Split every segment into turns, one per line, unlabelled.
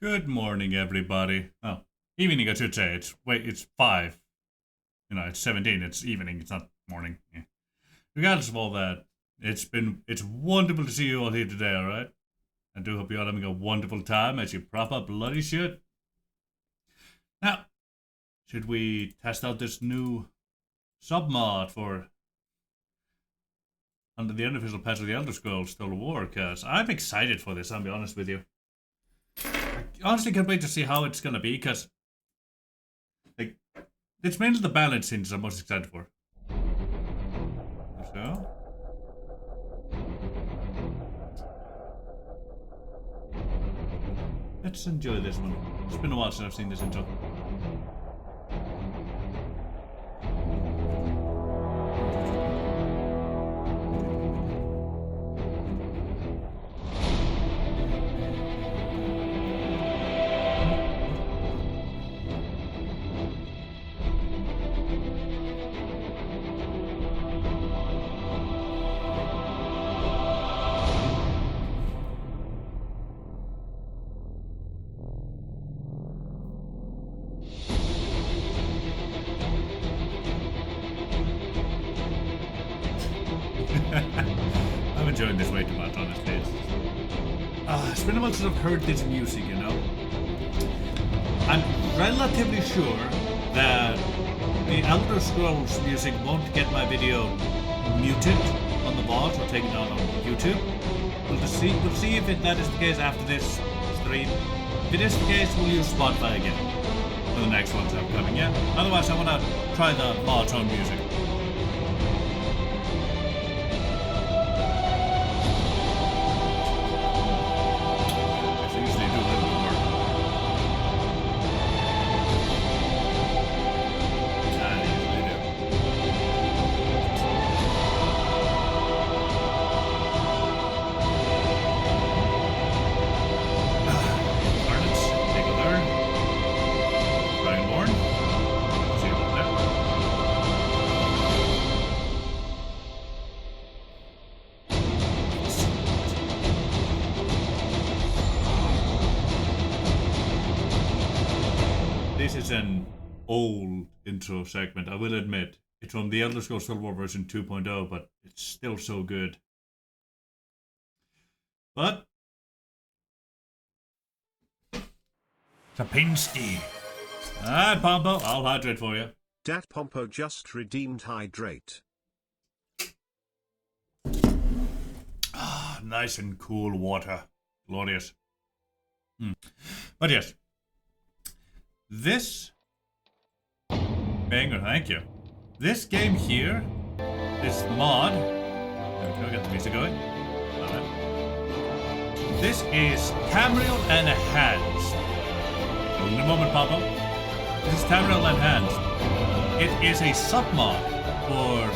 Good morning, everybody. Oh, evening, I should say. It's 5. It's 17. It's evening. It's not morning. Yeah. Regardless of all that, it's wonderful to see you all here today, alright? I do hope you're all having a wonderful time as you prop up bloody shit. Now, should we test out this new submod for under the unofficial patch of the Elder Scrolls Total War? Because I'm excited for this, I'll be honest with you. Honestly can't wait to see how it's gonna be, because it's mainly the balance things I'm most excited for. So let's enjoy this one. It's been a while since I've seen this intro. I'm enjoying this way too much, honestly. It's been a while since I've heard this music, you know? I'm relatively sure that the Elder Scrolls music won't get my video muted on the VOD or taken down on YouTube. We'll see if that is the case after this stream. If it is the case, we'll use Spotify again for the next ones upcoming, yeah? Otherwise, I want to try the VOD's own music. This is an old intro segment, I will admit. It's from the Elder Scrolls Total War version 2.0, but it's still so good. But Sapinski. Alright, Pompo, I'll hydrate for you.
Dat Pompo just redeemed hydrate.
Nice and cool water. Glorious. But yes. This banger, thank you. This game here, this mod, there we go, got the music going. This is Tamriel Enhanced. In a moment, Papa. This is Tamriel Enhanced. It is a submod for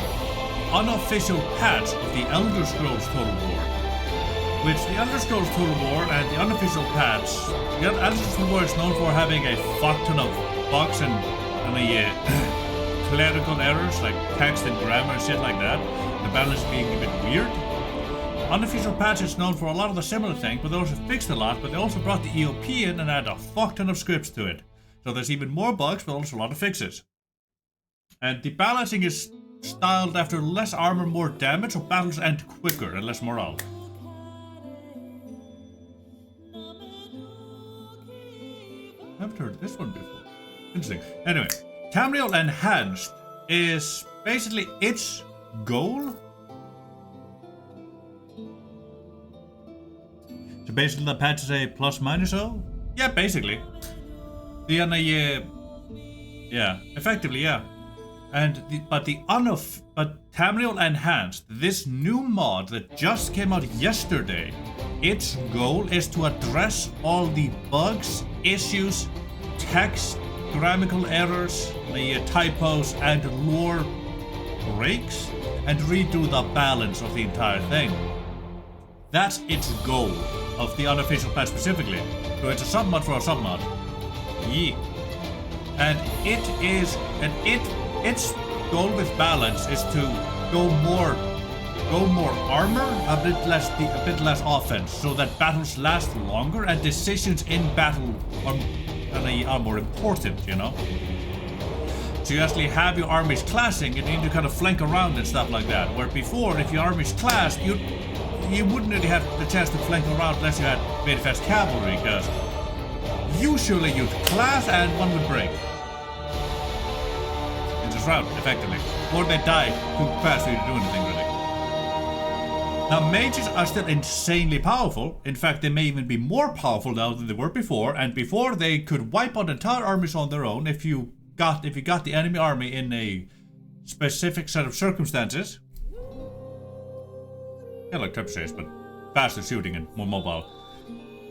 unofficial patch of the Elder Scrolls Total War. Which the Elder Scrolls Total War and the unofficial patch, the Elder Scrolls Total War is known for having a fuck ton of bugs and clerical errors like text and grammar and shit like that. The balance being a bit weird. Unofficial patch is known for a lot of the similar things, but they also fixed a lot, but they also brought the EOP in and added a fuck ton of scripts to it. So there's even more bugs, but also a lot of fixes. And the balancing is styled after less armor, more damage, so battles end quicker and less morale. I haven't heard this one before. Interesting. Anyway, Tamriel Enhanced is basically its goal. So basically the patch is a plus minus O? Yeah, basically. Yeah, effectively, yeah. But Tamriel Enhanced, this new mod that just came out yesterday, its goal is to address all the bugs, issues, text, grammatical errors, typos, and lore breaks, and redo the balance of the entire thing. That's its goal of the unofficial patch specifically. So it's a submod for a submod. Yeah. And its goal with balance is to go more go more armor, a bit less offense, so that battles last longer and decisions in battle are more important, you know? So you actually have your armies clashing and you need to kind of flank around and stuff like that. Where before, if your armies clashed, you wouldn't really have the chance to flank around unless you had very fast cavalry, because usually you'd clash and one would break. It's a rout, effectively. Or they die too fast for you to do anything really. Now mages are still insanely powerful. In fact, they may even be more powerful now than they were before, and before they could wipe out entire armies on their own if you got the enemy army in a specific set of circumstances. Yeah, like trebuchets, but faster shooting and more mobile.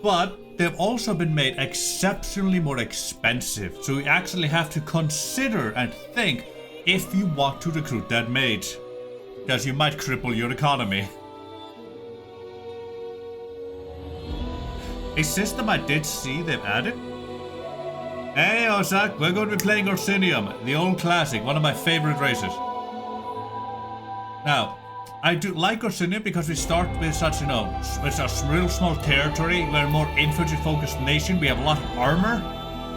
But they've also been made exceptionally more expensive, so you actually have to consider and think if you want to recruit that mage, because you might cripple your economy. A system I did see they've added. Hey Ozak, we're going to be playing Orsinium, the old classic, one of my favorite races. Now, I do like Orsinium because we start with such, it's a real small territory. We're a more infantry-focused nation. We have a lot of armor.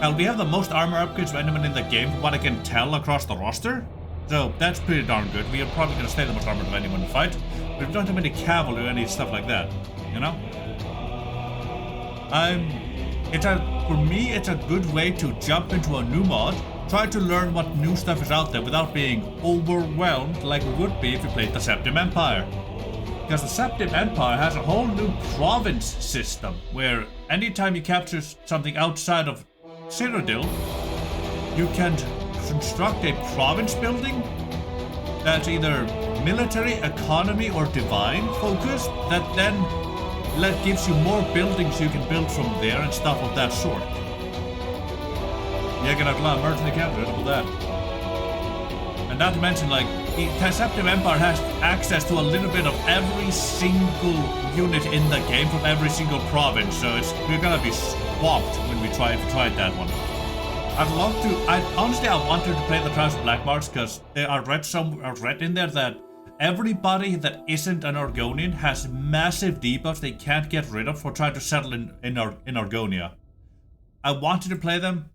Well, we have the most armor upgrades of anyone in the game, from what I can tell across the roster. So that's pretty darn good. We are probably going to stay the most armored of anyone in the fight. But we don't have any cavalry or any stuff like that, you know? For me, it's a good way to jump into a new mod, try to learn what new stuff is out there without being overwhelmed like we would be if we played the Septim Empire. Because the Septim Empire has a whole new province system, where anytime you capture something outside of Cyrodiil, you can construct a province building that's either military, economy, or divine focused, that then gives you more buildings you can build from there and stuff of that sort. You're gonna have merge in the capital, double that. And not to mention, like, the Septim Empire has access to a little bit of every single unit in the game from every single province, so we're gonna be swamped when we tried that one. Honestly, I wanted to play the Trials of Black Marks because I read in there that everybody that isn't an Argonian has massive debuffs they can't get rid of for trying to settle in Argonia. I wanted to play them,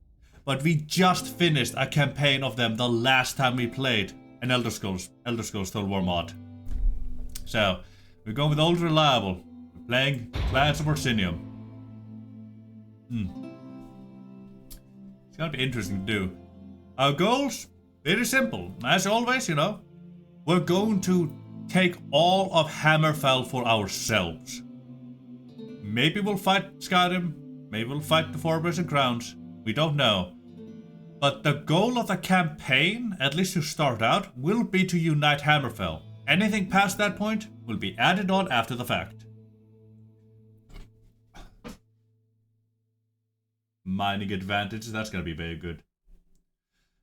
but we just finished a campaign of them the last time we played an Elder Scrolls Total War mod. So, we're going with Old Reliable. We're playing Clans of Orsinium. It's gonna be interesting to do. Our goals? Very simple. As always, we're going to take all of Hammerfell for ourselves. Maybe we'll fight Skyrim, maybe we'll fight the Forbers and Crowns, we don't know. But the goal of the campaign, at least to start out, will be to unite Hammerfell. Anything past that point will be added on after the fact. Mining advantage, that's gonna be very good.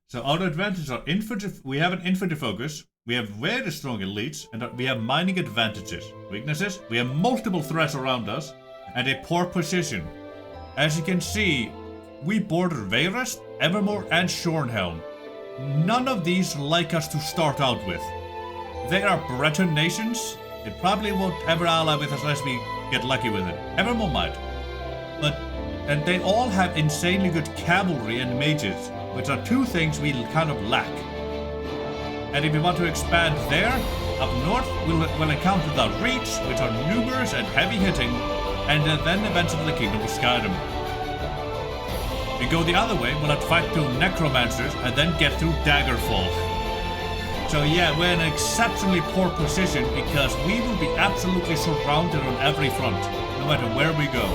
So our advantages are infantry. We have an infantry focus. We have very strong elites, and we have mining advantages. Weaknesses, we have multiple threats around us, and a poor position. As you can see, we border Veyrest, Evermore, and Shornhelm. None of these like us to start out with. They are Breton nations. They probably won't ever ally with us unless we get lucky with it. Evermore might. And they all have insanely good cavalry and mages, which are two things we kind of lack. And if we want to expand there, up north, we'll encounter the Reach, which are numerous and heavy hitting, and then eventually the Kingdom of Skyrim. If we go the other way, we'll have to fight through Necromancers and then get through Daggerfall. So yeah, we're in an exceptionally poor position because we will be absolutely surrounded on every front, no matter where we go.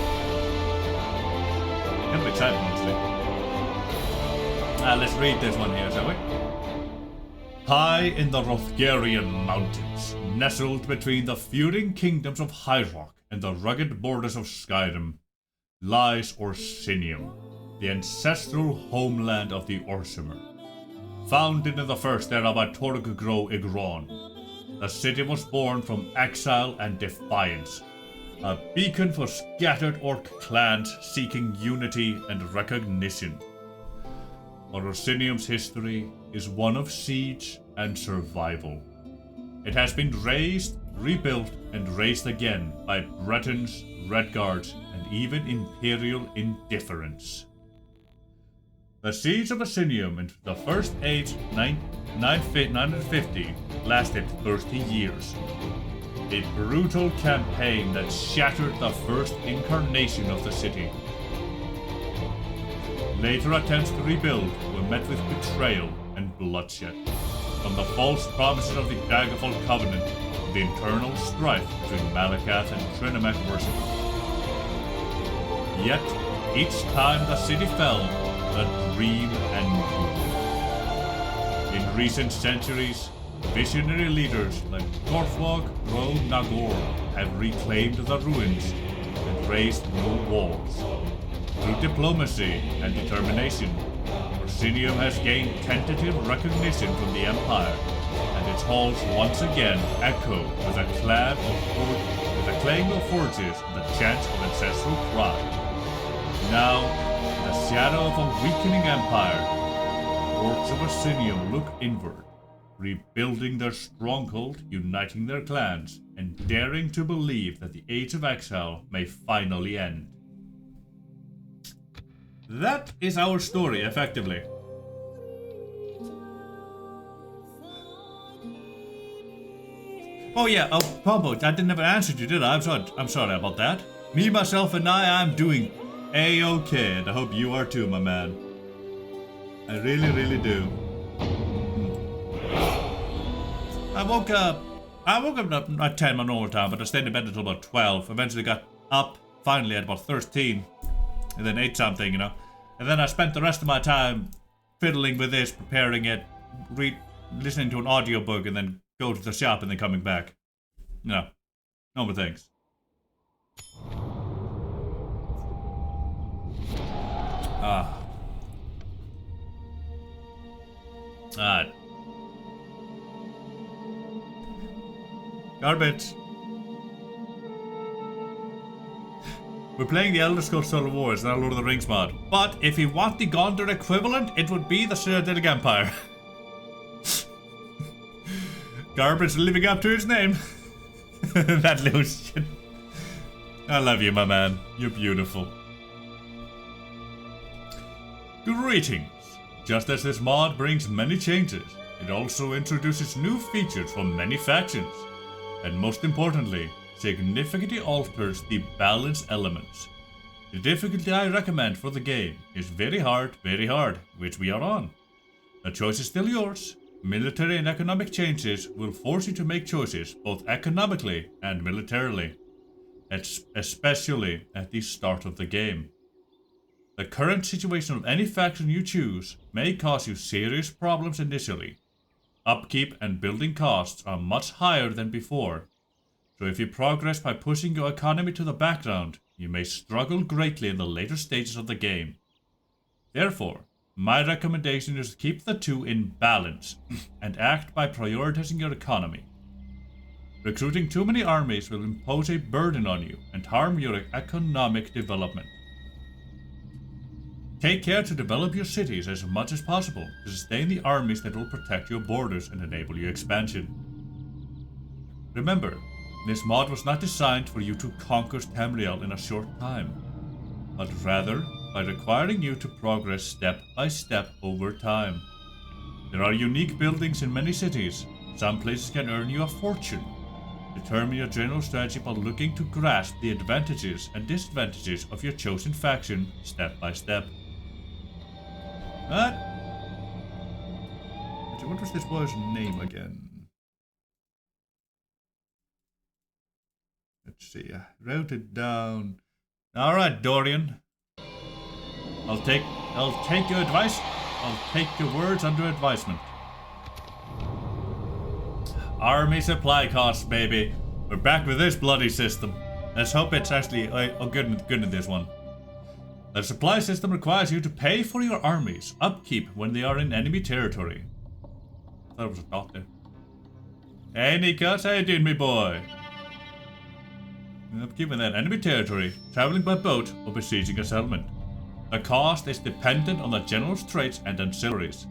Kind of excited, honestly. Let's read this one here, shall we? High in the Rothgarian mountains, nestled between the feuding kingdoms of High Rock and the rugged borders of Skyrim, lies Orsinium, the ancestral homeland of the Orsimer. Founded in the first era by Torggro Igron, the city was born from exile and defiance, a beacon for scattered orc clans seeking unity and recognition. Orsinium's history is one of siege and survival. It has been razed, rebuilt and raised again by Bretons, Redguards, and even Imperial indifference. The siege of Orsinium in the First Age 950 lasted 30 years. A brutal campaign that shattered the first incarnation of the city. Later attempts to rebuild were met with betrayal and bloodshed. From the false promises of the Daggerfall Covenant to the internal strife between Malakath and Trinimac worshippers. Yet, each time the city fell, a dream ended. In recent centuries, visionary leaders like Gorfwog Ro Nagor have reclaimed the ruins and raised new walls. Through diplomacy and determination, Orsinium has gained tentative recognition from the Empire, and its halls once again echo with a clang of forges and the chant of ancestral pride. Now, in the shadow of a weakening empire, orcs of Orsinium look inward, rebuilding their stronghold, uniting their clans, and daring to believe that the Age of Exile may finally end. That is our story, effectively. Oh yeah, Pombo, I didn't ever answer you, did I? I'm sorry about that. Me, myself, and I'm doing A-okay, and I hope you are too, my man. I really, really do. I woke up at 10 my normal time, but I stayed in bed until about 12. Eventually got up, finally at about 13. And then ate something, you know. And then I spent the rest of my time fiddling with this, preparing it, listening to an audiobook, and then go to the shop and then coming back. You know, normal things. Alright. Garbage. We're playing the Elder Scrolls Total War, it's not a Lord of the Rings mod. But if you want the Gondor equivalent, it would be the Citadelic Empire. Garbage living up to his name. That little shit. I love you, my man. You're beautiful. Greetings. Just as this mod brings many changes, it also introduces new features from many factions. And most importantly, significantly alters the balance elements. The difficulty I recommend for the game is very hard, which we are on. The choice is still yours. Military and economic changes will force you to make choices both economically and militarily, especially at the start of the game. The current situation of any faction you choose may cause you serious problems initially. Upkeep and building costs are much higher than before, so if you progress by pushing your economy to the background, you may struggle greatly in the later stages of the game. Therefore, my recommendation is to keep the two in balance and act by prioritizing your economy. Recruiting too many armies will impose a burden on you and harm your economic development. Take care to develop your cities as much as possible to sustain the armies that will protect your borders and enable your expansion. Remember, this mod was not designed for you to conquer Tamriel in a short time, but rather by requiring you to progress step by step over time. There are unique buildings in many cities. Some places can earn you a fortune. Determine your general strategy by looking to grasp the advantages and disadvantages of your chosen faction step by step. What was this boy's name again? Let's see, I wrote it down. Alright, Dorian. I'll take your advice. I'll take your words under advisement. Army supply costs, baby. We're back with this bloody system. Let's hope it's actually good in this one. The supply system requires you to pay for your armies' upkeep when they are in enemy territory. I thought it was a thought there. Hey, Nikos, how you doing, me boy? Upkeep in that enemy territory, traveling by boat or besieging a settlement. The cost is dependent on the general's traits and ancillaries.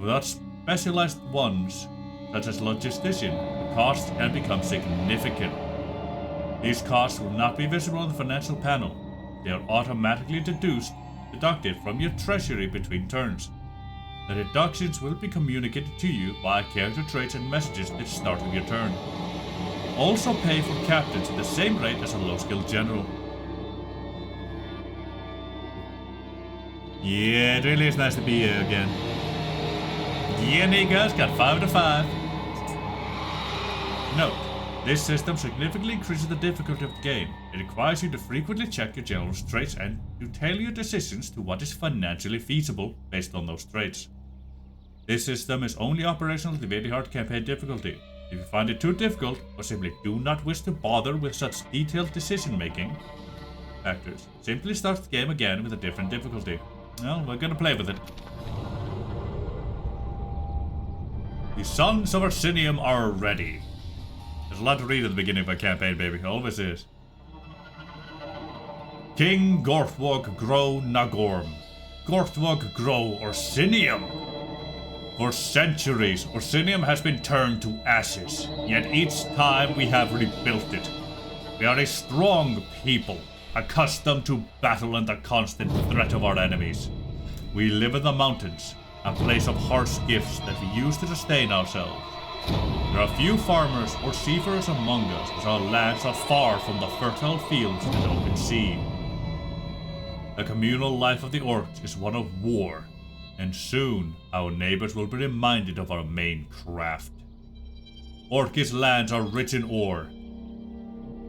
Without specialized ones, such as logistician, costs can become significant. These costs will not be visible on the financial panel. They are automatically deducted from your treasury between turns. The deductions will be communicated to you via character traits and messages at the start of your turn. Also pay for captains at the same rate as a low-skill general. Yeah, it really is nice to be here again. Yeah, Nico's got 5 out of 5. Note, this system significantly increases the difficulty of the game. It requires you to frequently check your general's traits and to tailor your decisions to what is financially feasible based on those traits. This system is only operational at the very hard campaign difficulty. If you find it too difficult or simply do not wish to bother with such detailed decision-making factors, simply start the game again with a different difficulty. Well, we're gonna play with it. The Sons of Orsinium are ready. There's a lot to read at the beginning of a campaign, baby. Always is. King Gorthwog Grow Nagorm. Gorthwog Grow Orsinium. For centuries, Orsinium has been turned to ashes, yet each time we have rebuilt it. We are a strong people, accustomed to battle and the constant threat of our enemies. We live in the mountains, a place of harsh gifts that we use to sustain ourselves. There are few farmers or seafarers among us, as our lands are far from the fertile fields and open sea. The communal life of the orcs is one of war, and soon our neighbors will be reminded of our main craft. Orcish lands are rich in ore.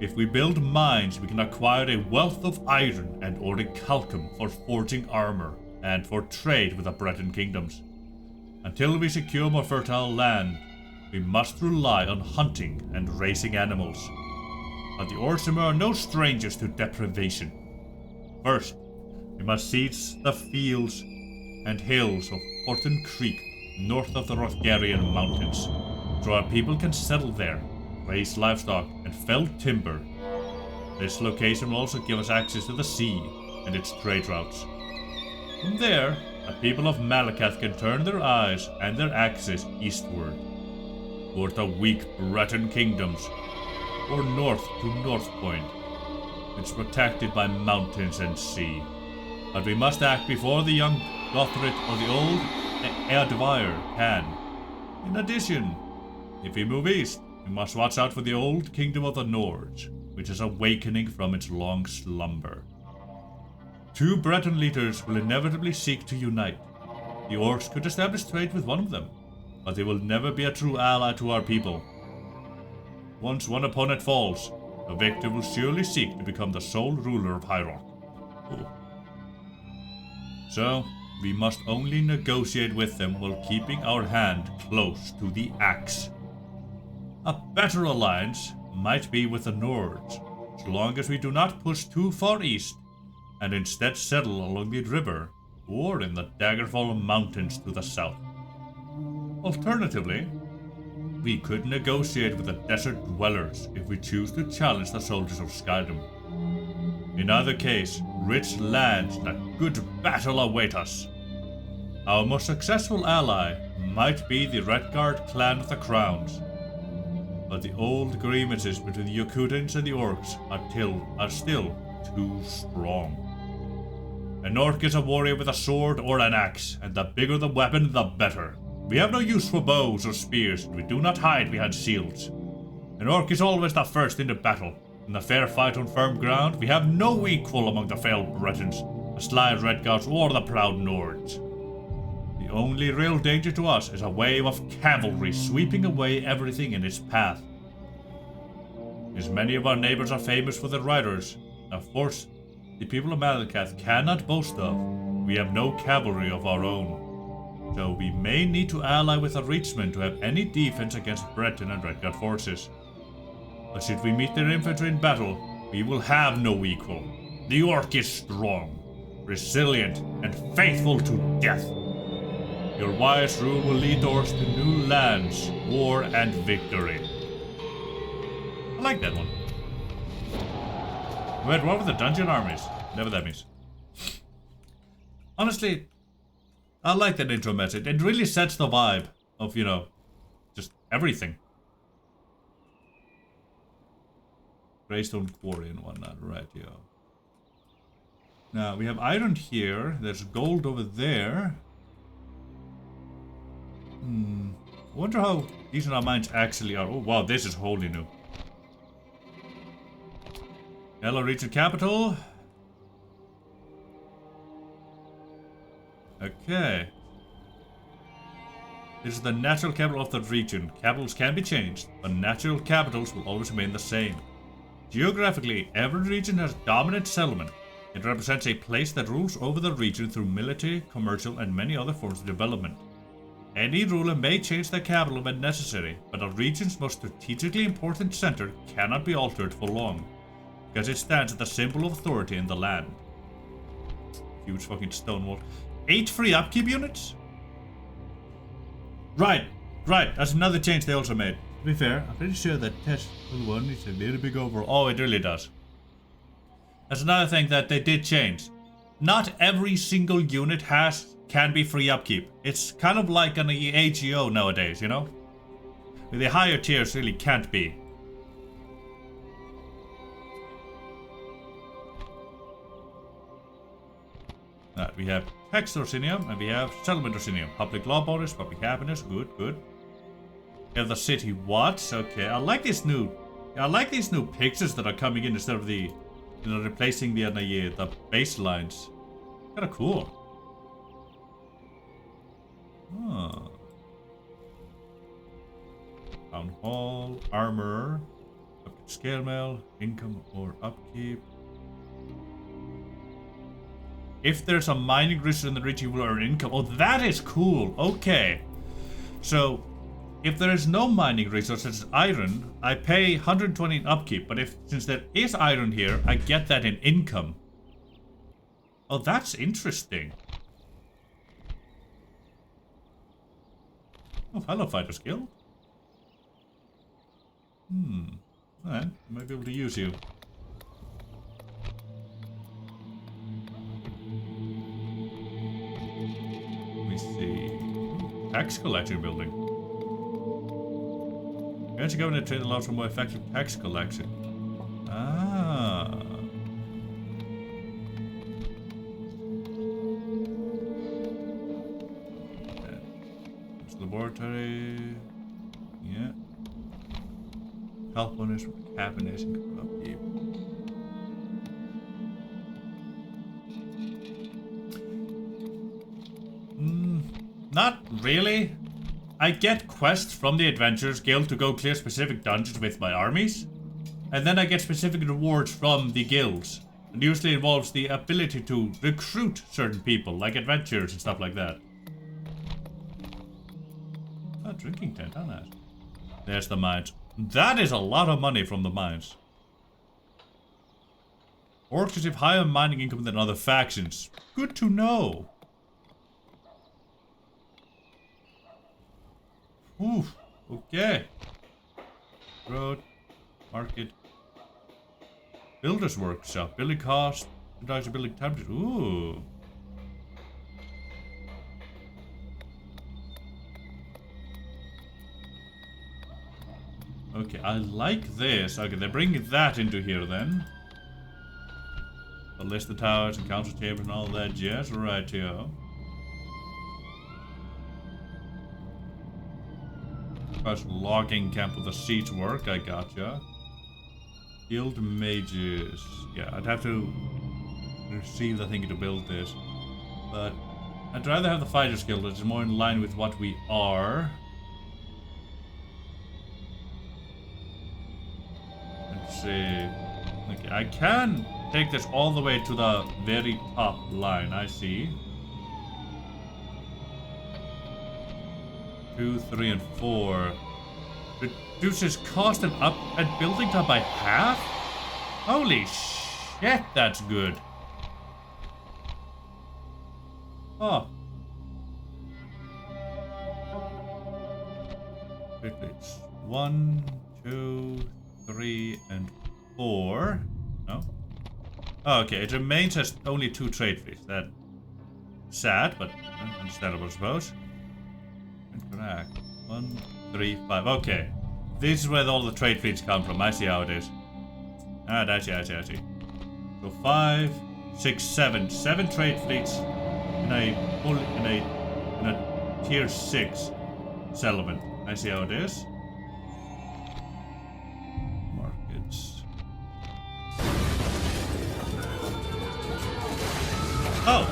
If we build mines, we can acquire a wealth of iron and orichalcum for forging armor and for trade with the Breton kingdoms. Until we secure more fertile land, we must rely on hunting and raising animals. But the Orsinium are no strangers to deprivation. First, we must seize the fields and hills of Horton Creek, north of the Rothgarian Mountains, so our people can settle there, raise livestock, and fell timber. This location will also give us access to the sea and its trade routes. From there, the people of Malakath can turn their eyes and their axes eastward, toward the weak Breton kingdoms, or north to North Point, which is protected by mountains and sea. But we must act before the young Gothrit or the old Eadvire can. In addition, if we move east, we must watch out for the old kingdom of the Nords, which is awakening from its long slumber. Two Breton leaders will inevitably seek to unite. The orcs could establish trade with one of them, but they will never be a true ally to our people. Once one opponent falls, the victor will surely seek to become the sole ruler of High Rock. So, we must only negotiate with them while keeping our hand close to the axe. A better alliance might be with the Nords, as long as we do not push too far east, and instead settle along the river or in the Daggerfall Mountains to the south. Alternatively, we could negotiate with the Desert Dwellers if we choose to challenge the soldiers of Skyrim. In either case, rich lands and a good battle await us. Our most successful ally might be the Redguard clan of the Crowns, but the old grievances between the Yokudans and the Orcs are still too strong. An Orc is a warrior with a sword or an axe, and the bigger the weapon, the better. We have no use for bows or spears, and we do not hide behind shields. An Orc is always the first into battle. In the fair fight on firm ground, we have no equal among the fell Bretons, the sly Redguards, or the proud Nords. The only real danger to us is a wave of cavalry sweeping away everything in its path. As many of our neighbors are famous for their riders, a force the people of Malakath cannot boast of, we have no cavalry of our own. So we may need to ally with the Reachman to have any defense against Breton and Redguard forces. But should we meet their infantry in battle, we will have no equal. The Orc is strong, resilient, and faithful to death. Your wise rule will lead us to new lands, war, and victory. I like that one. We're at war with the dungeon armies, whatever that means. Honestly, I like that intro message. It really sets the vibe of, just everything. Greystone quarry and whatnot. Right, yo. Now, we have iron here. There's gold over there. I wonder how decent our mines actually are. Oh, wow, this is wholly new. Hello, region capital. Okay. This is the natural capital of the region. Capitals can be changed, but natural capitals will always remain the same. Geographically, every region has dominant settlement. It represents a place that rules over the region through military, commercial, and many other forms of development. Any ruler may change their capital when necessary, but a region's most strategically important center cannot be altered for long, because it stands as the symbol of authority in the land. Huge fucking stone wall. 8 free upkeep units? Right. That's another change they also made. To be fair, I'm pretty sure that test 1 is a little big overall. Oh, it really does. That's another thing that they did change. Not every single unit can be free upkeep. It's kind of like an AGO nowadays, you know? The higher tiers really can't be. We have text Orsinium and we have settlement Orsinium. Public law bonus, public happiness, good. We have the city watts. Okay, I like these new pictures that are coming in instead of the, replacing the baselines. Kind of cool. Town hall, armor, upkeep scale mail, income or upkeep. If there's a mining resource in the region, you will earn income. Oh, that is cool. Okay. So, if there is no mining resource, such as iron, I pay 120 in upkeep. But since there is iron here, I get that in income. Oh, that's interesting. Oh, hello, fighter skill. Alright, I might be able to use you. Let me see. Tax collection building. Currency government trade allows for more effective tax collection. Ah. Laboratory, yeah. Health bonus, happiness, and upkeep. Not really. I get quests from the Adventurers Guild to go clear specific dungeons with my armies, and then I get specific rewards from the guilds. It usually involves the ability to recruit certain people, like adventurers and stuff like that. Drinking tent, how nice. There's the mines. That is a lot of money from the mines. Orcs receive higher mining income than other factions. Good to know. Oof. Okay. Road. Market. Builder's workshop. Building cost. Building time. Ooh. Okay, I like this. Okay, they bring that into here then. The list of towers and council chambers and all that jazz. Right here. First logging camp with the siege work. I gotcha. Guild mages. Yeah, I'd have to receive the thing to build this. But I'd rather have the fighters guild, which is more in line with what we are. See. Okay, I can take this all the way to the very top line. I see. 2, 3, and 4. Reduces cost and building time by half? Holy shit, that's good. Oh. It's 1, 2, 3, and 4. No? Oh, okay, it remains as only 2 trade fees. That's sad, but understandable, I suppose. Correct. 1, 3, 5. Okay. This is where all the trade fees come from. I see how it is. Ah, I see. So 5, 6, 7. 7 trade fleets in a tier 6 settlement. I see how it is. Markets. Oh!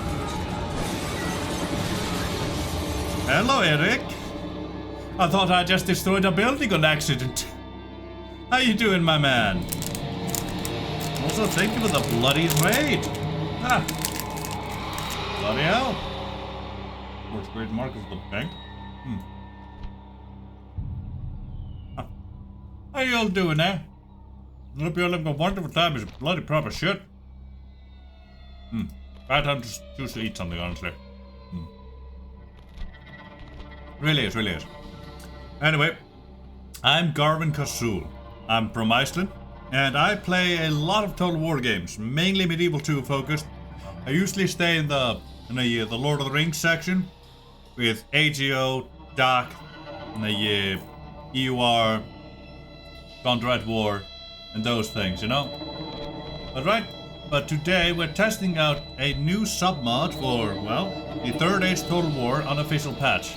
Hello, Eric. I thought I just destroyed a building on accident. How you doing, my man? Also, thank you for the bloody raid. Ah. Bloody hell. Fourth grade mark of the bank. How you all doing, eh? I hope you all having a wonderful time. It's bloody proper shit. Bad time to choose to eat something, honestly. Really is. Anyway, I'm Garvin Kasul. I'm from Iceland, and I play a lot of Total War games, mainly Medieval 2 focused. I usually stay in the Lord of the Rings section with AGO, DAC, and the EUR, Contract War, and those things, you know? But today we're testing out a new submod for, well, the Third Age Total War unofficial patch.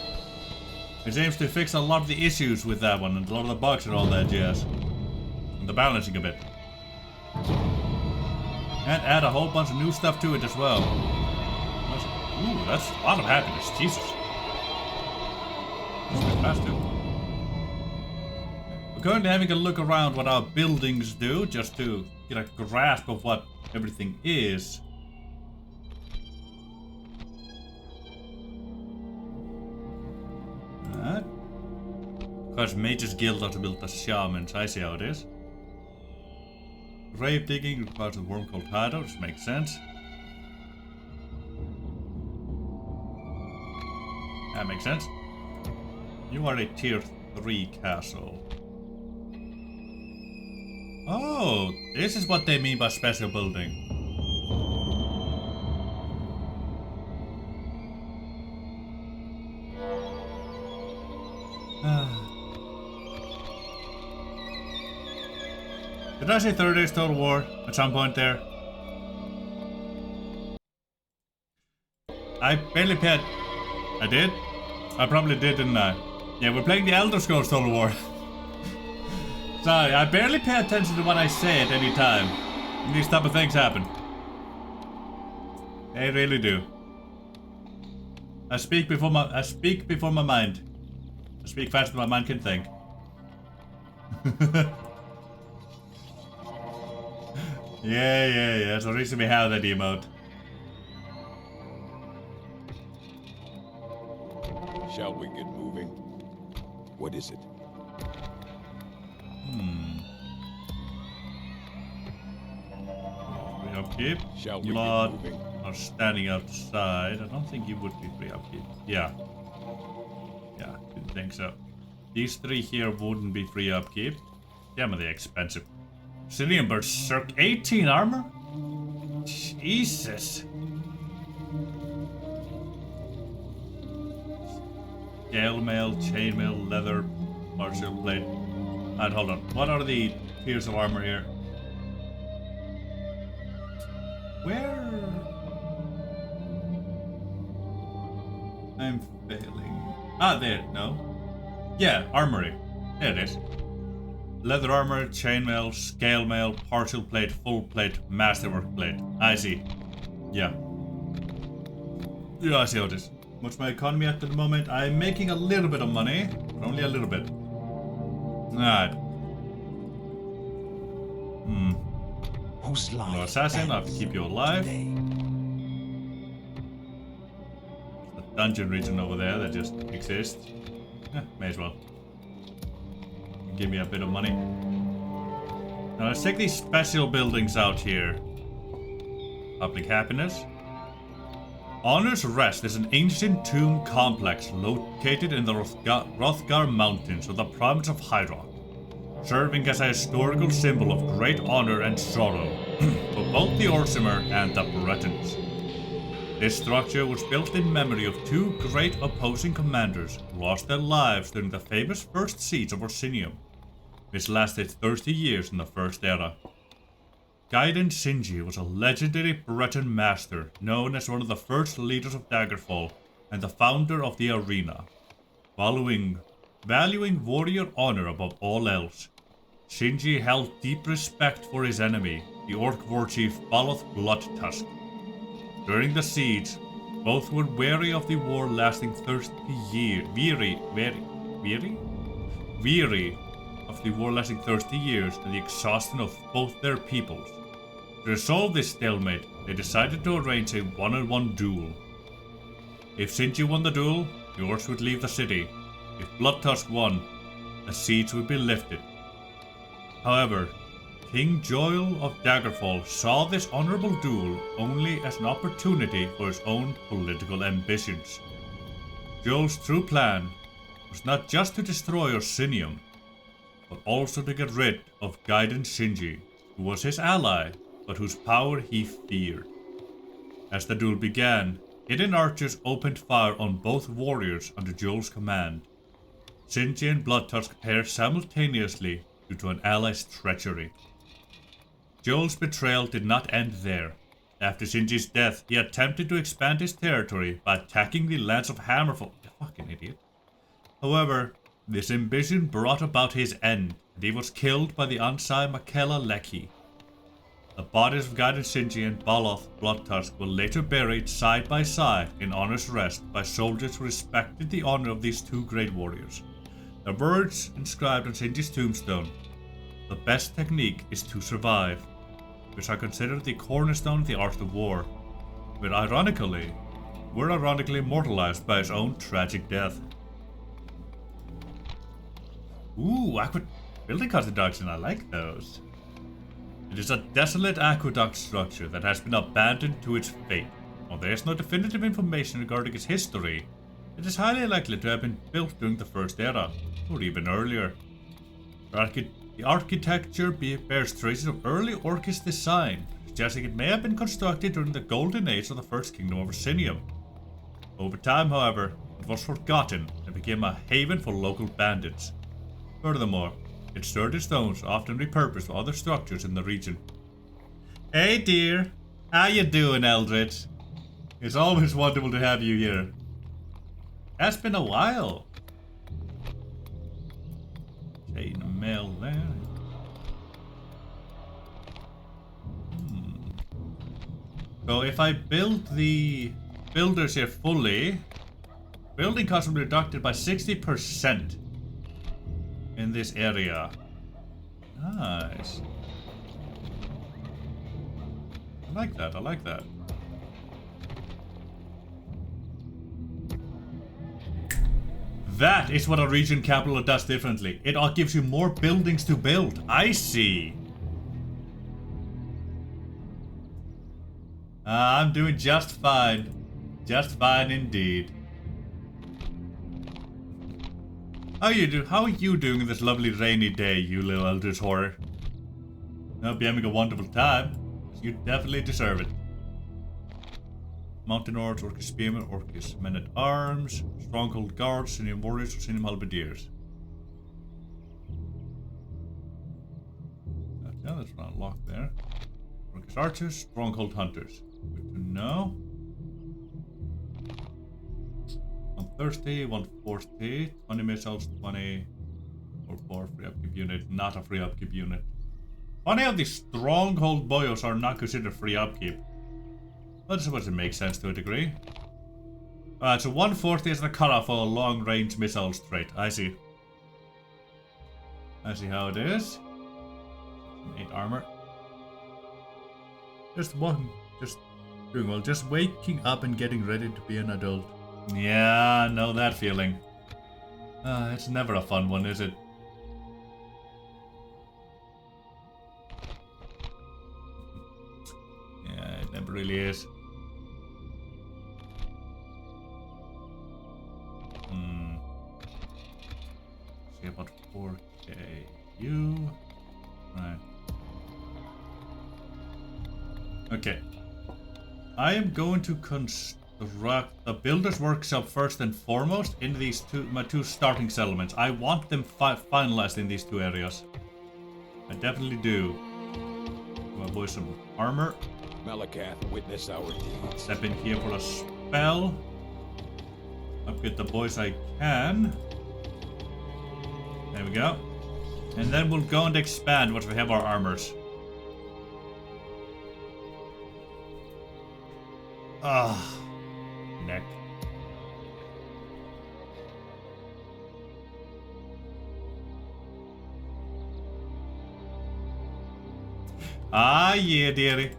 It aims to fix a lot of the issues with that one and a lot of the bugs and all that jazz. And the balancing a bit. And add a whole bunch of new stuff to it as well. Ooh, that's a lot of happiness, Jesus. That's a bit fast too. We're currently having a look around what our buildings do, just to get a grasp of what everything is. Because Mage's Guild ought to build the Shamans, I see how it is. Grave digging requires a worm called Hideout, which makes sense. That makes sense. You are a tier 3 castle. Oh, this is what they mean by special building. Did I say Third Age Total War at some point there? I barely paid. I did? I probably did, didn't I? Yeah, we're playing the Elder Scrolls Total War. Sorry, I barely pay attention to what I say at any time. And these type of things happen. They really do. I speak before my mind. I speak faster than my mind can think. Yeah. So recently we have that emote.
Shall we get moving? What is it?
Free upkeep.
Shall we
Lot
get moving?
are standing outside. I don't think you would be free upkeep. Yeah, didn't think so. These 3 here wouldn't be free upkeep. Damn, are they expensive. Orsinium Berserk 18 armor? Jesus. Scale mail, chainmail, leather, partial plate. Alright, hold on. What are the tiers of armor here? Where? I'm failing. Ah, there. No. Yeah, armory. There it is. Leather armor, chainmail, scale mail, partial plate, full plate, masterwork plate. I see. Yeah. Yeah, I see how it is. What's my economy at the moment? I'm making a little bit of money, but only a little bit. Alright.
Whose life
No assassin, I have to keep you alive.
today?
The dungeon region over there that just exists. May as well. Give me a bit of money. Now let's take these special buildings out here. Public happiness. Honor's Rest is an ancient tomb complex located in the Hrothgar Mountains of the province of High Rock, serving as a historical symbol of great honor and sorrow for both the Orsimer and the Bretons. This structure was built in memory of 2 great opposing commanders who lost their lives during the famous First Siege of Orsinium, which lasted 30 years in the First Era. Gaiden Shinji was a legendary Breton master, known as one of the first leaders of Daggerfall and the founder of the arena. Valuing warrior honor above all else, Shinji held deep respect for his enemy, the Orc war chief Baloth Bloodtusk. During the siege, both were wary of the war lasting 30 years, weary of the war lasting 30 years and the exhaustion of both their peoples. To resolve this stalemate, they decided to arrange a one-on-one duel. If Shinji won the duel, the Orcs would leave the city. If Bloodtusk won, the siege would be lifted. However, King Joel of Daggerfall saw this honorable duel only as an opportunity for his own political ambitions. Joel's true plan was not just to destroy Orsinium, but also to get rid of Gaiden Shinji, who was his ally, but whose power he feared. As the duel began, hidden archers opened fire on both warriors under Joel's command. Shinji and Bloodtusk perished simultaneously due to an ally's treachery. Joel's betrayal did not end there. After Shinji's death, he attempted to expand his territory by attacking the lands of Hammerfall. You fucking idiot. However, this ambition brought about his end, and he was killed by the Ansai Makela Leki. The bodies of Gaiden Shinji and Baloth Bloodtusk were later buried side by side in honor's rest by soldiers who respected the honor of these two great warriors. The words inscribed on Shinji's tombstone, "The best technique is to survive," which are considered the cornerstone of the art of war, were ironically immortalized by his own tragic death. Ooh, building construction, I like those. It is a desolate aqueduct structure that has been abandoned to its fate. While there is no definitive information regarding its history, it is highly likely to have been built during the First Era, or even earlier. The architecture bears traces of early Orcish design, suggesting it may have been constructed during the golden age of the First Kingdom of Orsinium. Over time, however, it was forgotten and became a haven for local bandits. Furthermore, its sturdy stones are often repurposed for other structures in the region. Hey dear, how you doing, Eldritch? It's always wonderful to have you here. It's been a while. Chain of mail there. So if I build the builders here fully, building costs will be reduced by 60% in this area. Nice. I like that, I like that. That is what a region capital does differently. It all gives you more buildings to build. I see. I'm doing just fine. Just fine indeed. How are you doing this lovely rainy day, you little eldritch horror? I hope you're having a wonderful time. You definitely deserve it. Mountain Orcs, Orcish Spearmen, Orcish Men-at-Arms, Stronghold Guards, Orsinium Warriors, Orsinium Halberdiers. Yeah, that's not locked there. Orcish Archers, Stronghold Hunters. Good to know. 130, 140, 20 missiles, 20 or free upkeep unit, not a free upkeep unit. Funny how these Stronghold Boyos are not considered free upkeep. But I suppose it makes sense to a degree. Alright, so 140 is the cutoff for a long-range missiles trait. I see. I see how it is. 8 armor. Just doing well. Just waking up and getting ready to be an adult. Yeah, I know that feeling. It's never a fun one, is it? Yeah, it never really is. See about 4K. You. Right. Okay. I am going to construct the builder's workshop first and foremost in these my two starting settlements. I want them finalized in these two areas. I definitely do. boys some armor.
Malakath, witness our deeds.
Step in here for a spell. Upgrade the boys I can. There we go. And then we'll go and expand once we have our armors. Ah, neck. Ah, yeah, dearie.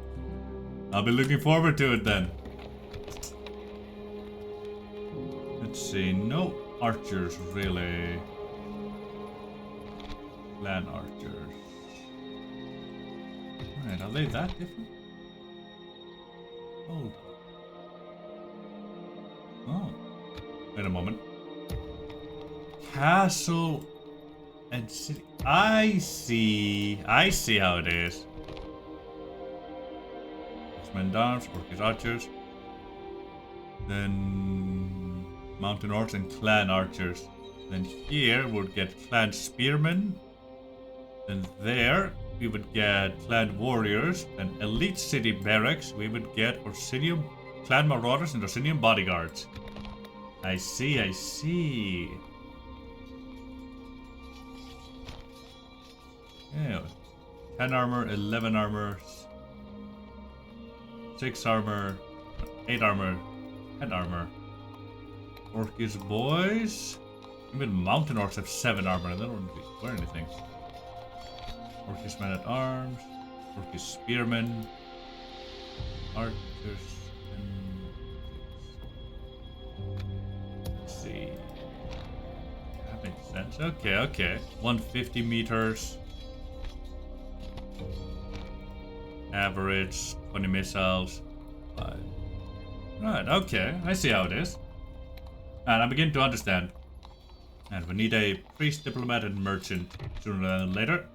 I'll be looking forward to it then. Let's see, no archers really. Land archers. Alright, are they that different? Hold on. Oh. Wait a moment. Castle and city. I see how it is. Men arms, Orcish archers. Then mountain orcs and clan archers. Then here we'll get clan spearmen. Then there we would get clan warriors. Then elite city barracks we would get Orsinium clan marauders and Orsinium bodyguards. I see. Yeah. 10 armor, 11 armor, 6 armor, 8 armor, 10 armor. Orcish boys. Even mountain orcs have 7 armor and they don't really wear anything. Orcish men at arms, Orcish spearmen, archers, and let's see. That makes sense. Okay. 150 meters. Average 20 missiles. 5. Right, okay. I see how it is. And I begin to understand. And we need a priest, diplomat, and merchant sooner than later.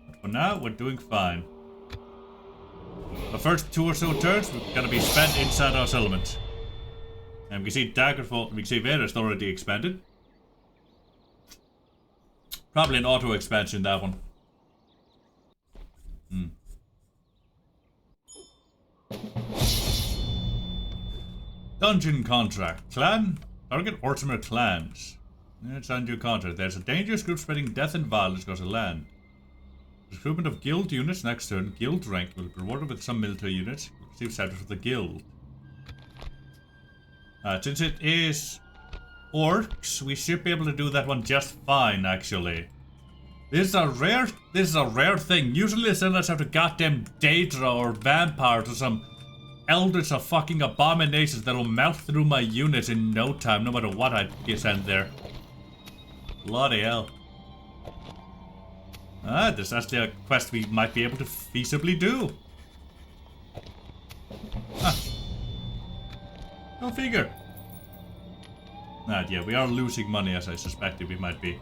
But for now, we're doing fine. The first 2 or so turns, we're gonna be spent inside our settlement. And we can see Daggerfall, we can see Vader's already expanded. Probably an auto expansion, that one. Dungeon contract. Clan? Target Orsimer clans. It's under your contract. There's a dangerous group spreading death and violence across the land. Recruitment of guild units next turn. Guild rank will be rewarded with some military units. Receive status of the guild. Since it is orcs, we should be able to do that one just fine, actually. This is a rare thing. Usually the settlers have to goddamn Daedra or vampires or some elders of fucking abominations that'll melt through my units in no time, no matter what I send there. Bloody hell. This is actually a quest we might be able to feasibly do. Go figure. Yeah, we are losing money as I suspected we might be.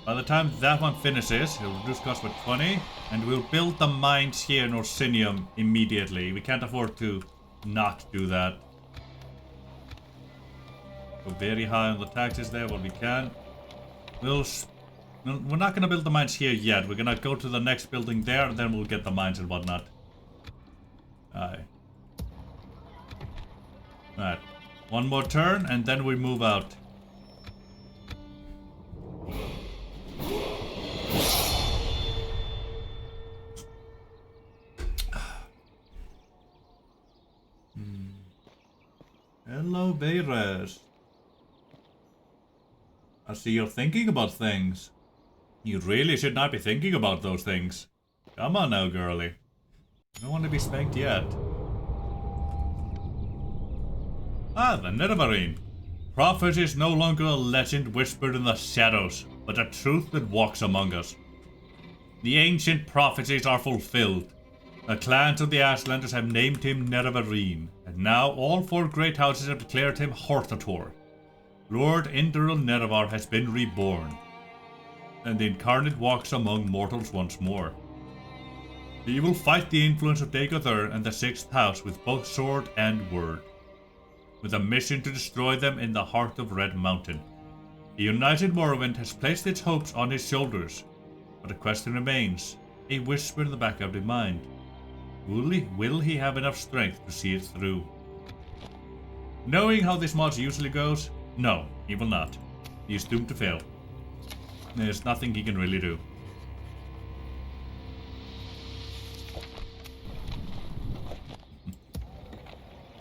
By the time that one finishes, it'll reduce cost by 20, and we'll build the mines here in Orsinium immediately. We can't afford to not do that. Go very high on the taxes there, what we can. We're not gonna build the mines here yet. We're gonna go to the next building there, and then we'll get the mines and whatnot. Alright. One more turn, and then we move out. Hello, Beirez. I see you're thinking about things. You really should not be thinking about those things. Come on now, girlie. I don't want to be spanked yet. The Nerevarine. Prophet is no longer a legend whispered in the shadows, but a truth that walks among us. The ancient prophecies are fulfilled. The clans of the Ashlanders have named him Nerevarine, and now all 4 great houses have declared him Horthator. Lord Indral Nerevar has been reborn, and the incarnate walks among mortals once more. He will fight the influence of Dagothur and the 6th house with both sword and word, with a mission to destroy them in the heart of Red Mountain. The United Morrowind has placed its hopes on his shoulders, but a question remains, a whisper in the back of the mind. Will he have enough strength to see it through? Knowing how this mod usually goes, no, he will not. He is doomed to fail. There's nothing he can really do.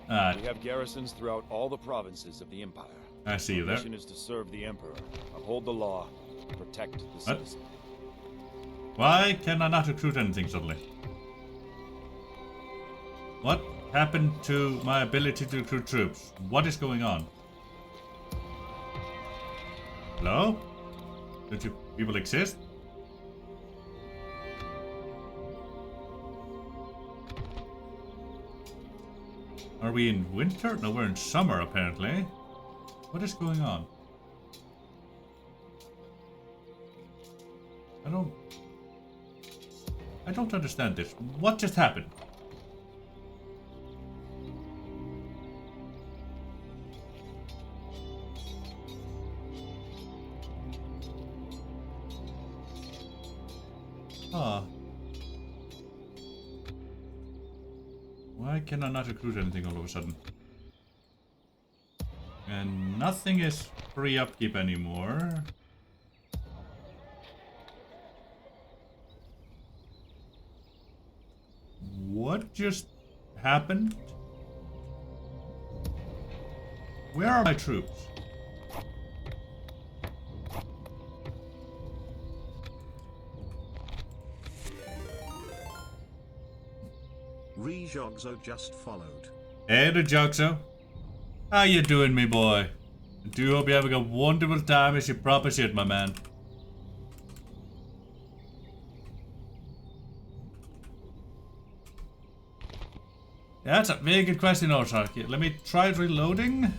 We have garrisons throughout all the provinces of the Empire.
I see you there.
Our mission is to serve the Emperor, uphold the law, and protect the citizens.
Why can I not recruit anything suddenly? What happened to my ability to recruit troops? What is going on? Hello? Don't you people exist? Are we in winter? No, we're in summer apparently. What is going on? I don't understand this. What just happened? Ah. Why can I not recruit anything all of a sudden? And nothing is free upkeep anymore. What just happened? Where are my troops?
Rejogzo just followed.
Hey, Rejogzo. How you doing, me boy? I do hope you're having a wonderful time as you proper shit, my man. That's a very good question, Orsark. Let me try reloading.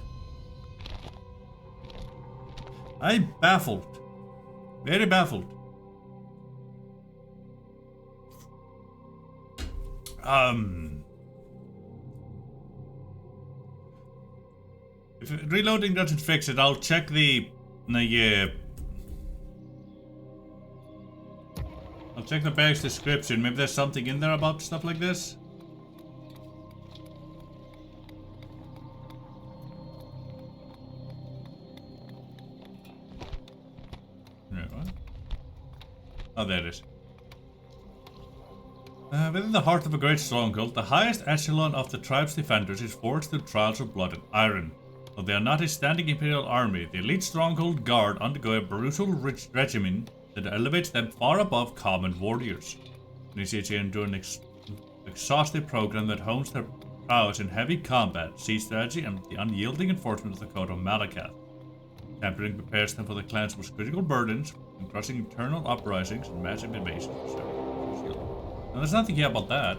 I'm baffled. Very baffled. If reloading doesn't fix it, I'll check I'll check the bag's description. Maybe there's something in there about stuff like this. Oh, there it is. Within the heart of a great stronghold, the highest echelon of the tribe's defenders is forged through trials of blood and iron. Though they are not a standing imperial army, the elite stronghold guard undergo a brutal regimen that elevates them far above common warriors. Initiates endure an exhaustive program that hones their prowess in heavy combat, siege strategy, and the unyielding enforcement of the Code of Malakath. Tampering prepares them for the clan's most critical burdens, and crushing internal uprisings and massive invasions. Now, there's nothing here about that.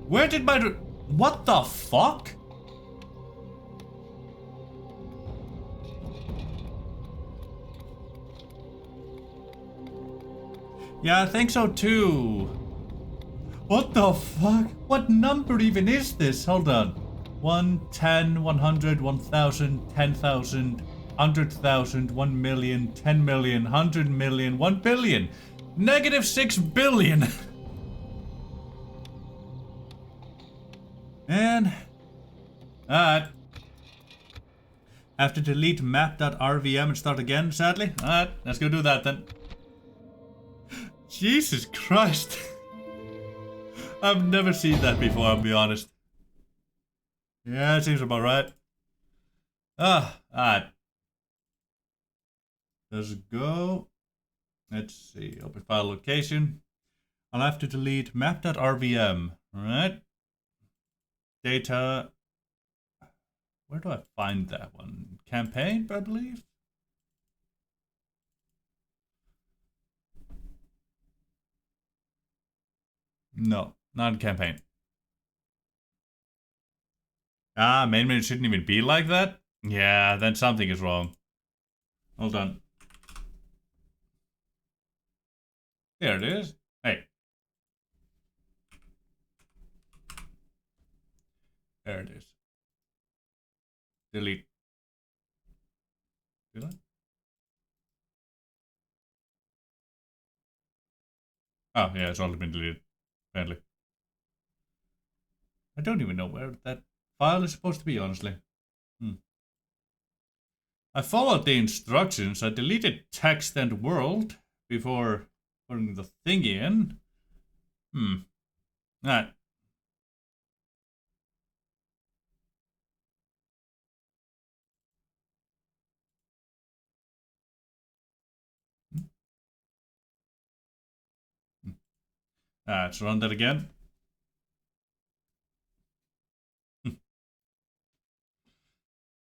Where did my... What the fuck? Yeah, I think so too. What the fuck? What number even is this? Hold on. 1, 10, 100, 1000, 10,000, 100,000, 1 million, 10 million, 100 million, 1 billion. -6 billion. Man. Alright. Have to delete map.rvm and start again, sadly. Alright, let's go do that then. Jesus Christ. I've never seen that before, I'll be honest. Yeah, it seems about right. Alright. Let's go. Let's see. Open file location. I'll have to delete map.rvm. Alright. Data. Where do I find that one? Campaign, I believe? No, not in campaign. Ah, main menu shouldn't even be like that? Yeah, then something is wrong. Hold on. There it is. Hey. There it is. delete. Did I? Oh, yeah, it's already been deleted, apparently. I don't even know where that file is supposed to be, honestly. I followed the instructions. I deleted text and world before putting the thing in. Alright. Let's run that again.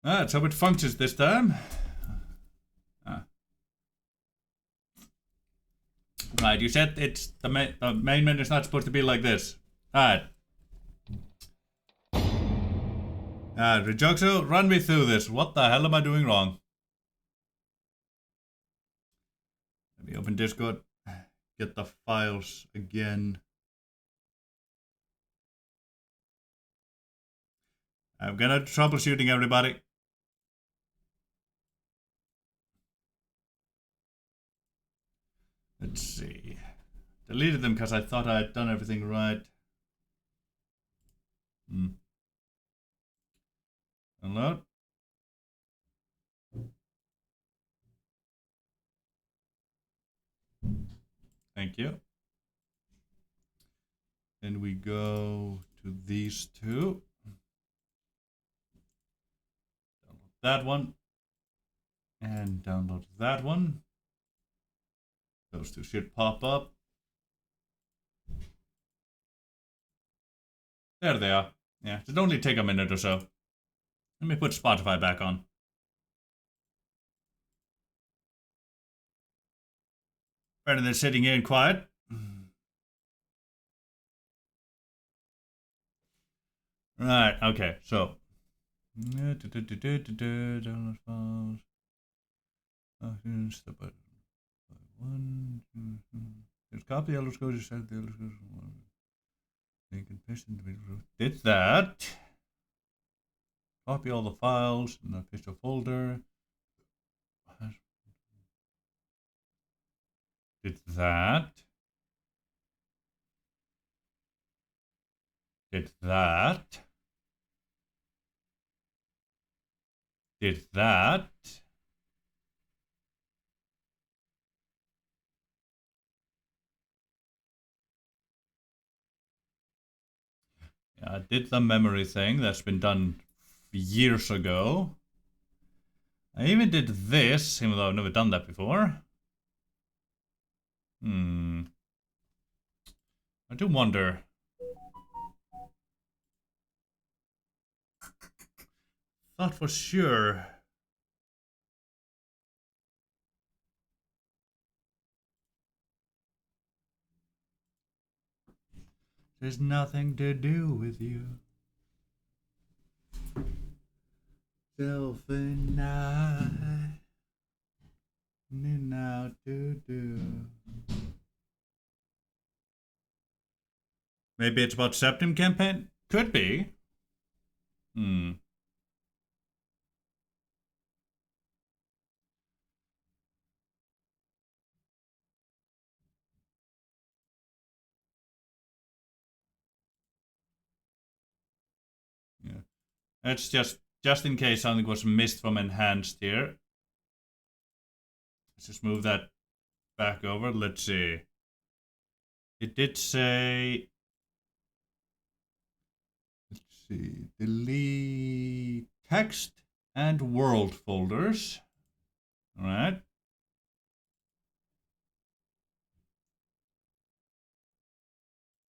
Let's hope it functions this time. Right, you said it's the main menu is not supposed to be like this. Alright. Rejoxo, run me through this. What the hell am I doing wrong? Let me open Discord. Get the files again. I'm gonna troubleshooting everybody. Let's see. Deleted them because I thought I had done everything right. Download. Thank you. Then we go to these two. Download that one. And download that one. Those two should pop up. There they are. Yeah, it'll only take a minute or so. Let me put Spotify back on. Better than sitting here in quiet. Right, okay, so. Download files. Step by one. Just copy the LS code, just set the LS code. You can paste in the video. Did that. Copy all the files in the paste a folder. Did that. Did that. Did that. Yeah, I did the memory thing. That's been done years ago. I even did this, even though I've never done that before. I do wonder. Thought for sure. There's nothing to do with you. Self and I. Now to do. Maybe it's about Septim campaign? Could be. Yeah. That's just in case something was missed from enhanced here. Let's just move that back over. Let's see. It did say. Let's see. Delete text and world folders. All right.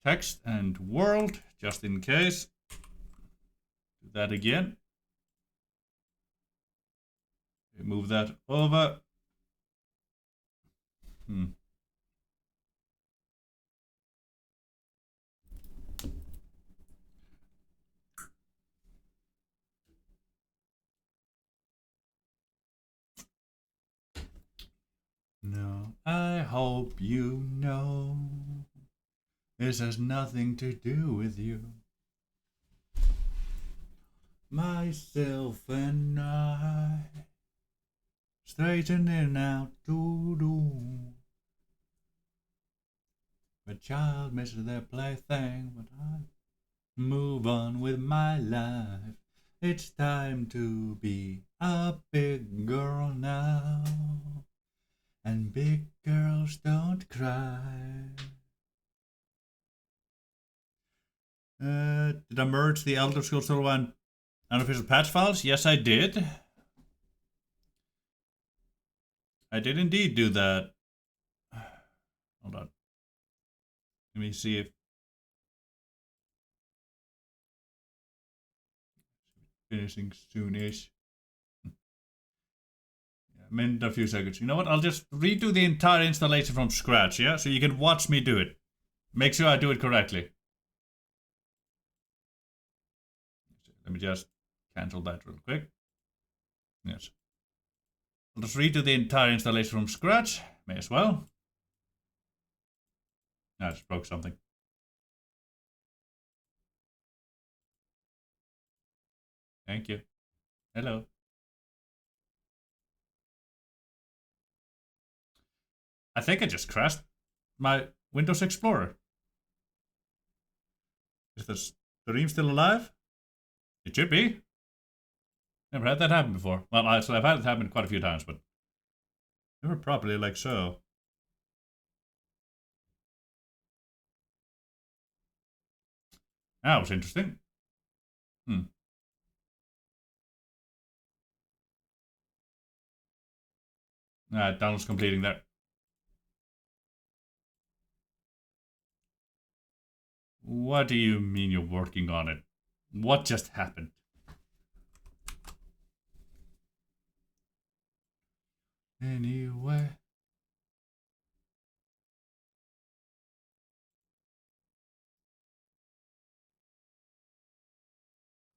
Text and world, just in case. Do that again. Move that over. No, I hope you know this has nothing to do with you. Myself and I straightening out to do. A child misses their plaything, but I move on with my life. It's time to be a big girl now. And big girls don't cry. Did I merge the Elder Scrolls Solo 1 unofficial patch files? Yes, I did. I did indeed do that. Hold on. Let me see if... Finishing soonish. Minute, a few seconds. You know what? I'll just redo the entire installation from scratch, yeah? So you can watch me do it. Make sure I do it correctly. Let me just cancel that real quick. Yes. I'll just redo the entire installation from scratch. May as well. I just broke something. Thank you. Hello. I think I just crashed my Windows Explorer. Is the stream still alive? It should be. Never had that happen before. Well, I've had it happen quite a few times, but never properly like so. That was interesting. Donald's completing that. What do you mean you're working on it? What just happened? Anyway.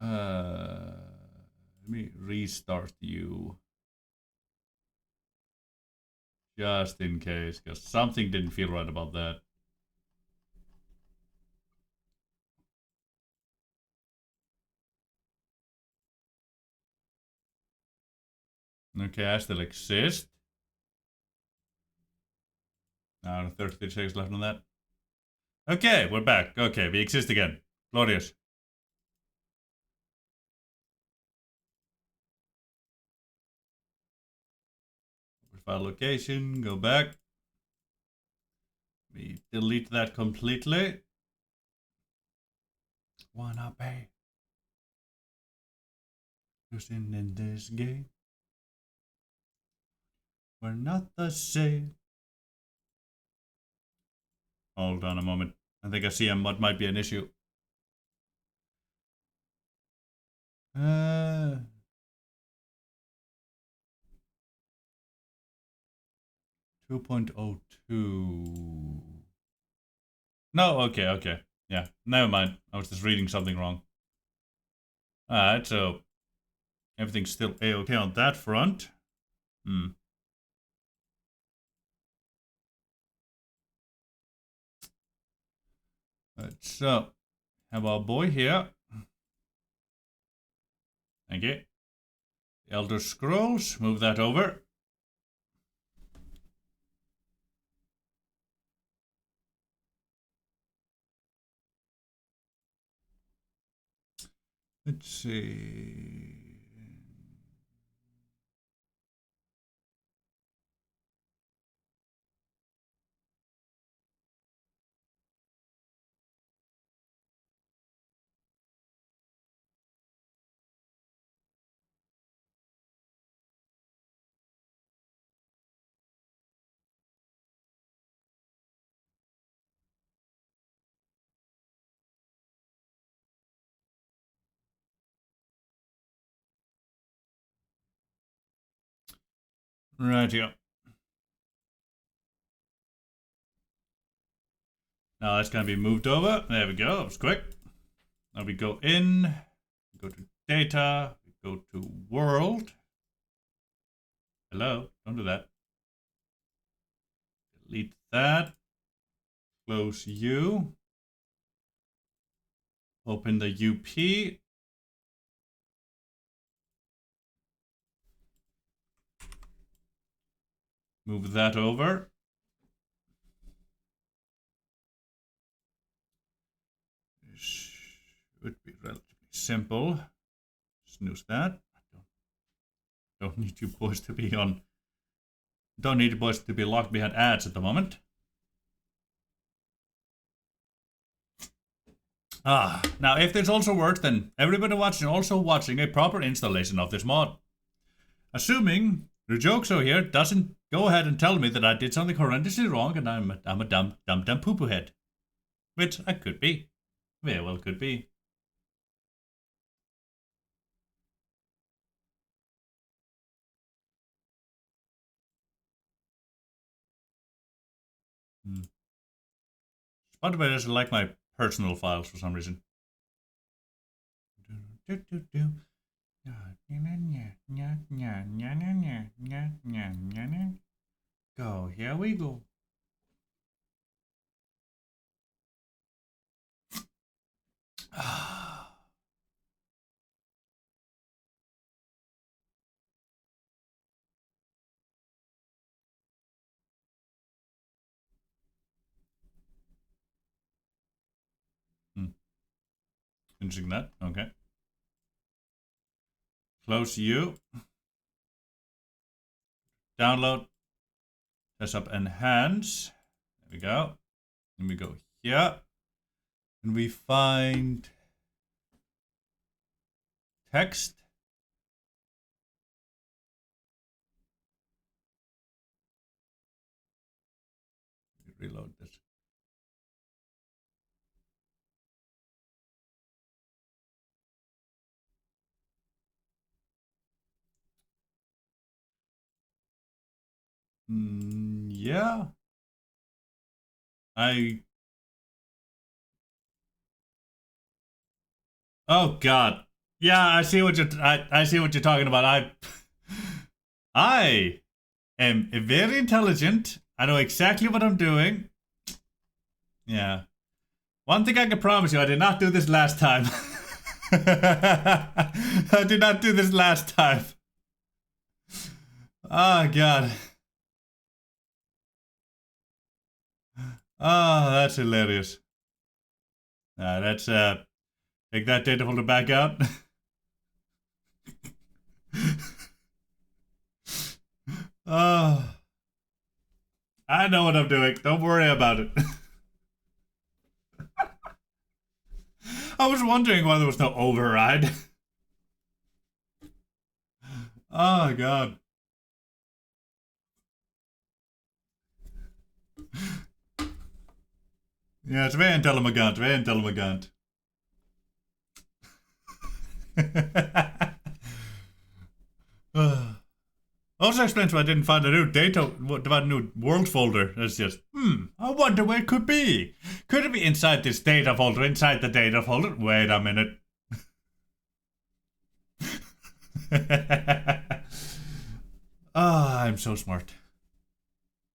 Let me restart you. Just in case, because something didn't feel right about that. Okay, I still exist. 30 seconds left on that. Okay, we're back. Okay, we exist again. Glorious. File location, go back. We delete that completely. Wanna pay. Losing in this game. We're not the same. Hold on a moment. I think I see what might be an issue. 2.02. No, okay. Yeah, never mind. I was just reading something wrong. Alright, so everything's still A-okay on that front. Right, so have our boy here. Thank you. Elder Scrolls, move that over. Let's see. Right here. Now that's going to be moved over. There we go. That was quick. Now we go in, go to data, go to world. Hello, don't do that. Delete that. Close U. Open the UP. Move that over. Should be relatively simple. Snooze that. Don't need you boys to be on. Don't need you boys to be locked behind ads at the moment. Now if this also works, then everybody watching also watching a proper installation of this mod. Assuming Rujoxo here doesn't go ahead and tell me that I did something horrendously wrong and I'm a dumb poo-poo head. Which I could be. Very well could be. Spotify doesn't like my personal files for some reason. Go, here we go. Finishing that, okay. Close you. Download. Desktop enhance. There we go. And we go here. And we find text. Reload this. Yeah. Oh God. Yeah, I see what I see what you're talking about. I am very intelligent. I know exactly what I'm doing. Yeah. One thing I can promise you, I did not do this last time. I did not do this last time. Oh God. Oh, that's hilarious. That's take that data folder back out. Oh, I know what I'm doing. Don't worry about it. I was wondering why there was no override. Oh God. Ja, it's very intelligent, very intelligent. Also explains why I didn't find a new data, a new world folder. It's just, I wonder where it could be. Could it be inside this data folder, inside the data folder? Wait a minute. I'm so smart.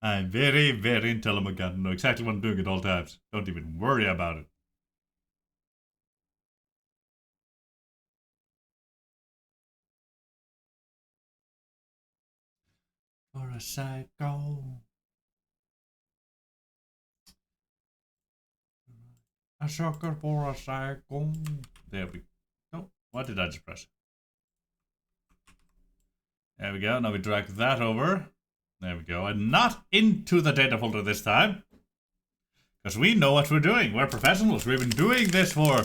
I'm very, very intelligent. I know exactly what I'm doing at all times. Don't even worry about it. For a psycho. A sucker for a psycho. There we go. What did I just press? There we go. Now we drag that over. There we go. And not into the data folder this time. Because we know what we're doing. We're professionals. We've been doing this for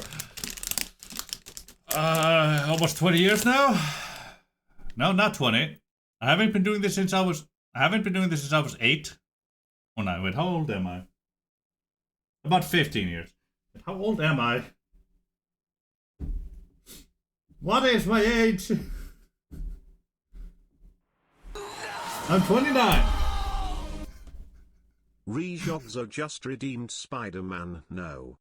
almost 20 years now. No, not 20. I haven't been doing this since I was 8. Oh no, wait, how old am I? About 15 years. How old am I? What is my age? I'm 29.
Rejoxo just redeemed Spider-Man, no.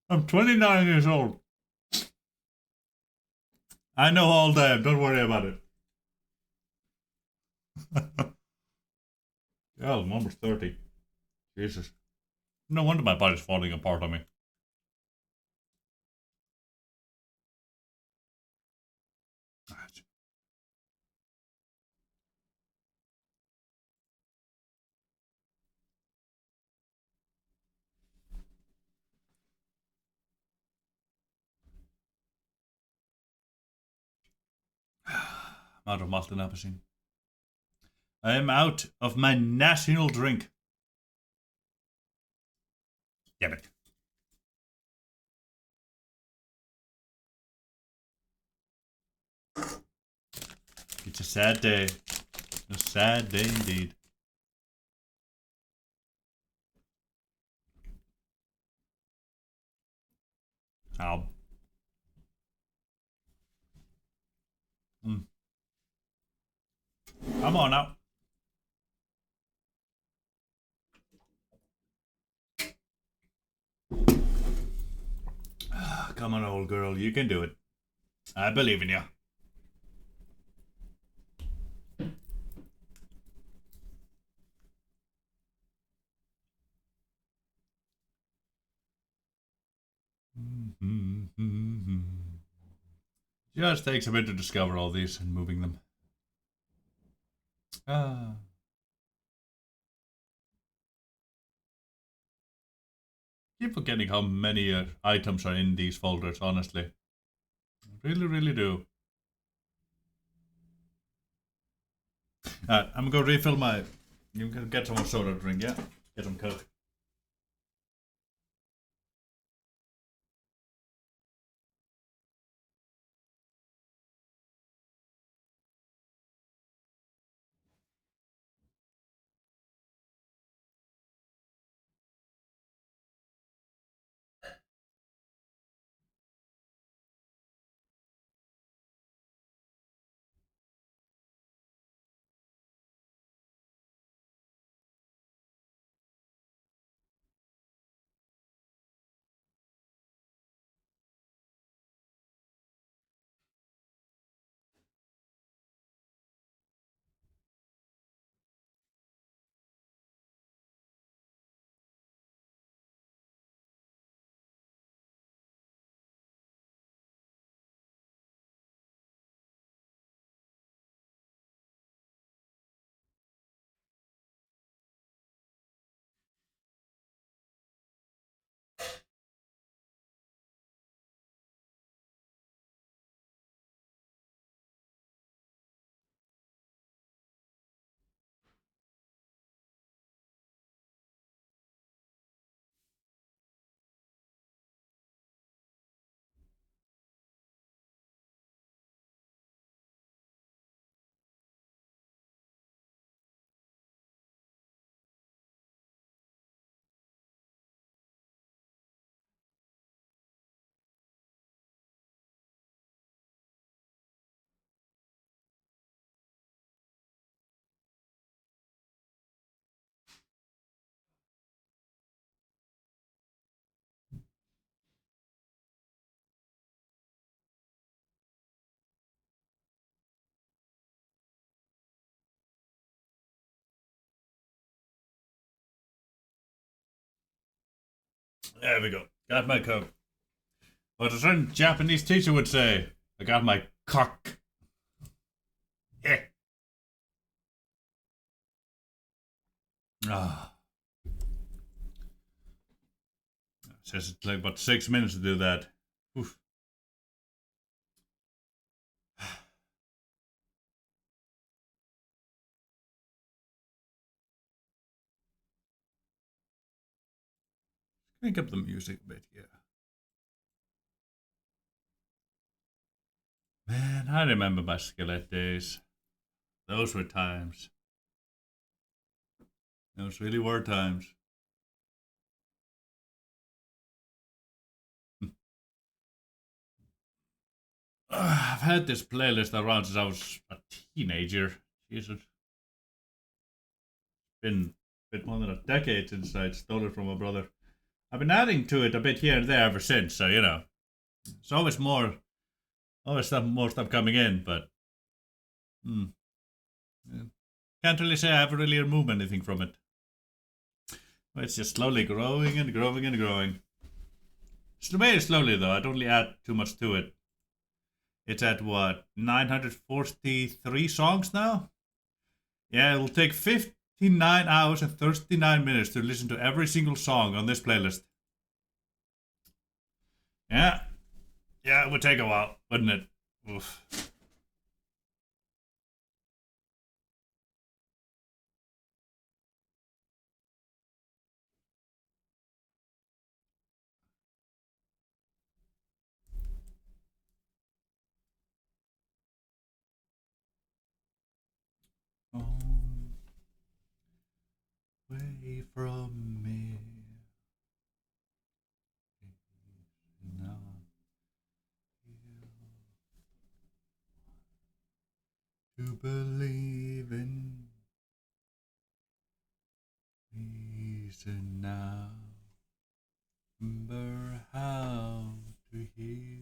I'm 29 years old. I know how old I am, don't worry about it. Yeah, I'm almost 30. Jesus. No wonder my body's falling apart on me. I'm out of malt and apelsine. I am out of my national drink. Damn it. It's a sad day. A sad day indeed. Ow. Come on now. Come on, old girl. You can do it. I believe in you. Just takes a bit to discover all these and moving them. Keep forgetting how many items are in these folders, honestly. Really, really do. I'm gonna refill my... You can get some soda drink, yeah? Get some Coke. There we go. Got my Coke. What a certain Japanese teacher would say. I got my cock. Eh. Ah. Says it like about 6 minutes to do that. Oof. Crank up the music a bit, yeah. Man, I remember my skillet days. Those were times. Those really were times. I've had this playlist around since I was a teenager. Jesus. Been a bit more than a decade since I stole it from my brother. I've been adding to it a bit here and there ever since, so you know. It's always more more stuff coming in, but yeah. Can't really say I have really removed anything from it. It's just slowly growing and growing and growing. It's very slowly though, I don't really add too much to it. It's at what, 943 songs now? Yeah, it'll take 59 hours and 39 minutes to listen to every single song on this playlist. Yeah. Yeah, it would take a while, wouldn't it? Oof. Away from me. Not you. To believe in reason now. Remember how to heal.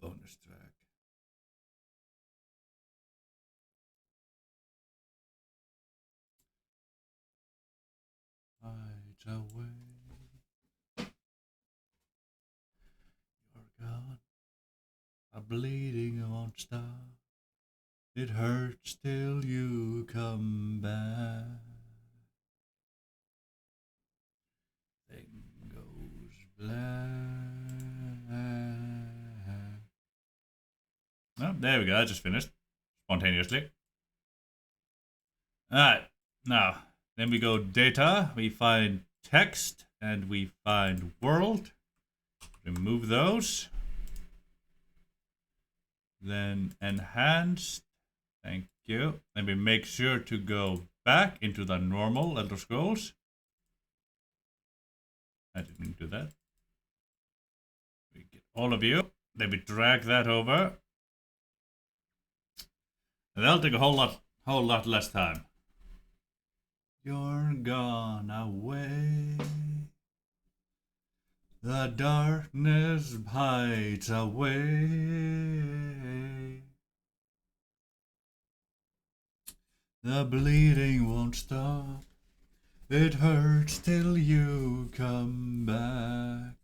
Bonus track. Right away. You're gone. A bleeding won't stop. It hurts till you come back. Thing goes black. Oh, there we go. I just finished spontaneously. Alright, now then we go data, we find text, and we find world. Remove those. Then enhanced. Thank you. Then we make sure to go back into the normal Elder Scrolls. I didn't do that. We get all of you. Then we drag that over. And that'll take a whole lot less time. You're gone away. The darkness hides away. The bleeding won't stop. It hurts till you come back.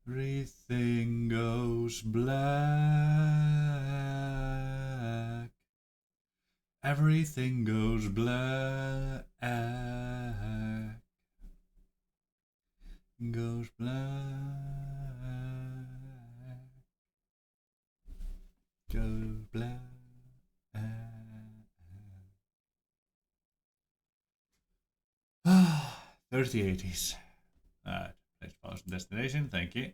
Everything goes black. Everything goes black. Goes black. Goes black. 3080s. Alright, let's pause and destination, thank you.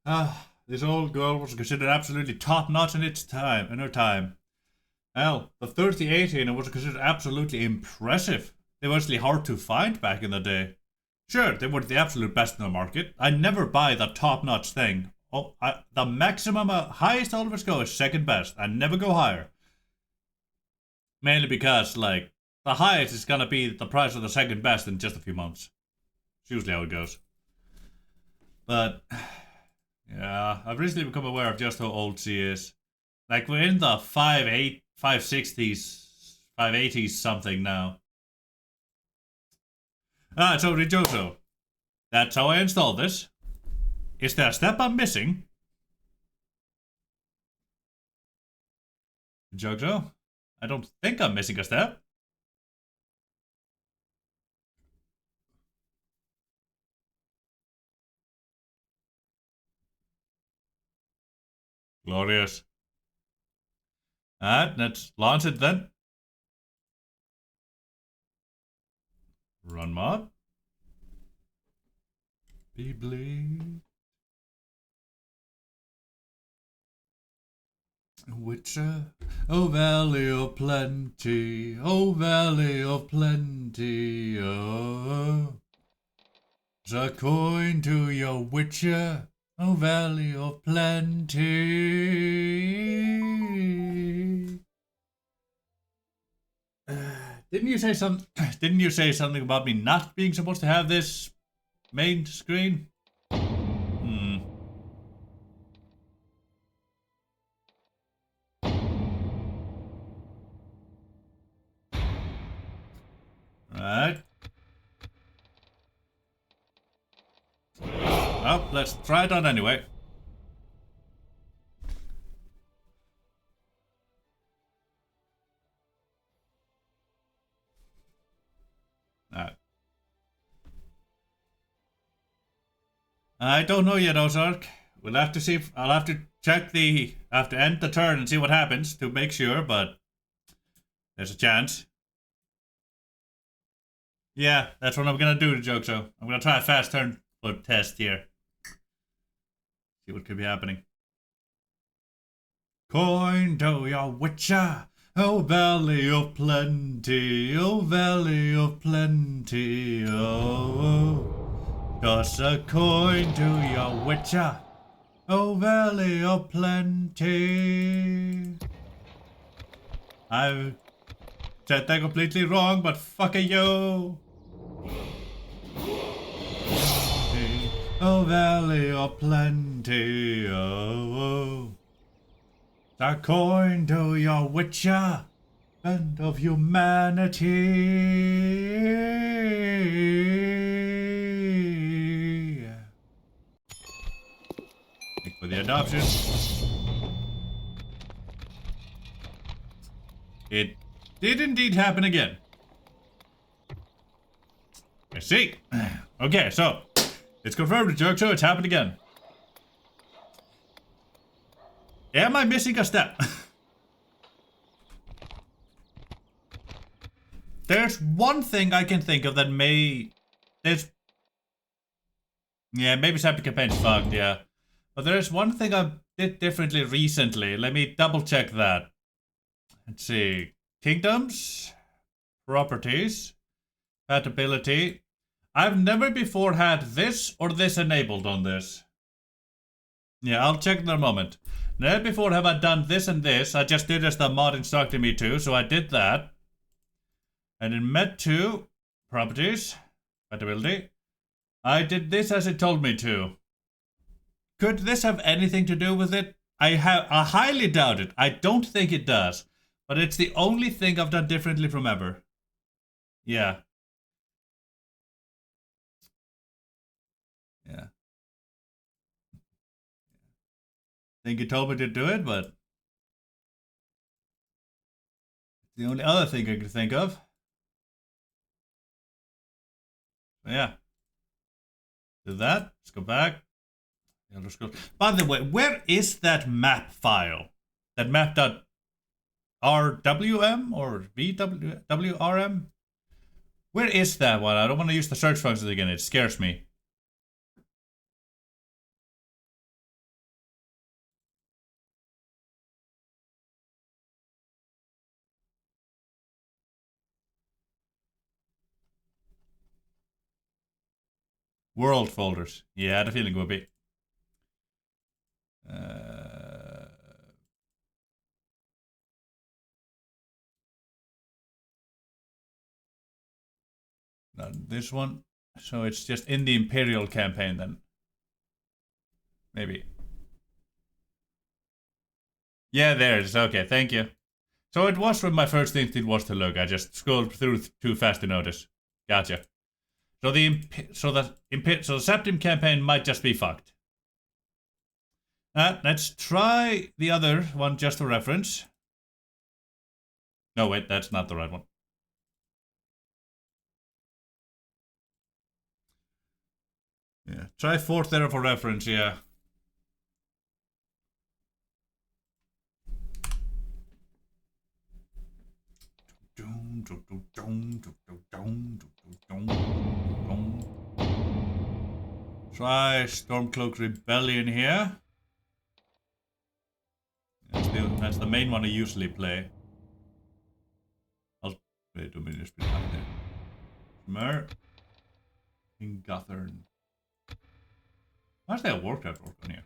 Yeah. This old girl was considered absolutely top-notch in her time. Well, the 3080 and it was considered absolutely impressive. They were actually hard to find back in the day. Sure, they were the absolute best in the market. I never buy the top-notch thing. Oh, the maximum, highest I'll ever go is second best. I never go higher. Mainly because, like, the highest is gonna be the price of the second best in just a few months. It's usually how it goes. But, yeah, I've recently become aware of just how old she is. Like, we're in the 560s, 580s something now. So Jojo. That's how I install this. Is there a step I'm missing? Jojo? I don't think I'm missing a step. Glorious. Alright, let's launch it then. Run mod. Be bleed. Witcher, oh valley of plenty, oh valley of plenty, oh. There's a coin to your Witcher, oh valley of plenty. Didn't you say something about me not being supposed to have this main screen? Right. Well, let's try it on anyway. Alright. I don't know yet, Ozark. We'll have to see. I'll have to check I have to end the turn and see what happens to make sure, but there's a chance. Yeah, that's what I'm gonna do, Jokso. I'm gonna try a fast turn flip test here. See what could be happening. Coin to your witcher, oh valley of plenty, oh valley of plenty, oh. Toss a coin to your witcher, oh valley of plenty. I've said that completely wrong, but fuck you. Oh valley of plenty, oh. A coin to your witcher, and of humanity. Thank for the adoption. It did indeed happen again. I see. Okay, so it's confirmed, Jerk, so it's happened again. Am I missing a step? There's one thing I can think of that may... Yeah, maybe Sappy Campaign's fucked, yeah. But there's one thing I did differently recently. Let me double check that. Let's see. Kingdoms. Properties. Compatibility. I've never before had this or this enabled on this. Yeah, I'll check in a moment. Never before have I done this and this. I just did as the mod instructed me to, so I did that. And in Met 2, properties, compatibility, I did this as it told me to. Could this have anything to do with it? I highly doubt it. I don't think it does. But it's the only thing I've done differently from ever. Yeah. Yeah. Think you told me to do it, but the only other thing I could think of. So yeah. Do that. Let's go back. By the way, where is that map file? That map.rwm or VWRM? Where is that one? I don't want to use the search function again. It scares me. World folders. Yeah, I had a feeling it would be. Not this one. So it's just in the Imperial campaign then. Maybe. Yeah, there it is. Okay, thank you. So it was when my first instinct was to look. I just scrolled through too fast to notice. Gotcha. So the Septim campaign might just be fucked. Let's try the other one just for reference. No, wait, that's not the right one. Yeah, try fourth there for reference, yeah. Try Stormcloak Rebellion here. That's the main one I usually play. I'll wait 2 minutes behind there. Mer in Guthern. How's that work on here?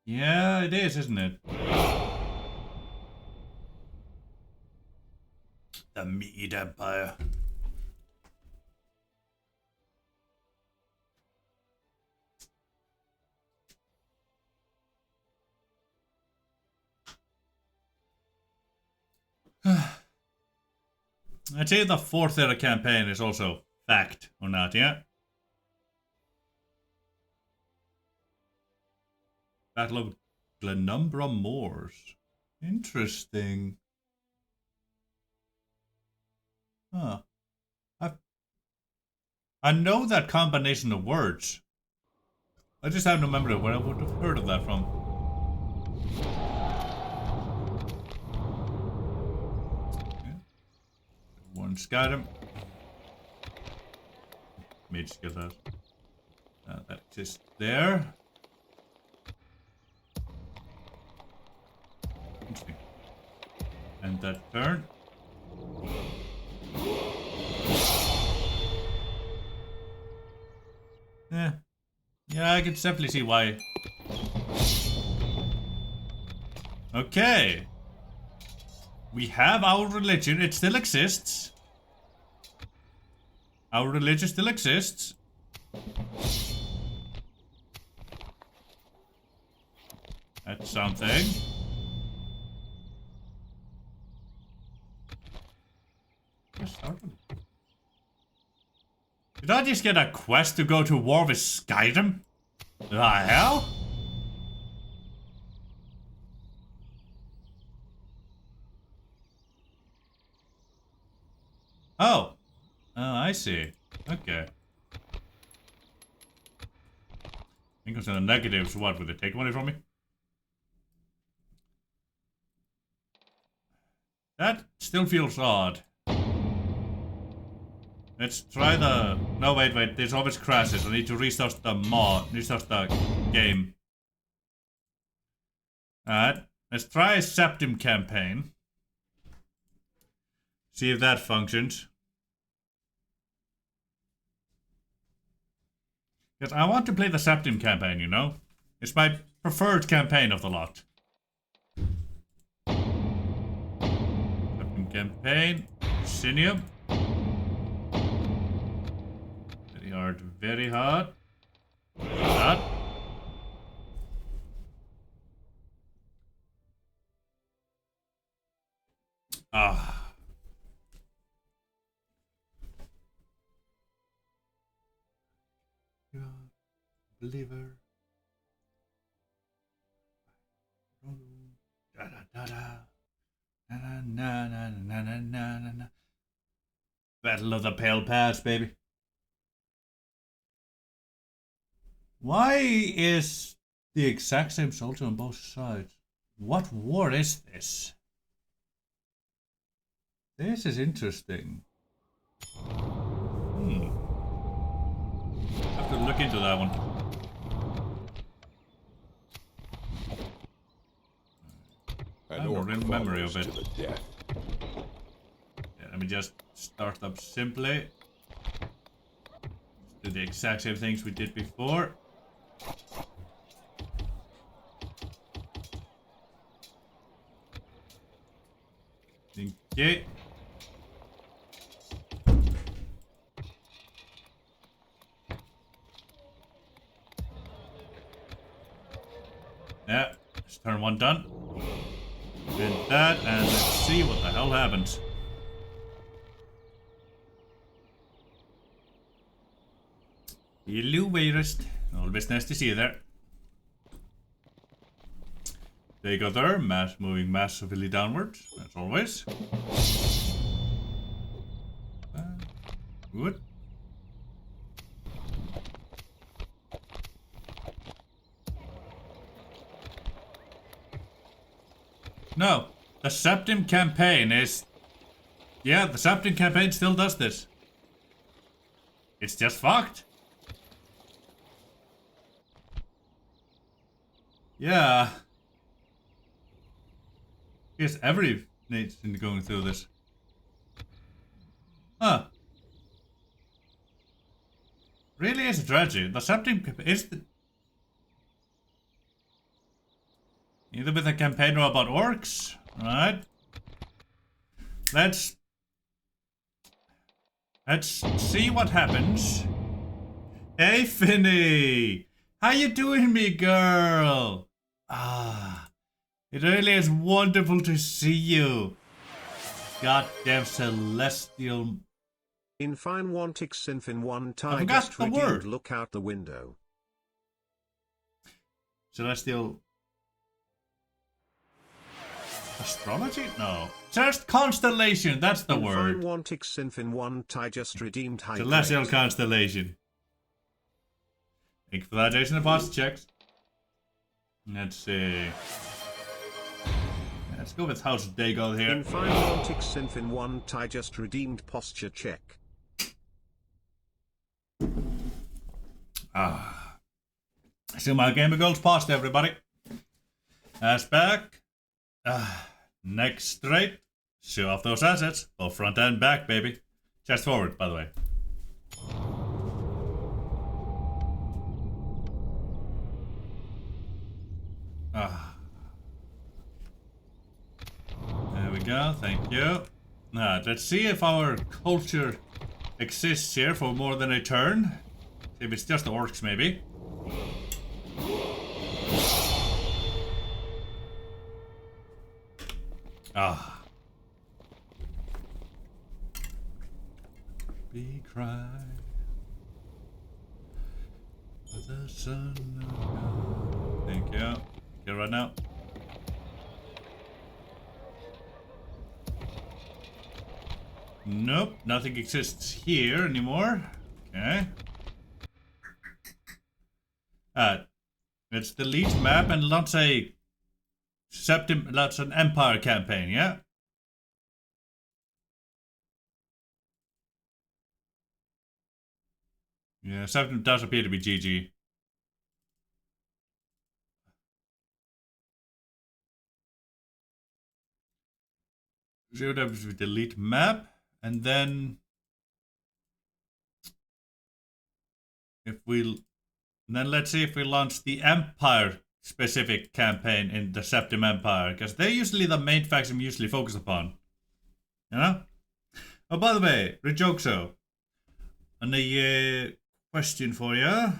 Yeah, it is, isn't it? The Mead Empire. I'd say the fourth era campaign is also fact or not, yeah? Battle of Glenumbra Moors. Interesting. Huh. I know that combination of words. I just have no memory of where I would have heard of that from. from Skyrim. Mage skill house. That exists there. Interesting. And that turn. Yeah, I can definitely see why. Okay. We have our religion. It still exists. Our religion still exists. That's something. Did I just get a quest to go to war with Skyrim? The hell? Oh. Oh, I see. Okay. I think it's in the negatives. What, would it take money from me? That still feels odd. Let's try the... No, wait. This always crashes. I need to restart the restart the game. Alright. Let's try a Septim campaign. See if that functions. Because I want to play the Septim campaign, you know? It's my preferred campaign of the lot. Septim campaign. Orsinium. Very hard, very hard. Hard. Ah. Believer. Da da da da. Na na na na na na na na. Battle of the Pale Pass, baby. Why is the exact same soldier on both sides? What war is this? This is interesting. Have to look into that one. I have no real memory of it. Yeah, let me just start up simply. Do the exact same things we did before. Okay. Yeah, it's turn one done. Did that, and let's see what the hell happens. Hello, Wayrest. Always nice to see you there. There you go there, moving massively downwards, as always. Good. No, the Septim campaign is... Yeah, the Septim campaign still does this. It's just fucked. Yeah. I guess every nation going through this. Huh. Really is a tragedy. The Septim is the... Either with a campaign or about orcs. Alright. Let's see what happens. Hey, Finny! How you doing, me girl? Ah, it really is wonderful to see you. Goddamn celestial.
In fine wantix in one
I
tie
forgot
just
the
redeemed,
word.
look out the window.
Celestial. Astrology? No. Just constellation, that's the
In
word.
fine wantix in one tie just redeemed high
Celestial
grade.
constellation. Thank you for that, Jason. The boss checks. Let's see. Let's go with House Dago here.
In 5 synth in 1 tie just redeemed posture check.
So my game of gold's passed, everybody. Ass back. Next straight. Show off those assets. Both front and back, baby. Chest forward, by the way. There we go, thank you. Let's see if our culture exists here for more than a turn. See if it's just the orcs, maybe. We cry for the sun of God. Thank you. Get right now. Nope, nothing exists here anymore. Okay. Let's delete map and launch a launch an empire campaign, yeah? Yeah, Septim does appear to be GG. So that was delete map, and then let's see if we launch the Empire specific campaign in the Septim Empire, because they're usually the main faction we usually focus upon. You know? Oh, by the way, Rejoxo, and a question for you.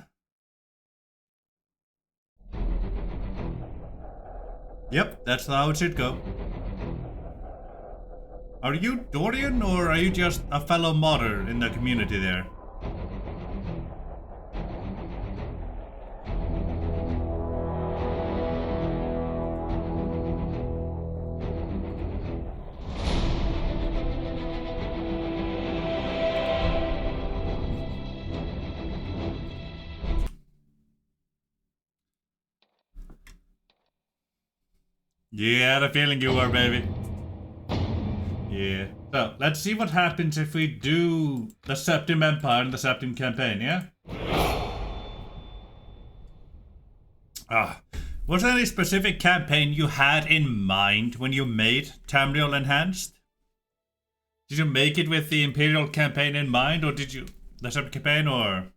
Yep, that's how it should go. Are you Dorian, or are you just a fellow modder in the community there? Yeah, I had a feeling you were, baby. Yeah. So, let's see what happens if we do the Septim Empire and the Septim campaign, yeah? Was there any specific campaign you had in mind when you made Tamriel Enhanced? Did you make it with the Imperial campaign in mind, or did you... the Septim campaign, or...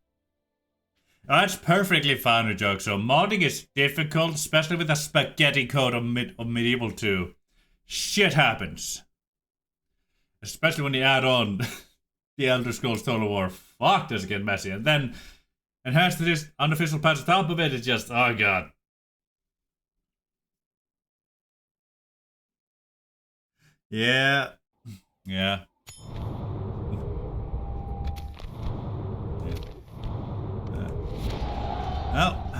That's perfectly fine, a joke. So modding is difficult, especially with the spaghetti code of Medieval 2. Shit happens. Especially when you add on the Elder Scrolls Total War. Fuck, does it get messy. And then enhanced to this unofficial patch on top of it is just, oh god. Yeah. Yeah. Well,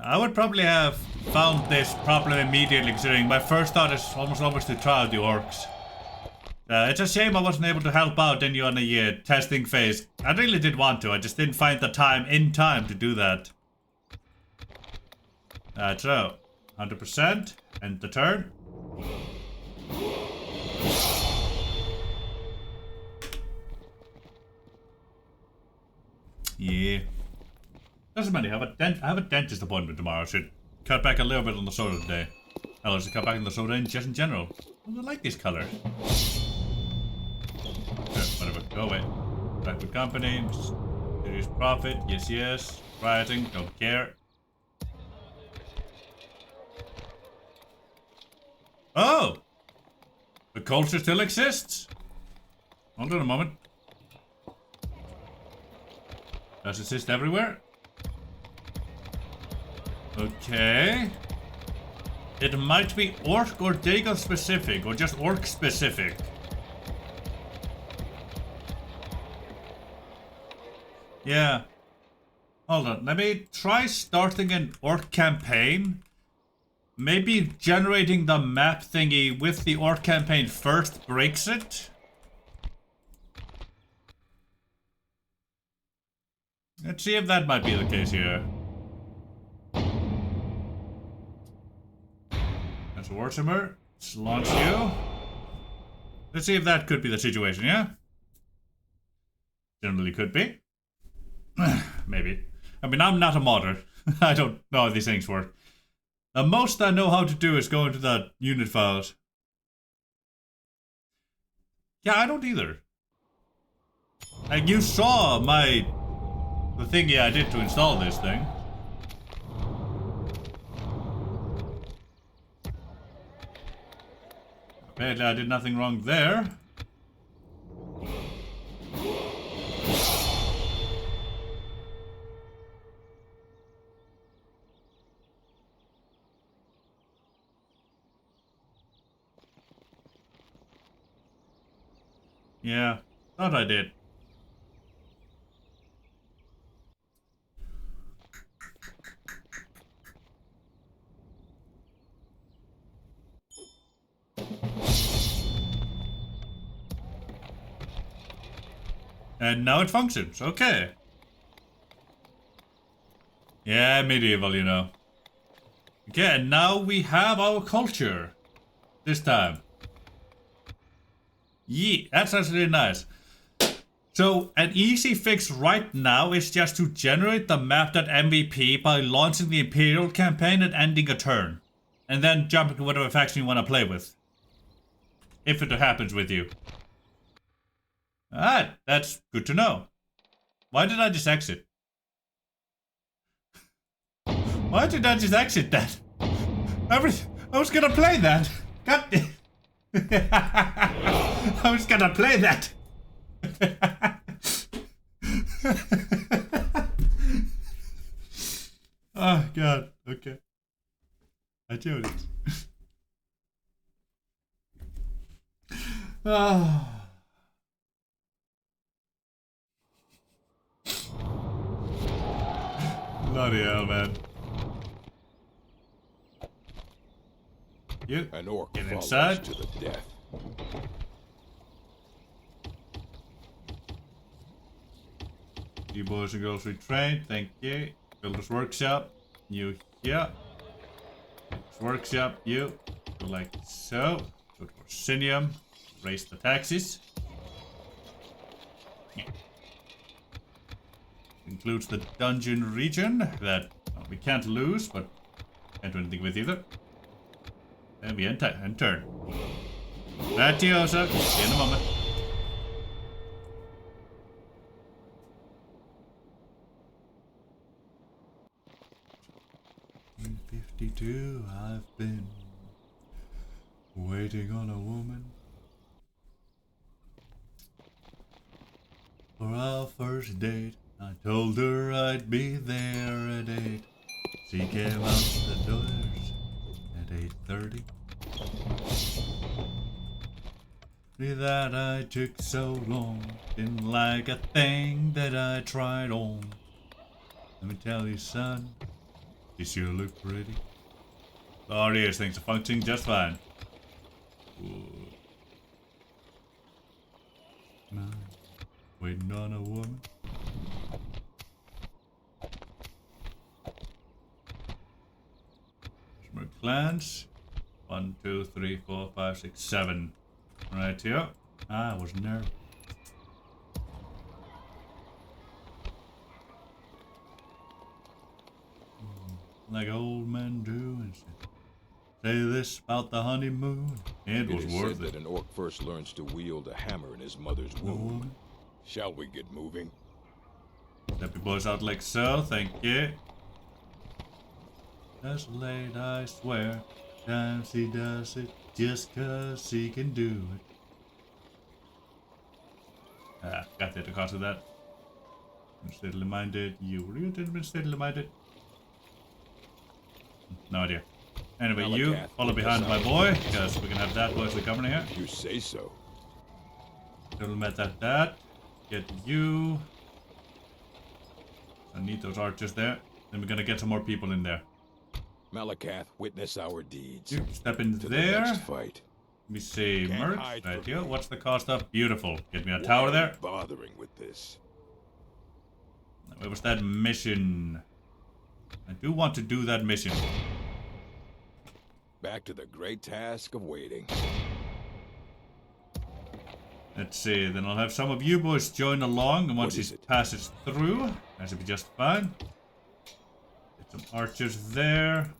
I would probably have found this problem immediately, considering my first thought is almost always to try out the orcs. It's a shame I wasn't able to help out in you on the testing phase. I really did want to, I just didn't find the time in time to do that. So, 100%, end the turn. Yeah. Doesn't matter. I have a dentist appointment tomorrow. I should cut back a little bit on the soda today. I'll just cut back on the soda just in general. I like these colors. Sure, whatever. Go away. Back with company. Serious profit. Yes, yes. Rioting. Don't care. Oh! The culture still exists? Hold on a moment. Does it exist everywhere? Okay. It might be orc or Dagon specific, or just orc specific. Yeah. Hold on, let me try starting an orc campaign. Maybe generating the map thingy with the orc campaign first breaks it. Let's see if that might be the case here. There's Warhammer. Let's launch you. Let's see if that could be the situation, yeah? Generally could be. Maybe. I mean, I'm not a modder. I don't know how these things work. The most I know how to do is go into the unit files. Yeah, I don't either. Like, you saw the thingy I did to install this thing. Apparently I did nothing wrong there. Yeah, thought I did. And now it functions, okay. Yeah, medieval, you know. Okay, and now we have our culture. This time. Yeah, that's actually nice. So, an easy fix right now is just to generate the map.mvp by launching the Imperial campaign and ending a turn. And then jump into whatever faction you want to play with. If it happens with you. Alright, that's good to know. Why did I just exit? Why did I just exit that? I was gonna play that. God damn. I was gonna play that. Oh god, okay. I do it. Oh. Bloody hell, man. You
An orc
get
follows
inside.
to the death.
You boys and girls retrained, thank you. Builder's workshop, you here. Builder's workshop, you. Go like so. Go to Orsinium. Raise the taxes. Yeah. Includes the dungeon region that we can't lose, but can't do anything with either. And we enter and turn. Back to you, Osa. See you in a moment. In 52, I've been waiting on a woman for our first date. I told her I'd be there at 8. She came out the doors at 8:30. See that I took so long, didn't like a thing that I tried on. Let me tell you, son, you sure look pretty. Oh yes, things are functioning just fine. Ooh. No, waiting on a woman. More clans. 1, 2, 3, 4, 5, 6, 7. Right here. I was nervous. Like old men do and say this about the honeymoon. It was
is
worth
said
it.
that an orc first learns to wield a hammer in his mother's womb. Shall we get moving?
Step your boys out like so, thank you. Just late, I swear. Times he does it just 'cause he can do it. Got there to cost of that. Steadily minded. You really didn't been steadily minded. No idea. Anyway, you
Malakath,
follow behind my boy, because we can have that mostly covering here.
You say so.
Little met that. Get you. I need those archers there. Then we're gonna get some more people in there.
Malakath, witness our deeds.
You step in
To
there.
the next fight.
Let me see,
Can't
merch.
hide
Right
from
here.
me.
What's the cost up? Beautiful. Get me a
Why
tower
are
there.
you bothering with this?
Where was that mission? I do want to do that mission.
back to the great task of waiting.
Let's see, then I'll have some of you boys join along, and once he passes through, that should be just fine. Get some archers there.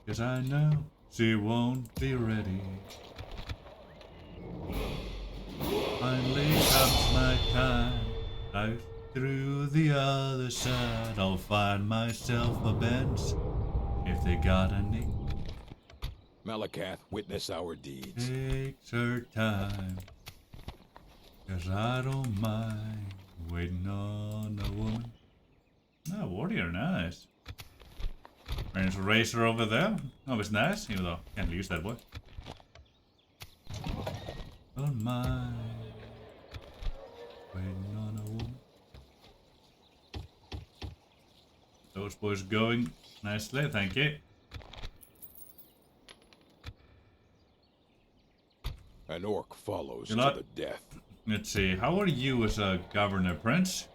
Because I know she won't be ready. Finally comes my time. Right through the other side, I'll find myself a bench if they got any.
Malakath, witness our deeds.
Takes her time, 'cause I don't mind waiting on a woman. Ah, warrior, nice. There's a racer over there. Oh, it's nice, even though can't use that boy. Don't mind waiting on a woman. Those boys going nicely, thank you.
An orc follows to
Not-
the death.
Let's see, how are you as a governor, Prince?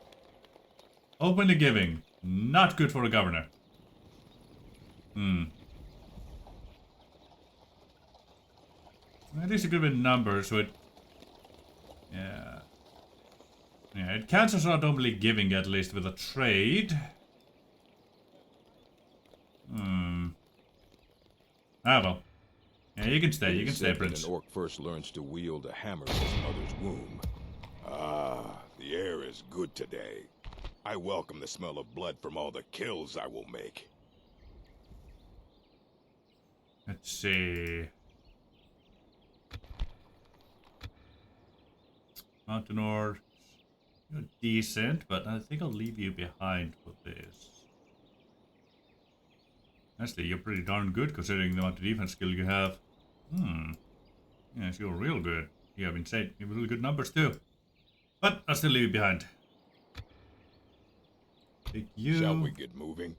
Openly giving. Not good for a governor. At least a good bit numbers, so it... Yeah. Yeah, it cancels out openly giving at least with a trade. Ah, well. Yeah, you can stay,
It
you can
is
stay,
said that
Prince.
an orc first learns to wield a hammer in his mother's womb. Ah, the air is good today. I welcome the smell of blood from all the kills I will make.
Let's see. Mountain Orcs. You're decent, but I think I'll leave you behind for this. Actually, you're pretty darn good considering the amount of defense skill you have. Yes, you're real good. You have insane. You have really good numbers too. But I'll still leave you behind. Take you.
Shall we get moving?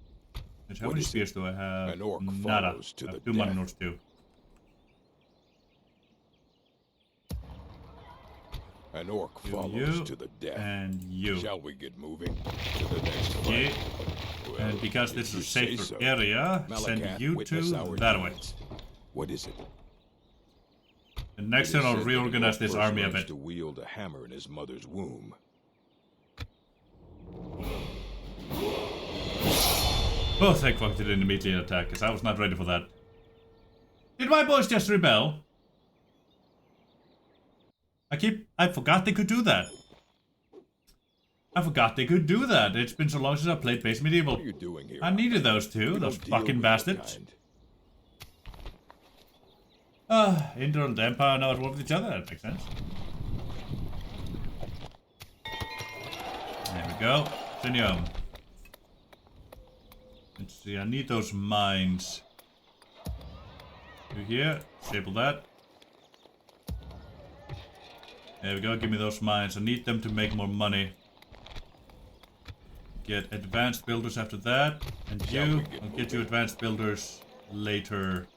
And how
What
many
is
spears do I have?
An orc
Nada.
follows to
I
the
have 2 Mountain
death.
Orcs too.
An orc
You,
follows to the death.
and you.
Shall we get moving to the next
Yeah.
fight? Well,
And because
if
this is
you
a
say
safer
so.
area,
Malakath,
send you
witness
two
our
that way.
deeds. What is it?
And next
It
turn
is
I'll
said that an
reorganize
orc
this
first
army a
learns
bit.
to wield a hammer in his mother's womb.
Oh, thank fuck they didn't immediately attack, because I was not ready for that. Did my boys just rebel? I forgot they could do that. I forgot they could do that. It's been so long since I played Base Medieval.
What are you doing here?
I needed those two,
We
those
don't deal
fucking
with
bastards.
your kind.
Indra and Empire now at war with each other, that makes sense. There we go. Orsinium. Let's see, I need those mines. You here? Disable that. There we go, give me those mines. I need them to make more money. Get advanced builders after that. And you, I'll get you advanced builders later.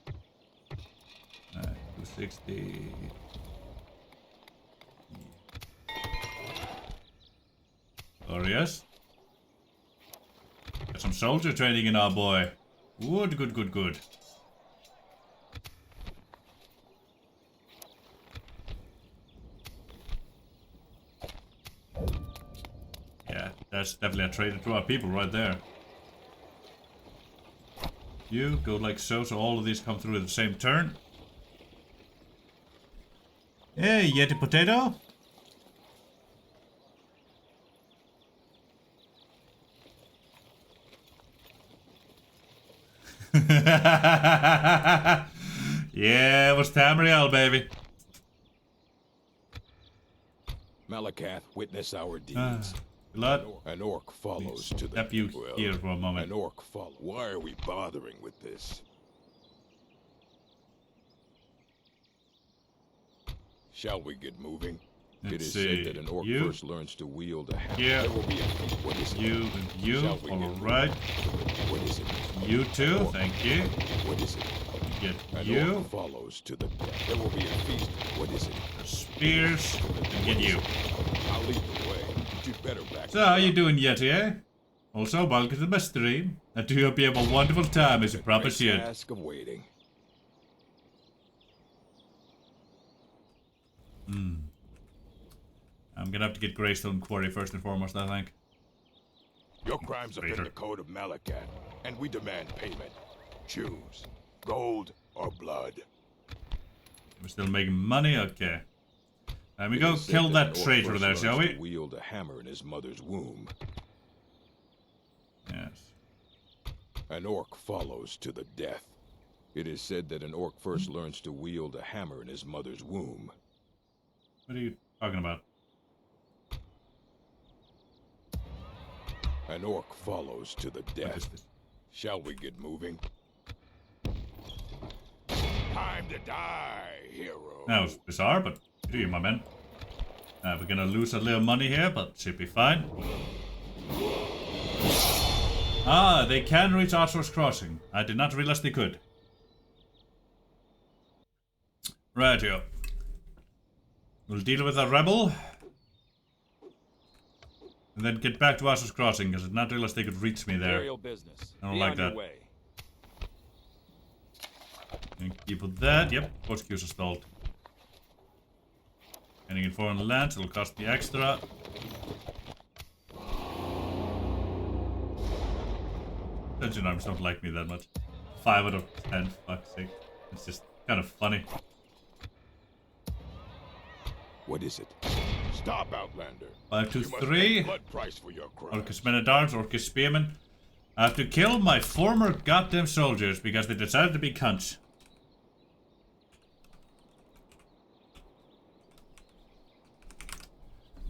260. Glorious. Got some soldier training in our boy. Good, good, good, good. Yeah, that's definitely a traitor to our people right there. You go like so, so all of these come through at the same turn. Hey, Yeti Potato. Yeah, it was Tamriel, baby.
Malakath, witness our deeds.
Blood.
An orc follows to the
Step you
well,
here for a moment.
An orc follows. Why are we bothering with this? Shall we get moving? It
Let's
is
see.
said that an orc
You.
first learns to wield a hammer.
Yeah.
There will be a what is it?
You and you.
Shall we get
Alright.
What is it?
You too. Thank you.
What is it?
Get
An
you.
orc follows to the death. There will be a feast. What is it?
The spears. And get you.
I'll lead the way. But you'd better back.
So, how you doing, Yeti, eh? Also, welcome to my stream. I do hope you have a wonderful time as you probably should.
Task of waiting.
I'm gonna have to get Greystone Quarry first and foremost, I think.
Your crimes offend
Traitor.
the code of Malakat, and we demand payment. Choose gold or blood.
We're still making money? Okay. There we
It
go,
is said
kill that
an orc
traitor
first
there,
learns
shall we?
to wield a hammer in his mother's womb.
Yes.
An orc follows to the death. It is said that an orc first learns to wield a hammer in his mother's womb.
What are you talking about?
An orc follows to the
What is
death.
this?
Shall we get moving? Time to die, hero.
That was bizarre, but good to you, my man. We're gonna lose a little money here, but should be fine. Ah, they can reach Archer's Crossing. I did not realize they could. Right here. We'll deal with a rebel. And then get back to Archer's Crossing, because I did not realize they could reach me there.
Imperial business.
I don't
Be
like
on your
that.
way.
Thank you for that. Yep, force queues are stalled. Heading in foreign lands, it'll cost me extra. Dungeon arms don't like me that much. 5 out of 10, fuck's sake. It's just kind of funny.
What is it? Stop, Outlander.
5, 2,
You must
3.
pay blood price for your crimes.
Orcus men at arms, Orcus spearmen. I have to kill my former goddamn soldiers because they decided to be cunts.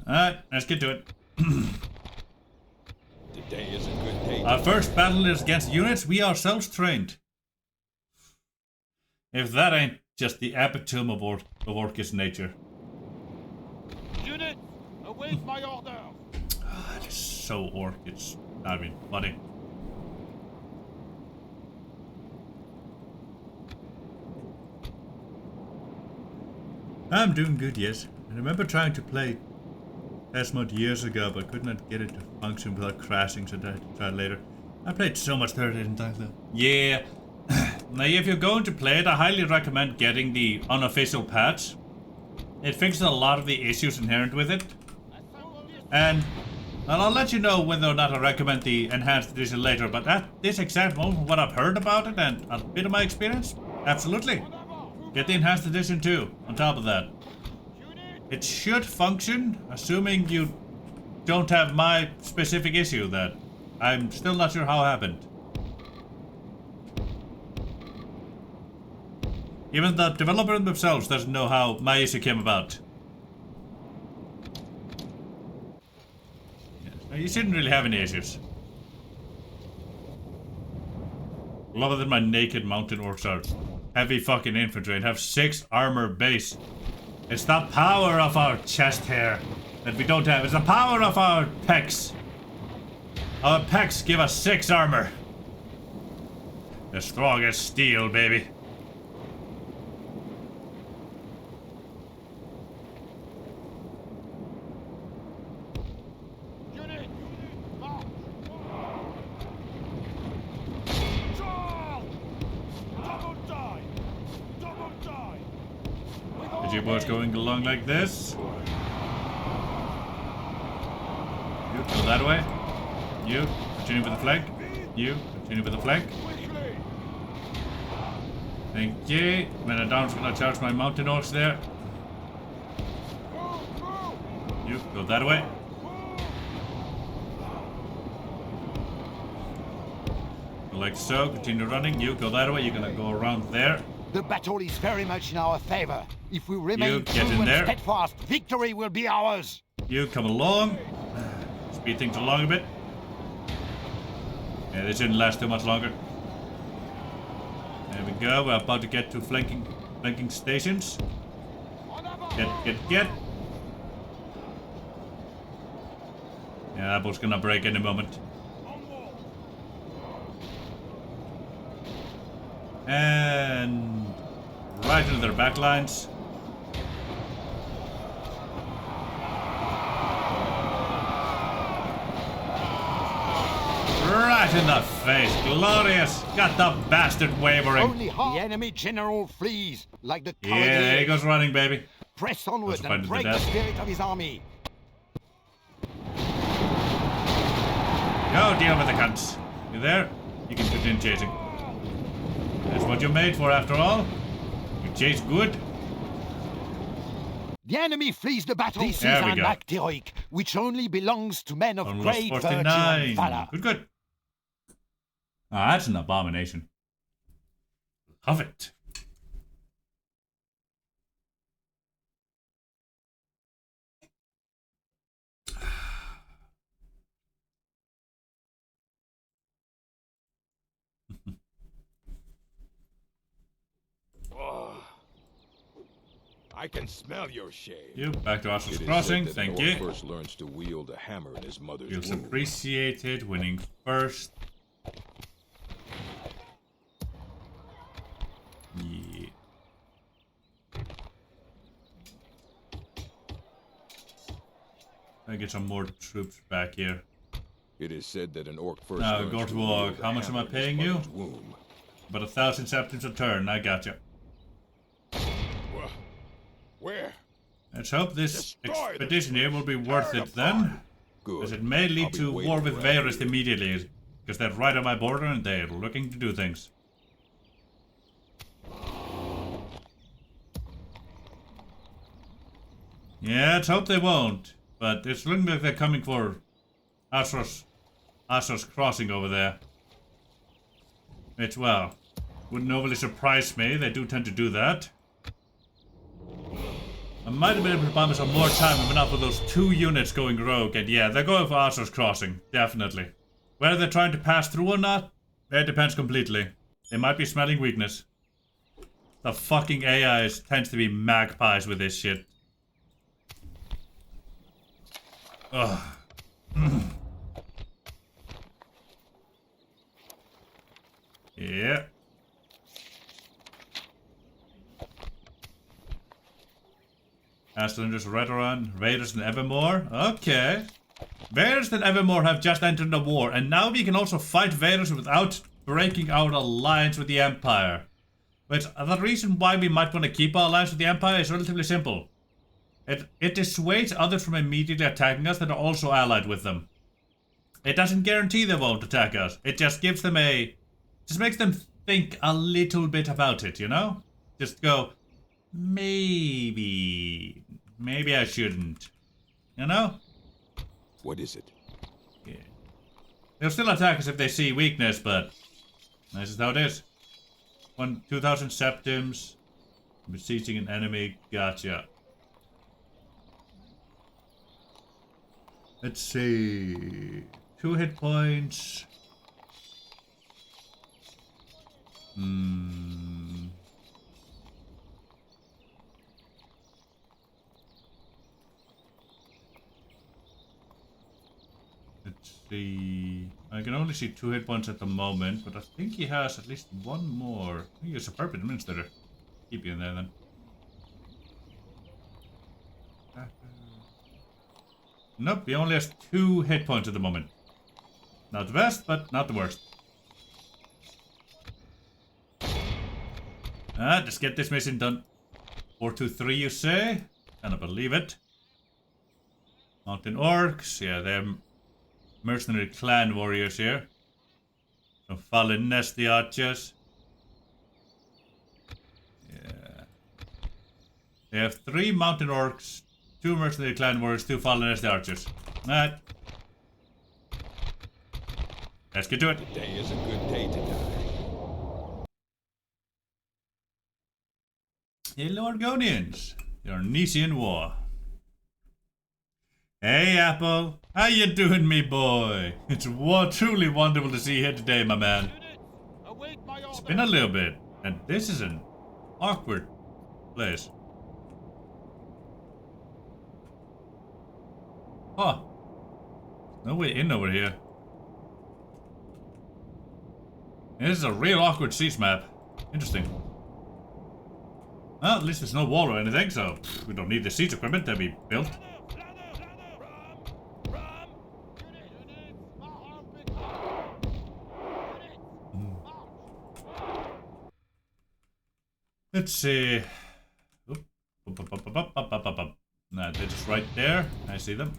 Alright, let's get to it.
Today is a good day.
Our first battle is against units we ourselves trained. If that ain't just the epitome of Orcus nature.
Unit, await my order.
It is so Orcus. I mean, funny. I'm doing good, yes. I remember trying to play test mode years ago, but could not get it to function without crashing, so I had to try it later. I played so much third, didn't I, though? Yeah. Now, if you're going to play it, I highly recommend getting the unofficial patch. It fixes a lot of the issues inherent with it. And well, I'll let you know whether or not I recommend the enhanced edition later, but at this exact moment, what I've heard about it and a bit of my experience, absolutely. Get the enhanced edition too, on top of that. It should function, assuming you don't have my specific issue that I'm still not sure how it happened. Even the developer themselves doesn't know how my issue came about. Yes, you shouldn't really have any issues. Other than my naked mountain orcs are heavy fucking infantry and have 6 armor base. It's the power of our chest hair that we don't have. It's the power of our pecs. Our pecs give us 6 armor. As strong as steel, baby.
Unit, march. Charge! Double die! Double die!
Is you boys going along like this? You go that way. You continue with the flank. You continue with the flank.
Quickly!
Thank you. When I'm down, gonna charge my mountain orcs there. You go that way. Go like so. Continue running. You go that way. You're gonna go around there.
The battle is very much in our favor. If we remain
get
true
in
and
there.
steadfast, victory will be ours.
You come along. Speed things along a bit. Yeah, this didn't last too much longer. There we go. We're about to get to flanking stations. Get. Yeah, that boat's gonna break any moment. And right into their back lines. Right in the face. Glorious. Got the bastard wavering.
Only half. The enemy general flees like the coward
Yeah, there he
he is.
goes running, baby.
Press onward
Those are fighting
and
to
break
the
the
death.
spirit of his army.
Go deal with the cunts. You there? You can continue chasing. That's what you're made for, after all. You chase good.
The enemy flees the battle. This is
There we
an
go.
act heroic, which only belongs to men of
On lost
great virtue
49.
and valor.
Good, good. Ah, that's an abomination. Love it.
I can smell your shame.
You back to Archer's
It is
Crossing.
said that
Thank
an
you.
orc first learns to wield a hammer in his mother's
Feels
womb.
appreciated. Winning first. Yeah. I get some more troops back here.
It is said that an orc first
Now,
learns
go
to
to orc.
wield a
How much am I
hammer in his
paying you?
mother's womb.
About 1,000 septims a turn. I got you.
Where?
Let's hope this
Destroy the
expedition here will be worth
Tear
it
it
then.
apart. Good.
As it may
I'll
lead
be
to
waiting
war with
around
Varys
here.
immediately. Because they're right on my border and they're looking to do things. Yeah, let's hope they won't. But it's looking like they're coming for Asros Crossing over there. Which, well, wouldn't overly surprise me. They do tend to do that. I might have been able to buy myself more time if not for those 2 units going rogue. And yeah, they're going for Asros Crossing. Definitely. Whether they're trying to pass through or not, that depends completely. They might be smelling weakness. The fucking AI tends to be magpies with this shit. Ugh. Yeah. Aslanders, Redoran, Raiders, and Evermore. Okay. Varys and Evermore have just entered the war, and now we can also fight Varys without breaking our alliance with the Empire. Which, the reason why we might want to keep our alliance with the Empire is relatively simple. It dissuades others from immediately attacking us that are also allied with them. It doesn't guarantee they won't attack us. It just gives them just makes them think a little bit about it, you know? Just go, maybe I shouldn't. You know?
What is it?
Yeah. They'll still attack us if they see weakness, but this is how it is. 2,000 septims. Besieging an enemy. Gotcha. Let's see. 2 hit points. Let's see. I can only see 2 hit points at the moment, but I think he has at least 1 more. He is a perfect administrator. Keep you in there then. Nope, he only has 2 hit points at the moment. Not the best, but not the worst. Just get this mission done. 423, you say? Cannot believe it. Mountain Orcs, yeah, they're mercenary clan warriors here. Some fallen nesty archers. Yeah. They have 3 mountain orcs, 2 mercenary clan warriors, 2 fallen nesty archers. Alright. Let's get to it.
Today is a good day to die.
Hello, Argonians. Your Nisian War. Hey, Apple. How you doing, me boy? It's truly wonderful to see you here today, my man.
Units, await my
It's
orders.
been a little bit, and this is an awkward place. Huh. No way in over here. This is a real awkward siege map. Interesting. Well, at least there's no wall or anything, so we don't need the siege equipment to be built. Let's see. Oop. Up. Nah, they're just right there. I see them.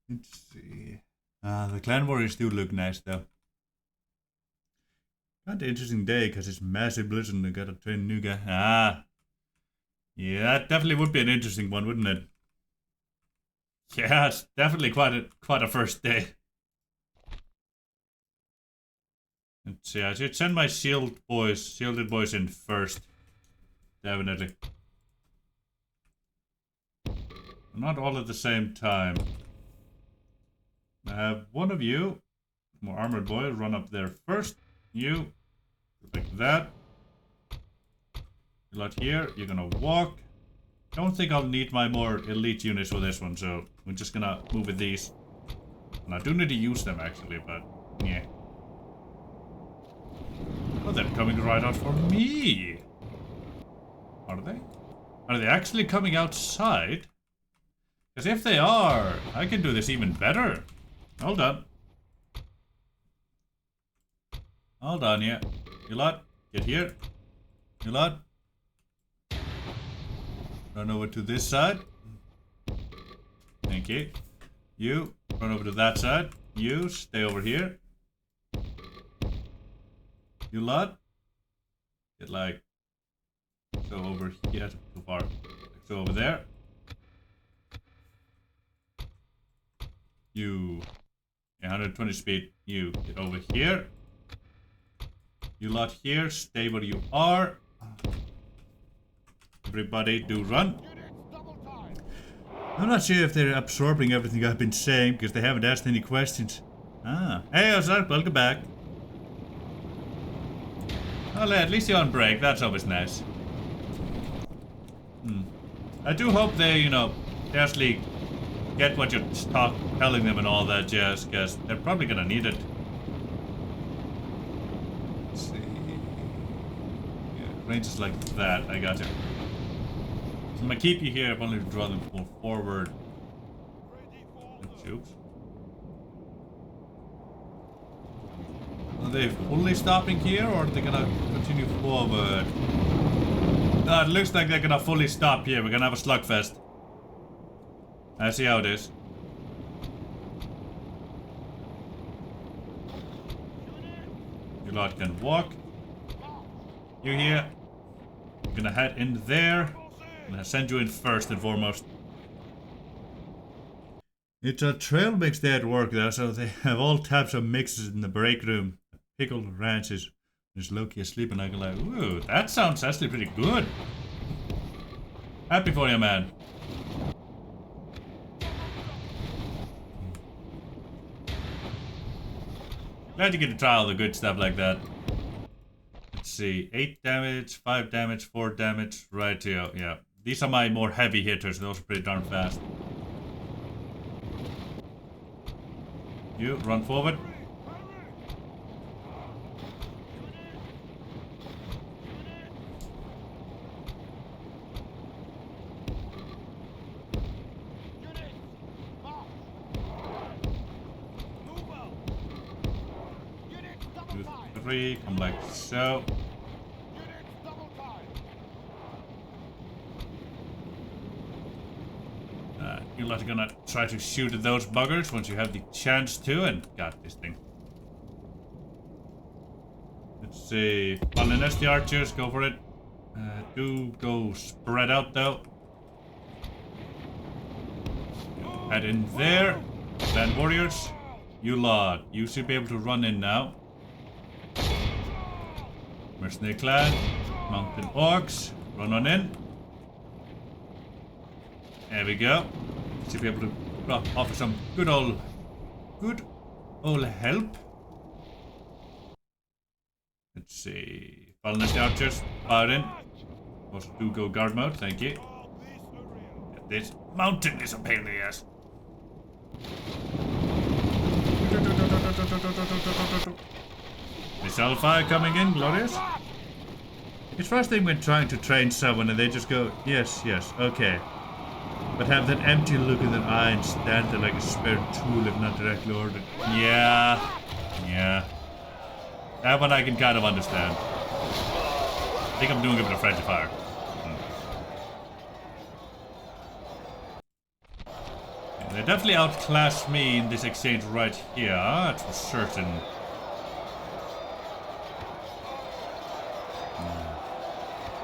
Let's see. The clan warriors do look nice though. Kind of interesting day because it's massive blizzard and they gotta train a new guy. Yeah, that definitely would be an interesting one, wouldn't it? Yeah, it's definitely quite a first day. Let's see, I should send my shielded boys in first. Definitely. Not all at the same time. I have one of you, more armored boy, run up there first. You, like that. You lot here, you're gonna walk. Don't think I'll need my more elite units for this one, so we're just gonna move with these. And I do need to use them actually, but yeah. Oh, they're coming right out for me. Are they? Are they actually coming outside? Because if they are, I can do this even better. Hold on. Hold on, yeah. You lot, get here. You lot. Run over to this side. Thank you. You, run over to that side. You, stay over here. You lot. Get like, so over here, too far. So over there. You, 120 speed. You, get over here. You lot here, stay where you are. Everybody do run. I'm not sure if they're absorbing everything I've been saying because they haven't asked any questions. Hey Ozark, welcome back. Well, at least you're on break, that's always nice. I do hope they, they actually get what you're telling them and all that jazz, because they're probably gonna need it. Let's see. Yeah, ranges like that, I got you. So I'm gonna keep you here, I've only to draw them more forward. Oops. Are they fully stopping here, or are they gonna continue forward? It looks like they're gonna fully stop here. We're gonna have a slugfest. I see how it is. You lot can walk. You here. I'm gonna head in there. I'm gonna send you in first and foremost. It's a trail mix day at work there, so they have all types of mixes in the break room. Pickled ranches. There's Loki asleep and I go like, ooh, that sounds actually pretty good. Happy for you, man. Glad you get to try all the good stuff like that. Let's see, 8 damage, 5 damage, 4 damage, right here, yeah. These are my more heavy hitters, those are pretty darn fast. You, run forward. Come like so. You lot are gonna try to shoot at those buggers once you have the chance to, and got this thing. Let's see. Unless the archers, go for it. Do go spread out though. Head in there. Land warriors. You lot, you should be able to run in now. Mercenary clan, mountain orcs, run on in. There we go. Should be able to offer some good old help. Let's see. Fallen archers, fire in. Also do go guard mode, thank you. This mountain is a pain in the ass. Missile fire coming in, glorious. It's frustrating when trying to train someone and they just go, yes, okay. But have that empty look in their eye and stand there like a spare tool if not directly ordered. Yeah. That one I can kind of understand. I think I'm doing a bit of friendly fire. Yeah, they definitely outclass me in this exchange right here, that's for certain.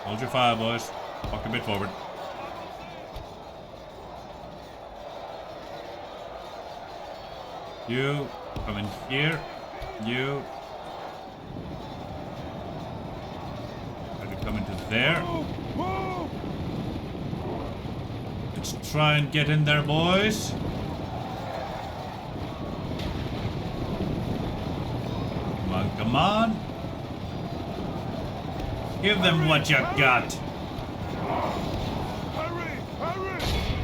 Hold your fire, boys. Walk a bit forward. You come in here. You try to come into there. Let's try and get in there, boys. Come on, come on. Give them what you got.
Hurry! Hurry!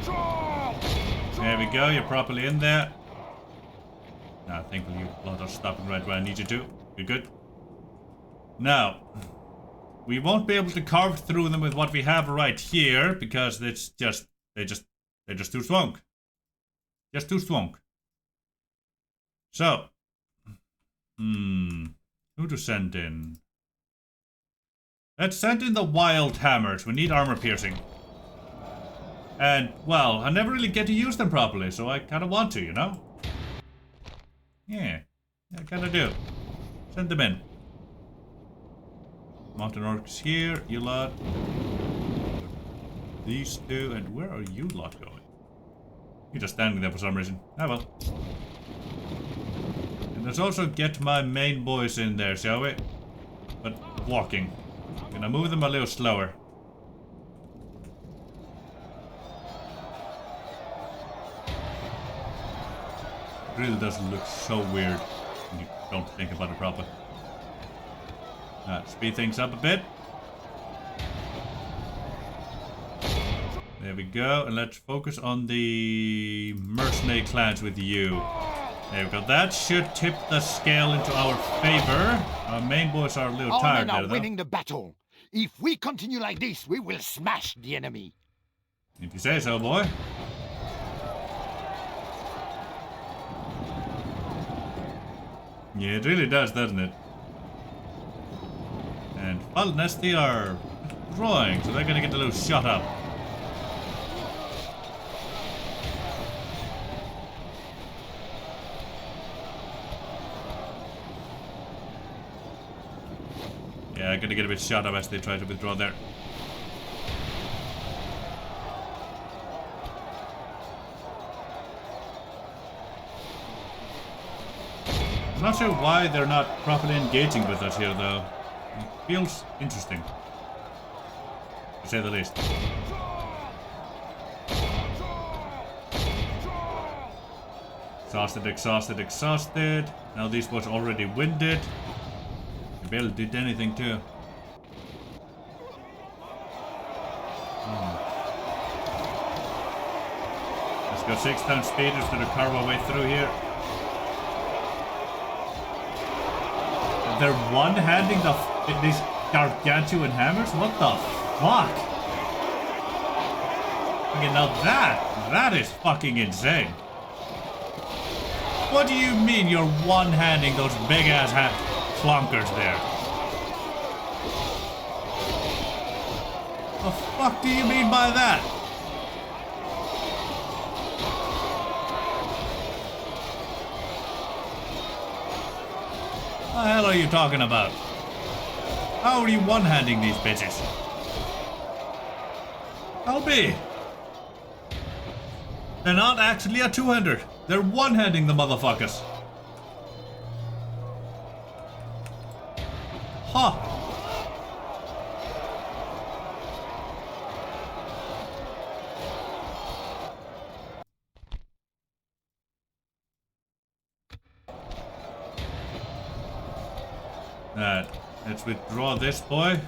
Charge!
There we go, you're properly in there. Now, thankfully, you lot are stopping right where I need you to. You're good. Now, we won't be able to carve through them with what we have right here because it's just they're just too strong. Just too strong. So, who to send in? Let's send in the wild hammers. We need armor piercing. And, well, I never really get to use them properly, so I kind of want to, you know? Yeah, I kind of do. Send them in. Mountain orcs here, you lot. These two, and where are you lot going? You're just standing there for some reason. Ah well. And let's also get my main boys in there, shall we? But walking. Gonna move them a little slower. It really does look so weird when you don't think about it properly. Speed things up a bit. There we go, and let's focus on the mercenary clans with you. There we go. That should tip the scale into our favor. Our main boys are a little
Our
tired
men are
there, though.
winning the battle. If we continue like this, we will smash the enemy.
If you say so, boy. Yeah, it really does, doesn't it? And Falnesti are drawing, so they're gonna get a little shut up. Yeah, I'm gonna get a bit shut up as they try to withdraw there. I'm not sure why they're not properly engaging with us here, though. It feels interesting, to say the least. Exhausted, exhausted, exhausted. Now these boys already winded. They barely did anything, too. Let's go 6-ton speeders to carve our way through here. They're one-handing these gargantuan hammers? What the fuck? Okay, now that is fucking insane. What do you mean you're one-handing those big-ass clunkers there? The fuck do you mean by that? What the hell are you talking about? How are you one-handing these bitches? I'll be. They're not actually a two-hander. They're one-handing the motherfuckers. Huh. Let's withdraw this boy.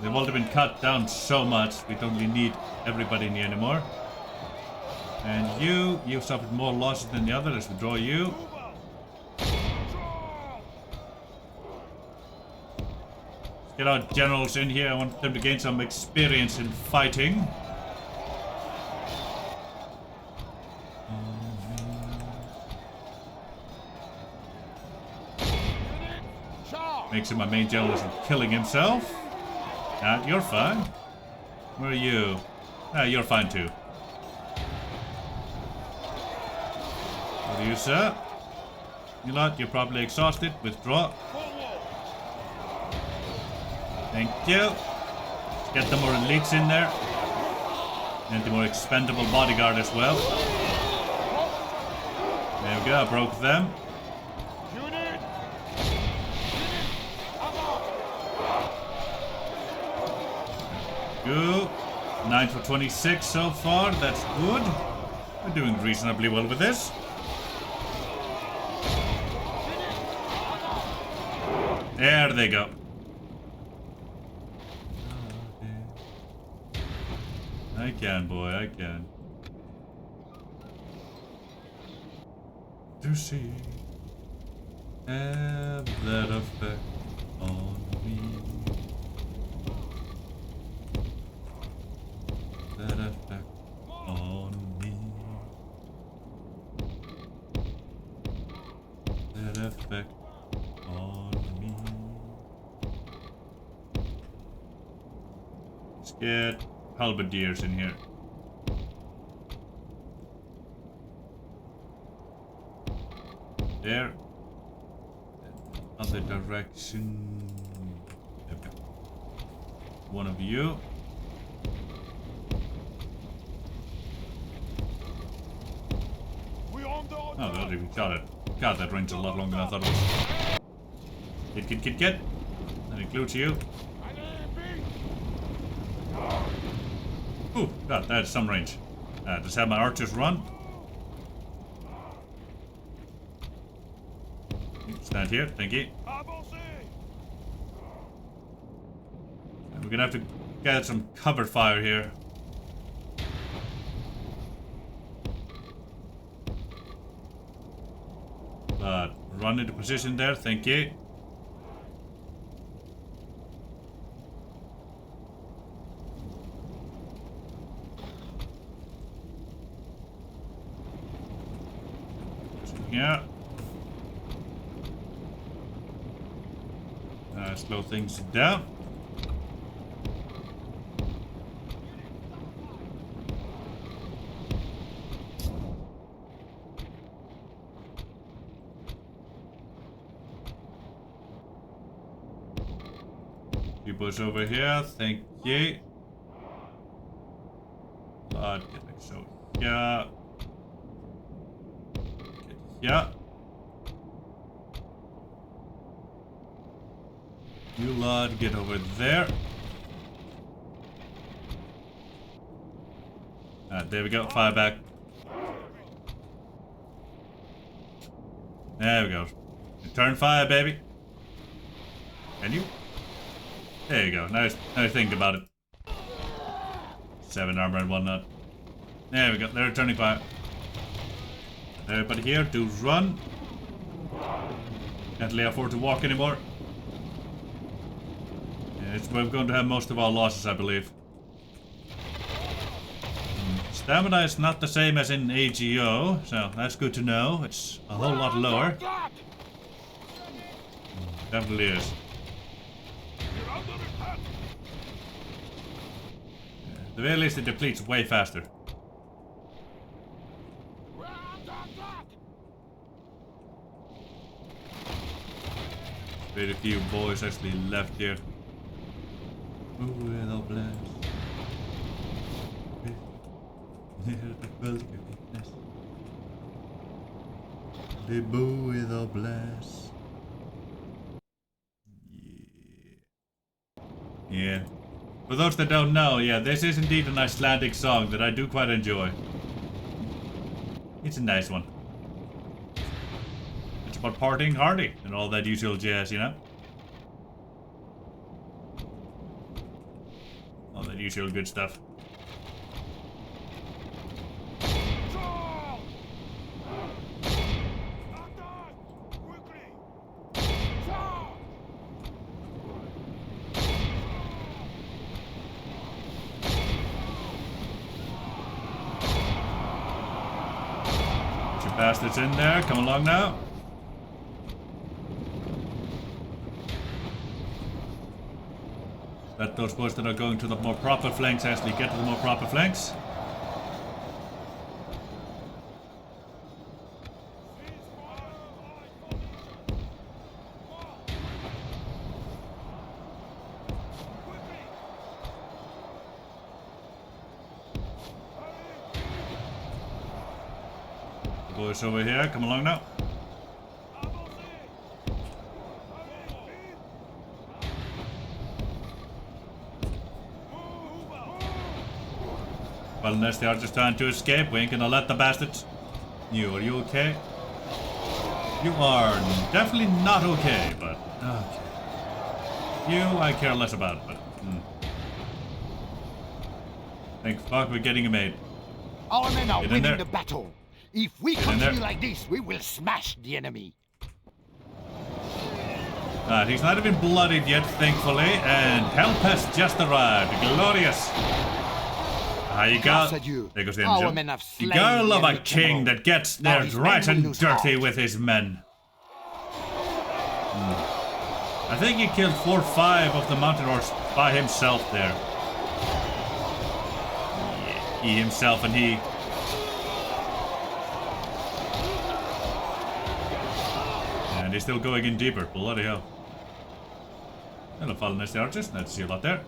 They've already been cut down so much, we don't really need everybody near anymore. And you've suffered more losses than the other. Let's withdraw you. Let's get our generals in here. I want them to gain some experience in fighting.
Charge!
Makes him my main general isn't killing himself. You're fine. Where are you? You're fine too. What do you, sir? You lot, you're probably exhausted. Withdraw. Thank you. Let's get the more elites in there. And the more expendable bodyguard as well. There we go, I broke them. Good. 9 for 26 so far, that's good. We're doing reasonably well with this. There they go. I can, boy, I can. To see have that effect on me. That effect on me. That effect on me. Let's get halberdiers in here. There. Other direction. Okay. One of you. Oh, they already got it. God, that range a lot longer than I thought it was. Get. That includes you. Ooh, God, that's some range. Just have my archers run. Stand here, thank you. And we're gonna have to get some cover fire here. But run into position there, thank you. Yeah. Slow things down. People's over here, thank you. Get like so. Yeah. Yeah. You lot, get over there. There we go, fire back. There we go. Return fire, baby. Can you? There you go, now think about it. 7 armor and whatnot. There we go, they're returning fire. Everybody here, do run. Can't really afford to walk anymore. It's where we're going to have most of our losses, I believe. Stamina is not the same as in AGO, so that's good to know. It's a whole lot lower. Definitely is. At the very least, it depletes way faster. Very few boys actually left here. With our blast. They bow with our blast. Yeah. For those that don't know, yeah, this is indeed an Icelandic song that I do quite enjoy. It's a nice one. It's about partying hardy and all that usual jazz, you know? All that usual good stuff. Bastards in there, come along now. Let those boys that are going to the more proper flanks actually get to the more proper flanks. Boys over here, come along now. Well, unless they are just trying to escape, we ain't gonna let the bastards. Are you okay? You are definitely not okay, but okay. You, I care less about, but thank fuck we're getting a mate.
Our men are
Get in there.
winning the battle. If we
Get in there.
continue like this, we will smash the enemy.
He's not even bloodied yet, thankfully, and help has just arrived. Glorious. You got. There goes the
Our
engine.
men have
You
slain
gotta
the
love a
enemy
king
general.
that gets
Now
there
his
right
men will
and
lose
dirty
heart.
with his men. I think he killed 4 or 5 of the mountain horse by himself there. Yeah, he himself and he. And he's still going in deeper. Bloody hell. Hello, fallen the archers. Let's see a lot there.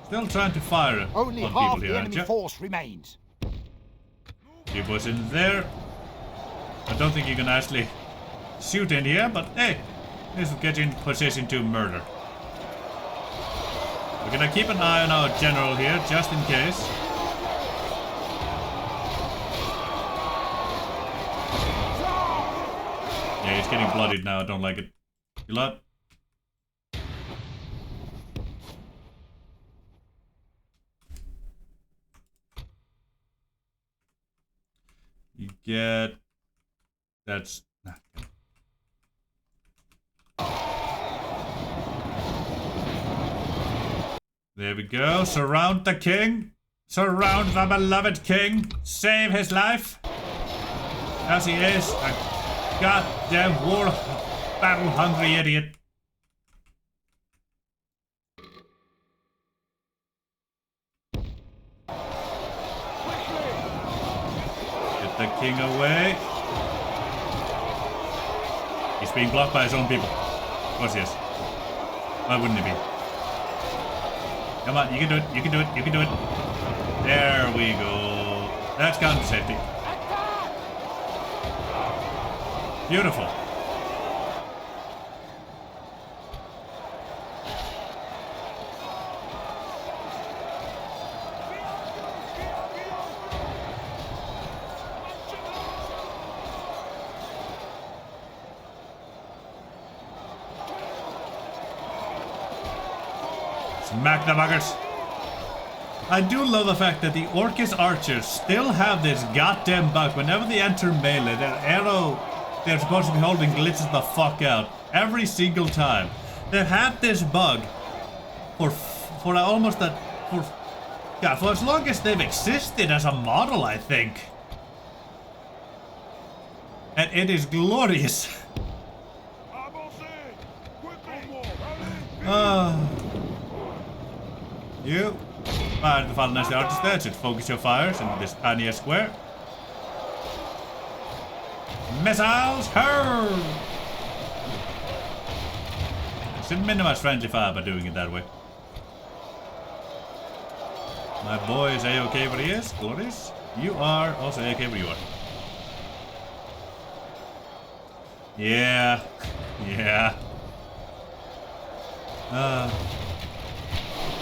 Still trying to fire
Only
on
half
people
the
here, aren't
enemy
you?
force remains.
He was in there. I don't think you can actually shoot in here, but hey, this will get you in position to murder. We're gonna keep an eye on our general here, just in case. Yeah, he's getting bloodied now. I don't like it. You lot? You get... That's... not good. There we go. Surround the king. Surround the beloved king. Save his life. As he is a goddamn war battle-hungry idiot. Get the king away. He's being blocked by his own people. Of course he is. Why wouldn't he be? Come on, you can do it, you can do it, you can do it. There we go. That's gone to safety. Beautiful. Smack the buggers. I do love the fact that the Orcish archers still have this goddamn bug. Whenever they enter melee, their arrow they're supposed to be holding glitches the fuck out. Every single time. They've had this bug for almost that... for as long as they've existed as a model, I think. And it is glorious. You fire the fallen as the artist there. Should focus your fires into this tiny square. Missiles, hurl! Should minimize friendly fire by doing it that way. My boy is A-okay where he is. Glorious. You are also A-okay where you are. Yeah. Yeah.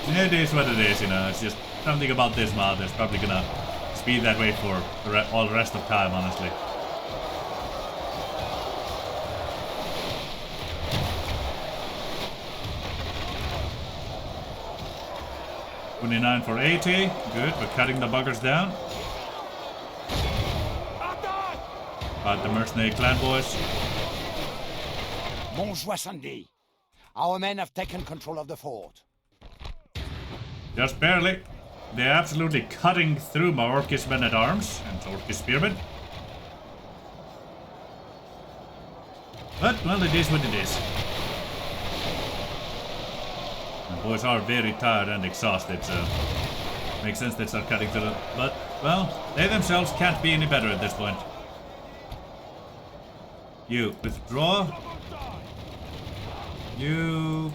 It is what it is, you know. It's just something about this mod that's probably gonna speed that way for all the rest of time, honestly. $29 for 80. Good, we're cutting the buggers down. But the mercenary clan boys.
Bonjour Sunday. Our men have taken control of the fort.
Just barely. They're absolutely cutting through my Orcish men-at-arms and Orcish spearmen. But, well, it is what it is. boys are very tired and exhausted, so makes sense they start cutting through them. But, well, they themselves can't be any better at this point. You withdraw. You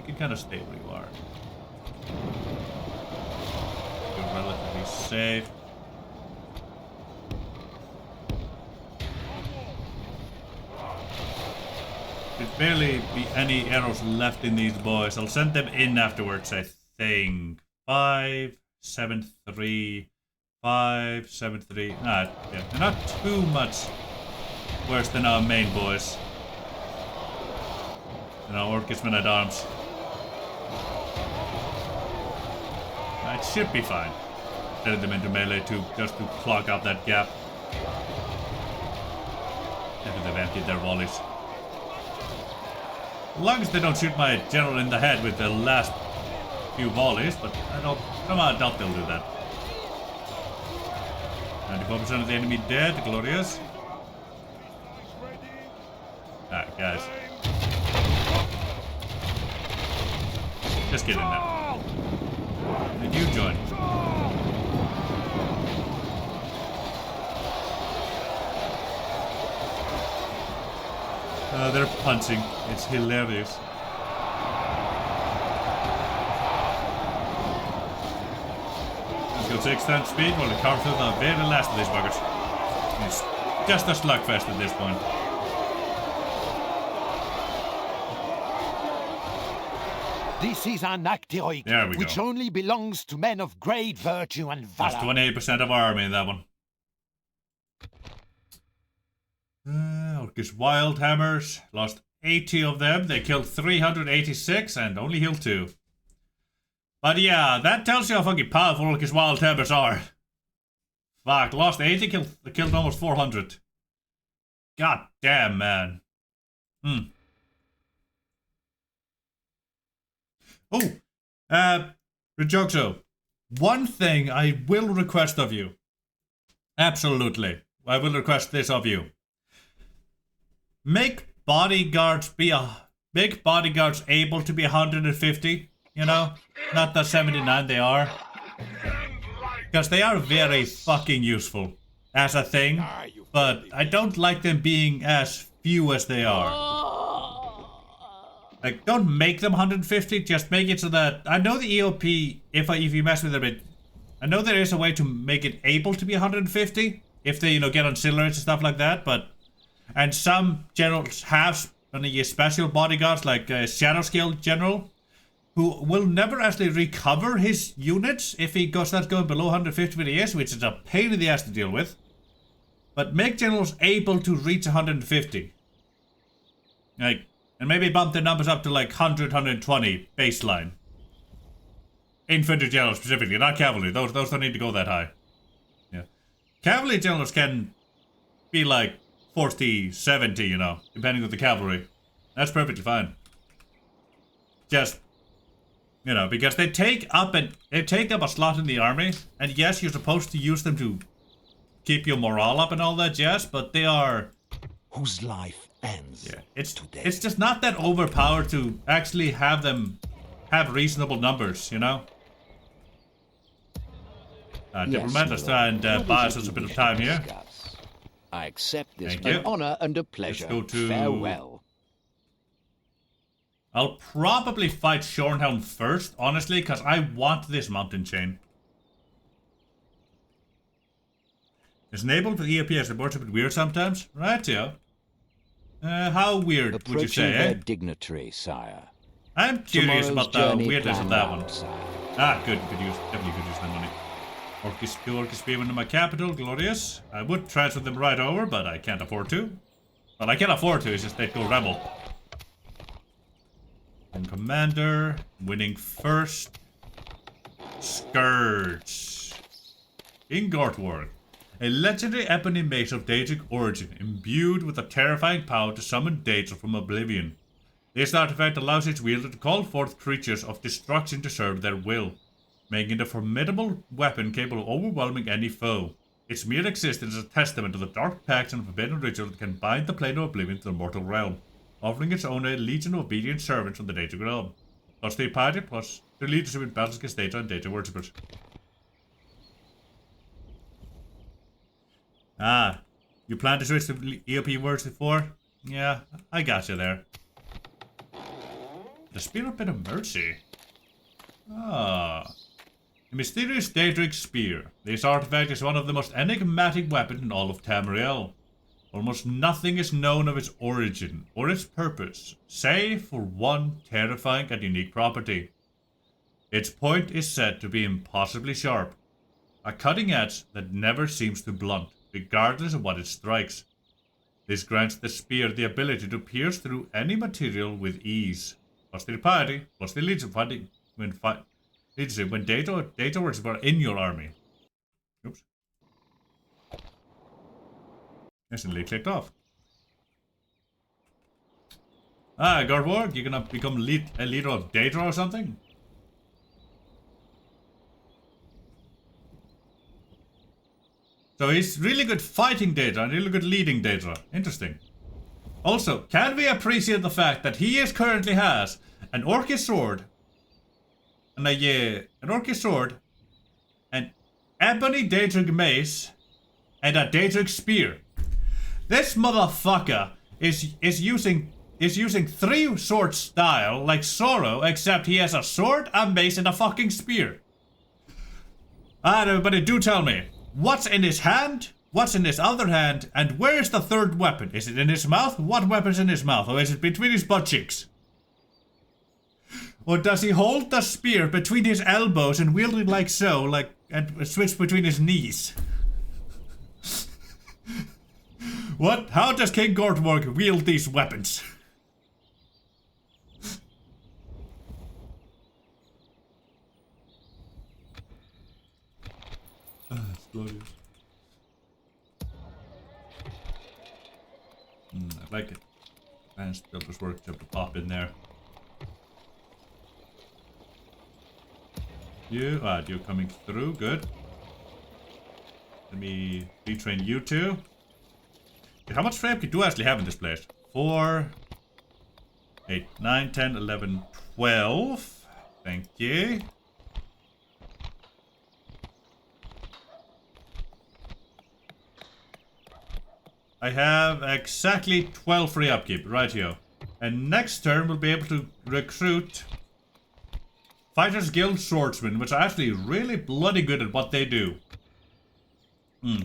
can kind of stay where you are. You're relatively safe. There'd barely be any arrows left in these boys. I'll send them in afterwards, I think. 5, 7, 3, 5, 7, 3. Yeah, they're not too much worse than our main boys. And our Orcish men at arms. It should be fine. Sending them into melee too, just to clog up that gap. After they've emptied their volleys. As long as they don't shoot my general in the head with the last few volleys, but somehow I doubt they'll do that. 94% of the enemy dead, glorious. Alright, guys. Just get in there. And you join. They're punching. It's hilarious. Let's go 6 times speed while we cover through the very last of these buggers. It's just a slugfest at this point.
This is an act heroic,
There we
which
go.
only belongs to men of great virtue and
That's
valor.
28% of our army in that one. Orcish wild hammers. Lost 80 of them. They killed 386 and only healed 2. But yeah, that tells you how fucking powerful Orcish wild hammers are. Fuck, lost 80, killed almost 400. God damn, man. Oh, Rejoxo, one thing I will request of you. Absolutely. I will request this of you. Make bodyguards able to be 150, you know? Not the 79 they are. Because they are very fucking useful as a thing, but I don't like them being as few as they are. Like, don't make them 150, just make it so that... I know the EOP, if you mess with it a bit, I know there is a way to make it able to be 150, if they, get auxiliaries and stuff like that, but... And some generals have special bodyguards, like a Shadow Scale General, who will never actually recover his units if he starts going below 150 PDS, which is a pain in the ass to deal with. But make generals able to reach 150. Like, and maybe bump their numbers up to like 100, 120 baseline. Infantry generals specifically, not cavalry. Those don't need to go that high. Yeah. Cavalry generals can be like 40, 70, depending on the cavalry. That's perfectly fine. Just, because they take up a slot in the army, and yes, you're supposed to use them to keep your morale up and all that jazz, but they are...
Whose life ends today.
It's just not that overpowered to actually have them have reasonable numbers, Diplomat, let's try and buy us a bit of time here.
I accept this
Thank you.
an honor and a pleasure.
Let's go to...
Farewell.
I'll probably fight Shornhelm first, honestly, because I want this mountain chain. It's enabled with EOP as reports a bit weird sometimes. Right, yeah. How weird would you say,
their dignitary, sire.
I'm curious about the weirdness of that one.
Sire.
Ah, good. Definitely could use that money. Orcish Spearmen in my capital, glorious. I would transfer them right over, but I can't afford to. Well, I can afford to, it's just they'd go rebel. And commander, winning first. Scourge. In Gortwork, a legendary eponym mace of Daedric origin, imbued with a terrifying power to summon Daedra from oblivion. This artifact allows its wielder to call forth creatures of destruction to serve their will, making it a formidable weapon capable of overwhelming any foe. Its mere existence is a testament to the dark pacts and forbidden ritual that can bind the plane of oblivion to the mortal realm. offering its own legion of obedient servants on the Data realm. Plus the party, plus the leadership in battles against Data and Data worshippers. Ah, you plan to switch to EOP words before? Yeah, I got you there. The Spear of Bit of Mercy. Ah. The mysterious Daedric Spear. This artifact is one of the most enigmatic weapons in all of Tamriel. Almost nothing is known of its origin or its purpose, save for one terrifying and unique property. Its point is said to be impossibly sharp. A cutting edge that never seems to blunt, regardless of what it strikes. This grants the spear the ability to pierce through any material with ease. Plus the piety, plus the leadership when data words are in your army. Oops. Instantly clicked off. Ah, Gardwarg, you're gonna become a leader of Data or something? So he's really good fighting Data and really good leading Data. Interesting. Also, can we appreciate the fact that he currently has an Orcish sword, and an Orcish sword, an ebony Daedric mace, and a Daedric spear. This motherfucker is using 3 sword style like Sorrow, except he has a sword, a mace, and a fucking spear. Alright, everybody, do tell me, what's in his hand? What's in his other hand? And where is the third weapon? Is it in his mouth? What weapon's in his mouth? Or is it between his butt cheeks? Or does he hold the spear between his elbows and wield it like so, and switch between his knees? What? How does King Gordwork wield these weapons? It's glorious. I like it. Advanced Builder's Workshop to pop in there. You're coming through, good. Let me retrain you two. How much frame do I actually have in this place? 4, 8, 9, 10, 11, 12. Thank you. I have exactly 12 free upkeep right here. And next turn we'll be able to recruit Fighters Guild Swordsmen, which are actually really bloody good at what they do.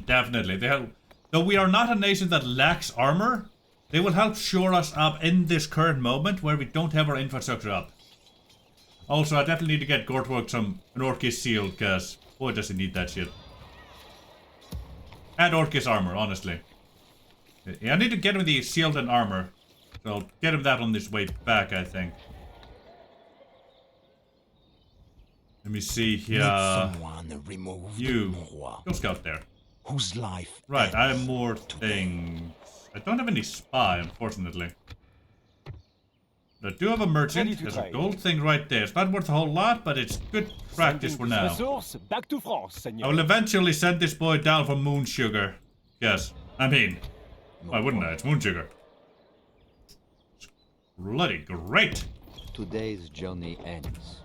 Definitely. They help. Though we are not a nation that lacks armor, they will help shore us up in this current moment where we don't have our infrastructure up. Also, I definitely need to get Gortwork an Orcish shield, because boy does he need that shit. And Orcish armor, honestly. Yeah, I need to get him the shield and armor. So I'll get him that on this way back, I think. Let me see here. You. Go scout there.
Whose life
right, I have more things. I don't have any spy, unfortunately. But I do have a merchant. There's a gold thing right there. It's not worth a whole lot, but it's good practice for now.
Back to France,
I will eventually send this boy down for moon sugar. Yes, I mean, why wouldn't I? It's moon sugar. It's bloody great.
Today's journey ends.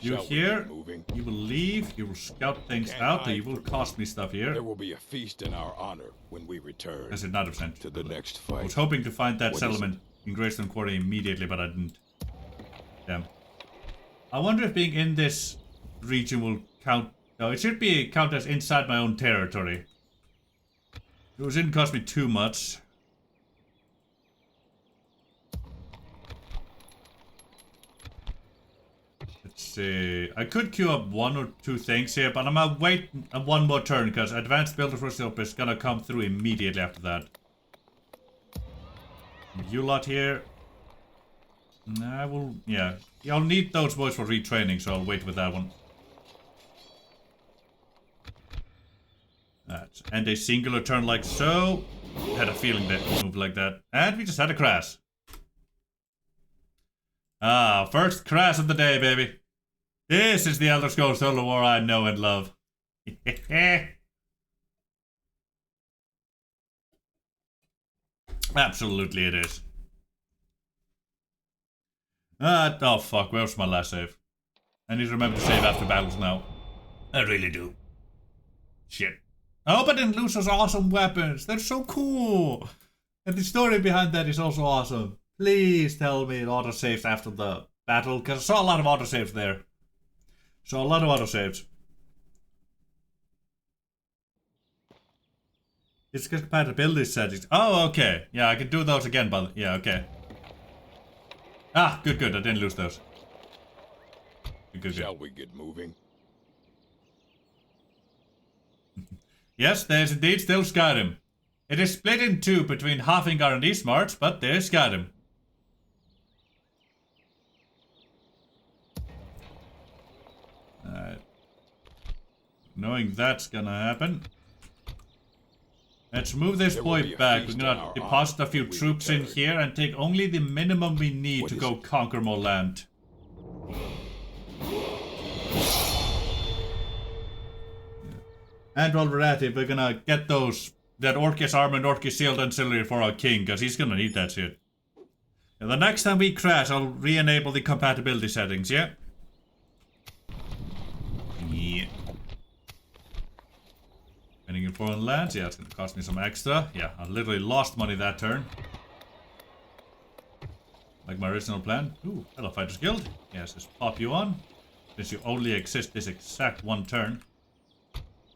You here, you will leave, you will scout things out, or you will cost me stuff here.
There will be a feast in our honor when we return.
I should not have sent
to the next fight.
I was hoping to find that settlement in Greystone Quarry immediately, but I didn't. Damn. I wonder if being in this region will count. No, it should be count as inside my own territory. It didn't cost me too much. Let's see. I could queue up 1 or 2 things here, but I'm gonna wait one more turn because Advanced Builder's Workshop is gonna come through immediately after that. You lot here. I will. Yeah, I'll need those boys for retraining, so I'll wait with that one. That's and a singular turn like so. Had a feeling that would move like that, and we just had a crash. Ah, first crash of the day, baby. This is the Elder Scrolls Total War I know and love. Absolutely it is. Oh fuck, where's my last save? I need to remember to save after battles now. I really do. Shit. I hope I didn't lose those awesome weapons. They're so cool. And the story behind that is also awesome. Please tell me it autosaves after the battle, because I saw a lot of autosaves there. Saw a lot of autosaves. It's compatibility settings. Oh, okay. Yeah, I can do those again, but yeah, okay. Ah, good, good. I didn't lose those. Good.
Shall we get moving?
Yes, there is indeed still Skyrim. It is split in two between Hafingar and Eastmarch, but there is Skyrim. Knowing that's gonna happen. Let's move this boy back. We're gonna deposit a few troops in here and take only the minimum we need to go conquer more land. And while we're at it, we're gonna get that Orcish armor and Orcish shield ancillary for our king, because he's gonna need that shit. And the next time we crash, I'll re-enable the compatibility settings, yeah? Yeah. Spending in foreign lands, yeah, it's gonna cost me some extra. Yeah, I literally lost money that turn. Like my original plan. Ooh, hello Fighters Guild. Yes, just pop you on. Since you only exist this exact one turn.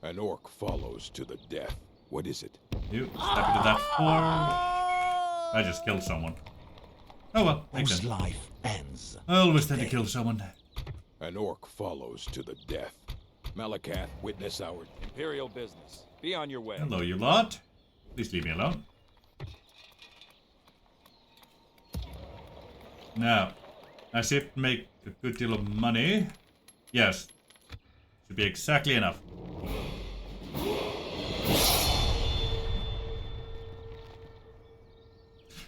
An orc follows to the death. What is it?
You step into that form. I just killed someone. Oh well, makes
Whose
sense.
life ends.
I always tend to kill someone.
An orc follows to the death. Malacath, witness our
Imperial business. Be on your way.
Hello, you lot. Please leave me alone. Now, I should make a good deal of money. Yes. Should be exactly enough.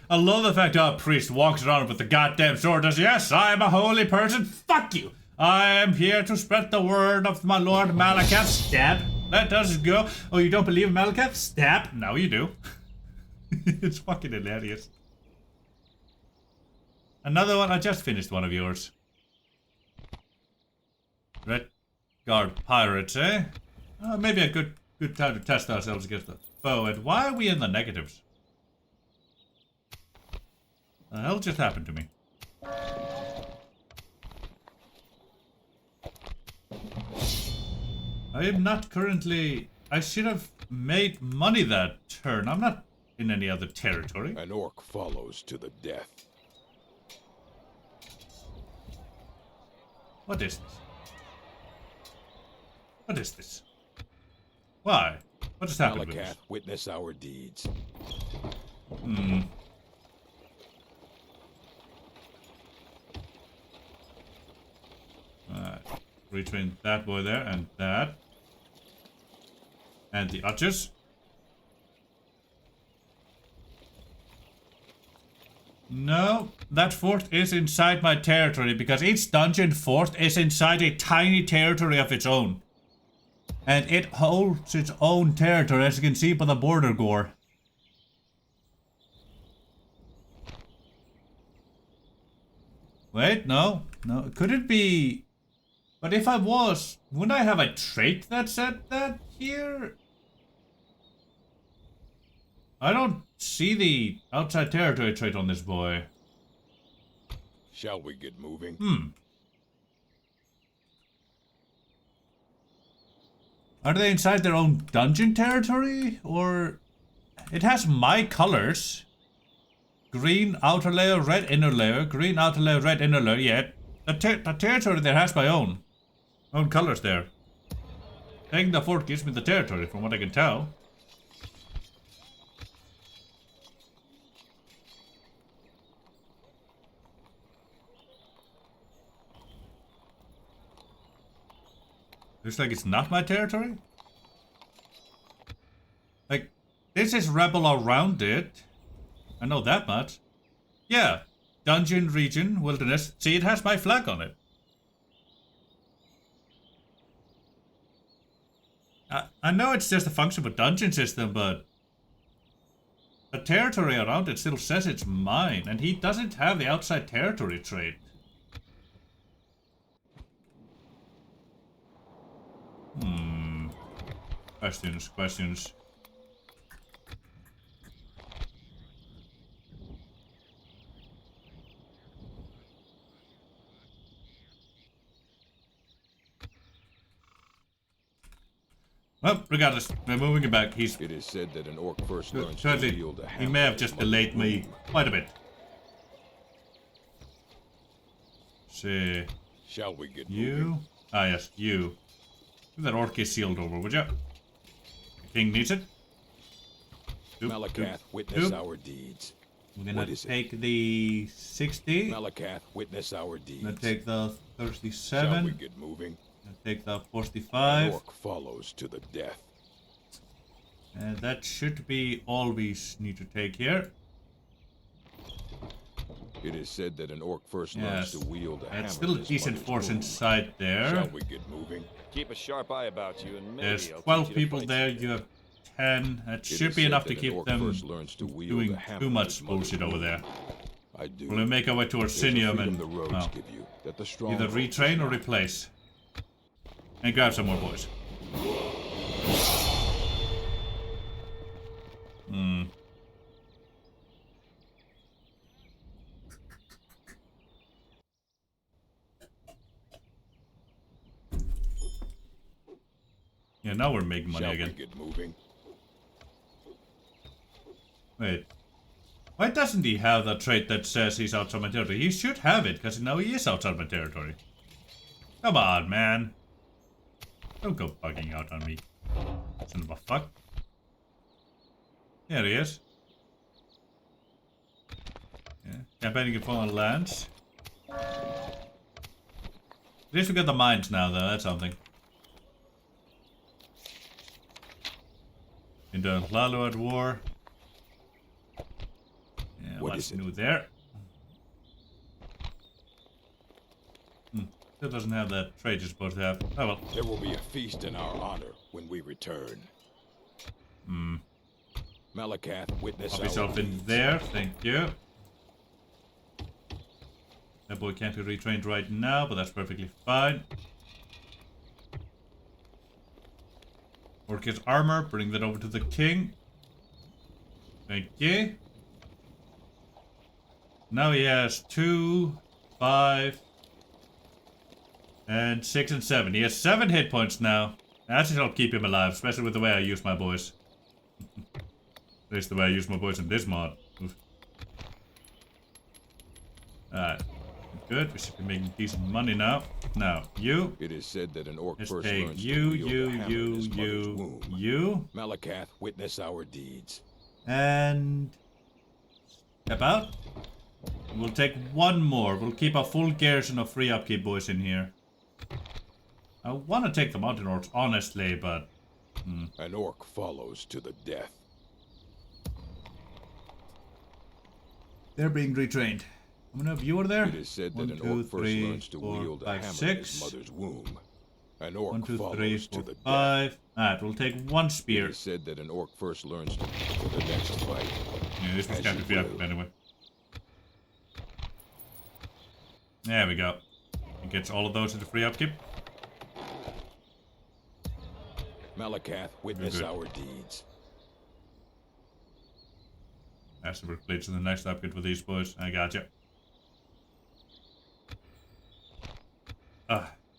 I love the fact our priest walks around with the goddamn sword and says, yes, I am a holy person. Fuck you. I am here to spread the word of my Lord Malacath. Stab. Let us go. Oh, you don't believe in Malacath? Stab. Now you do. It's fucking hilarious. Another one. I just finished one of yours. Red Guard Pirates, eh? Maybe a good time to test ourselves against the foe. And why are we in the negatives? The hell just happened to me? I am not currently... I should have made money that turn. I'm not in any other territory.
An orc follows to the death.
What is this? What is this? Why? What just happened with this?
Malacath, witness our deeds.
Between that boy there and that. And the archers. No, that fort is inside my territory because each dungeon fort is inside a tiny territory of its own. And it holds its own territory, as you can see by the border gore. Wait, no. No, could it be... But if I was, wouldn't I have a trait that said that here? I don't see the outside territory trait on this boy.
Shall we get moving?
Are they inside their own dungeon territory? Or... It has my colors. Green outer layer, red inner layer. Green outer layer, red inner layer. Yeah, the territory there has my own colors there. Taking the fort gives me the territory, from what I can tell. Looks like it's not my territory. Like, this is rebel around it. I know that much. Yeah, dungeon, region, wilderness. See, it has my flag on it. I know it's just a function of a dungeon system, but the territory around it still says it's mine, and he doesn't have the outside territory trait. Questions. Well, regardless, we're moving it back.
It is said that an orc first learns to
Thirdly,
wield a hammer.
he may have
in
just
his mother's
delayed me
womb.
quite a bit. See.
Shall we get
You?
moving?
Ah, yes, you. Give that orc is sealed over, would ya? The king needs it.
Malakath, witness our deeds.
We're gonna
What is it?
take the 60.
Malakath, witness our deeds.
Gonna take the
Shall we
37.
get moving?
Gonna take the
An
45.
orc follows to the death.
And that should be all we need to take here.
It is said that an orc first learns
Yes.
to wield a hammer.
It's still
in
a
his
decent
mother's
force
womb.
inside there.
Shall we get moving?
Keep a sharp eye about you, and maybe
There's
I'll
12
teach you to
people
fight
there.
someday.
You have 10. That
It
should
is
be
said
enough
that
to
an
keep
orc
them
first learns to wield
doing
a hammer
too
in
much
his mother's
bullshit over
womb.
there.
I do.
We'll make our way to
There's a
Orsinium
freedom
and
the roads
well,
give you that the strong
either
road
retrain
does
or
not.
replace. And grab some more boys. Yeah, now we're making money
Shall
again.
we get moving?
Wait. Why doesn't he have the trait that says he's outside my territory? He should have it, because now he is outside my territory. Come on, man. Don't go bugging out on me. Son of a fuck. There he is. Yeah. Campaigning in foreign lands. At least we got the mines now, though. That's something. Into Lalo at war. Yeah,
What
what's
is it?
new there? Still doesn't have that trait you're supposed to have. Oh well.
There will be a feast in our honor when we return. Malakath, witness
Pop
our
yourself in
deeds.
there, thank you. That boy can't be retrained right now, but that's perfectly fine. Work his armor, bring that over to the king. Thank you. Now he has 2, 5, and 6 and 7. He has 7 hit points now. That should help keep him alive, especially with the way I use my boys. At least the way I use my boys in this mod. Oof. Alright. Good, we should be making decent money now. Now, you.
It is said that an orc
Let's
first
take
learns
you,
to wield a hammer in his mother's womb.
you.
Malakath, witness our deeds.
And... step out. We'll take one more. We'll keep a full garrison of free upkeep boys in here. I want to take the mountain orcs, honestly, but...
An orc follows to the death.
they're being retrained. How many of you are there?
It is said that
1,
an
2,
orc first
3,
learns to
4,
wield a
5,
hammer in
6.
his mother's womb. An orc
1, 2,
follows
3,
to
4,
the death.
5. Alright, we'll take one
It
spear.
is said that an orc first learns to for the next fight.
Yeah, this one's
As
got to
you
be
will.
up anyway. There we go. He gets all of those into free upkeep.
Malakath, witness
good.
our deeds.
That's the work leads to the next upgrade for these boys. I gotcha.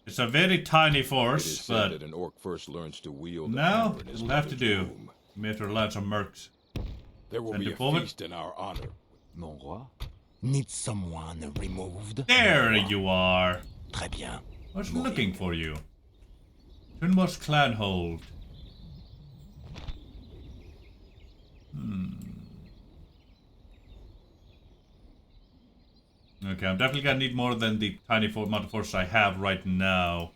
It's a very tiny
It is
force,
said
but
that an orc first learns to wield a
now
hammer in his
it'll have to
mother's
do.
womb.
We may have to rely on some mercs.
There will
And
be a
deployment.
feast in our honor.
Mon roi, need someone removed?
There you are.
Très bien.
I was looking for you. Tunmos clan hold. Okay, I'm definitely gonna need more than the tiny amount of force I have right now.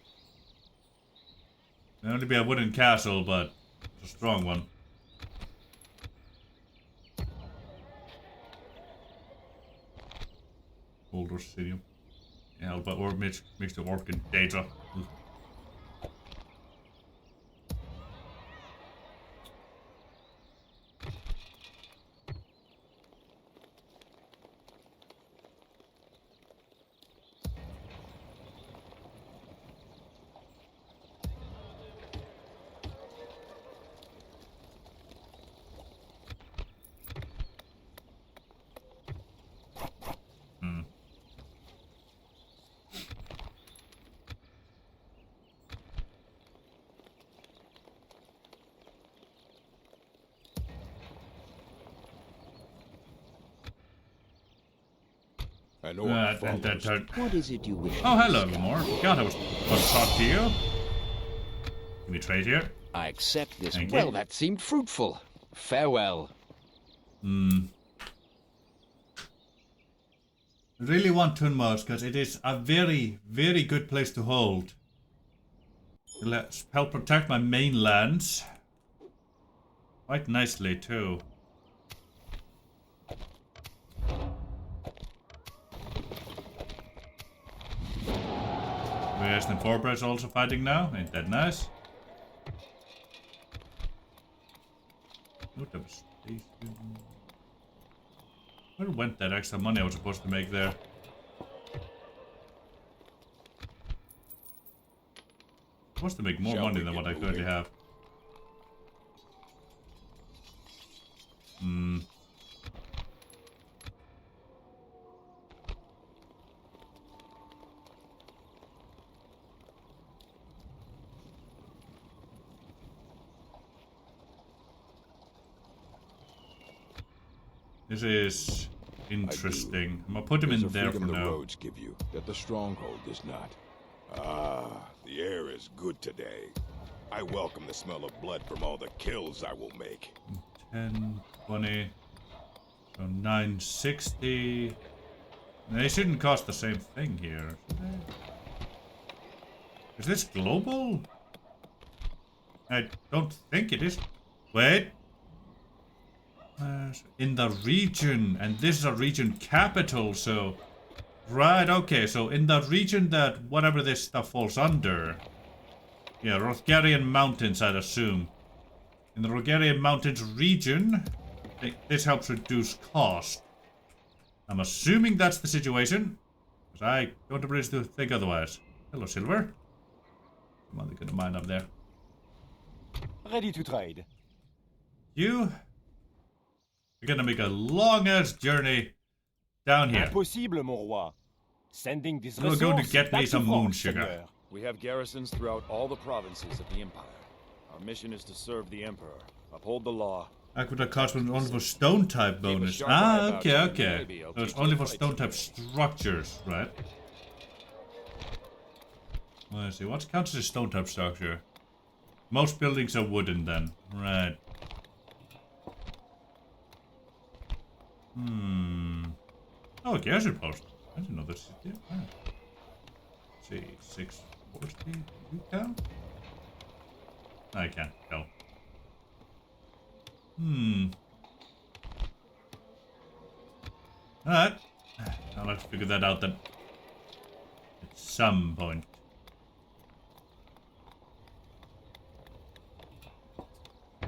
It'll only be a wooden castle, but it's a strong one. Old Orsinium. Yeah, but or mixed the orc and data. Ugh.
An orc
And then
follows.
turn.
What is it you wish?
Oh, hello, more. God, I was going to talk to you. Can we trade here?
I accept this.
Thank
Well,
you.
that seemed fruitful. Farewell.
I really want Tunmos because it is a very, very good place to hold. Let's help protect my mainlands. Quite nicely, too. Where's the Forbres also fighting now? Ain't that nice? What was station? Where went that extra money I was supposed to make there? Supposed to make more
Shall
money
we
than
get
what I currently
moving?
have. This is interesting. I'm gonna put him
There's
in
a
there for
freedom the
now.
roads give you that the stronghold does not. Ah, the air is good today. I welcome the smell of blood from all the kills I will make.
10, 20, so 960. They shouldn't cost the same thing here, should they? Is this global? I don't think it is. Wait. In the region, and this is a region capital, so... Right, okay, so in the region that whatever this stuff falls under... Yeah, Rothgarian Mountains, I'd assume. In the Rothgarian Mountains region, this helps reduce cost. I'm assuming that's the situation, because I don't really to think otherwise. Hello, Silver. Come on, they got a mine up there.
Ready to trade.
You're gonna make a long-ass journey down here.
Impossible, mon roi. Sending this
You're
resource
going to get me
back to
some moon
France,
sugar.
seigneur.
We have garrisons throughout all the provinces of the Empire. Our mission is to serve the Emperor, uphold the law.
Aqueduct cost was only for stone type bonus.
sharp eye
Ah,
about
okay,
you,
okay.
maybe I'll
So it's
teach you
only
to
for
fight
stone type
someday.
structures, right? Let's see, what counts as a stone type structure? Most buildings are wooden then. Right. Oh, okay, I suppose. I didn't know this. Yeah. Let's see, 640. You count? I can't tell. Alright. I'll have to figure that out then. At some point.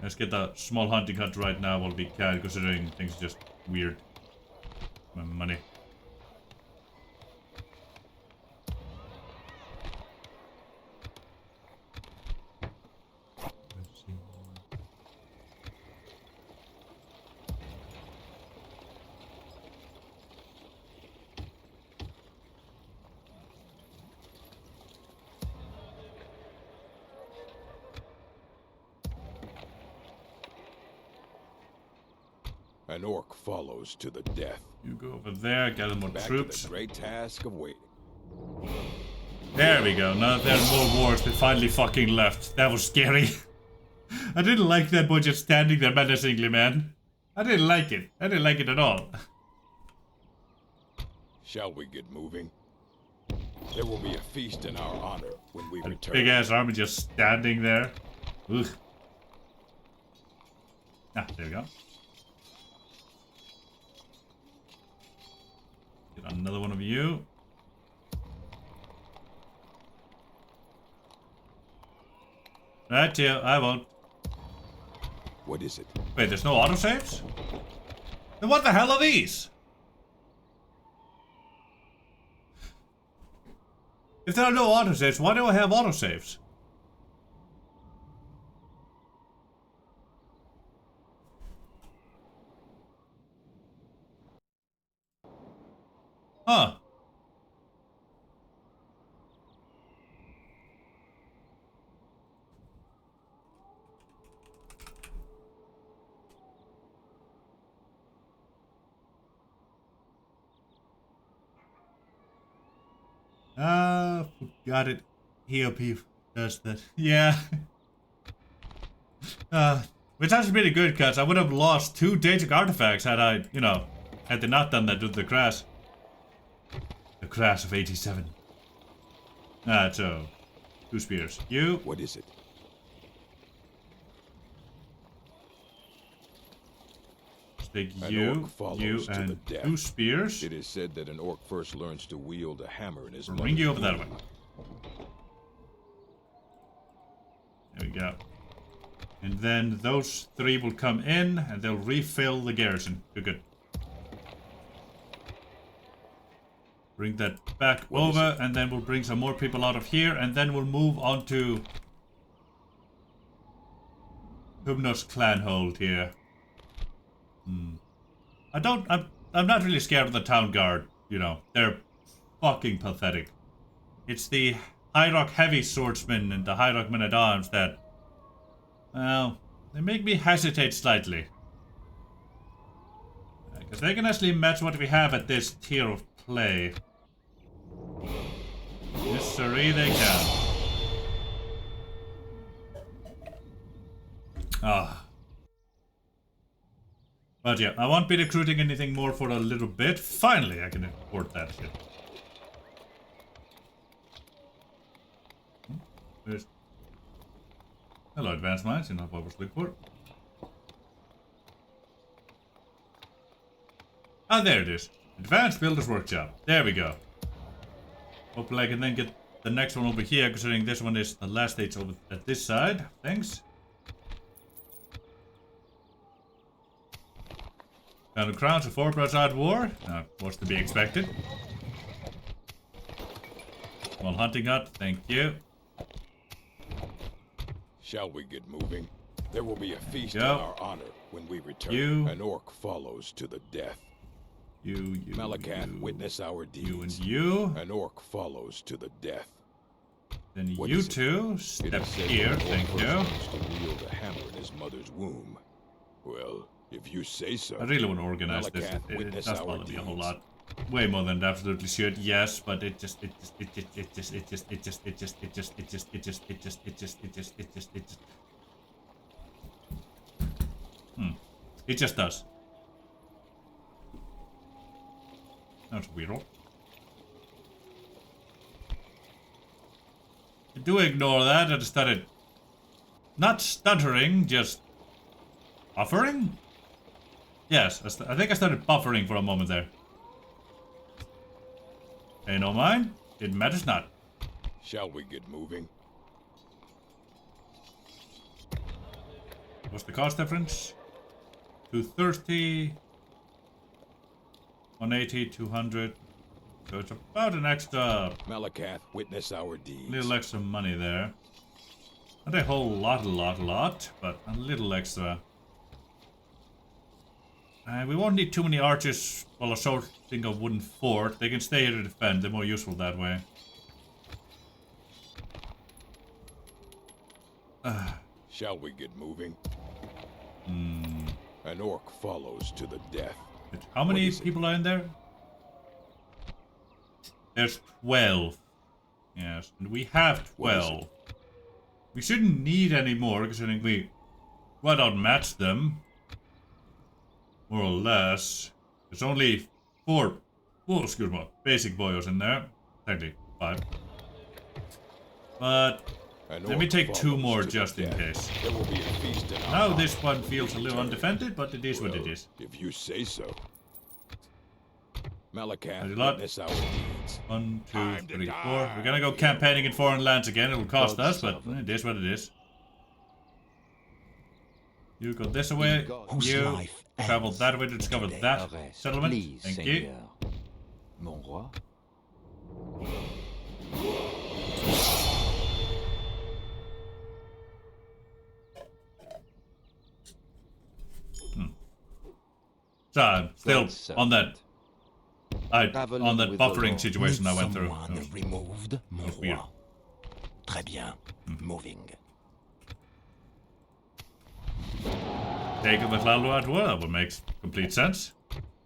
Let's get a small hunting hunt right now while we can, considering things are just weird. My money. Let's see.
An orc follows to the death.
You go over there, gather more
Back
troops.
to the great task of waiting.
There we go. Now there are more wars that finally fucking left. That was scary. I didn't like that boy just standing there menacingly, man. I didn't like it. I didn't like it at all.
Shall we get moving? There will be a feast in our honor when we return.
Big ass army just standing there. Ugh. Ah, there we go. Get another one of you. Right here, I won't.
What is it?
Wait, there's no autosaves? Then what the hell are these? If there are no autosaves, why do I have autosaves? Huh. Ah, forgot it. EOP does that. Yeah. Which is really good, because I would have lost 2 Daedric artifacts had I, had they not done that with the crash. The crash of 87. So 2 spears. You.
What is it?
Take
An
you,
orc follows to the
and
death.
2 spears.
It is said that an orc first learns to wield a hammer in his
Bring you over
mother's
that way.
womb.
There we go. And then those 3 will come in, and they'll refill the garrison. Good. Bring that back over, and then we'll bring some more people out of here, and then we'll move on to Humnos Clanhold here. I'm not really scared of the town guard, They're fucking pathetic. It's the High Rock Heavy Swordsmen and the High Rock Men-at-Arms that, well, they make me hesitate slightly. Because they can actually match what we have at this tier of play. Yes, sirree, they can. But yeah, I won't be recruiting anything more for a little bit. Finally, I can afford that shit. There's... Hello, advanced mines. You know what I was looking for. Ah, there it is. Advanced Builders Workshop. There we go. Hopefully I can then get the next one over here, considering this one is the last stage over at this side. Thanks. Crown of Crowns, a 4-broadside war. What's to be expected. Small hunting hut, thank you.
Shall we get moving? There will be a feast in
Yep.
our honor when we return.
You.
An orc follows to the death.
You,
Malakath, witness our deeds.
you, and you.
An orc follows to the death.
Then
What
you
is it?
two
It
step
is said
here,
that an orc
thank
first
you.
learns to wield a hammer in his mother's womb. Well, if you say so.
I really want to organize this.
Malakath,
It
witness
does
our
bother me a whole
deeds.
lot. Way more than it absolutely should, yes, but it just. It just does. That's weird. Do ignore that. I just started not stuttering, just buffering? Yes, I think I started buffering for a moment there. Hey, no mind. It matters not.
Shall we get moving?
What's the cost difference? 230, 180, 200. So it's about an extra,
Malakath, witness our deeds.
little extra money there. Not a whole lot, but a little extra. We won't need too many archers while assaulting a wooden fort. They can stay here to defend. They're more useful that way.
Shall we get moving? An orc follows to the death.
How many
is it?
people are in there? There's 12. Yes, and we have
What is
12. We shouldn't need any more, considering we well outmatched them. More or less. There's only 4 basic boyos in there. Technically 5. But
An
let me
orc
take 2
follows
more
to the
just in
death.
case.
There will be a feast in our
Now
honor
this one
when
feels a
we
little
return.
undefended, but it is what it
Well,
is.
If you say so. Malakath,
There's a lot.
witness our deeds.
1, 2,
Time to
3, 4.
die.
We're gonna go campaigning in foreign lands again. It will cost us, but it is what it is. You go this way.
Whose
You
life
travel
ends
that way to discover
today.
that settlement.
Please,
Thank you.
Seigneur. Mon roi.
So I'm still
God's
on that.
Traveling
On that
with the
buffering
Lord.
situation I went through.
Someone removed, mon
That's weird.
roi. Très bien. Moving.
Take it with Lalo at war. That would make complete sense.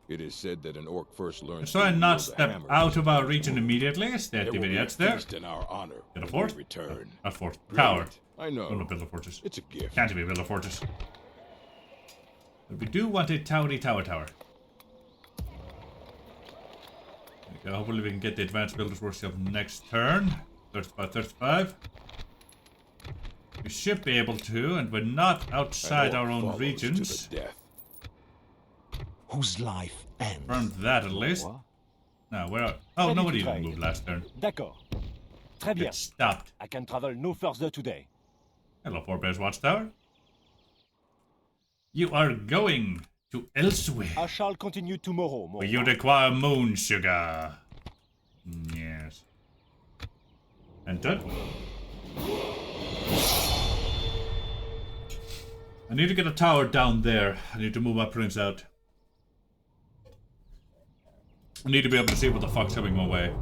It is said that an orc first learns
So I
to
not
wield a
step
hammer
out
in
of
his
our
mother's
region
womb.
immediately. Stay
There will be a
activity there.
feast in our honor
Get a
when
fort?
we return.
Not fort. Tower.
Brilliant. I know.
Don't build a fortress.
It's a gift.
Can't be build a fortress. But we do want a tower. Okay, hopefully we can get the advanced builders workshop next turn. 35. We should be able to, and we're not outside
An orc
our own
follows
regions.
to the death.
Whose life ends.
From that at least.
What?
No, where are... Oh,
Ready
nobody
to
even
trade.
moved last turn.
D'accord. Très bien.
It stopped.
I can travel no further today.
Hello, Four Bears Watchtower. You are going to elsewhere.
I shall continue tomorrow, mon
Where you
roi.
require moon sugar. Yes. Enter. I need to get a tower down there. I need to move my prince out. I need to be able to see what the fuck's coming my way.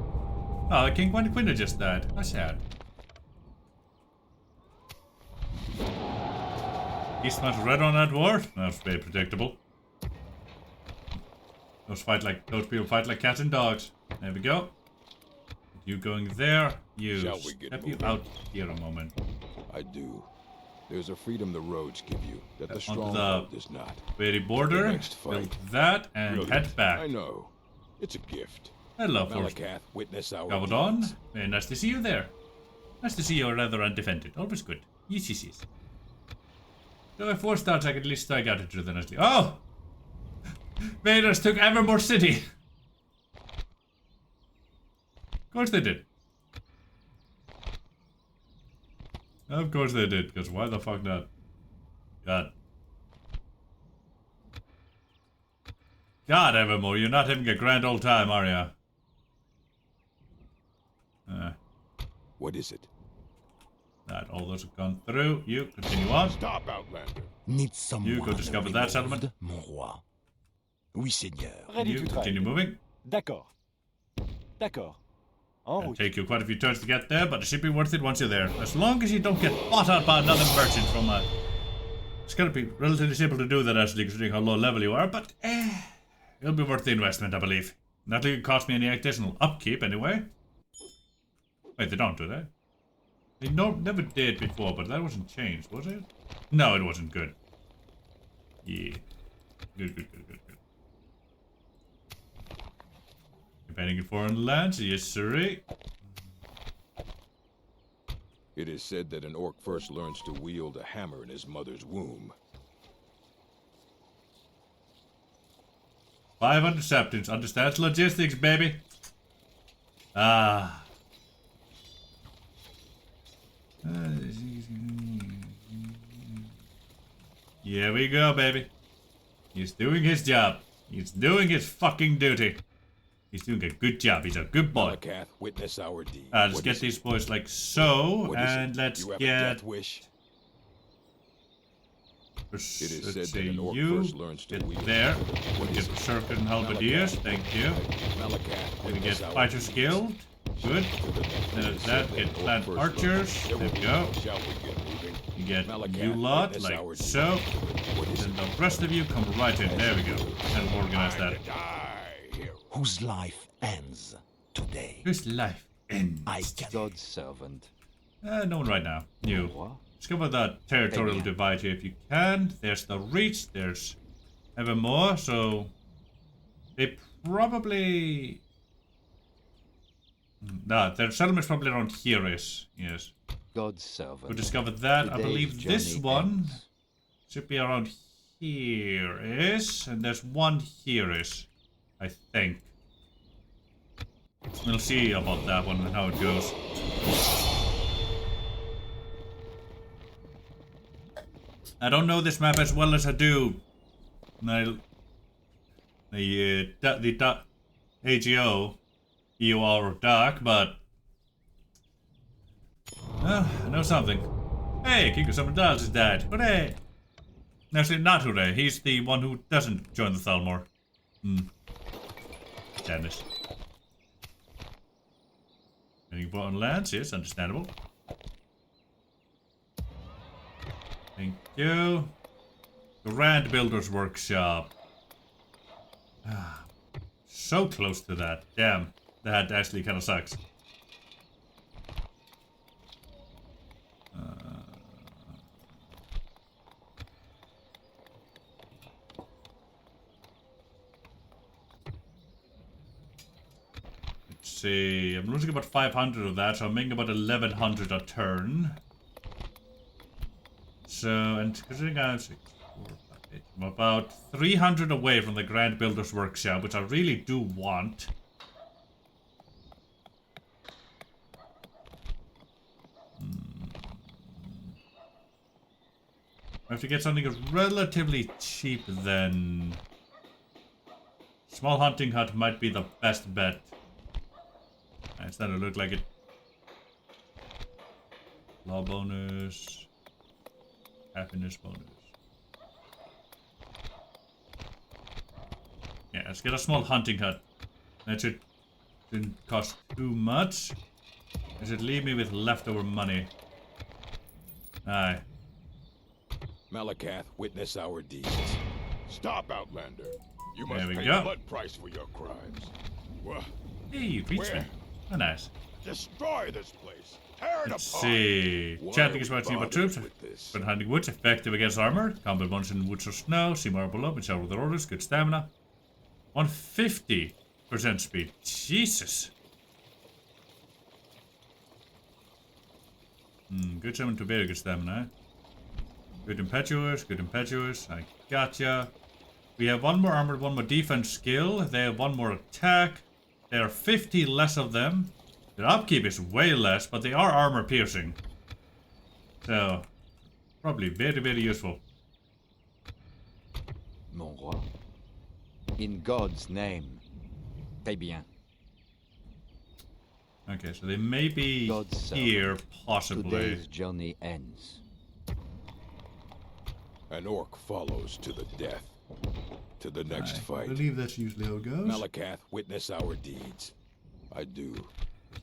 Oh, the king and queen are just died. That's sad. Eastman's red on that war? That's very predictable. Those people fight like cats and dogs. There we go. You going there? You
Shall we get
step you
moving?
out here a moment.
I do. There's a freedom the roads give you that the
Onto
stronghold does not.
Very border.
next fight.
Build that and
Brilliant.
head back.
I know. It's a gift.
Hello, Force.
Malakath, witness our
Gavaldon.
deeds.
Very nice to see you there. Nice to see you rather undefended. Always good. Yes. So if 4 stars, I can at least strike out into the nicely. Oh! Vaders took Evermore City. Of course they did. Of course they did, because why the fuck not? God, Evermore, you're not having a grand old time, are ya?
What is it?
That all those have gone through. You continue on.
Stop, Outlander.
Need someone
go discover that settlement.
removed, Mon roi. Oui, seigneur.
Ready
You
to
continue
trade.
moving.
D'accord. D'accord. En
It'll
route.
take you quite a few turns to get there, but it should be worth it once you're there. As long as you don't get bought out by another merchant from a... It's gonna be relatively simple to do that, actually, considering how low level you are, but it'll be worth the investment, I believe. Not like it cost me any additional upkeep, anyway. Wait, they don't, do they? They never did before, but that wasn't changed, was it? No, it wasn't. Good. Yeah. Good. Depending on foreign lands, yes, sirree.
It is said that an orc first learns to wield a hammer in his mother's womb.
500 septons. Understands logistics, baby. Ah. Here we go, baby. He's doing his job. He's doing his fucking duty. He's doing a good job. He's a good boy.
Malakath, witness our deed.
Let's
What
get
is
these
it?
boys like so,
What is
and
it?
let's
You have a
get...
death wish?
It
is
let's
said
say
that an orc
you
first learns to
get
wield
there.
What
Get
is it?
Berserker and Halberdiers, thank you.
Malakath,
We get
witness our
Fighter
deeds.
Guild. Good. Then
It
at
is
that,
said
get
an orc
Plant
first
Archers.
learns-
There we go.
Shall we get moving?
You get
Malakath,
you lot,
witness
like
our deeds.
so.
What is
Then
it?
the rest of you come right in. There we go. And organize
Time
that.
to die, hero.
Whose life ends today.
Whose life ends?
I can.
God's servant.
No one right now. You.
What?
Discover the territorial divide here if you can. There's the Reach. There's Evermore. So they probably... Nah, their settlement's probably around here is. Yes.
God's servant.
We discovered that. I
Today's
believe this
journey
one
ends.
should be around here is. And there's one here is. I think. We'll see about that one and how it goes. I don't know this map as well as I do. The AGO, EOR Dark, but I know something. Hey, King of Summer Dials is dead. Hooray! Actually, not hooray. He's the one who doesn't join the Thalmor. Sadness. Any important lands? Yes, understandable. Thank you. Grand Builder's Workshop. so close to that. Damn. That actually kind of sucks. Let's see. I'm losing about 500 of that, so I'm making about 1100 a turn. So, and considering I'm 6, 4, 5, 8, I'm about 300 away from the Grand Builder's Workshop, which I really do want. I have to get something relatively cheap then. Small hunting hut might be the best bet. It's starting to look like it. Law bonus. Happiness bonus. Yeah, let's get a small hunting hut. That shouldn't cost too much. It should leave me with leftover money. Aye.
Malakath, witness our deeds. Stop, Outlander. You
There
must
we
pay
go.
blood price for your crimes. Well,
Hey, Reachman. Oh, nice.
destroy this place. Tear it
Let's
apart.
see.
Why
Chanting
are
is
we
about about
bothering
troops.
with this?
But hunting woods, effective against armor. Combat bonus in woods or snow. See more below, but shower with their orders. Good stamina. 150% speed. Jesus. Good summon to very good stamina. Good impetuous, good impetuous. I gotcha. We have one more armor, one more defense skill. They have one more attack. There are 50 less of them. Their upkeep is way less, but they are armor piercing. So, probably very, very useful.
Mon roi. In God's name. Très bien.
Okay, so they may be
God's
here, possibly.
Today's journey ends.
An orc follows to the death. To the next
I
fight.
believe that's usually how it goes.
Malakath, witness our deeds. I do.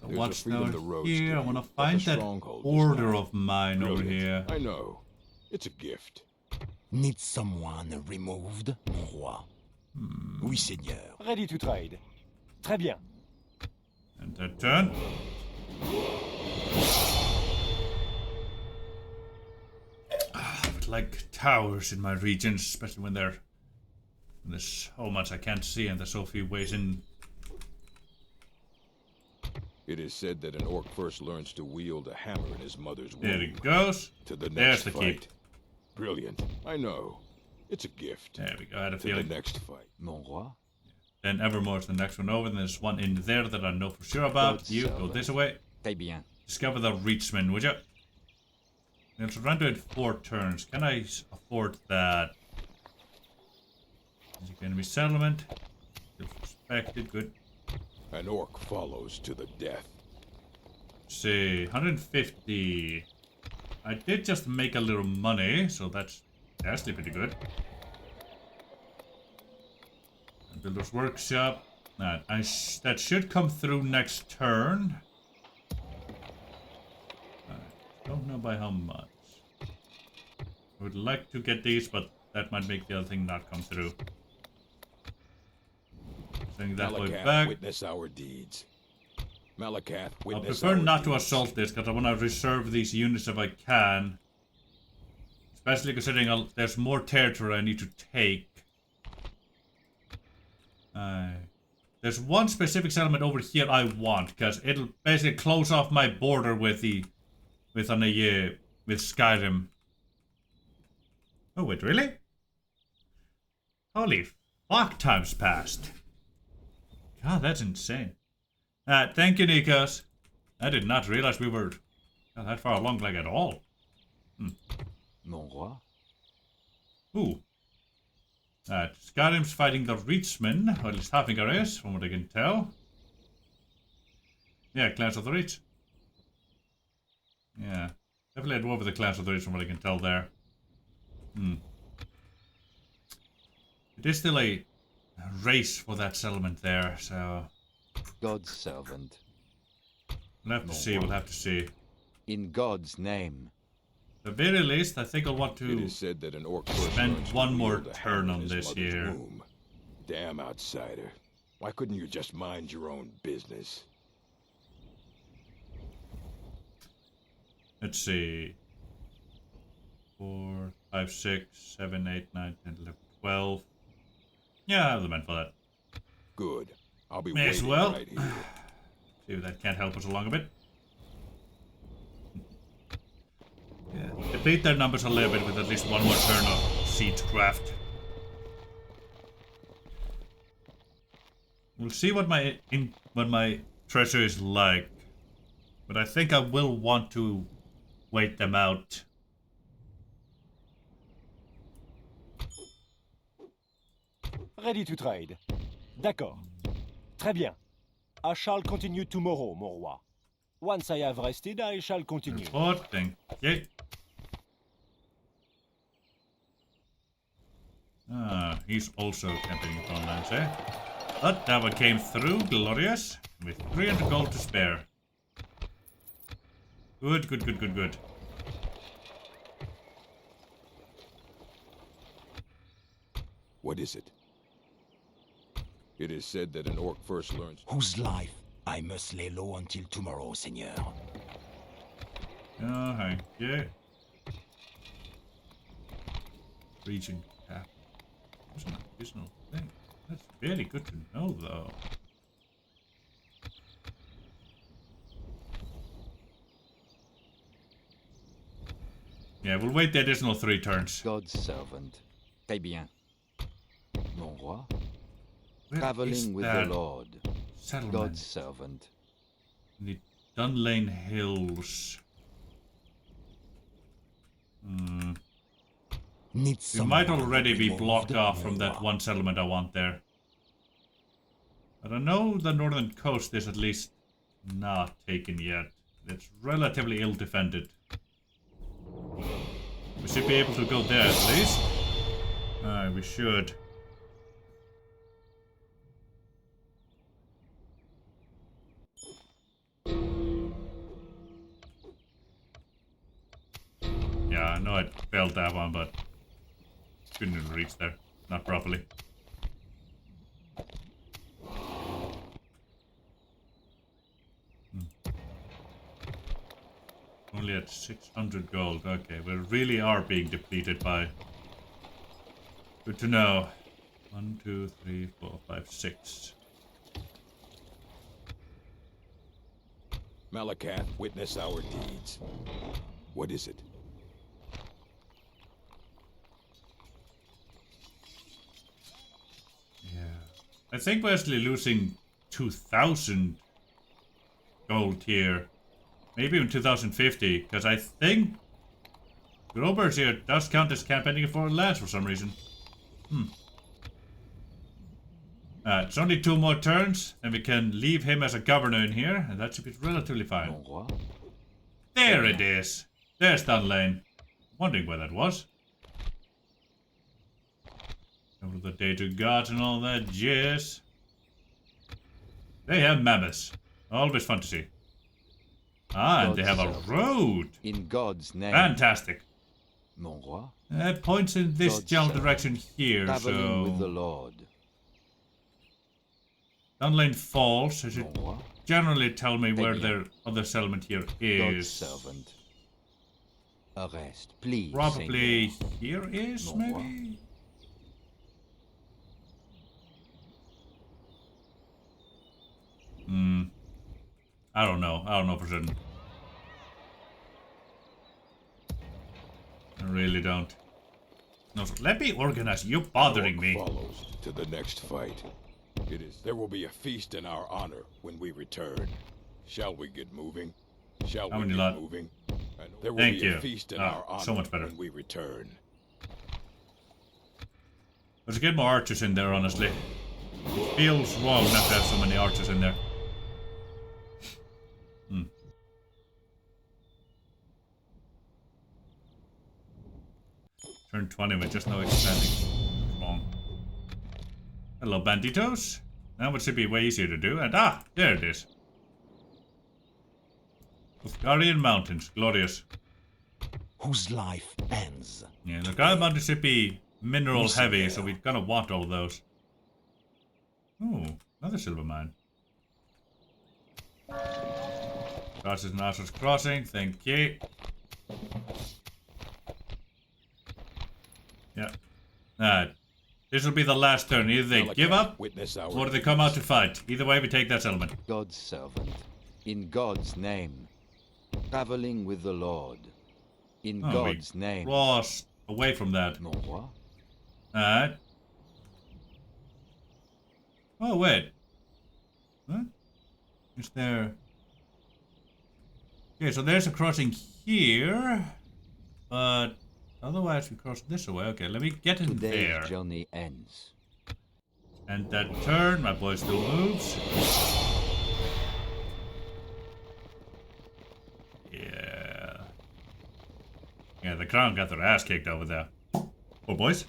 The
There's a
Watchtower
freedom the roads
here.
give
I want
you,
to
but the
find that
stronghold does
order
not.
of mine over
Brilliant.
here.
I know. It's a gift.
Need someone removed, mon roi? Oui, seigneur.
Ready to trade. Très bien.
And that turn. I would like towers in my regions, especially when there's so much I can't see and there's so few ways in.
It is said that an orc first learns to wield a hammer in his mother's womb.
There it goes.
To the
There's
next
the
fight.
key.
Brilliant. I know. It's a gift.
There we go. I had a
To
feeling.
the next fight.
Mon roi.
Then Evermore's the next one over. And there's one in there that I know for sure about.
God's
You go
servant.
this way.
Très bien.
Discover the Reachman, would you? Let's run to it 4 turns. Can I afford that? Enemy settlement. Respected. Good.
An orc follows to the death.
See, 150. I did just make a little money, so that's actually pretty good. Builder's Workshop. That should come through next turn. I don't know by how much. I would like to get these, but that might make the other thing not come through. Sending that way
Malakath,
back.
witness our deeds. Malakath,
I
witness
prefer
our
not to
deeds.
assault this because I want to reserve these units if I can. Especially considering there's more territory I need to take. There's one specific settlement over here I want because it'll basically close off my border with Skyrim. Oh wait, really? Holy fuck, time's passed. God, that's insane. Thank you, Nikos. I did not realize we were that far along, like at all.
Mon roi.
Ooh. Skyrim's fighting the Reachman, or at least Hafingar is, from what I can tell. Yeah, Clans of the Reach. Yeah. Definitely a dwarf with the Clans of the Reach from what I can tell there. It is still a race for that settlement there, so
God's servant.
we'll have to see, we'll have to see.
In God's name.
At the very least, I think I'll want
It
to
is said that an orc first
spend
learns to
one more
wield a
turn
hammer in
on
his
this
mother's
here.
womb. Damn outsider. Why couldn't you just mind your own business?
Let's see. 4, 5, 6, 7, 8, 9, 10, 11, 12. Yeah, I have the men for that.
Good. I'll be
May as
waiting
well.
right here.
See if that can't help us along a bit. Yeah, deplete their numbers a little bit with at least one more turn of siegecraft. We'll see what my treasure is like, but I think I will want to wait them out.
Ready to trade. D'accord. Très bien. I shall continue tomorrow, mon roi. Once I have rested, I shall continue.
Report, thank you. Ah, he's also camping on lands, eh? But that one came through, glorious, with 300 gold to spare. Good, good, good, good, good.
What is it? It is said that an orc first learns...
Whose life I must lay low until tomorrow, Seigneur.
Oh, thank you. Region cap. That's an additional thing. That's really good to know, though. Yeah, we'll wait the additional 3 turns.
God's servant. Très bien. Mon roi.
Where is
Traveling with
that
the Lord.
settlement?
God's servant.
The Dunlane Hills.
Need
We
someone
might already be
removed,
blocked off from
mon
that
roi.
one settlement I want there. But I know the northern coast is at least not taken yet. It's relatively ill defended. We should be able to go there at least. We should. Yeah, I know I failed that one, but couldn't reach there. Not properly. Only at 600 gold. Okay, we really are being depleted by... Good to know. 1, 2, 3, 4, 5, 6.
Malacath, witness our deeds. What is it?
Yeah. I think we're actually losing 2,000 gold here. Maybe even 2,050, because I think Grober's here does count as campaigning for lands for some reason. It's only 2 more turns, and we can leave him as a governor in here, and that should be relatively fine.
Mon roi.
There it is. There's Dunlane. Wondering where that was. Over the day to gods and all that jazz. They have mammoths. Always fun to see. Ah, and they have a road.
In God's name.
Fantastic.
Mon roi.
It points in this
God's
general
servant.
direction here,
Traveling with the
so...
Lord.
Dunlane Falls. It
Mon
should
roi.
generally tell me where
bien.
their other settlement here
God's
is.
servant. Arrest, please.
Probably
Seigneur.
here is,
No, what?
maybe? I don't know. I don't know for certain. I really don't. No, so let me organize. You're bothering me.
Follows to the next fight. There will be a feast in our honor when we return. Shall we get moving? Shall
How
we
many
get
lot?
moving? There will
Thank
be
you.
a feast in
Ah,
our honor
so much better.
when we return.
Let's get more archers in there, honestly. It feels wrong not to have so many archers in there. Turn 20 with just no expanding. Wrong. Hello, banditos. Now it should be way easier to do. And there it is. Guardian Mountains. Glorious.
Whose life ends.
Yeah, the Guardian Mountains should be mineral
Yes,
heavy,
yeah.
so we're gonna want all those. Ooh, Another silver mine. Crosses and Archer's Crossing, thank you. Yeah. Alright. This will be the last turn. Either they give up,
Witness our
or they come out to fight. Either way, we take that settlement.
God's servant, in God's name. Traveling with the Lord, in God's name.
Cross away from that.
Mon roi.
Alright. Oh, wait. What? Is there... Okay, so there's a crossing here. But otherwise we cross this way. Okay, let me get in
Today's
there.
journey ends.
And that turn, my boy still moves. Yeah. Yeah, the crown got their ass kicked over there. Oh, boys.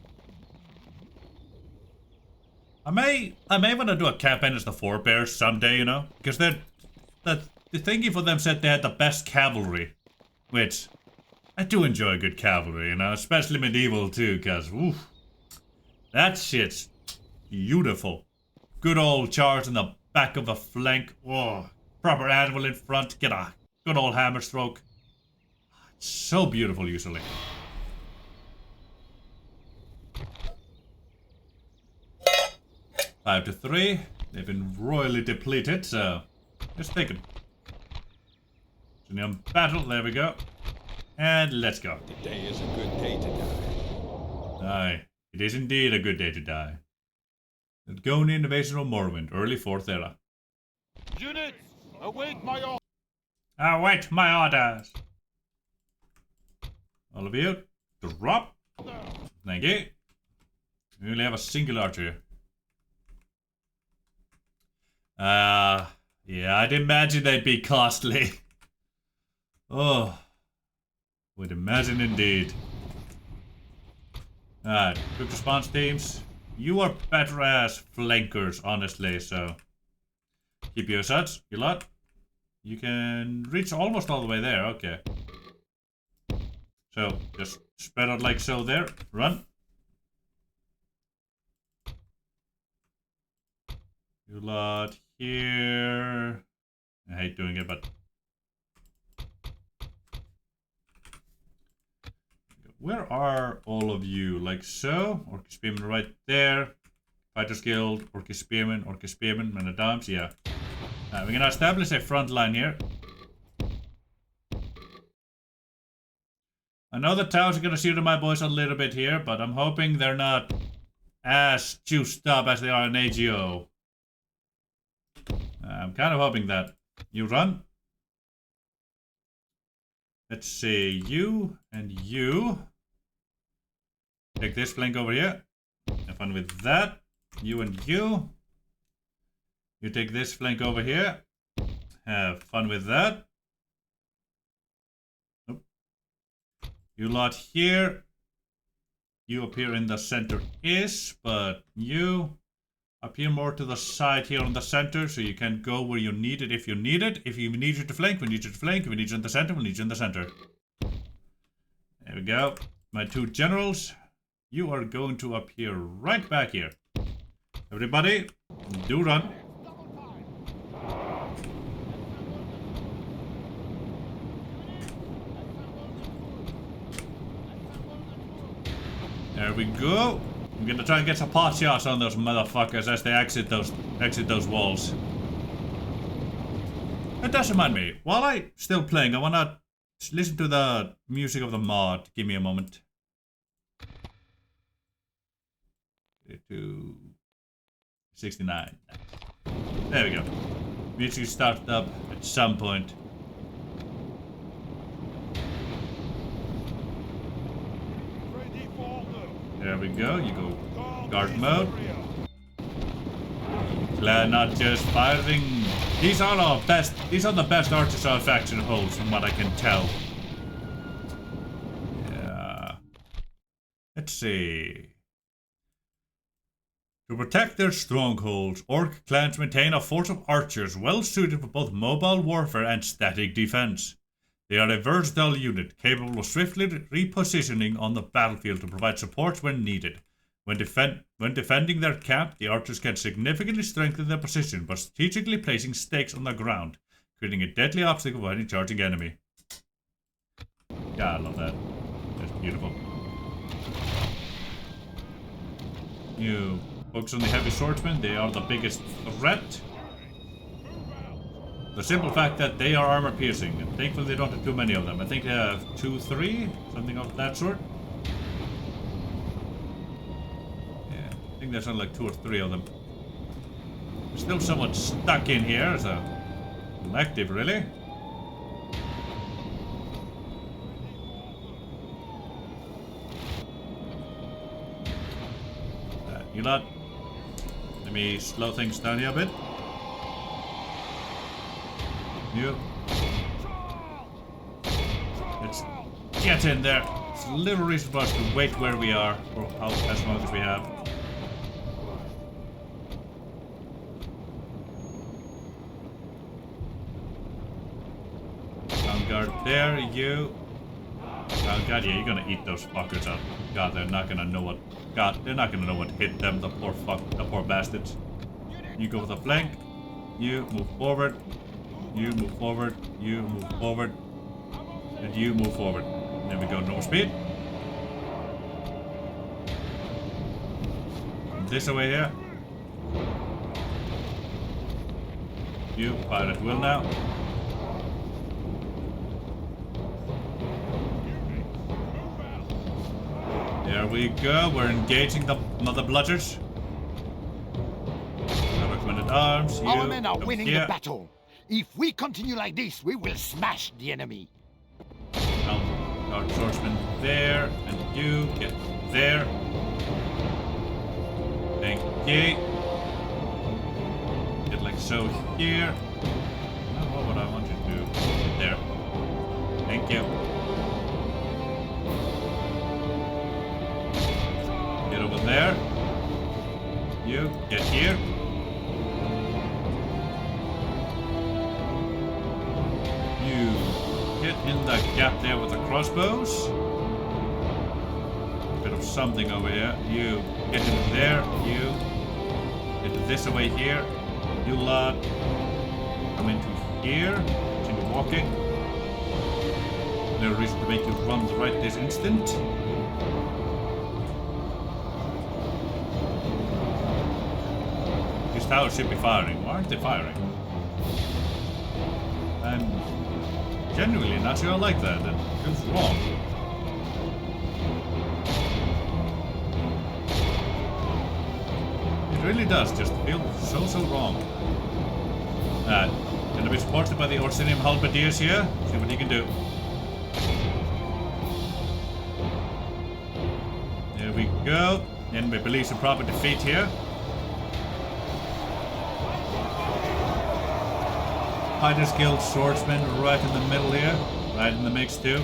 I may want to do a campaign as the forebears someday, you know? Because the thingy for them said they had the best cavalry. Which, I do enjoy good cavalry, you know? Especially medieval too, because, oof. That shit's beautiful. Good old charge in the back of the flank. Oh, proper anvil in front. Get a good old hammer stroke. It's so beautiful usually. Five to 3. They've been royally depleted, so let's take them. Orsinium battle. There we go. And let's go.
Today is a good day to die.
Aye, it is indeed a good day to die. The Goni invasion of Morrowind, early 4th era.
Units, await my order.
Await my orders. All of you, drop. Thank you. We only have a single archer here. Yeah, I'd imagine they'd be costly. Oh, would imagine indeed. Alright, quick response teams. You are better as flankers, honestly, so keep your such, you lot. You can reach almost all the way there, okay. So, just spread out like so there. Run. You lot here. I hate doing it, but... Where are all of you? Like so? Orcish Spearman right there. Fighters Guild, Orcish Spearman, Men at Arms, yeah. We're gonna establish a front line here. I know the towns are gonna shoot at my boys a little bit here, but I'm hoping they're not as juiced up as they are in AGO. I'm kind of hoping that. You run. Let's see, you and you. Take this flank over here. Have fun with that. You and you. You take this flank over here. Have fun with that. Nope. You lot here. You appear in the center-ish, but you appear more to the side here on the center, so you can go where you need it if you need it. If you need you to flank, we need you to flank. If we need you in the center, we need you in the center. There we go. My two generals. You are going to appear right back here. Everybody, do run. There we go. I'm gonna try and get some pot shots on those motherfuckers as they exit those walls. That does remind me. While I'm still playing, I wanna listen to the music of the mod. Give me a moment. To 69. There we go. Music started up at some point. There we go. You go guard mode. Glad not just firing. These are the best archers our faction holds, from what I can tell. Yeah. Let's see. To protect their strongholds, Orc clans maintain a force of archers well suited for both mobile warfare and static defense. They are a versatile unit, capable of swiftly repositioning on the battlefield to provide support when needed. When defending their camp, the archers can significantly strengthen their position by strategically placing stakes on the ground, creating a deadly obstacle for any charging enemy. Yeah, I love that. That's beautiful. You focus on the heavy swordsmen. They are the biggest threat. The simple fact that they are armor piercing, and thankfully they don't have too many of them. I think they have 2, 3, something of that sort. Yeah, I think there's only like 2 or 3 of them. There's still someone stuck in here as a collective, really. You lot, let me slow things down here a bit. You. Let's get in there. It's a little reason for us to wait where we are for as long as we have. Guard there, you. Oh god, yeah, you're gonna eat those fuckers up. God, they're not gonna know what. God, they're not gonna know what hit them. The poor bastards. You go with the flank. You move forward. You move forward. You move forward. And you move forward. There we go. Normal speed. This away here. You fire at will now. There we go, we're engaging the mother bludgers. Recommended arms.
Our men are winning the battle. If we continue like this, we will smash the enemy.
Our swordsman there, and you get there. Thank you. Get like so here. Now what would I want you to do? Get there. Thank you. Get over there. You get here. You get in the gap there with the crossbows. Bit of something over here. You get in there. You get this away here. You lot come into here. Continue walking. No reason to make you run right this instant. These towers should be firing. Why aren't they firing? I'm genuinely not sure I like that. That feels wrong. It really does just feel so wrong. Gonna be supported by the Orsinium halberdiers here. See what he can do. There we go. Enemy believes in proper defeat here. Fighters Guild swordsman right in the middle here. Right in the mix too.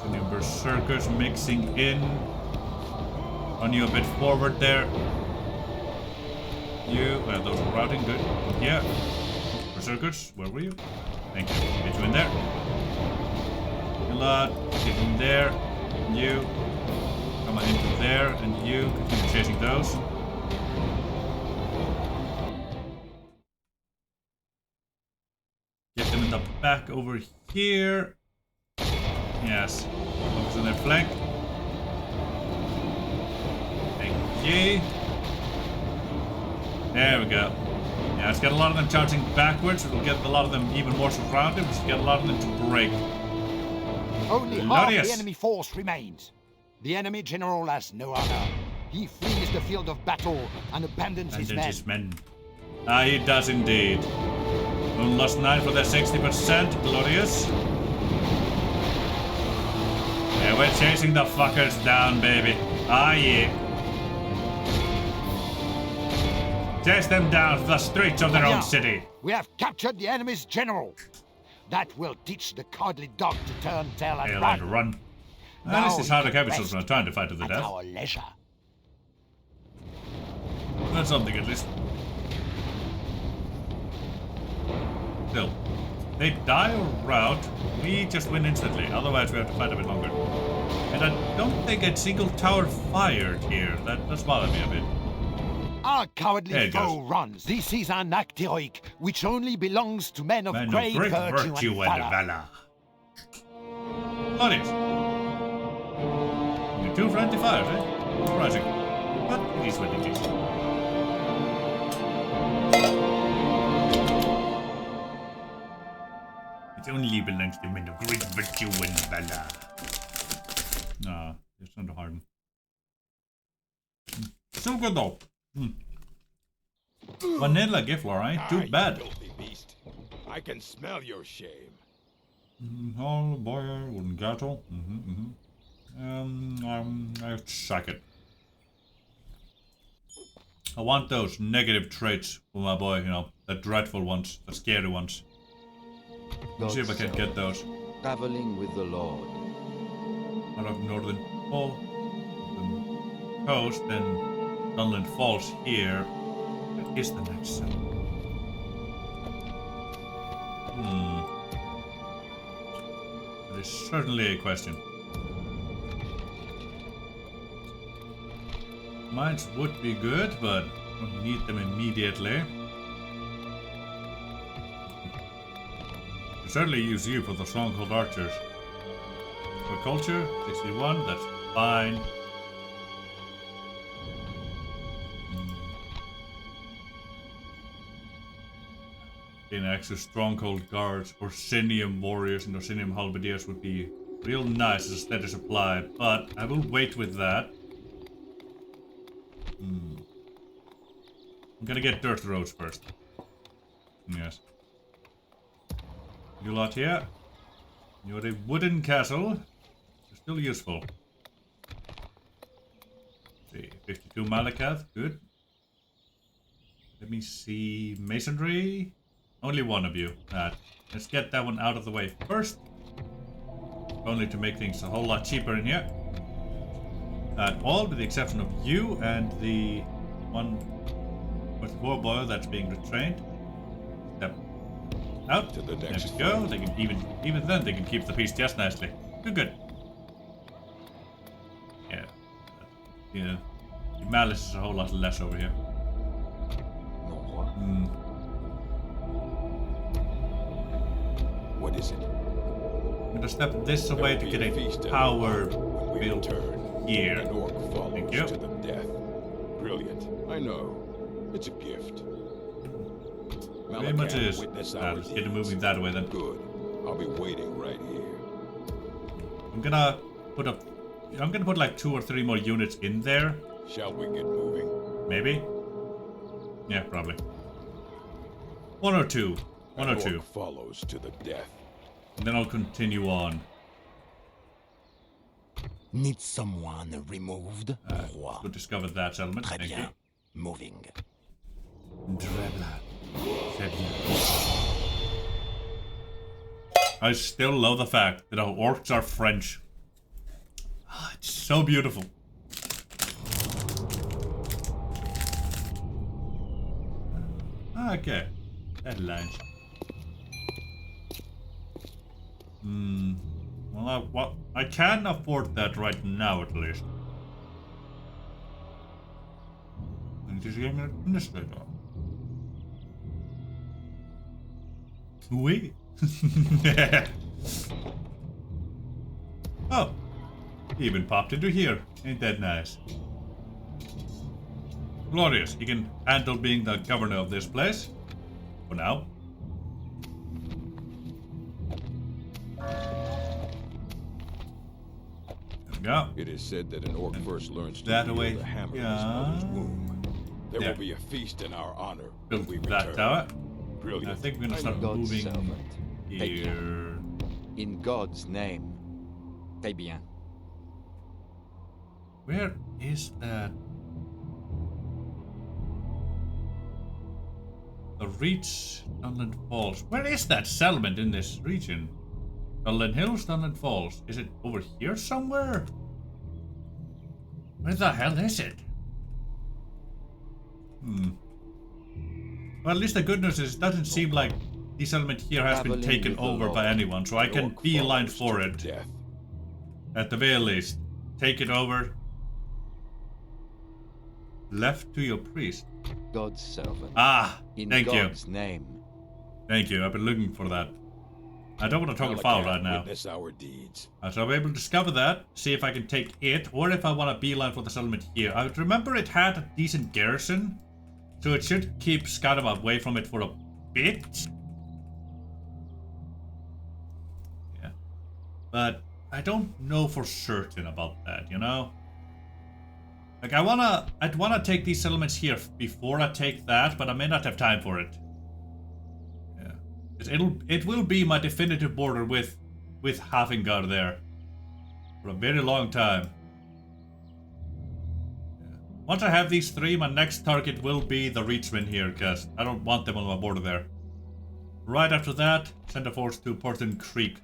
So new berserkers mixing in. On you a bit forward there. You, well, those are routing, good. Yeah. Berserkers, where were you? Thank you. Get you in there. You lot, get in there. You, come on into there, and you continue chasing those. Get them in the back over here. Yes. Focus on their flank. Thank you. There we go. Yeah, let's get a lot of them charging backwards. It'll get a lot of them even more surrounded. We should get a lot of them to break.
Only half the enemy force remains. The enemy general has no honor. He flees the field of battle and abandons his men.
Ah, he does indeed. Only lost 9 for their 60%. Glorious. Yeah, we're chasing the fuckers down, baby. Ah, yeah. Chase them down to the streets of their own city.
We have captured the enemy's general. That will teach the cowardly dog to turn tail and run.
Now, this is how the capitals are trying to fight to the death.
Our leisure.
That's something at least. Still, they die or rout, we just win instantly. Otherwise, we have to fight a bit longer. And I don't think a single tower fired here. That does bother me a bit.
Our cowardly foe runs. This is an act heroic, which only belongs to men of great virtue and valor.
Glorious. Only 2 friendly fires, eh? Surprising. But it is what it is. It only belongs to men of great virtue and valor. Nah, it's not hard. So good though. Vanilla Giflar, eh? Too bad.
Beast. I can smell your shame.
Oh boy, un gato. I suck it. I want those negative traits for my boy, you know, the dreadful ones, the scary ones. Let's see if I can get those.
Traveling with the Lord.
Out of Northern Pole, the coast, then Dunland Falls here. What is the next cell? That is certainly a question. Mines would be good, but don't need them immediately. I certainly use you for the Stronghold Archers. For culture, 61, that's fine. Gain access Stronghold Guards, Orsinium Warriors, and Orsinium Halberdiers would be real nice as a steady supply, but I will wait with that. I'm gonna get dirt roads first. Yes. You lot here. You're a wooden castle. You're still useful. Let's see, 52 Malakath, good. Let me see, masonry. Only one of you. Let's get that one out of the way first. Only to make things a whole lot cheaper in here. All with the exception of you and the one with the warboy that's being retrained. Step out.
To the next
go. They can even then they can keep the peace just nicely. Good. Yeah. Yeah. The malice is a whole lot less over here.
What is it?
I'm gonna step this away to get a power built here.
An orc follows
Thank you.
to the death. Brilliant. I know. It's a gift.
Very much is. Let's get it moving that way then.
Good. I'll be waiting right here.
I'm gonna put like 2 or 3 more units in there.
Shall we get moving?
Maybe. Yeah, probably. 1 or 2. One or two.
Follows to the death.
And then I'll continue on.
Need someone removed?
We'll discover that settlement.
Très
Thank
bien.
you.
Moving.
I still love the fact that our orcs are French. It's so beautiful. Okay. Headlines. Well, I can afford that right now at least. And it is getting administrator. Oui. Oh, he even popped into here. Ain't that nice? Glorious. He can handle being the governor of this place. For now. There we go.
It is said that an orc first learns to
that
wield
away.
a hammer in
Yeah.
his mother's womb. There
Yeah.
will be a feast in our honor.
Build
when we
that
return.
tower.
Brilliant.
I think we're gonna start
God's
moving
servant.
here.
In God's name. Très bien.
Where is that? The Reach, Dunland Falls. Where is that settlement in this region? Dunland Hills, Dunland Falls. Is it over here somewhere? Where the hell is it? Well, at least the good news is it doesn't seem like this element here has been taken over by anyone, so I can beeline for it.
Death.
At the very least. Take it over. Left to your priest.
God's servant.
Ah,
in
thank you.
God's name.
Thank you, I've been looking for that. I don't want to talk foul right now.
Witness our deeds.
So I'll be able to discover that, see if I can take it, or if I want to beeline for the settlement here. I remember it had a decent garrison, so it should keep Skadam away from it for a bit. Yeah. But I don't know for certain about that, you know? Like, I'd wanna take these settlements here before I take that, but I may not have time for it. It will be my definitive border with Hafingard there for a very long time. Yeah. Once I have these three, my next target will be the Reachman here, because I don't want them on my border there. Right after that, send a force to Porton Creek.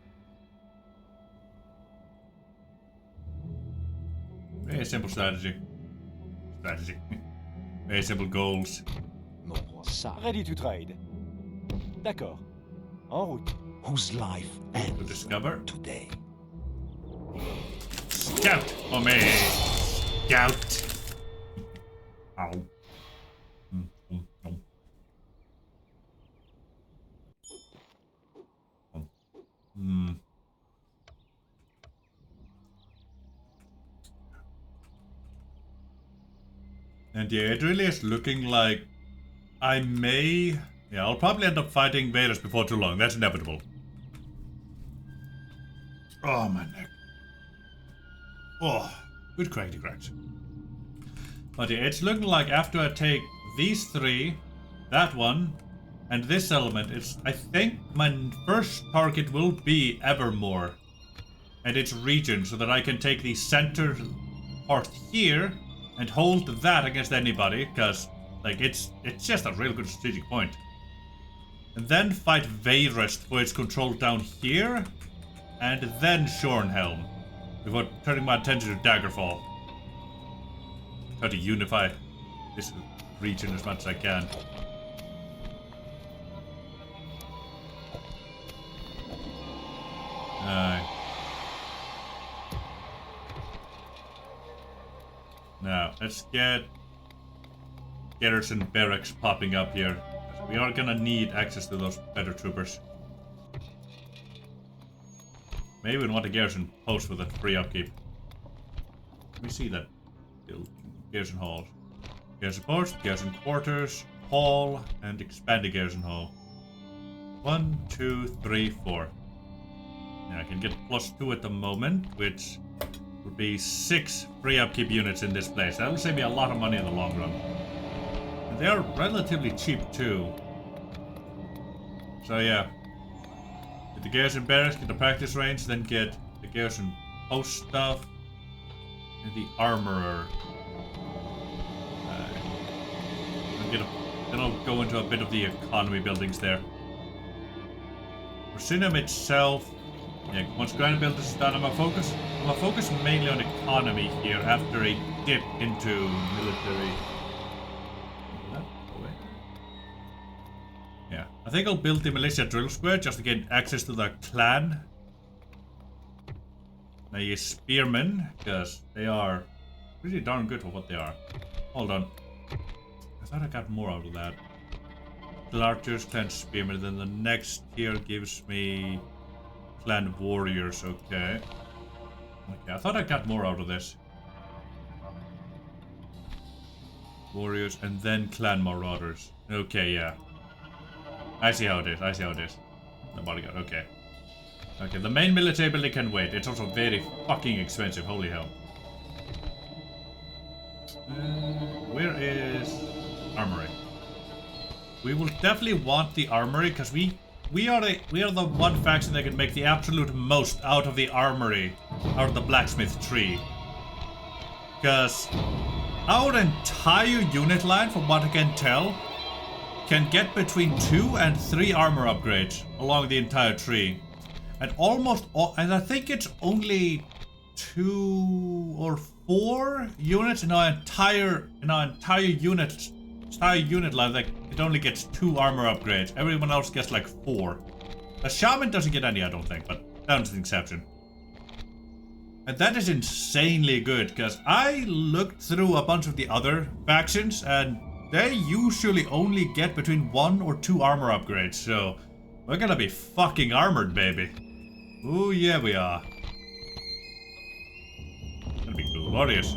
Very simple strategy. Very simple goals.
Ready to trade. D'accord. En route.
Whose life ends
To discover.
today.
Scout for me! Scout! Ow. And yeah, it really is looking like I may... Yeah, I'll probably end up fighting Vaders before too long. That's inevitable. Oh, my neck. Oh, good cracky cracks. But yeah, it's looking like after I take these three, that one, and this element, I think my first target will be Evermore and its region, so that I can take the center part here and hold that against anybody, because like it's just a real good strategic point. And then fight Vayrest for its control down here, and then Shornhelm, before turning my attention to Daggerfall. Try to unify this region as much as I can. Now, let's get garrison barracks popping up here. We are gonna need access to those better troopers. Maybe we want a garrison post with a free upkeep. Let me see that. Garrison hall. Garrison post, garrison quarters, hall, and expanded garrison hall. 1, 2, 3, 4. Yeah, I can get +2 at the moment, which would be 6 free upkeep units in this place. That will save me a lot of money in the long run. And they are relatively cheap too. So yeah. Get the garrison barracks, get the practice range, then get the garrison post stuff, and the armorer. Then I'll go into a bit of the economy buildings there. Orsinium itself, yeah, once ground buildings is done, I'm gonna focus mainly on economy here after a dip into military. Yeah, I think I'll build the militia drill square just to get access to the clan. Now you spearmen, because they are pretty darn good for what they are. Hold on. I thought I got more out of that. Archers, clan spearmen, then the next tier gives me clan warriors, okay. Okay, I thought I got more out of this. Warriors and then clan marauders. Okay, yeah. I see how it is, The bodyguard, okay. Okay, the main military building can wait. It's also very fucking expensive, holy hell. Where is armory? We will definitely want the armory, because we are the one faction that can make the absolute most out of the armory, out of the blacksmith tree. Because our entire unit line, from what I can tell, can get between 2 and 3 armor upgrades along the entire tree. And almost all, and I think it's only 2 or 4 units in our entire unit entire unit life, like, it only gets 2 armor upgrades. Everyone else gets like 4. The shaman doesn't get any, I don't think, but that's an exception. And that is insanely good, because I looked through a bunch of the other factions, and they usually only get between 1 or 2 armor upgrades, so we're gonna be fucking armored, baby. Ooh, yeah, we are. It's gonna be glorious.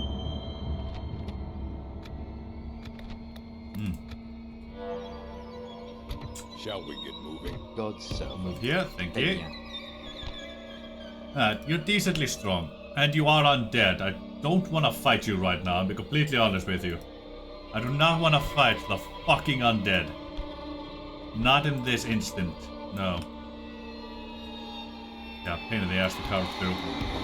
Shall we get moving?
God's servant.
Move here, thank you.
Bien.
You're decently strong, and you are undead. I don't want to fight you right now, I'll be completely honest with you. I do not want to fight the fucking undead. Not in this instant, no. Yeah, pain in the ass to carve through.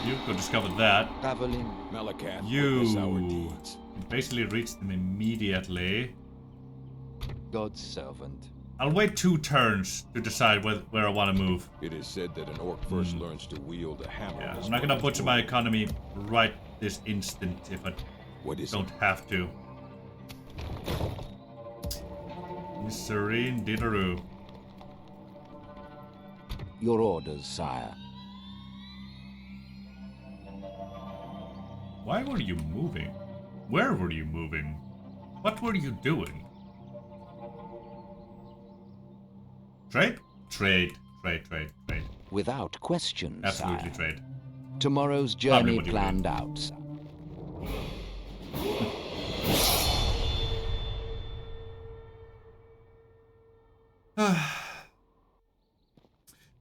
You could discover that.
Traveling.
Malakath,
You
witness our deeds.
basically reach them immediately.
God's servant.
I'll wait 2 turns to decide where I want to move.
It is said that an orc first learns to wield a hammer.
Yeah,
in his
I'm not gonna
mother's
butcher my
womb.
economy right this instant if I
What is
don't
it?
have to. Miss Serene Dideroo.
Your orders, sire.
Why were you moving? Where were you moving? What were you doing? Trade? Trade.
Without question,
Absolutely
sire.
trade.
Tomorrow's
me
journey
what you
planned out, sire.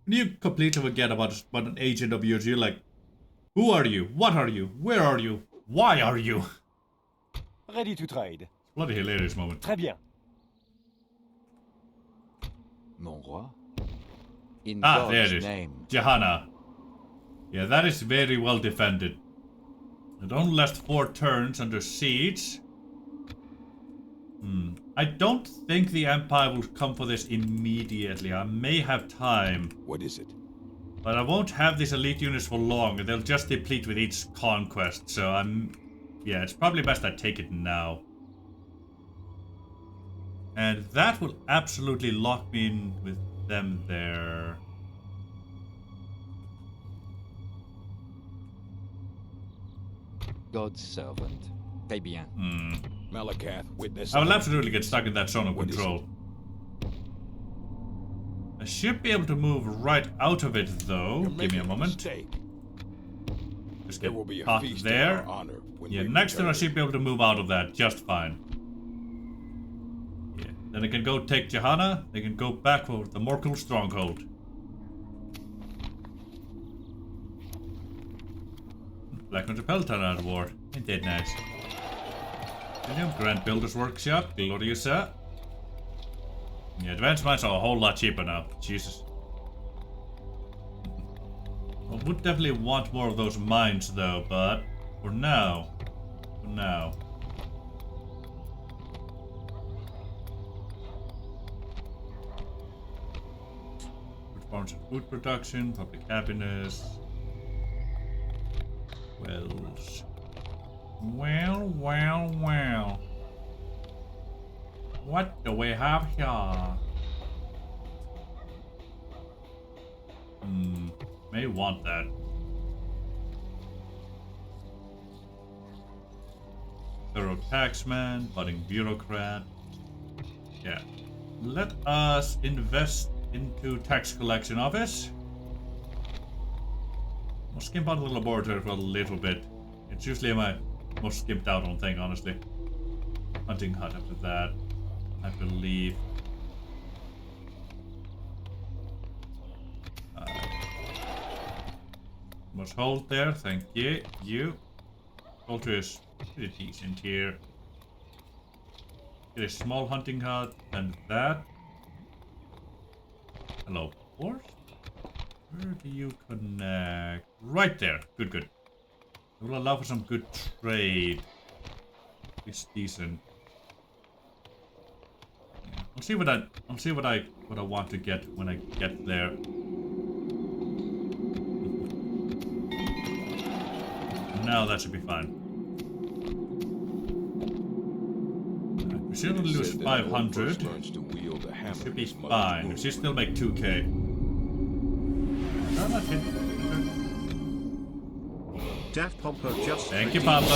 When you completely forget about an agent of yours, you're like, who are you? What are you? Where are you? Why are you?
Ready to trade.
Bloody hilarious moment.
Très bien.
Mon roi. In
Ah, there it
God's
is.
name.
Johanna. Yeah, that is very well defended. It only lasts 4 turns under siege. I don't think the Empire will come for this immediately. I may have time.
What is it?
But I won't have these elite units for long. They'll just deplete with each conquest. So yeah, it's probably best I take it now. And that will absolutely lock me in with them there.
God's servant. Très bien.
Malakath, witness.
I will
our
absolutely get
deeds.
stuck in that zone of
What is
control. I should be able to move right out of it, though.
You're
Give me
making
a moment.
mistake.
Just
There
get
will be a
caught
feast
there.
in our honor when
Yeah,
we
next turn I
return.
should be able to move out of that just fine. Yeah, then I can go take Johanna. They can go back for the Morkel Stronghold. Black Hunter Pelton at war. Ain't that nice? Grand Builder's Workshop. Glorious, sir. Yeah, advanced mines are a whole lot cheaper now. Jesus. I would definitely want more of those mines, though, but for now. Good farms and food production, public happiness. Wells. Well. What do we have here? May want that. Thorough taxman, budding bureaucrat. Yeah. Let us invest into tax collection office. We'll skimp out of the laboratory for a little bit. It's usually my most skimped out on thing, honestly. Hunting hut after that, I believe. Must hold there, thank you. Poultry is pretty decent here. Get a small hunting hut and that. Hello, horse. Where do you connect? Right there. Good. It will allow for some good trade. It's decent. Yeah. I'll see what I want to get when I get there. Now that should be fine. She'll lose 500. Should be fine. She still make 2k. No, not hit.
Daft Pompo just
Thank you, Papa.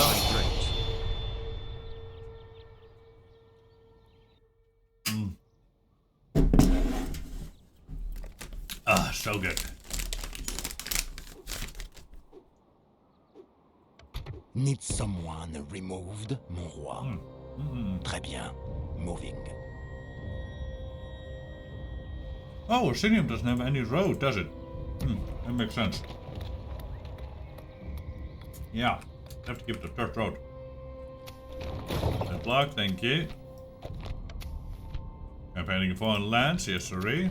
Ah, so good.
Need someone removed, mon roi? Très bien. Moving.
Oh, Orsinium doesn't have any road, does it? That makes sense. Yeah, have to keep the dirt road. That block, thank you. Campaigning foreign lands, yes sirree.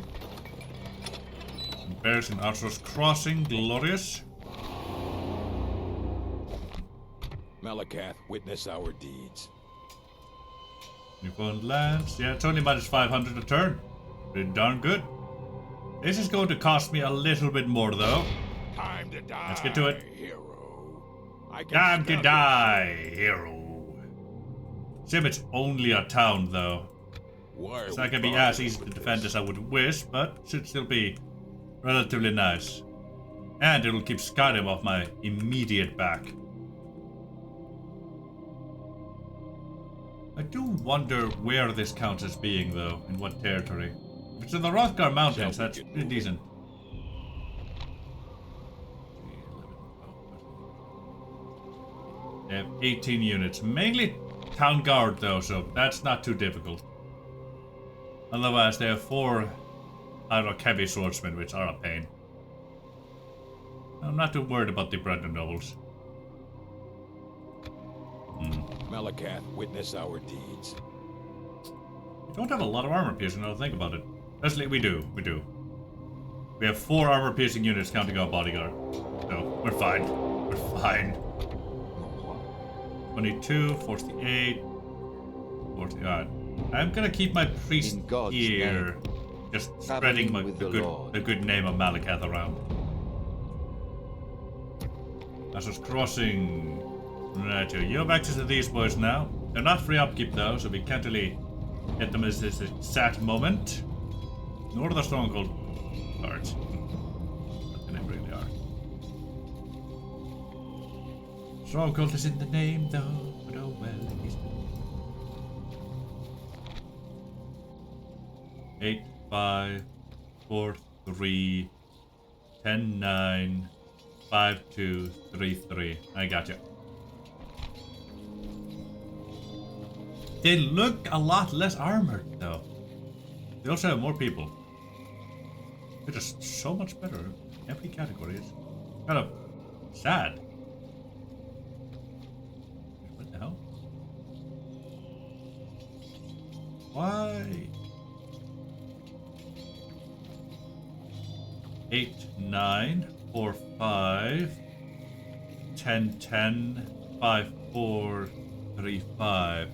Bears in Arthur's Crossing, glorious.
Malakath, witness our deeds.
New foreign lands, yeah, it's only minus 500 a turn. Pretty darn good. This is going to cost me a little bit more though.
Time to die.
Let's get to it.
Hero.
Time to die, hero. Sim, it's only a town though. It's not gonna be as easy to defend as I would wish, but should still be relatively nice. And it'll keep Skyrim off my immediate back. I do wonder where this counts as being though, in what territory. If it's in the Rothgar Mountains, that's pretty decent. They have 18 units, mainly town guard though, so that's not too difficult. Otherwise, they have 4 Irok heavy swordsmen, which are a pain. I'm not too worried about the Brandon nobles.
Malakath, witness our deeds.
We don't have a lot of armor piercing, now think about it. Actually, we do. We have 4 armor piercing units counting our bodyguard. So, we're fine. We're fine. 22, 48, 49. I'm gonna keep my priest here. Just spreading the good name of Malakath around. Arthur's Crossing. Right, you have access to these boys now. They're not free upkeep though, so we can't really get them at this exact moment. Nor the Stronghold cards. But they never really are. Stronghold is in the name though, but oh well, it is. 8, 5, 4, 3, 10, 9, 5, 2, 3, 3. I gotcha. They look a lot less armored, though. They also have more people. They're just so much better in every category. It's kind of sad. What the hell? Why? 8, 9, 4, 5, 10, 10, 5, 4, 3, 5.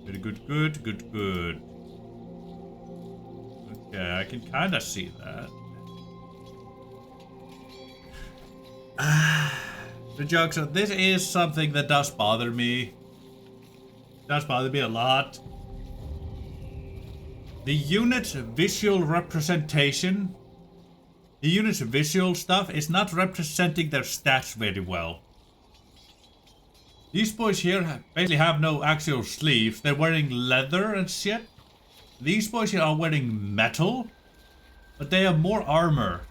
Very good. Okay, I can kind of see that. The jokes are, this is something that does bother me. Does bother me a lot. The unit's visual representation, the unit's visual stuff is not representing their stats very well. These boys here basically have no actual sleeves. They're wearing leather and shit. These boys here are wearing metal, but they have more armor.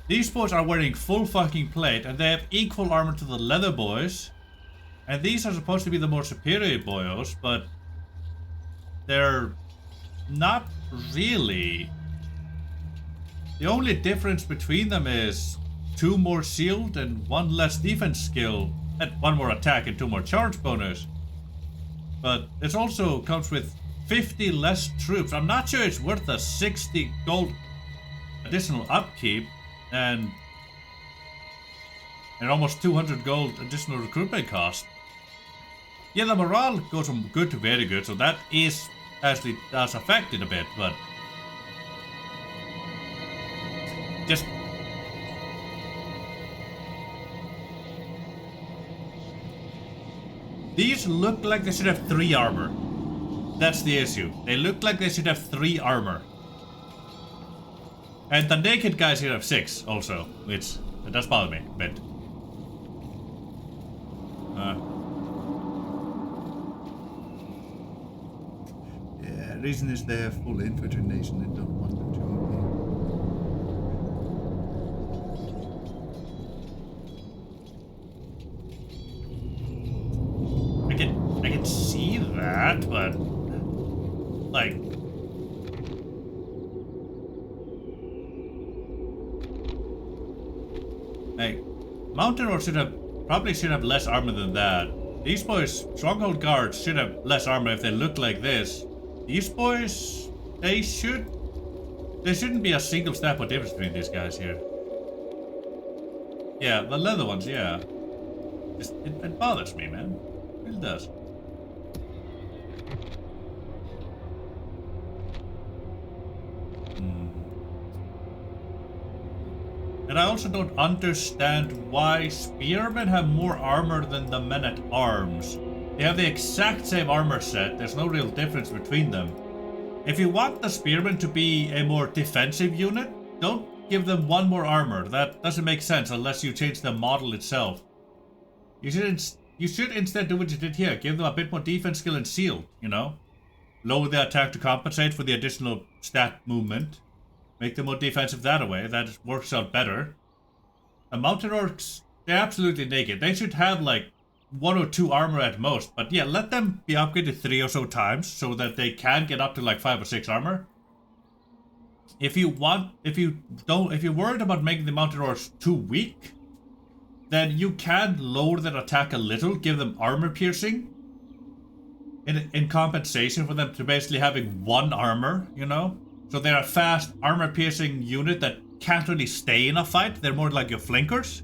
These boys are wearing full fucking plate, and they have equal armor to the leather boys. And these are supposed to be the more superior boyos, but they're not really. The only difference between them is 2 more shield and 1 less defense skill. And 1 more attack and 2 more charge bonus. But it also comes with 50 less troops. I'm not sure it's worth the 60 gold additional upkeep and almost 200 gold additional recruitment cost. Yeah, the morale goes from good to very good, so that is actually does affect it a bit, but These look like they should have 3 armor. That's the issue. They look like they should have 3 armor. And the naked guys should have 6 also, which that does bother me a bit. Yeah, reason is they're full infantry nation and don't want them to I can see that, but like Mountain Orcs probably should have less armor than that. These boys, Stronghold Guards, should have less armor if they look like this. These boys, there shouldn't be a single step of difference between these guys here. Yeah, the leather ones, yeah. It bothers me, man. It really does. And I also don't understand why spearmen have more armor than the men-at-arms. They have the exact same armor set, there's no real difference between them. If you want the spearmen to be a more defensive unit, don't give them 1 more armor. That doesn't make sense unless you change the model itself. You should instead do what you did here, give them a bit more defense skill and seal, you know? Lower the attack to compensate for the additional stat movement. Make them more defensive that way. That works out better. The Mountain Orcs, they're absolutely naked. They should have like 1 or 2 armor at most. But yeah, let them be upgraded 3 or so times so that they can get up to like 5 or 6 armor. If you're worried about making the Mountain Orcs too weak, then you can lower their attack a little, give them armor piercing in compensation for them to basically having 1 armor, you know? So they're a fast armor-piercing unit that can't really stay in a fight. They're more like your flankers.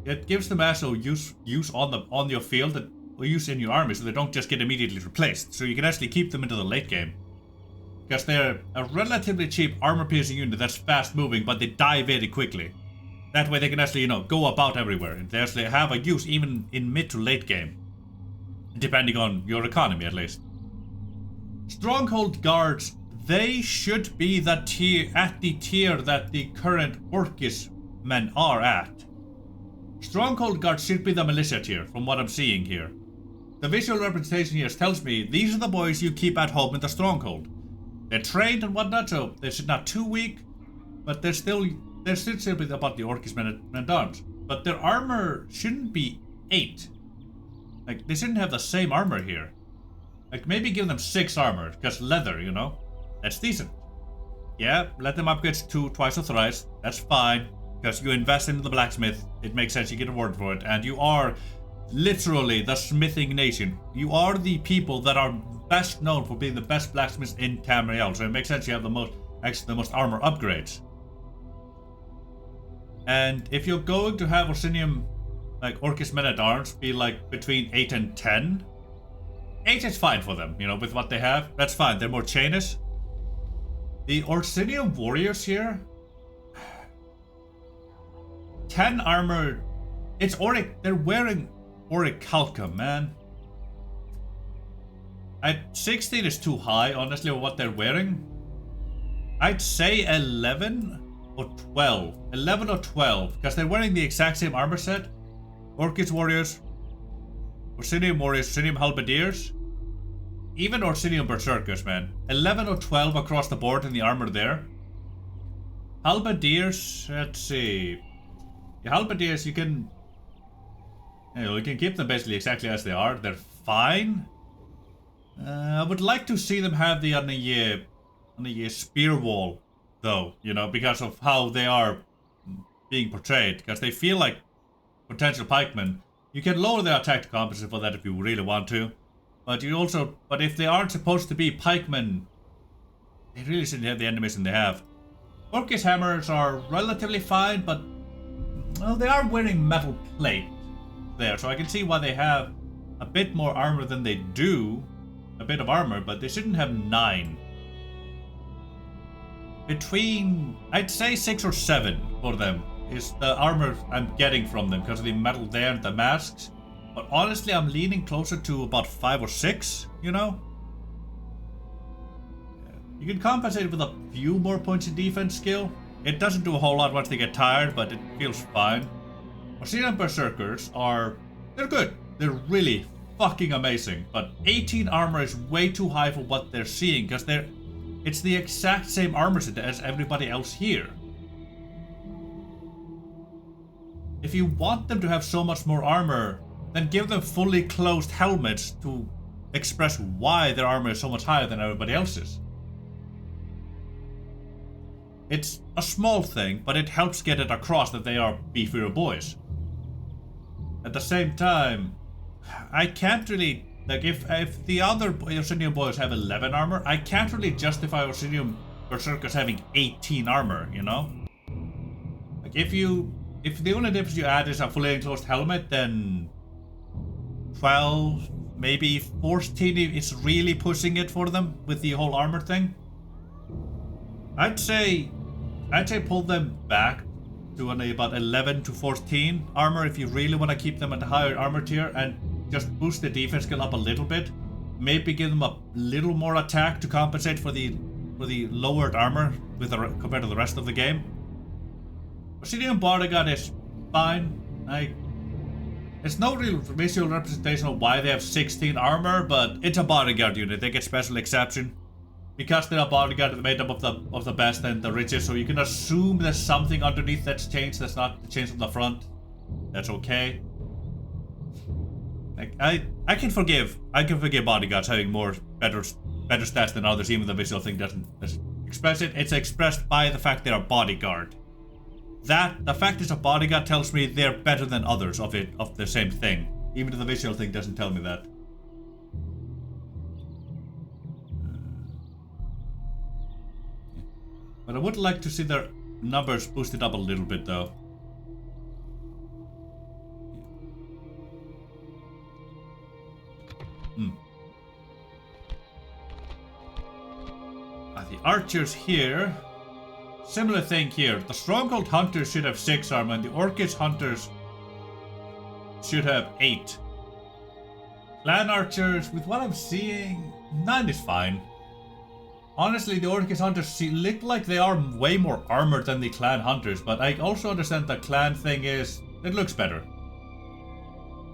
It gives them also use on your field or use in your army, so they don't just get immediately replaced. So you can actually keep them into the late game. Because they're a relatively cheap armor-piercing unit that's fast-moving, but they die very quickly. That way they can actually, go about everywhere. And they actually have a use even in mid to late game. Depending on your economy, at least. Stronghold Guards, they should be at the tier that the current Orcish men are at. Stronghold Guards should be the militia tier, from what I'm seeing here. The visual representation here tells me these are the boys you keep at home in the Stronghold. They're trained and whatnot, so they're not too weak, but they're still simply about the Orcish men at arms. But their armor shouldn't be 8. Like, they shouldn't have the same armor here. Like, maybe give them 6 armor, because leather, That's decent. Yeah, let them upgrade to twice or thrice. That's fine. Because you invest into the blacksmith. It makes sense, you get a reward for it. And you are literally the smithing nation. You are the people that are best known for being the best blacksmiths in Tamriel. So it makes sense you have the most armor upgrades. And if you're going to have Orsinium, like Orcish men-at-arms, be like between 8 and 10, 8 is fine for them, with what they have. That's fine, they're more chainish. The Orsinium warriors here, 10 armor, they're wearing Orichalcum, man. 16 is too high, honestly, with what they're wearing. I'd say 11 or 12. 11 or 12, because they're wearing the exact same armor set. Orcish warriors, Orsinium warriors, Orsinium halberdiers, even Orsinium berserkers, man. 11 or 12 across the board in the armor there. Halberdiers, let's see. The halberdiers, you can keep them basically exactly as they are. They're fine. I would like to see them have the on the spear wall, though, because of how they are being portrayed. Because they feel like potential pikemen. You can lower their attack to compensate for that if you really want to. But if they aren't supposed to be pikemen, they really shouldn't have the animation they have. Orcish hammers are relatively fine, but well, they are wearing metal plate there, so I can see why they have a bit more armor than they do. A bit of armor, but they shouldn't have 9. I'd say 6 or 7 for them is the armor I'm getting from them because of the metal there and the masks. But honestly, I'm leaning closer to about 5 or 6, you know? You can compensate with a few more points in defense skill. It doesn't do a whole lot once they get tired, but it feels fine. Orsinium Berserkers they're good. They're really fucking amazing. But 18 armor is way too high for what they're seeing, because it's the exact same armor set as everybody else here. If you want them to have so much more armor, then give them fully closed helmets to express why their armor is so much higher than everybody else's. It's a small thing, but it helps get it across that they are beefier boys. At the same time, I can't really, like, if the other Orsinium boys have 11 armor, I can't really justify Orsinium Berserkers having 18 armor, you know? Like, if the only difference you add is a fully enclosed helmet, then 12, maybe 14 is really pushing it for them with the whole armor thing. I'd say pull them back to about 11 to 14 armor if you really want to keep them at the higher armor tier, and just boost the defense skill up a little bit. Maybe give them a little more attack to compensate for the lowered armor compared to the rest of the game. Orsinium Bodyguard is fine. It's no real visual representation of why they have 16 armor, but it's a bodyguard unit. They get special exception. Because they're a bodyguard, they're made up of the best and the richest, so you can assume there's something underneath that's changed that's not changed from the front. That's okay. Like, I can forgive bodyguards having better stats than others, even the visual thing doesn't express it. It's expressed by the fact they're a bodyguard. The fact it's a bodyguard tells me they're better than others of the same thing. Even if the visual thing doesn't tell me that. But I would like to see their numbers boosted up a little bit, though. The archers here. Similar thing here. The Stronghold Hunters should have 6 armor, and the Orcish Hunters should have 8. Clan Archers, with what I'm seeing, 9 is fine. Honestly, the Orcish Hunters look like they are way more armored than the Clan Hunters, but I also understand the Clan thing it looks better.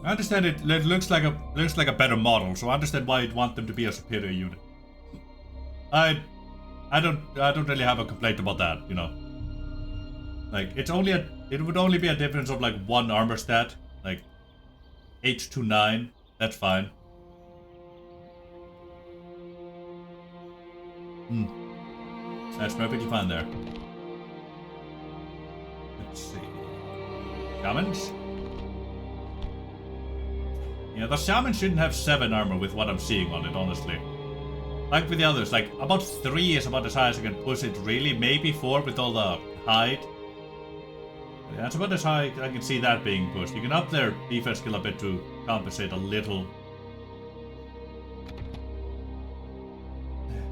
I understand it looks like a better model, so I understand why you'd want them to be a superior unit. I don't really have a complaint about that, you know. Like, it would only be a difference of like 1 armor stat, like 8 to 9. That's fine. That's perfectly fine there. Let's see. Shamans? Yeah, the shaman shouldn't have 7 armor with what I'm seeing on it, honestly. Like with the others, like about 3 is about as high as I can push it, really. Maybe 4 with all the hide. Yeah, that's about as high I can see that being pushed. You can up their defense skill a bit to compensate a little. There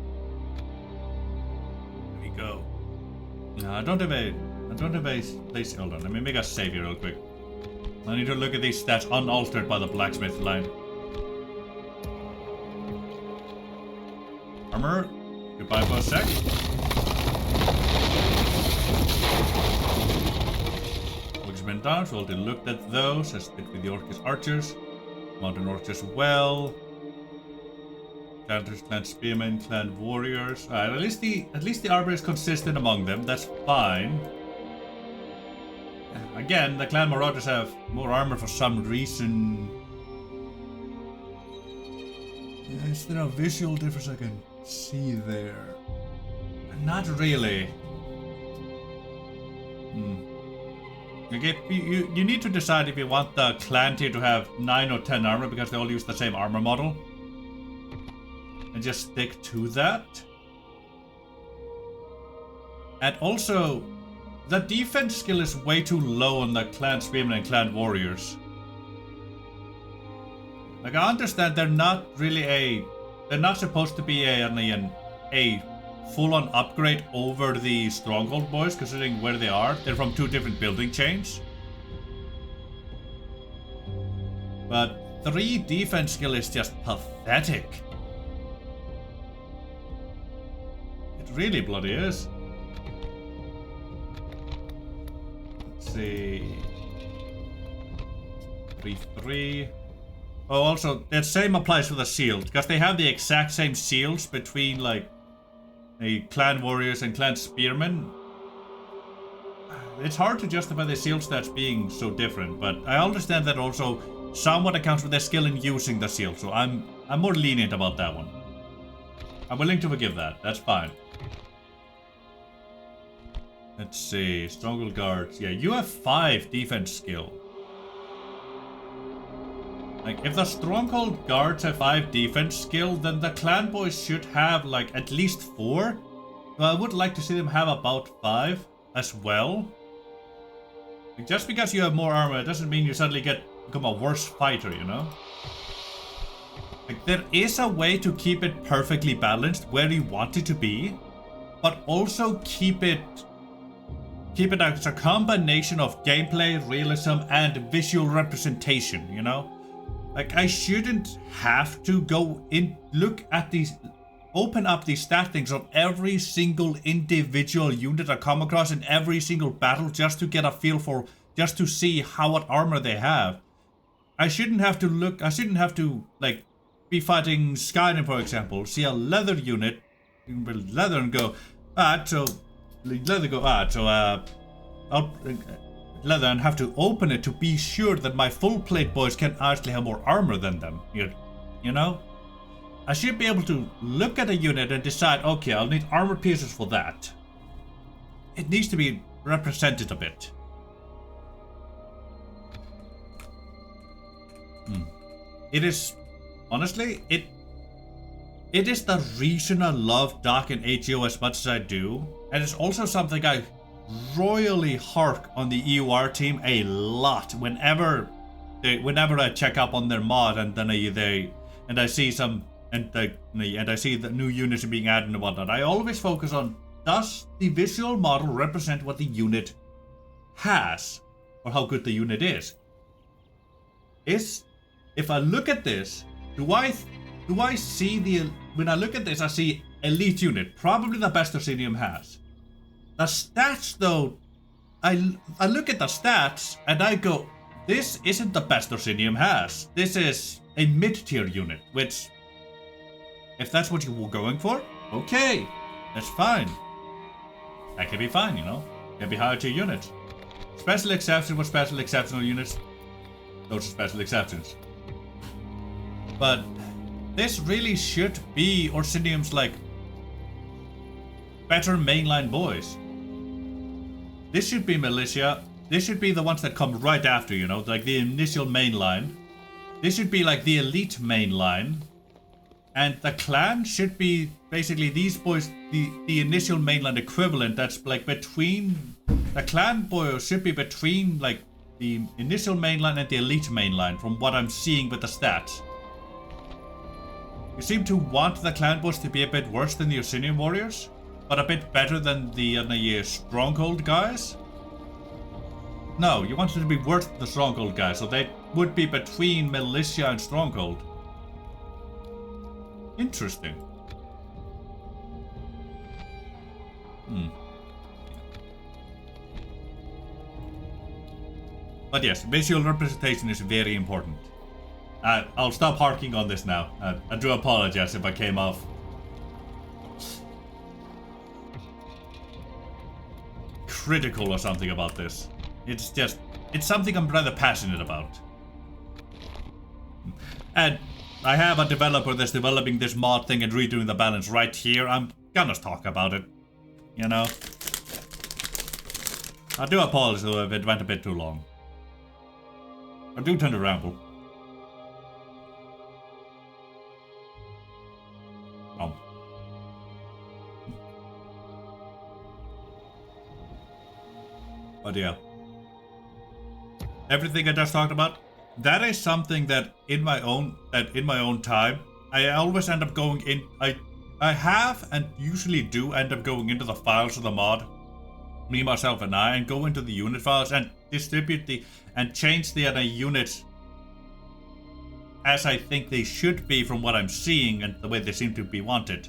we go. No, I don't have a place. Hold on, let me make a save here real quick. I need to look at these stats unaltered by the blacksmith line. Armor, goodbye for a sec. Woodsmen down, so already looked at those. Let's stick with the Orcish Archers. Mountain Orcs as well. Chanters, Clan Spearmen, Clan Warriors. Alright, at least the armor is consistent among them. That's fine. Again, the Clan Marauders have more armor for some reason. Is there a visual difference I can see there? Not really. Okay, you need to decide if you want the clan tier to have 9 or 10 armor because they all use the same armor model. And just stick to that. And also, the defense skill is way too low on the Clan Spearmen and Clan Warriors. Like, I understand they're not supposed to be a full-on upgrade over the Stronghold boys, considering where they are. They're from 2 different building chains. But 3 defense skill is just pathetic. It really bloody is. Let's see. 3-3. Oh, also, that same applies for the shield, because they have the exact same shields between, like, the clan warriors and clan spearmen. It's hard to justify the shield stats being so different, but I understand that also somewhat accounts for their skill in using the shield, so I'm more lenient about that one. I'm willing to forgive that. That's fine. Let's see. Stronghold guards. Yeah, you have 5 defense skill. Like, if the Stronghold guards have 5 defense skill, then the clan boys should have, like, at least 4. Well, I would like to see them have about 5 as well. Like, just because you have more armor, it doesn't mean you suddenly become a worse fighter, you know? Like, there is a way to keep it perfectly balanced where you want it to be, but also keep it as a combination of gameplay, realism, and visual representation, you know? Like, I shouldn't have to go in, open up these stat things of every single individual unit I come across in every single battle just to get a feel for, just to see what armor they have. I shouldn't have to, like, be fighting Skyrim, for example, see a leather unit, leather and go, leather and have to open it to be sure that my full plate boys can actually have more armor than them. You know? I should be able to look at a unit and decide, okay, I'll need armor pieces for that. It needs to be represented a bit. It is, honestly, it is the reason I love Dark and AGO as much as I do, and it's also something I royally hark on the EUR team a lot whenever I check up on their mod and then I see the new units being added and whatnot. I always focus on, does the visual model represent what the unit has, or how good the unit is? If I look at this, do I see when I look at this, I see elite unit, probably the best Orsinium has. The stats, though, I look at the stats and I go, this isn't the best Orsinium has. This is a mid-tier unit, which, if that's what you were going for, okay, that's fine. That can be fine, you know. Can be higher tier units. Special exception for special exceptional units. Those are special exceptions. But this really should be Orsinium's, like, better mainline boys. This should be militia. This should be the ones that come right after, you know, like the initial mainline. This should be like the elite mainline. And the clan should be basically these boys, the initial mainline equivalent. That's like between, the clan boys should be between like the initial mainline and the elite mainline from what I'm seeing with the stats. You seem to want the clan boys to be a bit worse than the Orsinium warriors, but a bit better than the Stronghold guys? No, you want them to be worse than the Stronghold guys, so they would be between Militia and Stronghold. Interesting. But yes, visual representation is very important. I'll stop harking on this now. I do apologize if I came off critical or something about this. It's something I'm rather passionate about. And I have a developer that's developing this mod thing and redoing the balance right here. I'm gonna talk about it, you know. I do apologize though if it went a bit too long. I do tend to ramble. But yeah, everything I just talked about, that is something that in my own time, I always end up going in. I have and usually do end up going into the files of the mod, me, myself, and I, and go into the unit files and distribute and change the units as I think they should be from what I'm seeing and the way they seem to be wanted.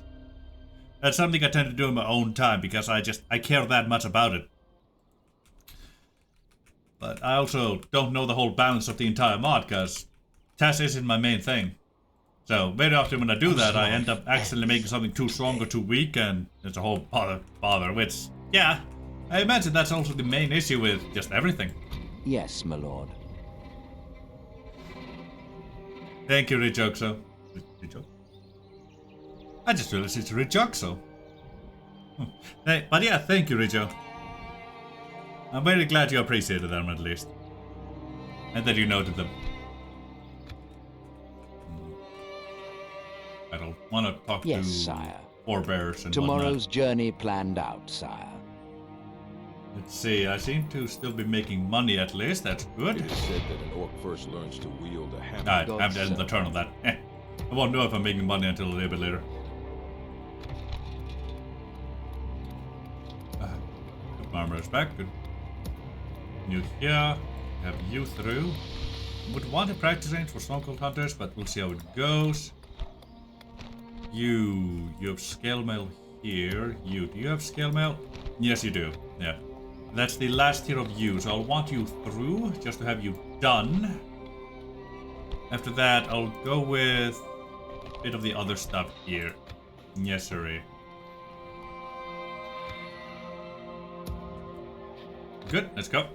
That's something I tend to do in my own time because I care that much about it. But I also don't know the whole balance of the entire mod because TAS isn't my main thing. So very often when I do that, I end up accidentally making something too strong or too weak, and it's a whole bother, which, yeah, I imagine that's also the main issue with just everything.
Yes, my lord.
Thank you, Rijoxo. I just realized it's Rijoxo. Hey, but yeah, thank you, Rijo. I'm very glad you appreciated them at least. And that you noted them. I don't want to talk to
sire.
forebears and
Tomorrow's
whatnot.
journey planned out, sire.
Let's see, I seem to still be making money at least, that's good.
It is said that an orc first learns to wield a hammer.
I haven't ended the turn on that. I won't know if I'm making money until a little bit later. Good armor's back, good. You here, have you through. Would want a practice range for Stone Cold Hunters, but we'll see how it goes. You have scale mail here. Do you have scale mail? Yes, you do. Yeah. That's the last tier of you, so I'll want you through, just to have you done. After that, I'll go with a bit of the other stuff here. Yes, sir. Good, let's go.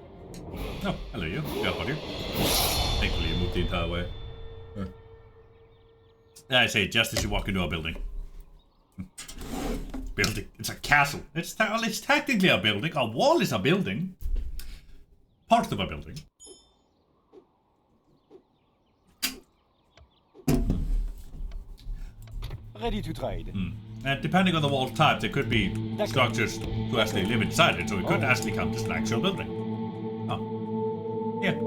Oh, hello you. Yeah, how are you? Thankfully you moved the entire way. I say, just as you walk into a building. Building. It's a castle. It's technically a building. A wall is a building. Part of a building.
Ready to trade.
And depending on the wall type, there could be structures to actually live inside it, so it could actually count as an actual building. Oh. Yeah.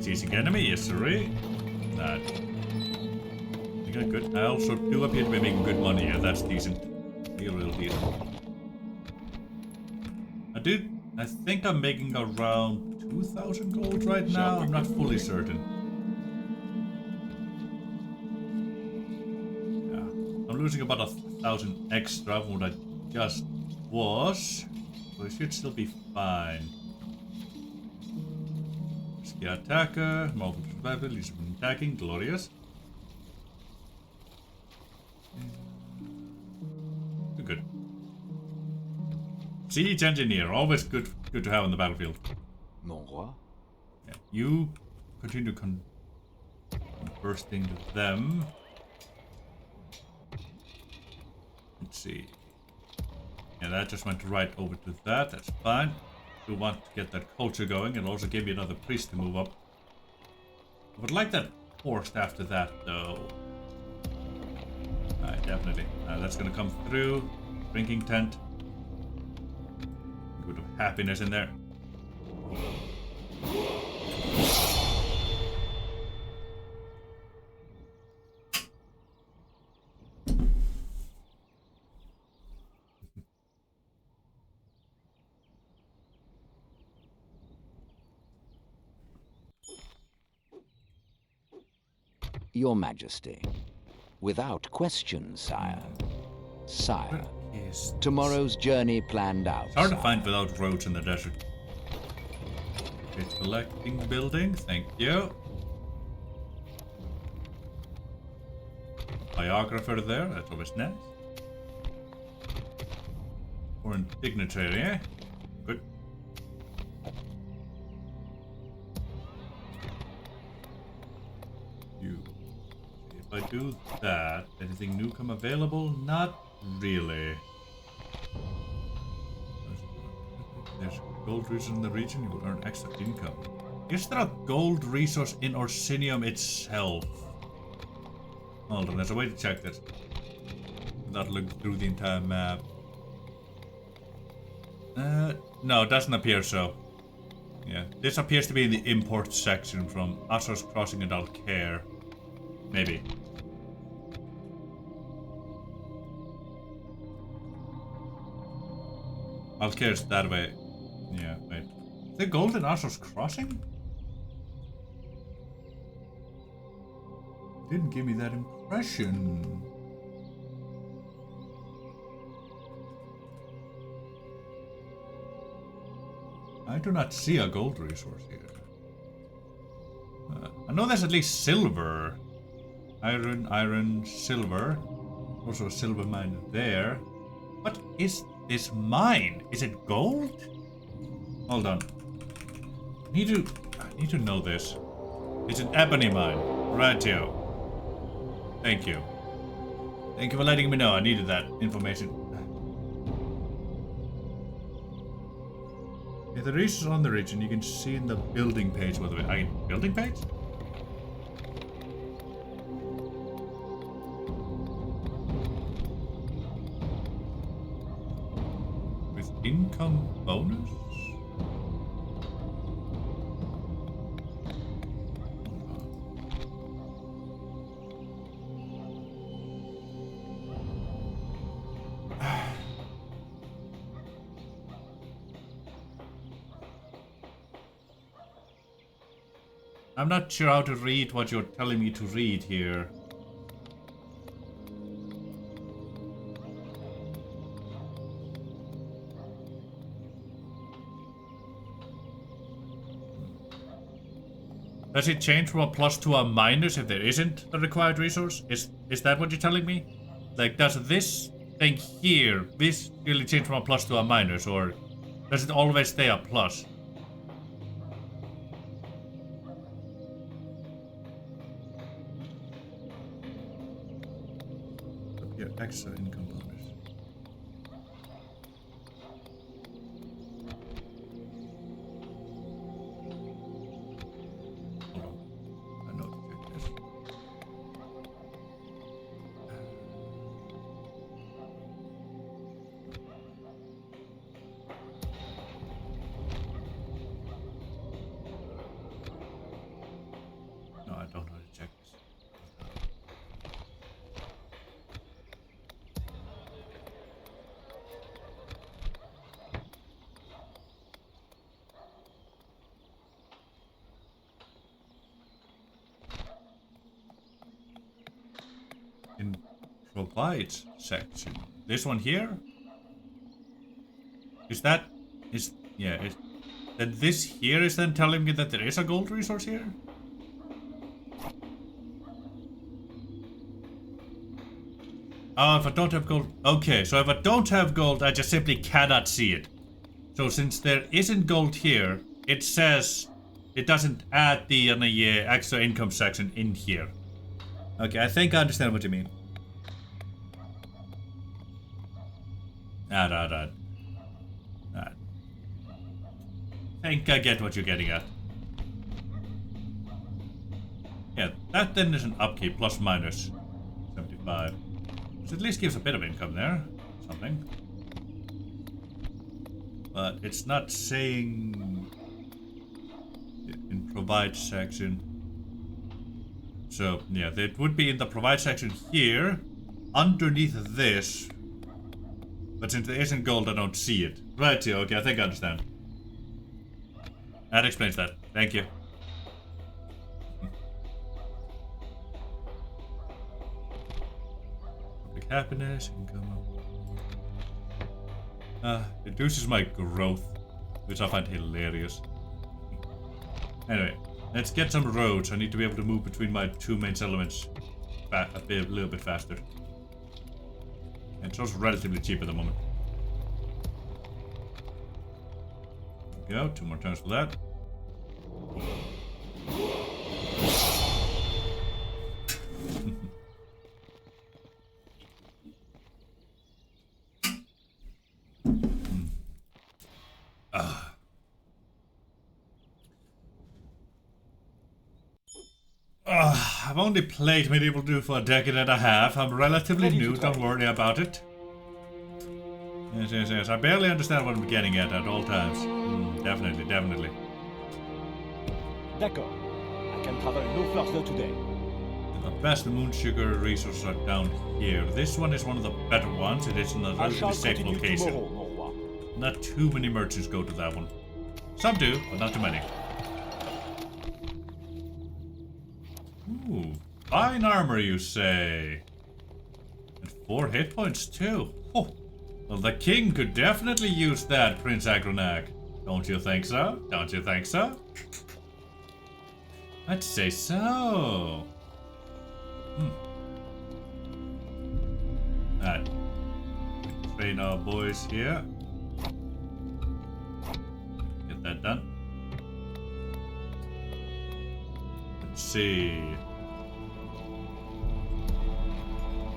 Teasing enemy, yes sirree. That. Good. I also do appear to be making good money here, that's decent. Real decent. I think I'm making around 2,000 gold right now, I'm not fully certain. Yeah. I'm losing about 1,000 extra from what I just was. So it should still be fine. The attacker, multiple survival, he's been attacking, glorious. Good. Siege engineer, always good to have on the battlefield.
Mon roi.
Yeah, you continue bursting them. Let's see. Yeah, that just went right over to that, that's fine. We want to get that culture going and also give me another priest to move up. I would like that forced after that though. Alright, definitely. That's gonna come through. Drinking tent. Good of happiness in there.
Your Majesty. Without question, sire. Sire. Tomorrow's journey planned out.
It's hard to find without roads in the desert. It's collecting building, thank you. Biographer there, that's always nice. Foreign dignitary, eh? Good. If I do that, anything new come available? Not really. There's gold resource in the region, you will earn extra income. Is there a gold resource in Orsinium itself? Hold on, there's a way to check this. Without looking through the entire map. No, it doesn't appear so. Yeah, this appears to be in the import section from Assos Crossing and Alcaire. Maybe. Alcaire's that way. Yeah, wait. The gold in Arthur's Crossing? Didn't give me that impression. I do not see a gold resource here. I know there's at least silver. Iron, silver. Also a silver mine there. What is this mine? Is it gold? Hold on. I need to know this. It's an ebony mine. Rightio. Thank you. Thank you for letting me know. I needed that information. Yeah, the resources on the region you can see in the building page, by the way. Building page? With income bonus? I'm not sure how to read what you're telling me to read here. Does it change from a plus to a minus if there isn't the required resource? Is that what you're telling me? Like, does this thing here, this really change from a plus to a minus, or does it always stay a plus? Extra income bonus. Hold on. I know to check this. No, I don't know how to check this. In provide section. This one here? Then this here is then telling me that there is a gold resource here? Oh, if I don't have gold. Okay, so if I don't have gold, I just simply cannot see it. So since there isn't gold here, it says it doesn't add the extra income section in here. Okay, I think I understand what you mean. I think I get what you're getting at. Yeah, that then is an upkeep, plus minus 75. Which at least gives a bit of income there. Something. But it's not saying in provide section. So, yeah, it would be in the provide section here, underneath this. But since there isn't gold, I don't see it. Right, yeah, okay, I think I understand. That explains that. Thank you. Public happiness, income. Reduces my growth, which I find hilarious. Anyway. Let's get some roads. I need to be able to move between my two main settlements a little bit faster. And it's also relatively cheap at the moment. There we go, 2 more turns for that. I've only played Medieval 2 for a decade and a half. I'm relatively new, don't worry about it. Yes. I barely understand what I'm getting at all times. Definitely.
D'accord. I can travel no further today.
The best moon sugar resources are down here. This one is one of the better ones. It is in a relatively safe location.
Tomorrow,
Not too many merchants go to that one. Some do, but not too many. Ooh, fine armor, you say? And 4 hit points too. Oh, well, the king could definitely use that, Prince Agronak. Don't you think so? Don't you think so? I'd say so. Alright. Train our boys here. Get that done. Let's see.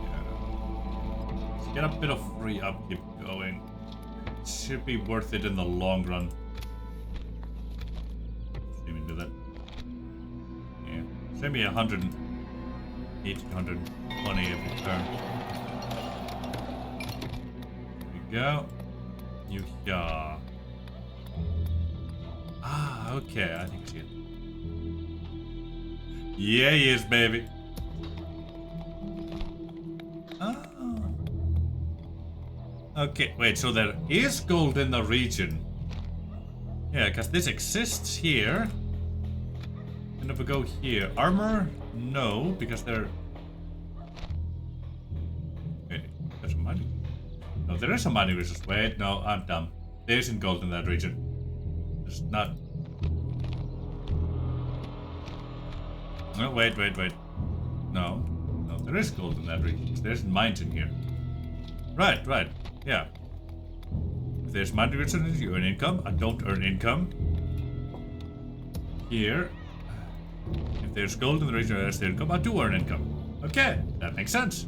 Yeah. Let's get a bit of free upkeep going. It should be worth it in the long run. See me do that. Yeah. Send me 180 to 120 every turn. Go. You go. Ah, okay, I think I see it. Yeah, he is, baby. Oh. Okay, wait, so there is gold in the region. Yeah, because this exists here. And if we go here, armor? No, because they're... Wait, there's money. No, there is some money resource. Wait, no, I'm dumb. There isn't gold in that region. There's not. No, wait. No, there is gold in that region. There's mines in here. Right, yeah. If there's money resources, you earn income. I don't earn income. Here. If there's gold in the region, there's the income. I do earn income. Okay, that makes sense.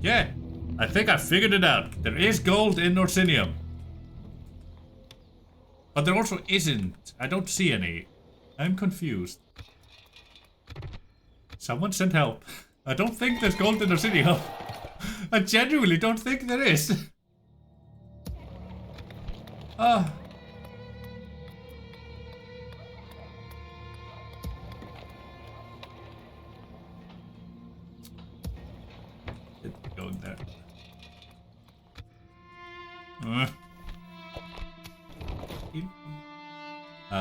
Yeah, I think I figured it out. There is gold in Orsinium. But there also isn't. I don't see any. I'm confused. Someone send help. I don't think there's gold in Orsinium. I genuinely don't think there is. Ah. Going there.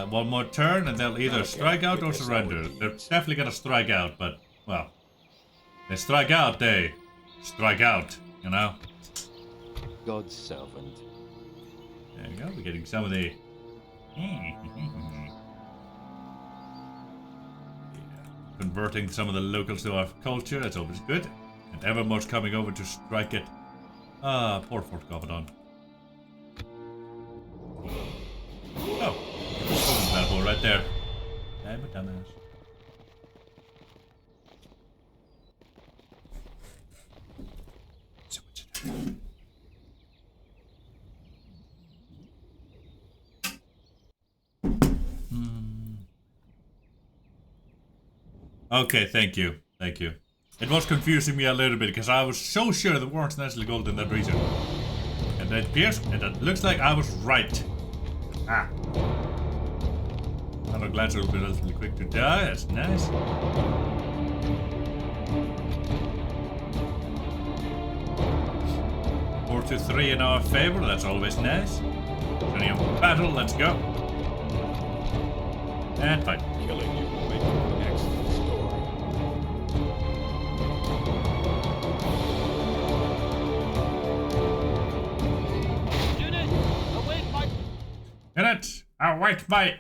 One more turn and they'll either strike out or surrender. They're definitely gonna strike out, but, well, they strike out, they strike out, you know?
God's servant.
There you go, we're getting some of the... Yeah. Converting some of the locals to our culture, that's always good. And evermore's coming over to strike it. Ah, poor Fort Gobadon. Oh, that hole right there. I'm a dumbass. Okay, thank you. Thank you. It was confusing me a little bit because I was so sure there weren't necessarily gold in that region. And it appears, and it looks like I was right. Ah. Thunder Glancer will be relatively quick to die, that's nice. 4-3 in our favor, that's always nice. Orsinium battle, let's go. And fight.
Killing you will make an excellent story.
Unit, await my...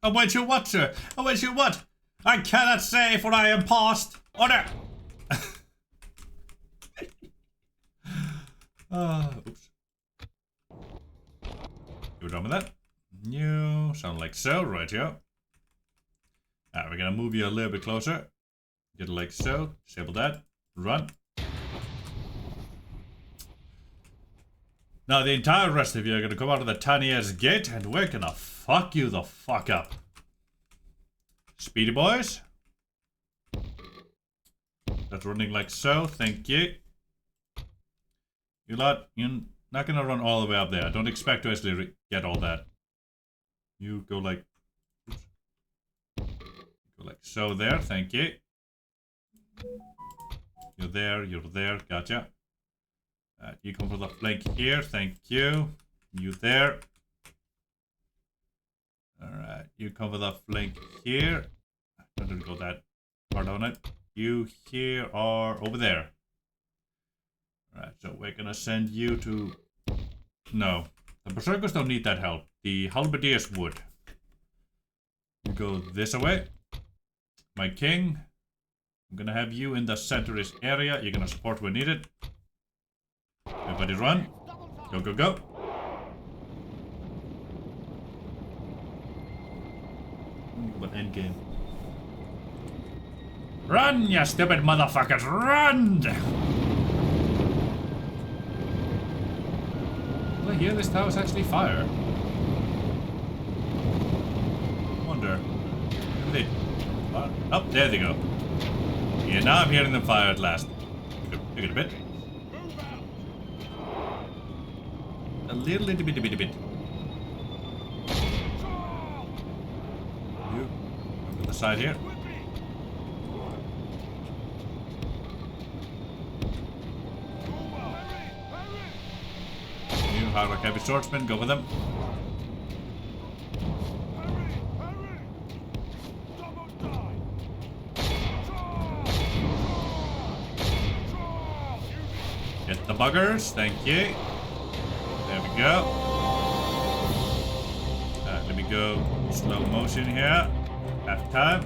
Await your what, sir? Await your what? I cannot say, for I am past. Order! Oops. You done with that? No, sound like so, right here. Alright, we're gonna move you a little bit closer. Get it like so. Disable that. Run. Now the entire rest of you are gonna come out of the tiny ass gate and we're gonna fuck you the fuck up. Speedy boys. That's running like so, thank you. You lot, you're not gonna run all the way up there. I don't expect to actually get all that. You go like... Oops. Go like so there, thank you. You're there, gotcha. You come for the flank here, thank you. You there. Alright, you cover the flank here. I didn't go that hard on it. You here or over there. Alright, so we're gonna send you to... No, the Berserkers don't need that help. The Halberdiers would. You go this way. My king. I'm gonna have you in the centerist area. You're gonna support when needed. Everybody run. Go, go, go. What endgame? Run, you stupid motherfuckers! Run! Well, here this tower's actually fire. Wonder. Where are they? Oh, there they go. Yeah, now I'm hearing them fire at last. Look at a bit. A little bit. You come to the side here. You hard heavy swordsman, go with them. Get the buggers, thank you. There we go. Let me go slow motion here. Half time.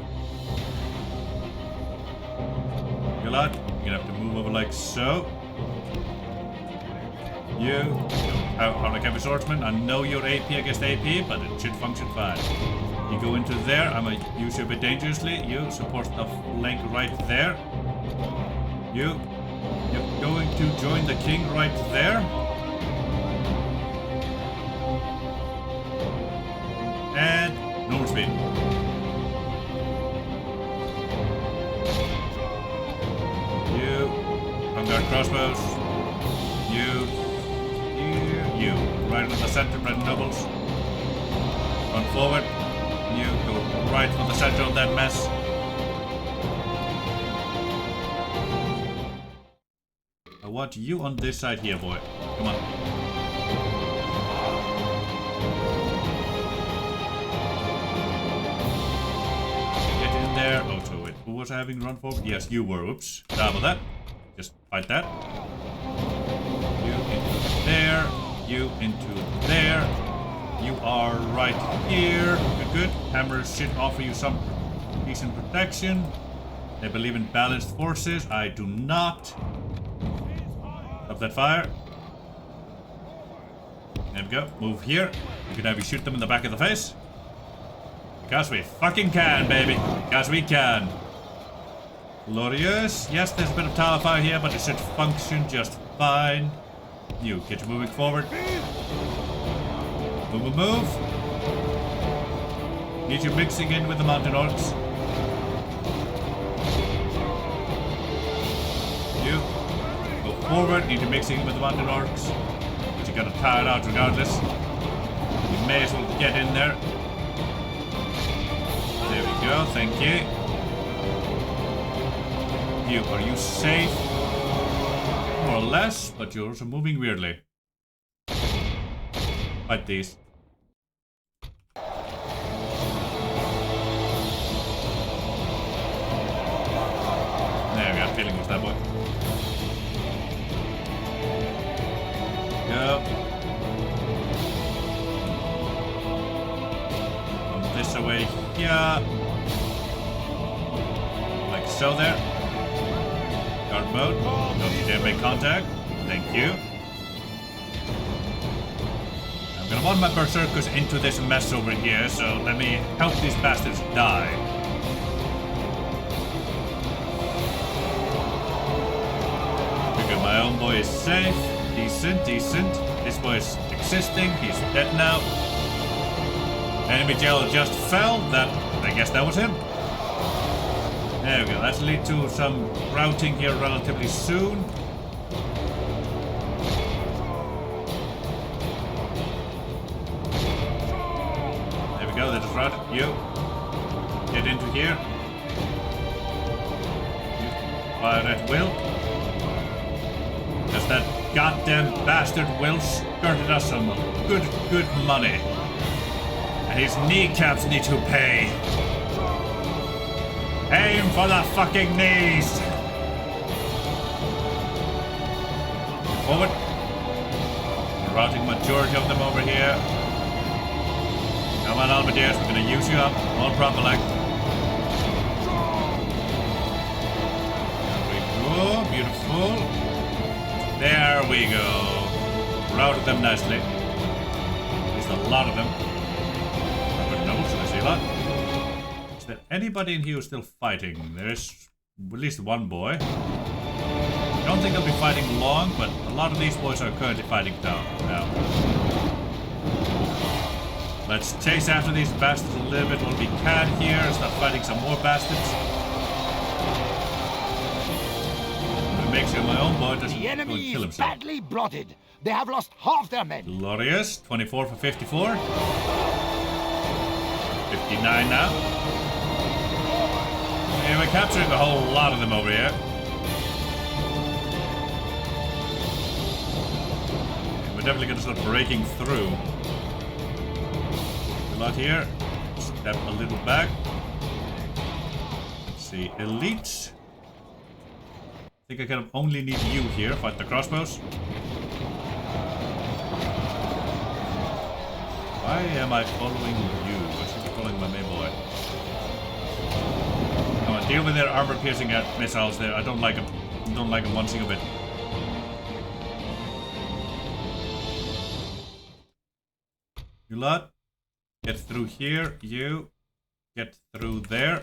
Good luck. You're gonna have to move over like so. You, how like heavy swordsman. I know you're AP against AP, but it should function fine. You go into there. I'm gonna use you a bit dangerously. You support the flank right there. You're going to join the king right there. And normal speed. You, vanguard crossbows. You, here, you. Right in the center, red nobles. Run forward. You go right for the center of that mess. I want you on this side here, boy. Come on. There. Oh, so wait. Who was having run forward? Yes, you were. Oops. Double that. Just fight that. You into there. You into there. You are right here. Good, good. Hammers should offer you some decent protection. They believe in balanced forces. I do not. Stop that fire. There we go. Move here. You can have you shoot them in the back of the face. Because we fucking can, baby. Because we can. Glorious. Yes, there's a bit of tower fire here, but it should function just fine. You, get you moving forward. Move, move, move. Need you mixing in with the mountain orcs. You, go forward. Need you mixing in with the mountain orcs. But you gotta tire it out regardless. You may as well get in there. There we go, thank you. You, are you safe? More or less, but yours are moving weirdly. Fight these. There we go, feeling with that boy. Go. Come this away here. Like so there. Guard mode. Don't you dare make contact. Thank you. I'm gonna want my berserkers into this mess over here, so let me help these bastards die. Figure my own boy is safe. Decent, decent. This boy is existing. He's dead now. Enemy general just fell. I guess that was him. There we go. Let's lead to some routing here relatively soon. There we go. They just routed you. Get into here. You fire at will. Because that goddamn bastard Will skirted us some good money. And his kneecaps need to pay. Aim for the fucking knees! Forward. We're routing majority of them over here. Come on, Almadeers, we're gonna use you up. All proper like. There we go, beautiful. There we go. Routed them nicely. At least a lot of them. Robert knows, I see a lot. Is there anybody in here who's still fighting? There's at least one boy. I don't think they'll be fighting long, but a lot of these boys are currently fighting down now. Let's chase after these bastards a little bit while we can here and start fighting some more bastards. Make sure my own boy doesn't
the enemy
go and kill
is
himself.
badly blooded. They have lost half their men.
Glorious. 24 for 54. 59 now. Yeah, we're capturing a whole lot of them over here. And we're definitely going to start breaking through. A lot here. Step a little back. Let's see. Elites. I think I kind of only need you here. Fight the crossbows. Why am I following you? I should be following my main boy. Come on, deal with their armor-piercing missiles there. I don't like them. I don't like them one single bit. You lot. Get through here. You. Get through there.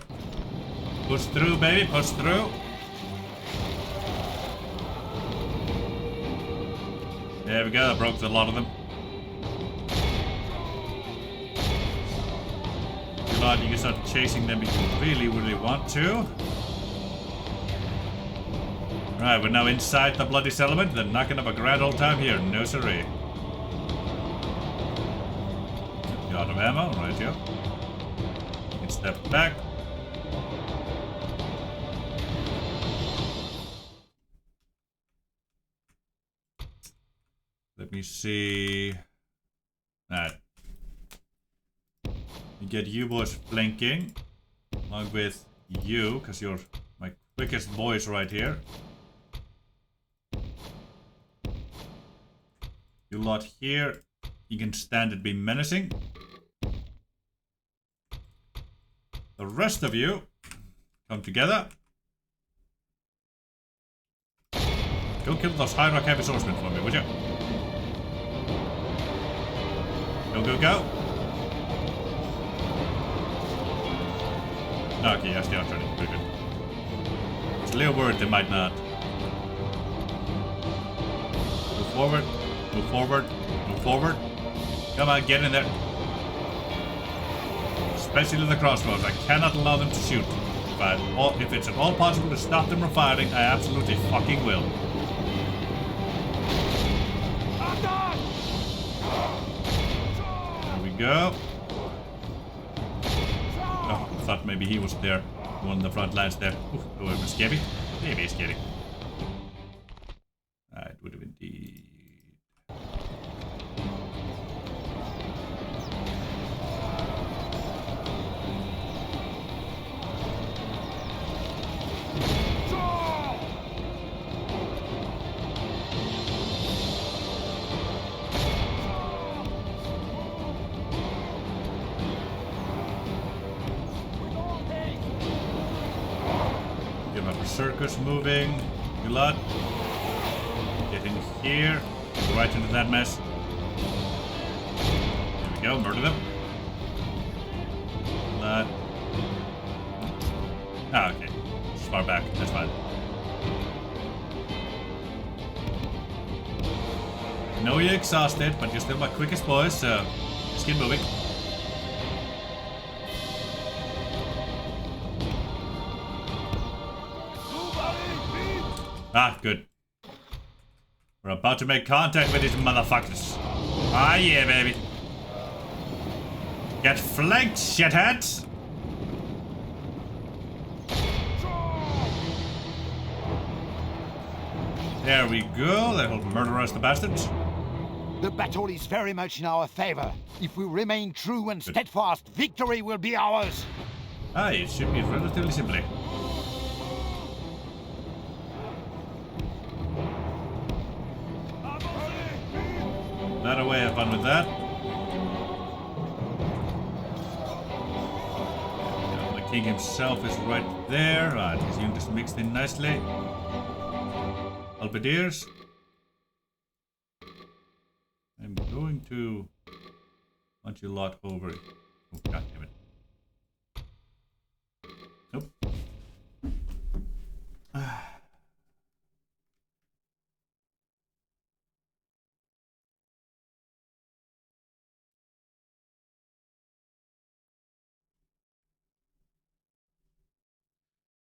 Push through, baby. Push through. There we go, that broke a lot of them. You can start chasing them if you really, really want to. Right, we're now inside the bloody settlement. They're knocking up a grand old time here. No siree. You're out of ammo, right, Joe? You can step back. Let me see. Alright. You get you boys flanking. Along with you, because you're my quickest boys right here. You lot here. You can stand and be menacing. The rest of you come together. Go kill those high rock heavy swordsmen for me, would you? Go, go, go. Okay, yes, they are turning. Very good. It's a little worried they might not. Move forward. Move forward. Move forward. Come on, get in there. Especially the crossbows. I cannot allow them to shoot. But if it's at all possible to stop them from firing, I absolutely fucking will. Go. Oh, I thought maybe he was there. One of the front lines there. Ooh, oh, it was scary. Maybe it's scary. It would have indeed. Circus moving. You lot. Get in here. Go right into that mess. There we go. Murder them. Lot. Ah, okay. Just far back. That's fine. I know you're exhausted, but you're still my quickest boys, so just keep moving. Ah, good. We're about to make contact with these motherfuckers. Ah, yeah, baby. Get flanked, shitheads! There we go. That'll murder us, the bastards.
The battle is very much in our favor. If we remain true and steadfast, victory will be ours.
It should be relatively simply. That away, have fun with that. The king himself is right there. Right, his units mixed in nicely. Halberdiers. I'm going to punch you lot over. Oh, god damn it. Nope.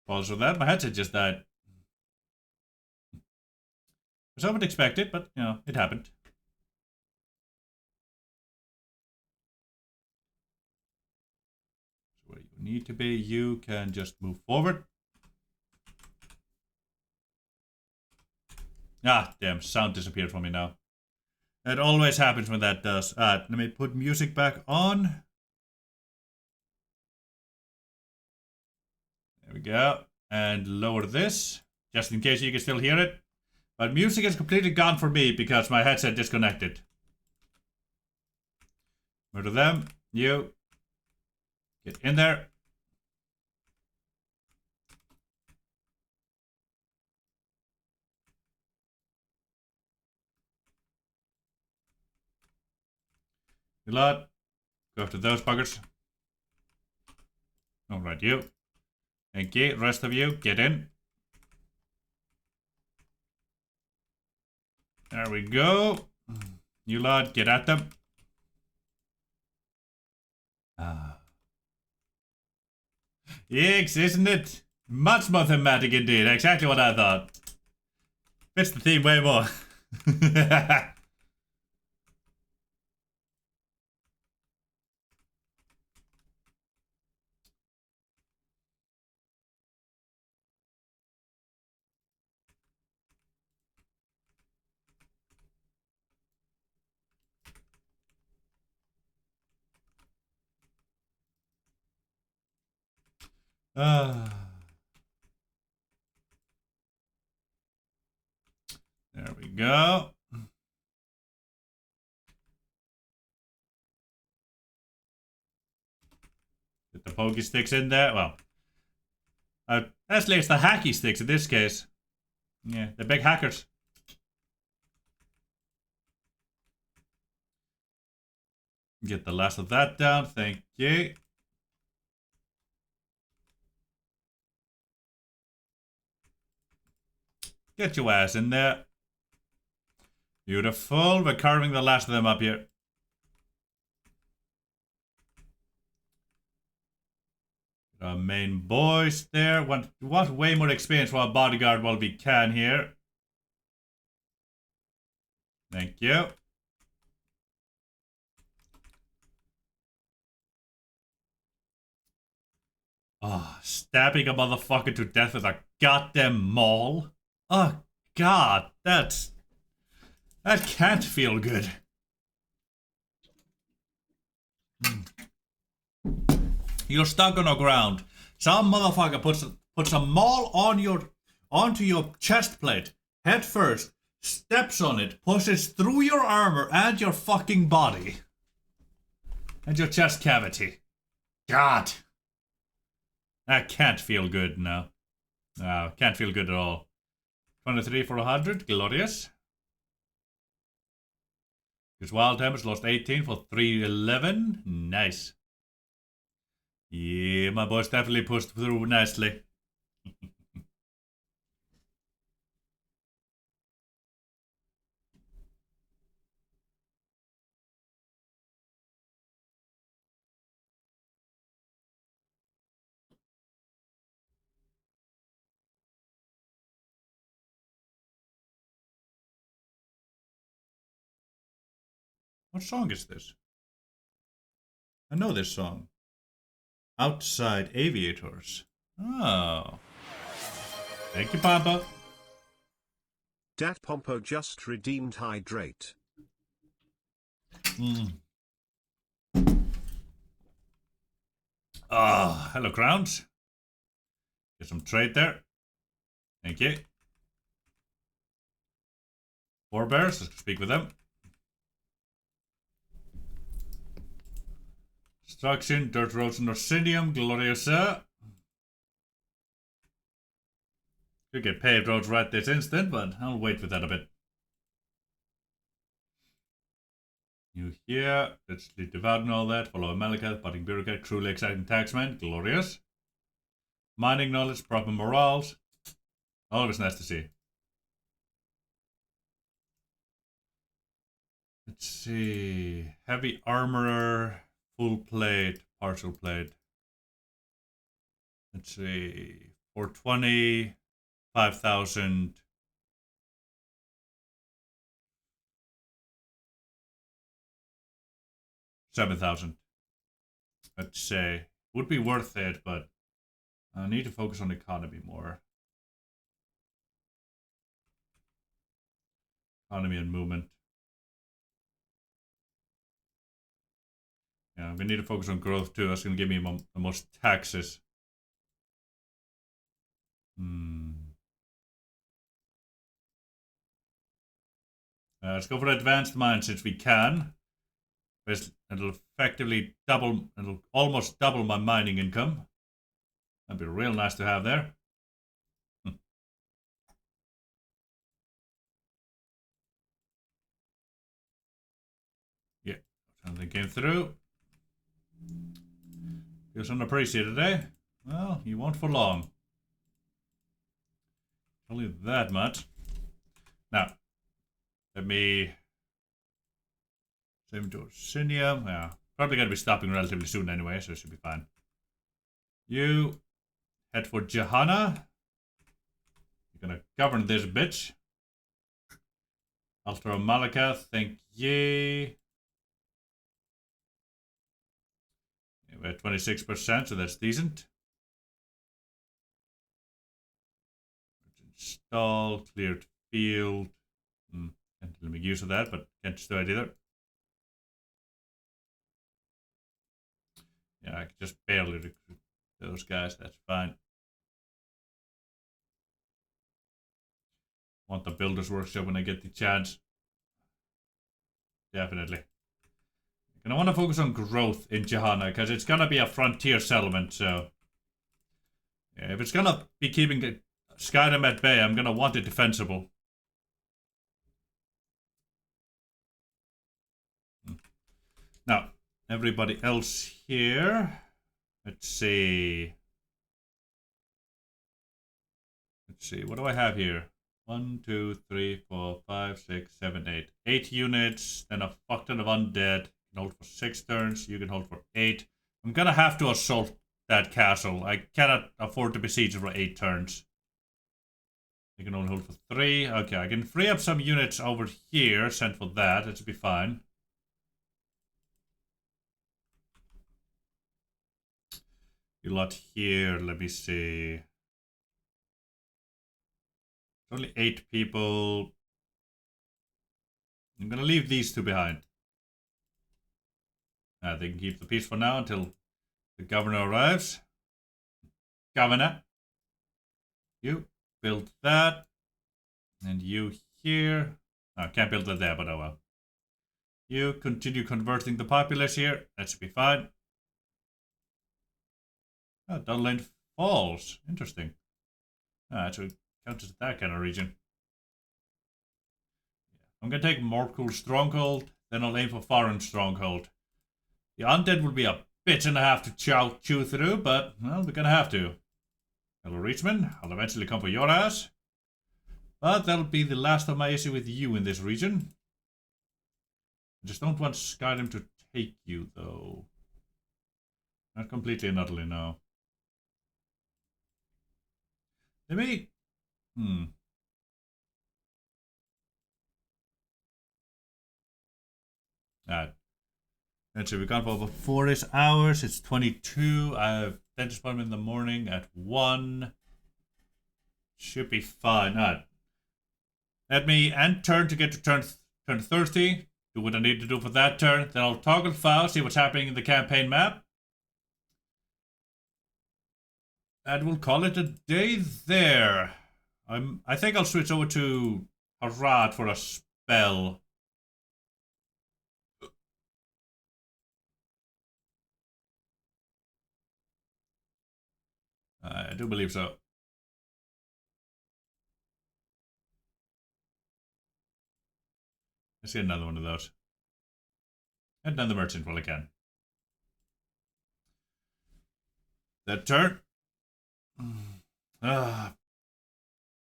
Apologies for that. My headset just died. Was somewhat expected, but you know, it happened. So where you need to be, you can just move forward. Ah, damn, sound disappeared from me now. It always happens when that does. Let me put music back on. There we go. And lower this, just in case you can still hear it. But music is completely gone for me because my headset disconnected. Murder them. You. Get in there. You lot. Go after those buggers. Alright, you. Thank you. Rest of you, get in. There we go. You lot, get at them. Yikes, isn't it? Much more thematic indeed. Exactly what I thought. Fits the theme way more. There we go. Get the pokey sticks in there. Well, actually it's the hacky sticks in this case. Yeah, the big hackers. Get the last of that down. Thank you. Get your ass in there. Beautiful. We're carving the last of them up here. Our main boys there. Want way more experience for our bodyguard while we can here. Thank you. Oh, stabbing a motherfucker to death with a goddamn maul. Oh god, that can't feel good. You're stuck on the ground. Some motherfucker puts a maul onto your chest plate, head first, steps on it, pushes through your armor and your fucking body. And your chest cavity. God. That can't feel good now. No, can't feel good at all. 23 for 100, glorious. His wild damage lost 18 for 311, nice. Yeah, my boys definitely pushed through nicely. What song is this? I know this song. Outside Aviators. Oh. Thank you, Papa.
Dat Pompo just redeemed hydrate.
Ah, hello, Crowns. Get some trade there. Thank you. Forebears, let's speak with them. Destruction, dirt roads and Orsinium, Gloriosa. Could get paved roads right this instant, but I'll wait with that a bit. You here, let's lead devout and all that. Follow Amalekite, budding bureaucrat, cruelly exacting taxman, glorious. Mining knowledge, proper morals. Always nice to see. Let's see. Heavy armorer, full plate, partial plate. Let's see. 420, 5,000. 7,000. Let's say. Would be worth it, but I need to focus on economy more. Economy and movement. Yeah, we need to focus on growth too. That's going to give me the most taxes. Let's go for advanced mine since we can. It'll effectively double, it'll almost double my mining income. That'd be real nice to have there. Yeah, something came through. Feels unappreciated, eh? Well, you won't for long. Only that much. Now, let me save to Orsinium. Yeah, probably going to be stopping relatively soon anyway, so it should be fine. You head for Johanna. You're going to govern this bitch. Ultra Malakath, thank ye. Yeah, we're at 26%, so that's decent. Install, cleared field. Can't really make use of that, but can't destroy it either. Yeah, I can just barely recruit those guys, that's fine. Want the builder's workshop when I get the chance. Definitely. And I want to focus on growth in Johanna, because it's going to be a frontier settlement, so... Yeah, if it's going to be keeping Skyrim at bay, I'm going to want it defensible. Now, everybody else here. Let's see. What do I have here? 1, 2, 3, 4, 5, 6, 7, 8. 8 units, then a fuck ton of undead. You can hold for 6 turns, you can hold for 8. I'm gonna have to assault that castle. I cannot afford to besiege it for 8 turns. You can only hold for 3. Okay, I can free up some units over here, send for that. That should be fine. A lot here, let me see. Only 8 people. I'm gonna leave these 2 behind. They can keep the peace for now until the governor arrives. Governor. You build that. And you here. I can't build that there, but oh well. You continue converting the populace here. That should be fine. Oh, Dunlane Falls. Interesting. Actually counts as that kind of region. I'm gonna take Morkul Stronghold, then I'll aim for Foreign Stronghold. The undead will be a bitch and a half to chew through, but, well, we're gonna have to. Hello, Reachman. I'll eventually come for your ass. But that'll be the last of my issue with you in this region. I just don't want Skyrim to take you, though. Not completely and utterly, no. Let me... Actually, we've gone for over 4 hours. It's 22. I have dentist appointment in the morning at 1. Should be fine. Let me end turn to get to turn 30. Do what I need to do for that turn. Then I'll toggle file, see what's happening in the campaign map. And we'll call it a day there. I think I'll switch over to Harad for a spell. I do believe so. Let's get another one of those. And then the merchant while I can. That turn.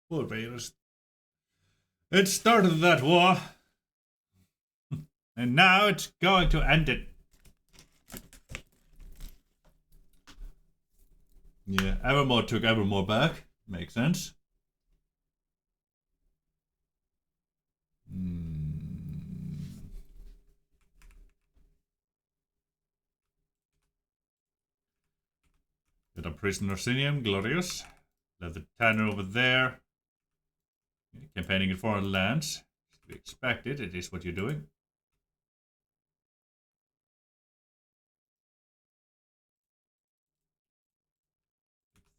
Poor Beirut. It started that war. And now it's going to end it. Yeah, Evermore took Evermore back. Makes sense. Get a prisoner Orsinium, glorious. Let the tanner over there. Campaigning in foreign lands. To be expected, it is what you're doing.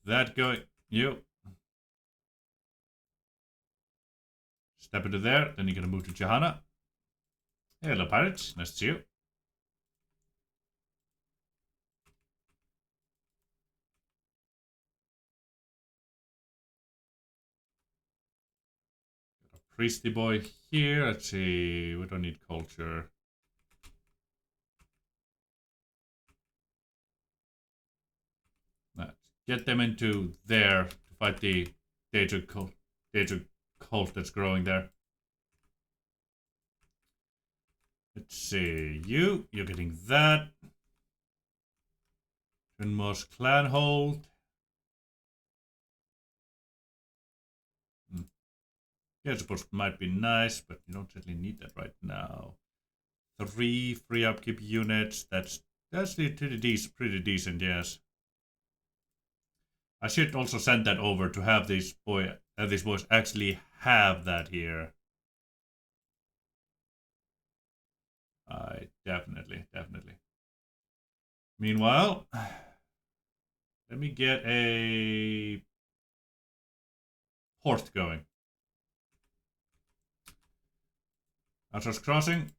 That going, you. Step into there, then you're gonna move to Johanna. Hey, hello pirates, nice to see you. Got a priesty boy here, let's see, we don't need culture. Let's get them into there to fight the Daedric cult that's growing there. Let's see, you're getting that. Trinmos clan hold. Yeah, I suppose it might be nice, but you don't really need that right now. 3 free upkeep units, that's pretty decent, yes. I should also send that over to have these boys actually have that here. Definitely. Meanwhile, let me get a port going. Archer's Crossing.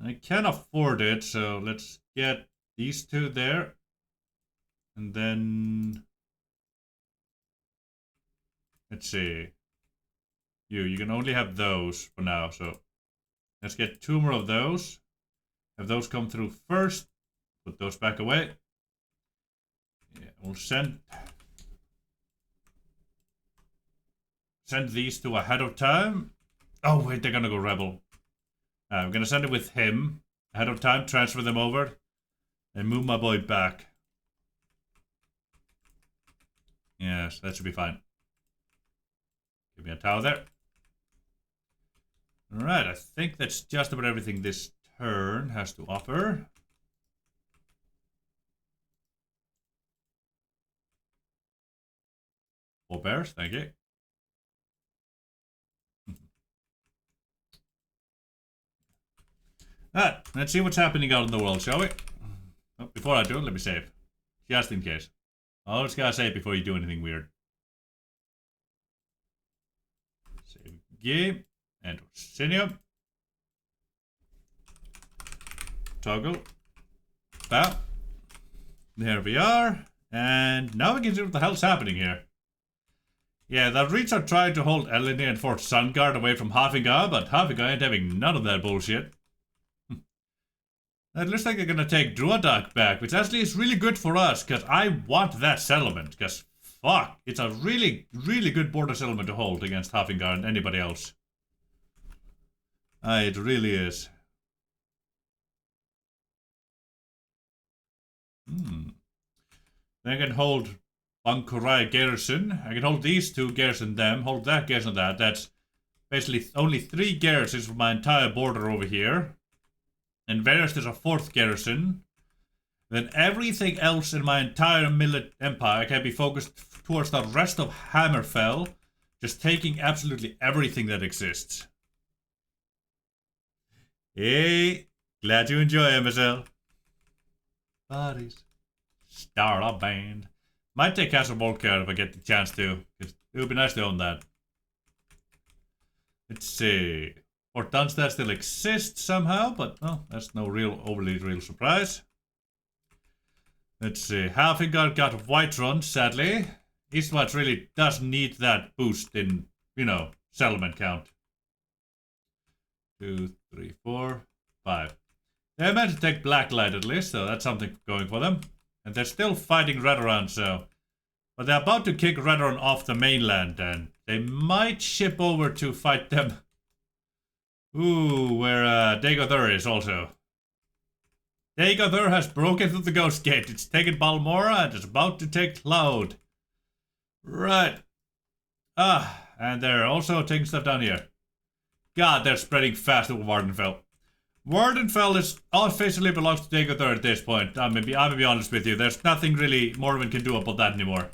I can afford it, so let's get these two there. And then let's see. You can only have those for now, so let's get 2 more of those. Have those come through first. Put those back away. Yeah, we'll send these two ahead of time. Oh wait, they're gonna go rebel. I'm gonna send it with him ahead of time, transfer them over, and move my boy back. Yes, that should be fine. Give me a tower there. Alright, I think that's just about everything this turn has to offer. Four bears, thank you. Alright, let's see what's happening out in the world, shall we? Oh, before I do, let me save. Just in case. Always gotta save before you do anything weird. Save game. And Orsinium. Toggle. Bam. There we are. And now we can see what the hell's happening here. Yeah, the Reeds are trying to hold Eleni and Fort Sunguard away from Hafingar, but Hafingar ain't having none of that bullshit. It looks like they're gonna take Druadak back, which actually is really good for us, because I want that settlement, because fuck, it's a really, really good border settlement to hold against Hafingar and anybody else. It really is. Then I can hold Bankurai garrison. I can hold these 2, garrison them, hold that, garrison that. That's basically only 3 garrisons for my entire border over here. And Varus there's a 4th garrison. Then everything else in my entire empire can be focused towards the rest of Hammerfell, just taking absolutely everything that exists. Hey, glad you enjoy MSL. Bodies. Startup band. Might take Castle Volker if I get the chance to, because it would be nice to own that. Let's see. Fort Dunstad still exists somehow, but well, that's no overly real surprise. Let's see. Halfingard got Whiterun, sadly. Eastwatch really does need that boost in, settlement count. 2, 3, 4, 5. They managed to take Blacklight at least, so that's something going for them. And they're still fighting Redoran, so... But they're about to kick Redoran off the mainland, and they might ship over to fight them. Ooh, where Dagothur is also. Dagothur has broken through the Ghost Gate. It's taken Balmora and it's about to take Cloud. Right. And they're also taking stuff down here. God, they're spreading fast over Wardenfell. Wardenfell is officially belongs to Dagothur at this point. I'm gonna be honest with you. There's nothing really Morven can do about that anymore.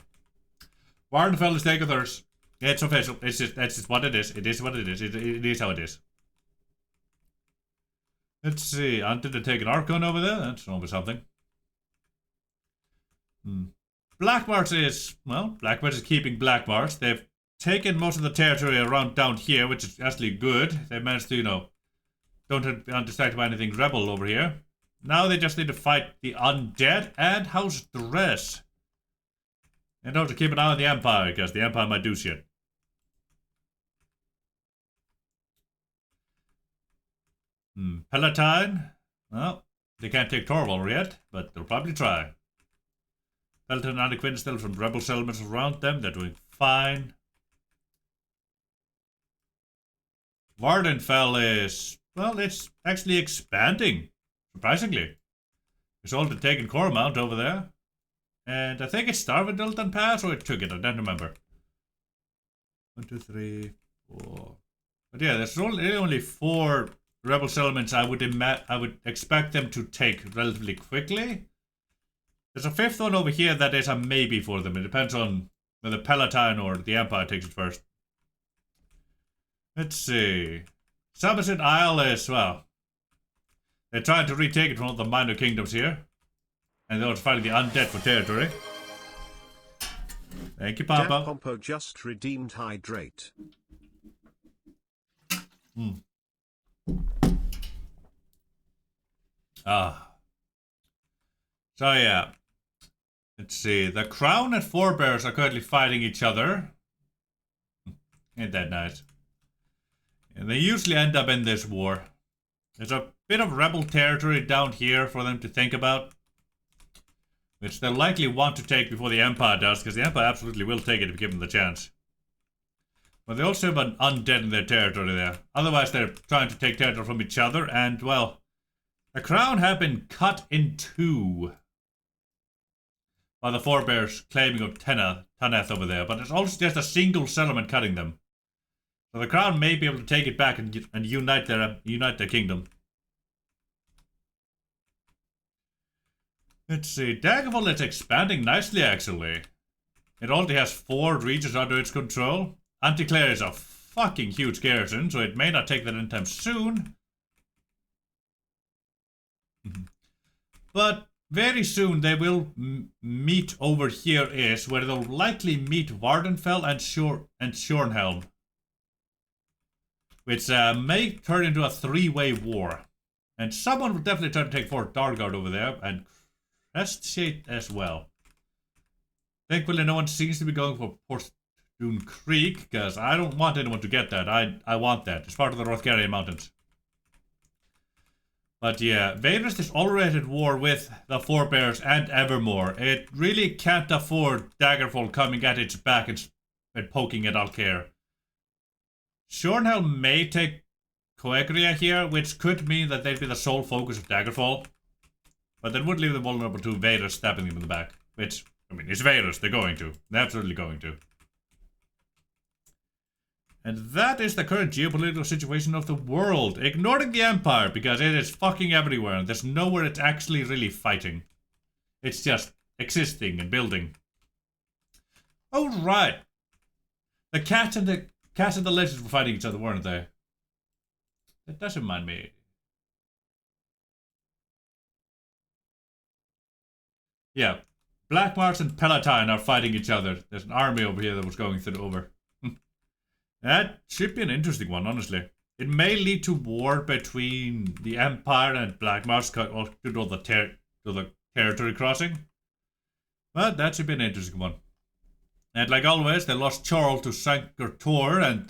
Wardenfell is Dagothur's. It's official. That's just what it is. It is what it is. It is how it is. Let's see. Until they take an Archon over there. That's always something. Blackmarsh is keeping Blackmarsh. They've taken most of the territory around down here, which is actually good. They managed to, don't be distracted by anything rebel over here. Now they just need to fight the undead and House Dress. And also keep an eye on the Empire, because the Empire might do shit. Palatine. Well, they can't take Torval yet, but they'll probably try. Palatine and Antiquin still from rebel settlements around them. They're doing fine. Wardenfell is... Well, it's actually expanding. Surprisingly. It's all the taken Cormount over there. And I think it's Starvadilton Pass, or it took it. I don't remember. 1, 2, 3, 4. But yeah, there's really only 4 rebel settlements I would expect them to take relatively quickly. There's a 5th one over here that is a maybe for them. It depends on whether Palatine or the Empire takes it first. Let's see. Somerset Isle is, well, they're trying to retake it from all the minor kingdoms here. And they're also fighting the undead for territory. Thank you, Papa.
Jack Pompo just redeemed hydrate.
So yeah. Let's see. The Crown and Forebears are currently fighting each other. Ain't that nice? And they usually end up in this war. There's a bit of rebel territory down here for them to think about. Which they'll likely want to take before the Empire does, because the Empire absolutely will take it if given the chance. But they also have an undead in their territory there. Otherwise they're trying to take territory from each other, and well, the Crown have been cut in 2 by the Forebears claiming of Taneth over there, but it's also just a single settlement cutting them. So the Crown may be able to take it back and unite their kingdom. Let's see, Daggerfall is expanding nicely actually. It already has 4 regions under its control. Anticlair is a fucking huge garrison, so it may not take that anytime soon. But very soon they will meet over here is where they'll likely meet Wardenfell and Shornhelm. Which may turn into a 3-way war. And someone will definitely try to take Fort Dargard over there and Crestshade as well. Thankfully no one seems to be going for Portdoon Creek, because I don't want anyone to get that. I want that. It's part of the Rothgarian Mountains. But yeah, Vader's is already at war with the Forebears and Evermore. It really can't afford Daggerfall coming at its back and poking at Alcair. Shornhelm may take Coegria here, which could mean that they'd be the sole focus of Daggerfall. But that would leave them vulnerable to Vader stabbing them in the back. Which, I mean, it's Vader's, they're going to. They're absolutely going to. And that is the current geopolitical situation of the world. Ignoring the Empire, because it is fucking everywhere, and there's nowhere it's actually really fighting. It's just existing and building. Oh, right. The cat and the lizard were fighting each other, weren't they? That doesn't mind me. Yeah. Black Mars and Palatine are fighting each other. There's an army over here that was going through over. That should be an interesting one, honestly. It may lead to war between the Empire and Black Mars or to the territory crossing. But that should be an interesting one. And like always, they lost Chorl to Sankar Tor and,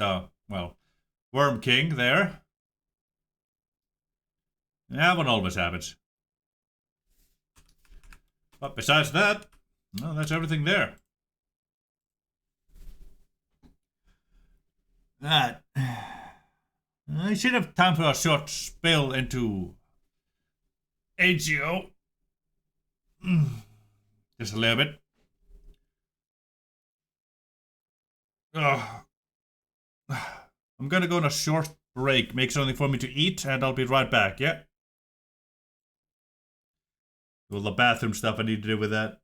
well, Worm King there. That one always happens. But besides that, well, that's everything there. That. I should have time for a short spill into AGO. Just a little bit. I'm gonna go on a short break, make something for me to eat, and I'll be right back, yeah? All the bathroom stuff I need to do with that.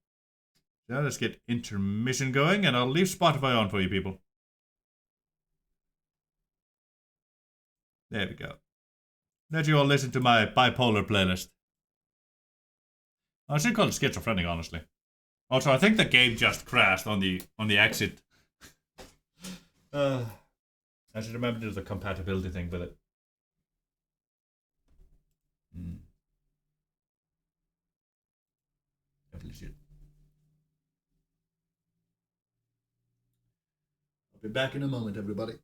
Now let's get intermission going, and I'll leave Spotify on for you people. There we go. Let you all listen to my bipolar playlist. I should call it schizophrenic, honestly. Also, I think the game just crashed on the exit. I should remember to do the compatibility thing with it. Definitely should. I'll be back in a moment, everybody.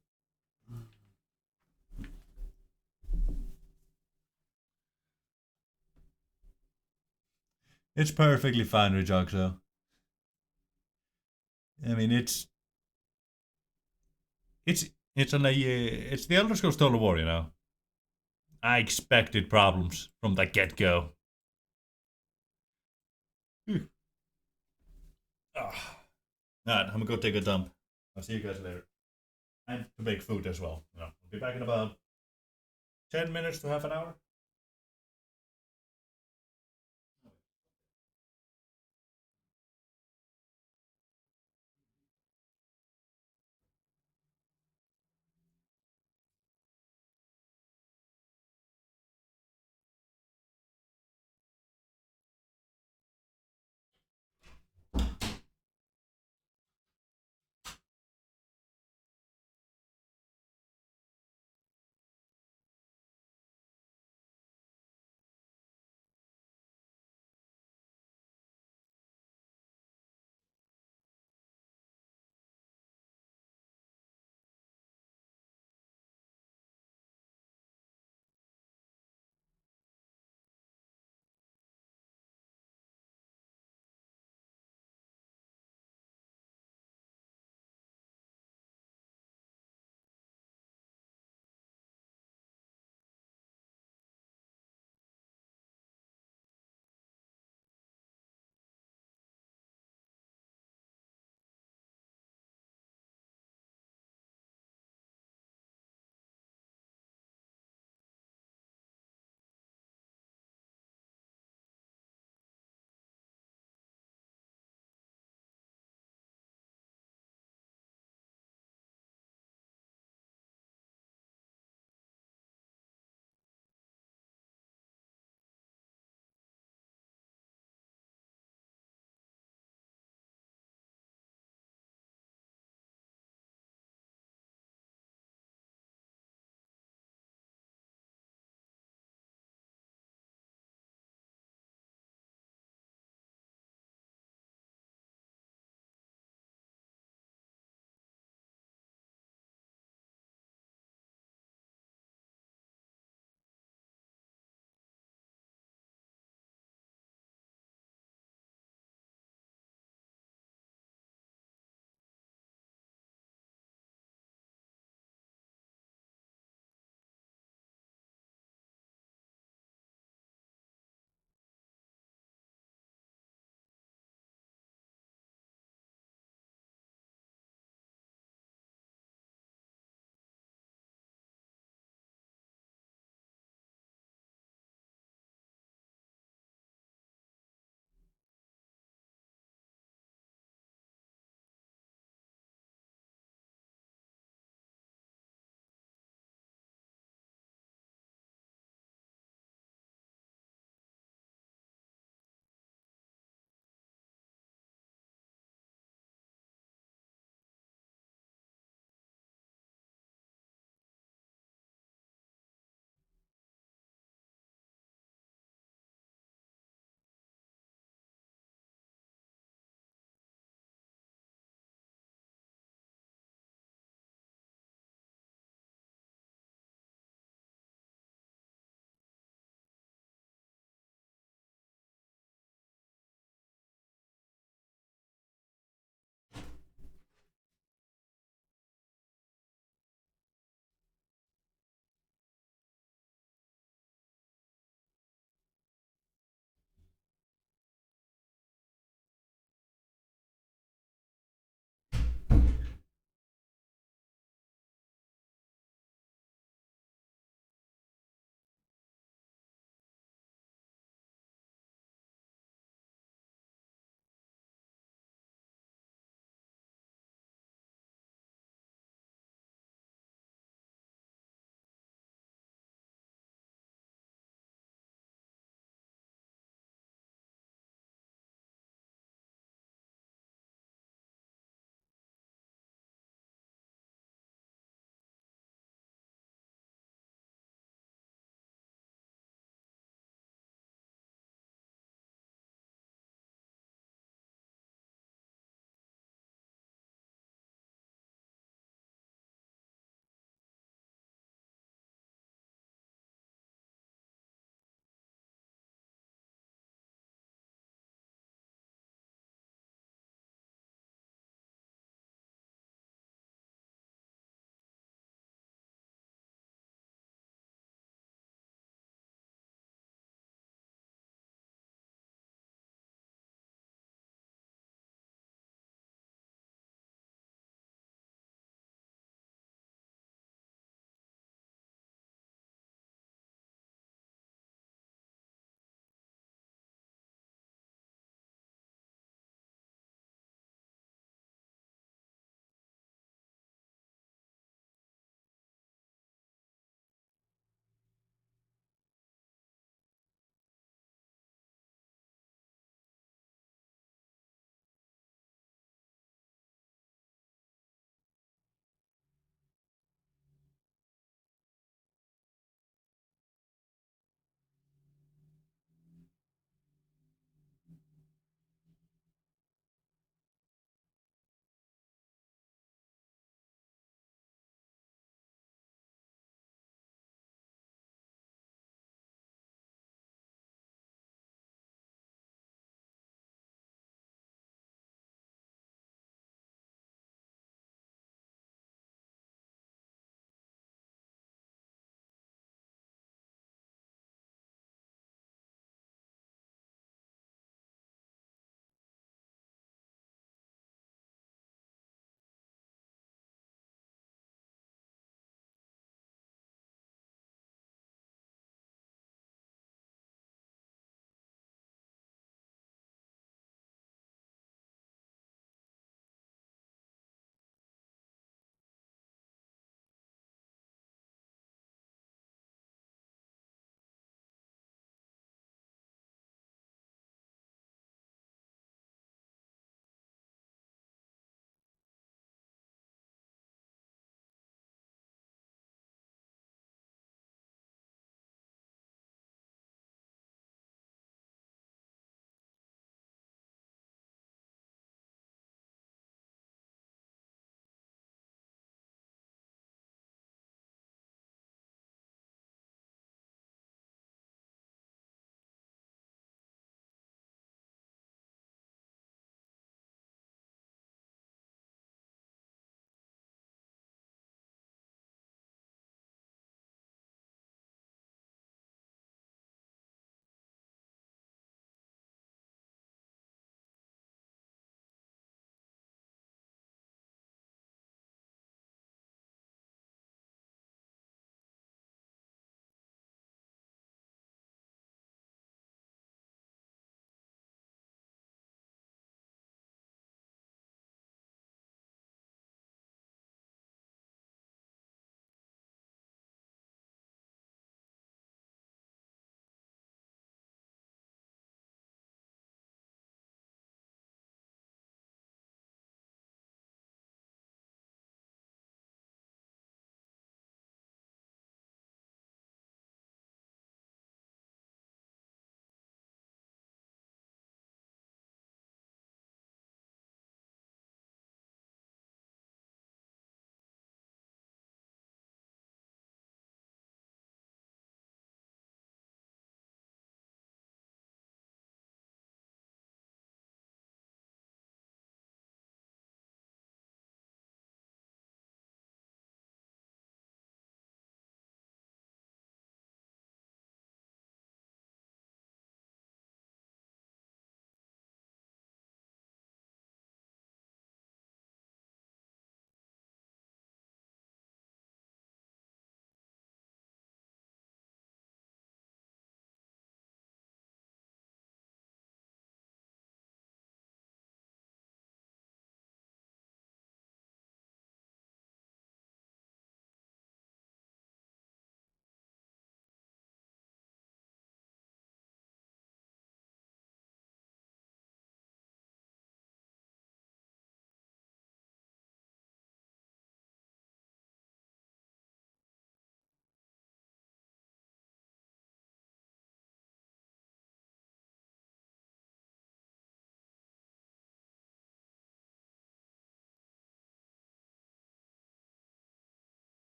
It's perfectly fine, Rejoxo. I mean, it's the Elder Scrolls Total War, you know. I expected problems from the get-go. Alright, I'm gonna go take a dump. I'll see you guys later. And to make food as well. I'll be back in about 10 minutes to half an hour.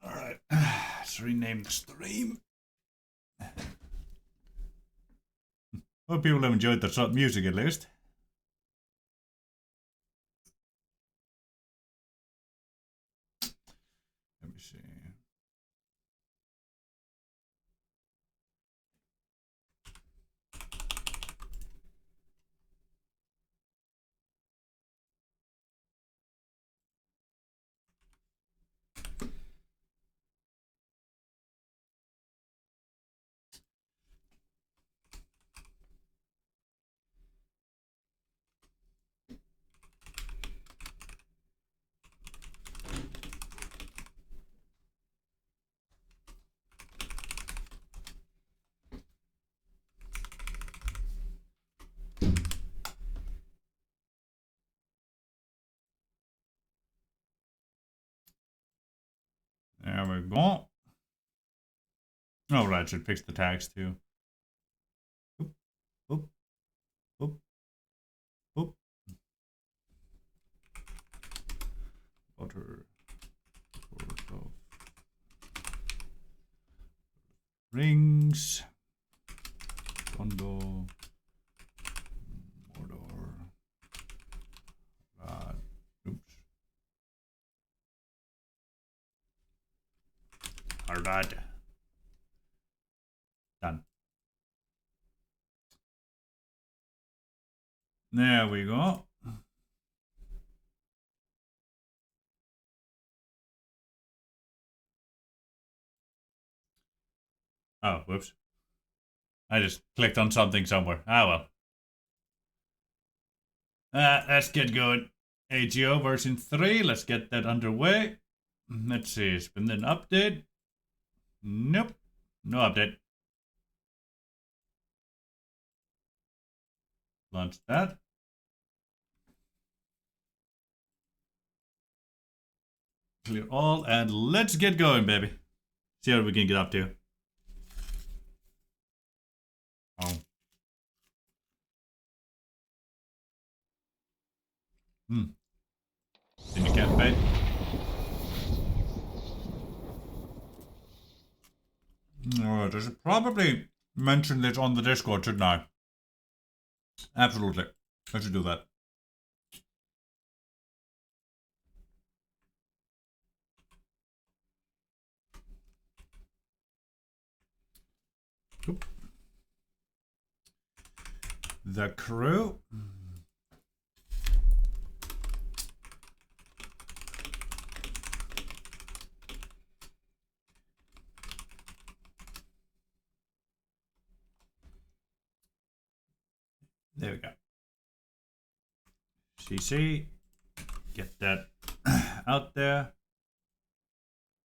Alright, let's rename the stream. Hope people have enjoyed the music at least. Let me see. There we go. Oh, right, should fix the tags too. Oop, oop, oop, oop. Butter. Rings. Bondo. Mordor. Oops. Alright. Done. There we go. Oh, whoops. I just clicked on something somewhere. Ah, well. Let's get going. AGO version 3. Let's get that underway. Let's see. It's been an update. Nope. No update. Launch that. Clear all, and let's get going, baby. See what we can get up to. Oh. In the campaign. Alright, I should probably mention this on the Discord, shouldn't I? Absolutely. I should do that. Oop. The crew. There we go. CC. Get that out there.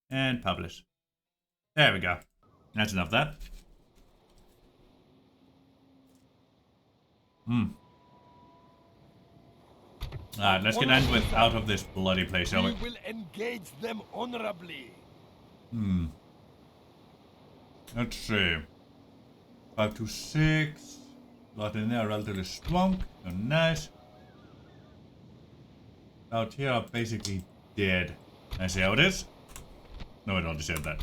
And publish. There we go. That's enough of that. Alright, let's get on with out of this bloody place, shall we?
We will engage them honorably.
Let's see. 5 to 6. Lot in there, relatively strong. So nice. Out here are basically dead. I see how it is. No, I don't deserve that.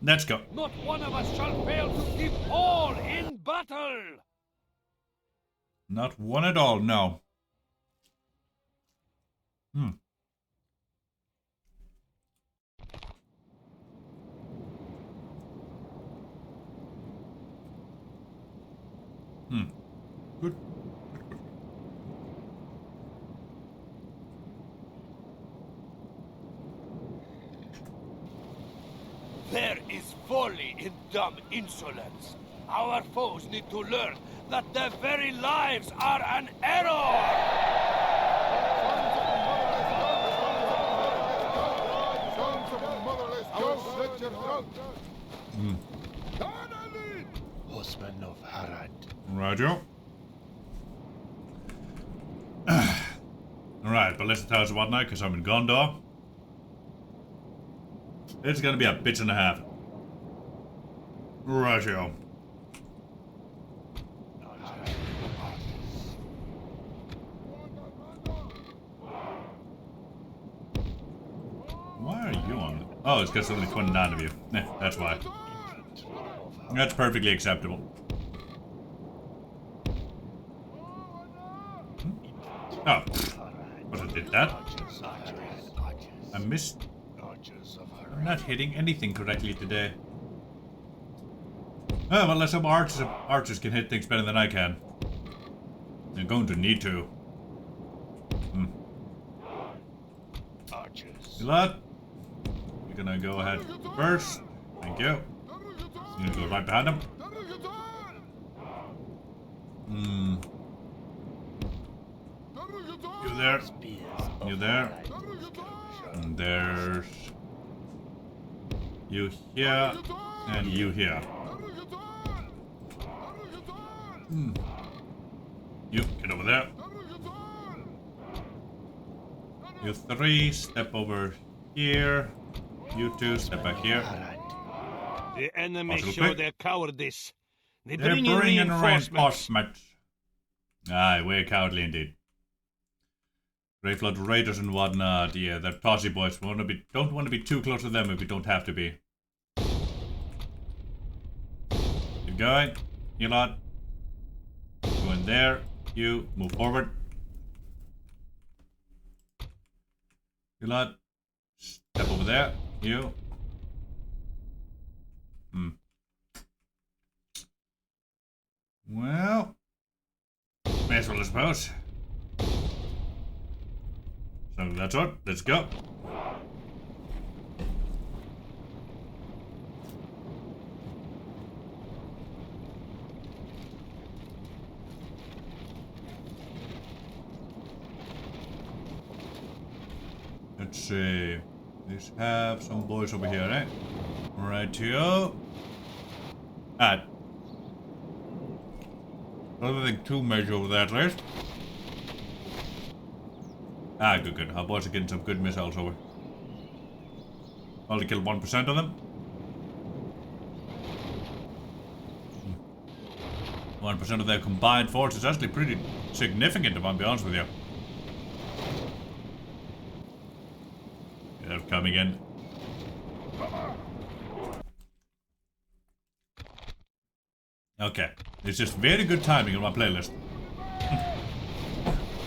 Let's go.
Not one of us shall fail to give all in battle.
Not one at all, no. Good.
There is folly in dumb insolence. Our foes need to learn that their very lives are an error!
Horsemen of Harad.
Roger. Alright, but listen to us what now, because I'm in Gondor. It's gonna be a bitch and a half. Roger. Oh, it's because there's only 29 of you. That's why. That's perfectly acceptable. Oh. But I did that. I missed. I'm not hitting anything correctly today. Oh, well, let's hope archers can hit things better than I can. They're going to need to. You lot? You're gonna go ahead first. Thank you. You're gonna go right behind him. You there. You there. And there's... you here. And you here. You, get over there. You three, step over here. You two, step back here.
The enemy show their cowardice. They're
bringing in reinforcements. Aye, we're cowardly indeed. Grey Flood Raiders and whatnot. Yeah, they're posse boys. We don't want to be too close to them if we don't have to be. Good going. You lot. Go in there. You move forward. You lot. Step over there. You. Well. May as well, I suppose. So that's it. Let's go. Let's see. Let's have some boys over here, eh? Rightio. I don't think too much over that, right? Ah, good, good. Our boys are getting some good missiles over. Only killed 1% of them. 1% of their combined force is actually pretty significant, if I'm being honest with you. They're coming in. Okay. It's just very good timing on my playlist.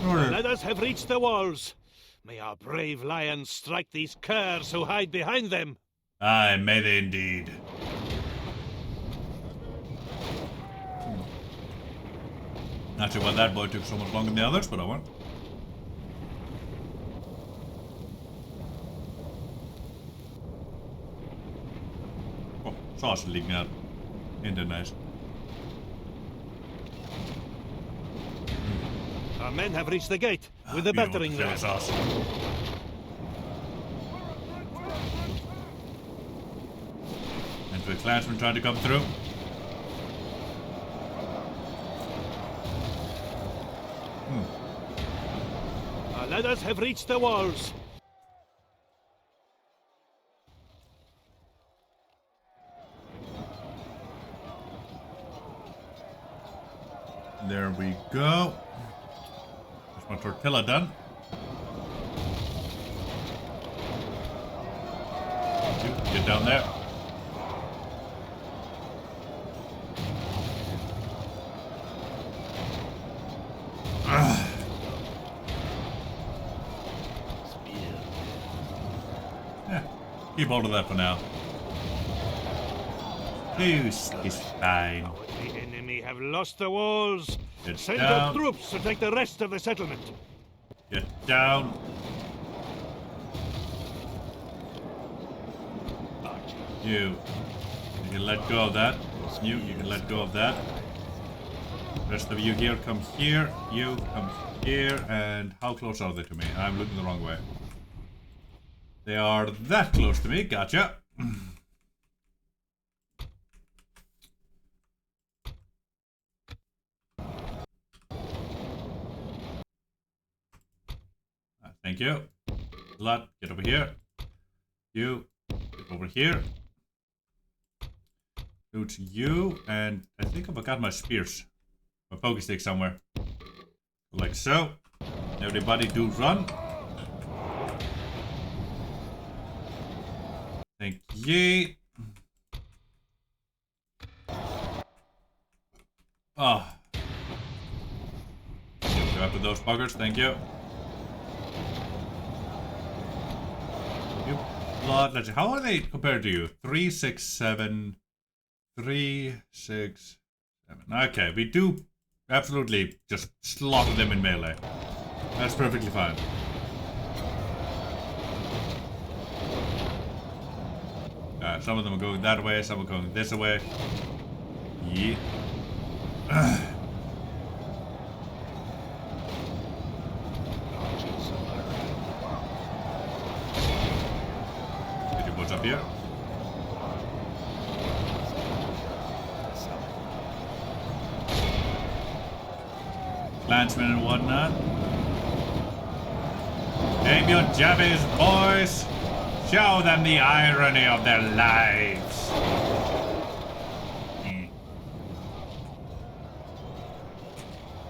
Let us have reached the walls. May our brave lions strike these curs who hide behind them.
Aye, may they indeed. Not sure why that boy took so much longer than the others, but I won't. Oh, sauce leaking out. Ain't that nice?
Our men have reached the gate with the battering ram.
Sauce. And the clansmen trying to come through.
Our ladders have reached the walls.
There we go. There's my tortilla done. Get down there. Yeah, keep hold of that for now. Is fine.
The enemy have lost the walls.
Get
Send
down.
up troops to take the rest of the settlement.
Get down. You can let go of that. You can let go of that. Rest of you here, come here. You come here. And how close are they to me? I'm looking the wrong way. They are that close to me. Gotcha. Thank you. Lot, get over here. You, get over here. Go to you, and I think I forgot my spears. My poke stick somewhere. Like so. Everybody do run. ye. Oh. Go after those buggers, thank you. You blood, let's see, how are they compared to you? 3, 6, 7. 3, 6, 7. Okay, we do absolutely just slaughter them in melee. That's perfectly fine. Some of them are going that way, some are going this way. Yeah. Get your butts up here. Lancemen and whatnot. Aim your jabbies, boys! Show them the irony of their lives!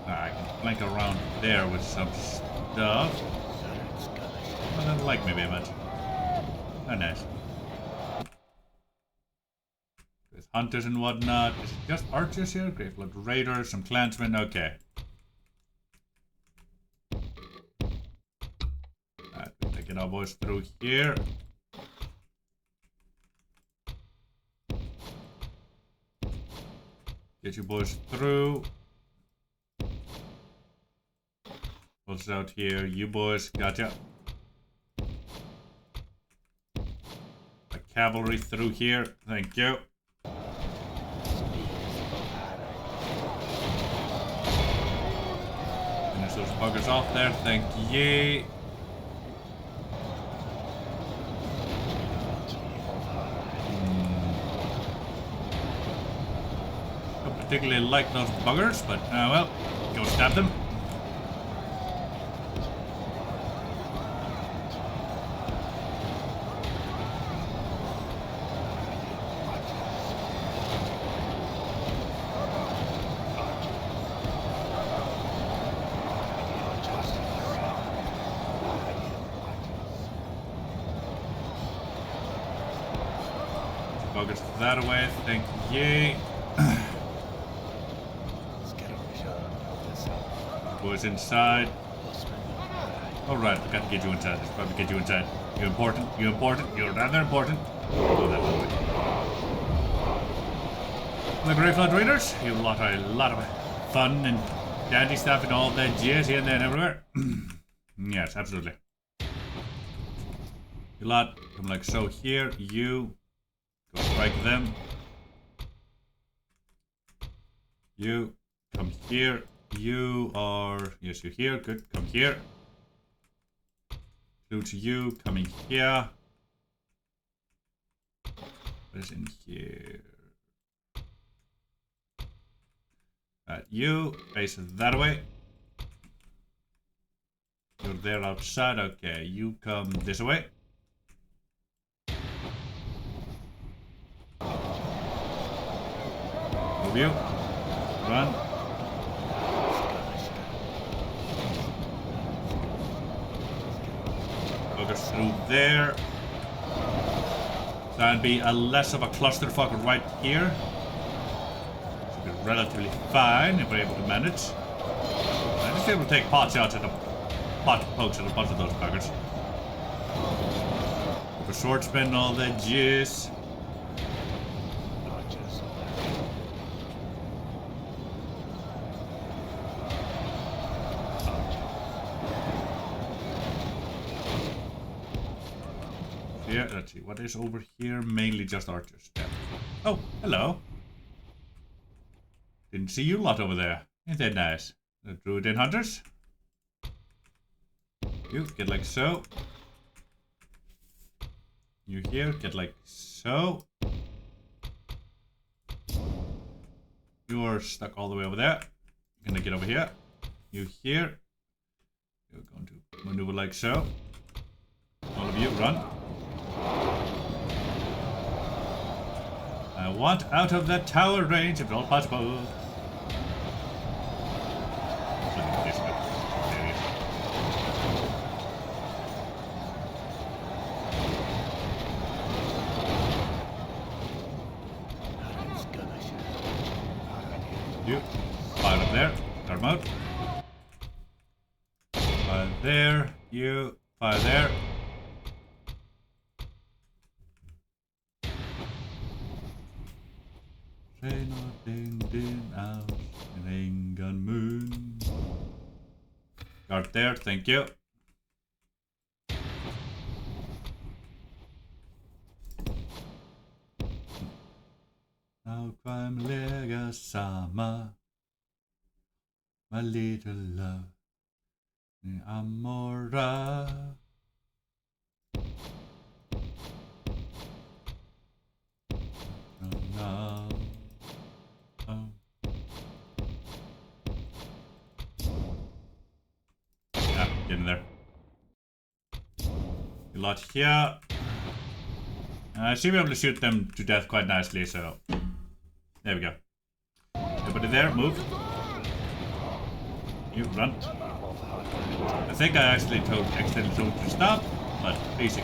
I can flank around there with some stuff. I don't like me very much. Oh, nice. With hunters and whatnot. Is it just archers here? Graveblood raiders, some clansmen, okay. Get our boys through here. Get you boys through. What's out here? You boys, gotcha. A cavalry through here, thank you. Finish those buggers off there, thank ye. Particularly like those buggers, but well, go stab them. Buggers that away, thank ye. Boys inside. Alright, I gotta get you inside. Let's probably get you inside. You're important. You're important. You're rather important. Go that way. The Graveblood Raiders, you lot a lot of fun and dandy stuff and all that jazz here and there and everywhere. Yes, absolutely. You lot come like so here. You go strike them. You come here. You are, yes, you're here, good, come here. Includes you coming here. What is in here? You face that way. You're there outside, okay, you come this way. Move you. Run. Through there. So it'd be a less of a clusterfuck right here. Should be relatively fine if we're able to manage. I'm just able to take pot shots at a pot pokes at a bunch of those buggers. With a sword spin and all that jizz. Yeah, let's see, what is over here? Mainly just archers. Yeah. Oh, hello. Didn't see you lot over there. Ain't that nice? The druid and hunters. You get like so. You here, get like so. You're stuck all the way over there. You're gonna get over here. You here. You're going to maneuver like so. All of you, run. I want out of that tower range if at all possible. Fire there. Rain or ding out in Engan Moon. Guard there, thank you. Now crime lega sama, my little love, amora. No. Yeah, get in there. A lot here. I should be able to shoot them to death quite nicely, so there we go. Everybody there, move. You run. I think I actually accidentally told you to stop, but please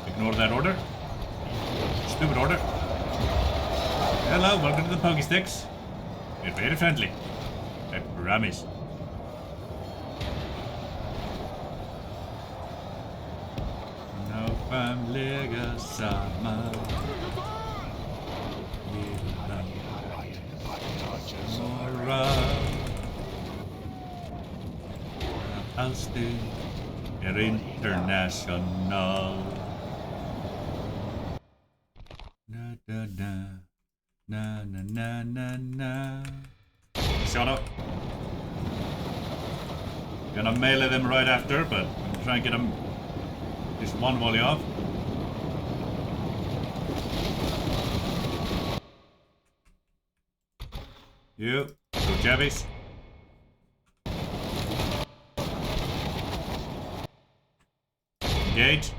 ignore that order. Stupid order. Hello, welcome to the Pokey Sticks. We're very friendly. I promise. No family sama. Austin, you're international. Na na na na na na na na. Shut up. Gonna melee them right after, but I'm trying to get them just one volley off. You go jabbies. Engage.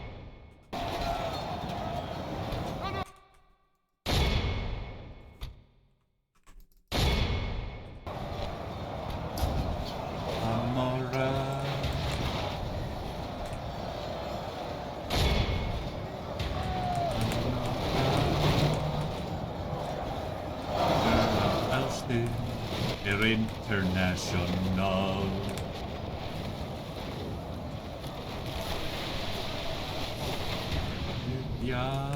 International. Ja,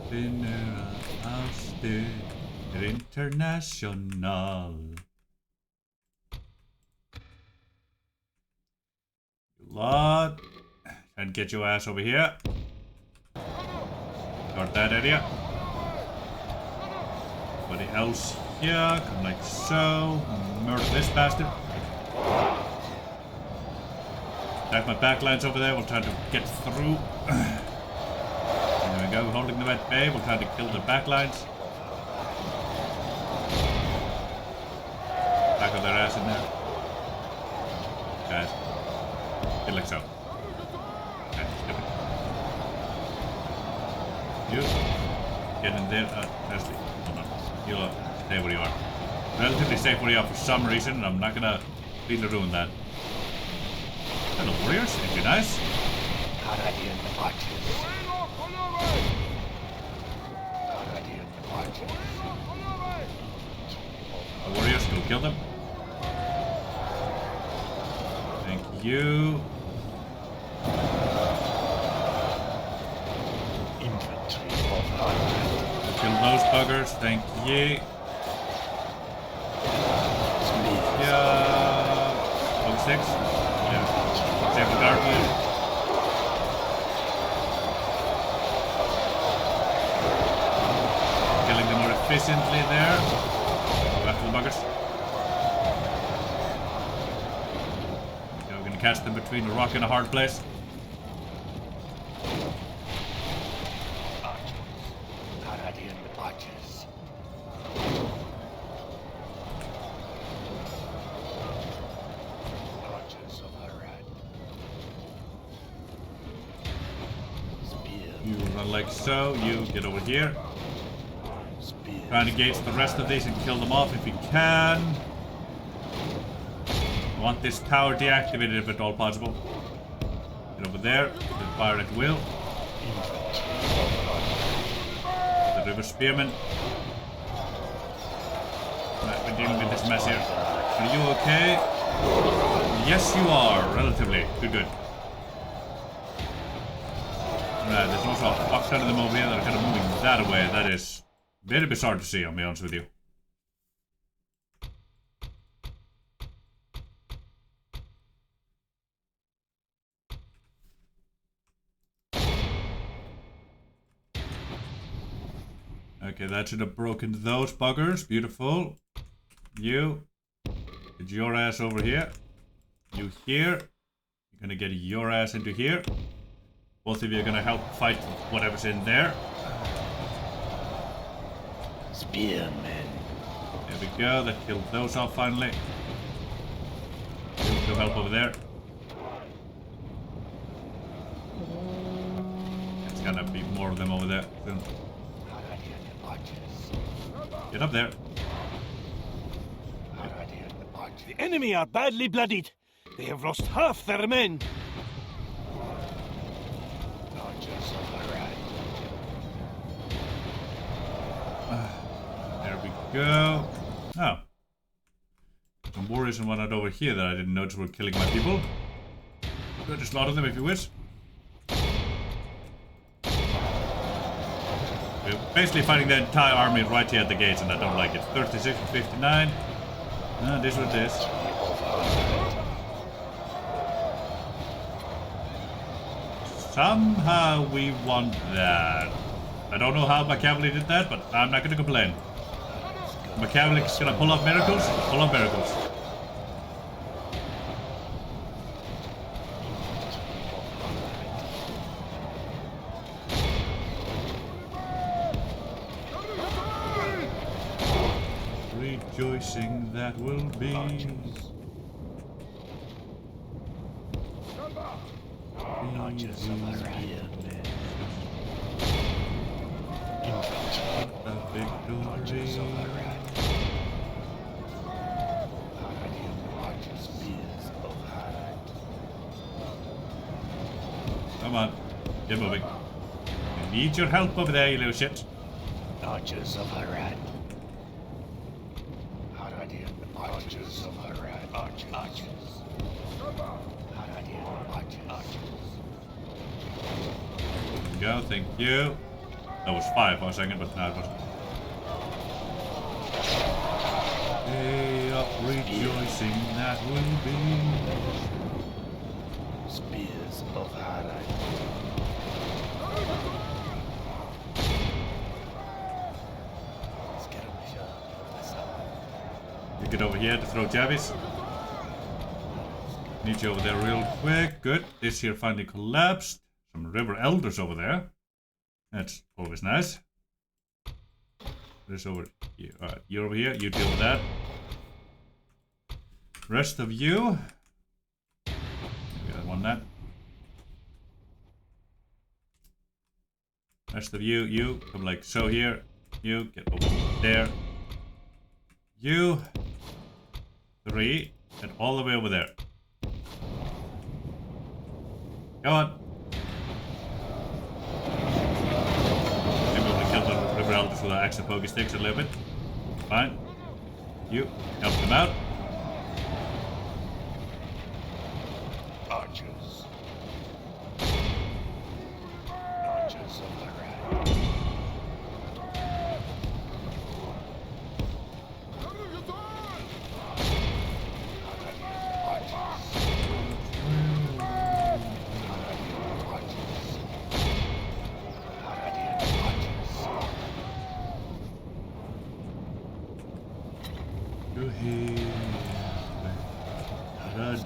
Finera Austin International. Lot. And get your ass over here. Guard that area. Anybody else here? Come like so. Murder this bastard. Attack my backlines over there. We'll try to get through. There we go. Holding them at bay. We'll try to kill the backlines. Tackle their ass in there. Guys. Get like so. Okay, stupid. You. Get in there. Leslie. Hold on. You'll stay where you are. Relatively safe where you are for some reason, and I'm not gonna really ruin that. Hello, warriors. Ain't you nice? The warriors, go kill them. Thank you. Kill those buggers. Thank you. Yeah. Oh, 6. Yeah. Save the guard, please. Killing them more efficiently there. Go after the buggers. Okay, we're gonna catch them between a rock and a hard place. Like so, you get over here. Try and engage the rest of these and kill them off if you can. I want this tower deactivated if at all possible. Get over there, fire at will. The river spearmen. Right, we're dealing with this mess here. Are you okay? Yes, you are. Relatively. Good. Right, there's also a fuck ton of them over here that are kind of moving that way. That is very bizarre to see, I'll be honest with you. Okay, that should have broken those buggers. Beautiful. You. Get your ass over here. You here. You're gonna get your ass into here. Both of you are gonna help fight whatever's in there.
Spearmen.
There we go. That killed those off finally. No help over there. There's gonna be more of them over there soon. Get up there.
The enemy are badly bloodied. They have lost half their men.
There we go. Oh. Some warriors and whatnot over here that I didn't notice were killing my people. Good, just a lot of them if you wish. We're basically fighting the entire army right here at the gates and I don't like it. 36 and 59. This with this. Somehow we want that. I don't know how my cavalry did that, but I'm not gonna complain. My cavalry is gonna pull off miracles. Pull off miracles. Rejoicing that will be. Archers of Orion. Archers of Orion. Come on, get moving. I need your help over there, you little shit.
Archers of Harad. Archers of Harad. Archers.
Go, thank you. That was 5 for a second, but now it wasn't. Day of rejoicing that will be.
Spears of Harad.
You get over here to throw jabbies. Need you over there real quick. Good. This here finally collapsed. Some river elders over there. That's always nice. This over here. Alright, you're over here. You deal with that. Rest of you. We got one that. Rest of you, you come like so here. You get over there. You 3 and all the way over there. Go on. With our axe and pokey sticks a little bit. Fine. You help them out.
Archers. Archers of Harad.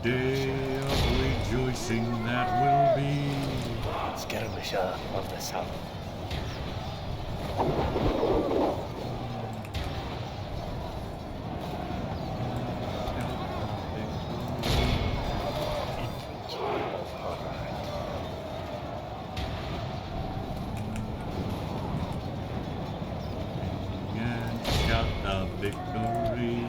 The day of rejoicing that will be.
Skirmisher of the South.
And shout the victory.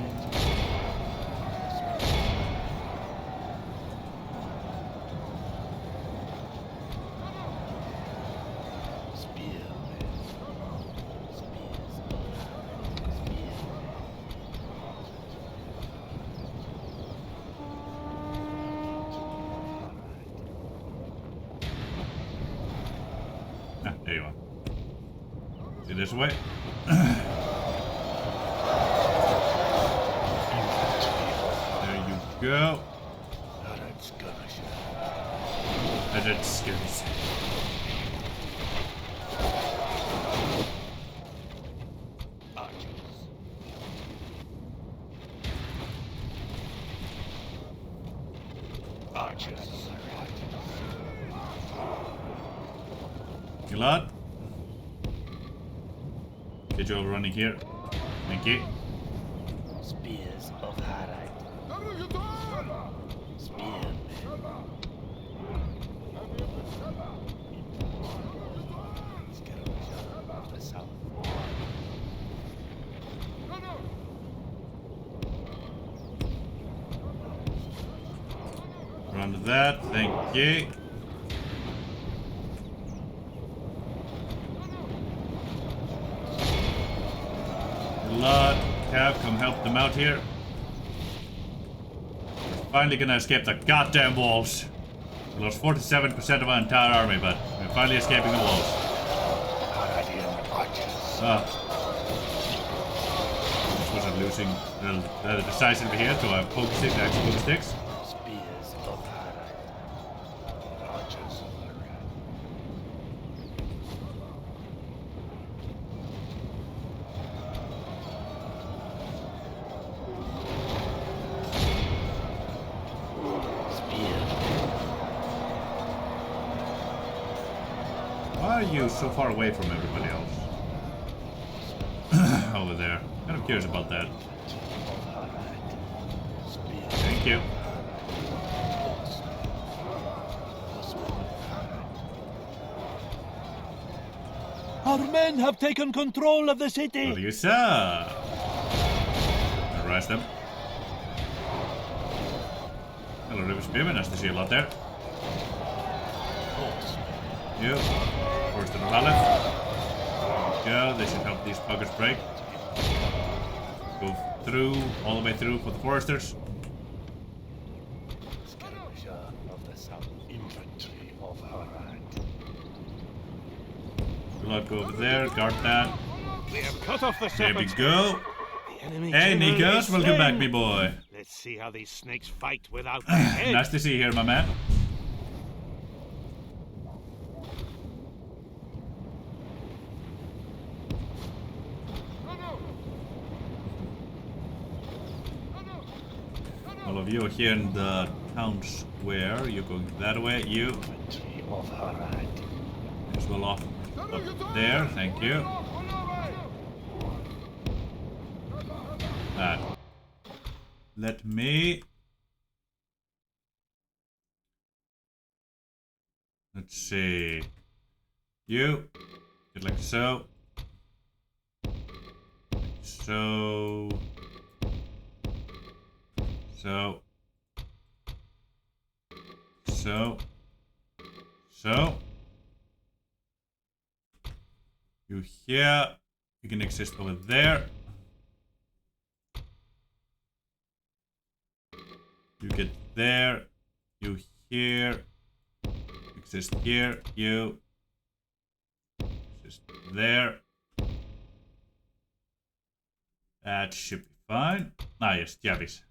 there you are. See this way? There you go. And it's skills. You lot? Get you over running here. Thank you.
Spears of Harad. Spearmen. Of the south.
Run to that. Thank you. Lot, Cav, come help them out here. We're finally gonna escape the goddamn walls. We lost 47% of our entire army, but we're finally escaping the walls. This wasn't losing decisively here to our poke stick, actual poke sticks.
Spears of Harad. Archers of Harad.
Why are you so far away from everybody else? Over there. Kind of curious about that. Thank you.
Our men have taken control of the city.
What do you say? Arrest them. Hello, River Spearman. Nice to see you a lot there. You. Force to the palace. Go. They should help these buggers break. Go through, all the way through for the foresters.
Skirmisher of the south. Infantry of Harad.
Do not go over there. Guard that.
We have cut off the
There we
serpents.
go. Hey, Nikos. Welcome back, me boy.
Let's see how these snakes fight without their heads.
Nice to see you here, my man. All of you are here in the town square. You're going that way. You
Infantry of Harad.
as well off up there. Thank you. Let me. Let's see. You get like so. So. So. So. So. You here. You can exist over there. You get there. You here. Exist here. You exist there. That should be fine. Ah, yes, Javis.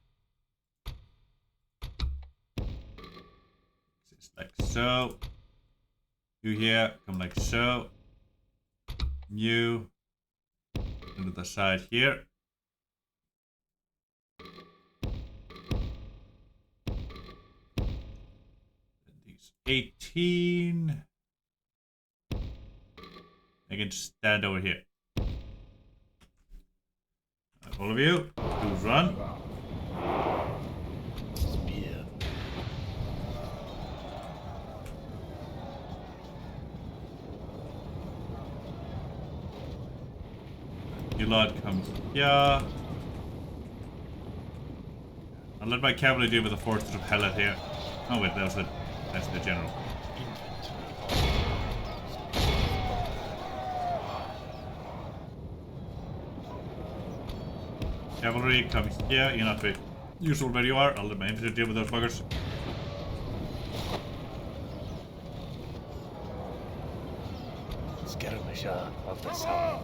Exist like so. You here. Come like so. You into the side here. These 18. I can stand over here. All of you, please run.
Spear.
You lot come here. I'll let my cavalry deal with the forces of Hellet here. Oh wait, that's the general. Cavalry, come here. You're not very useful where you are. I'll let my infantry deal with those buggers.
skirmisher of the south.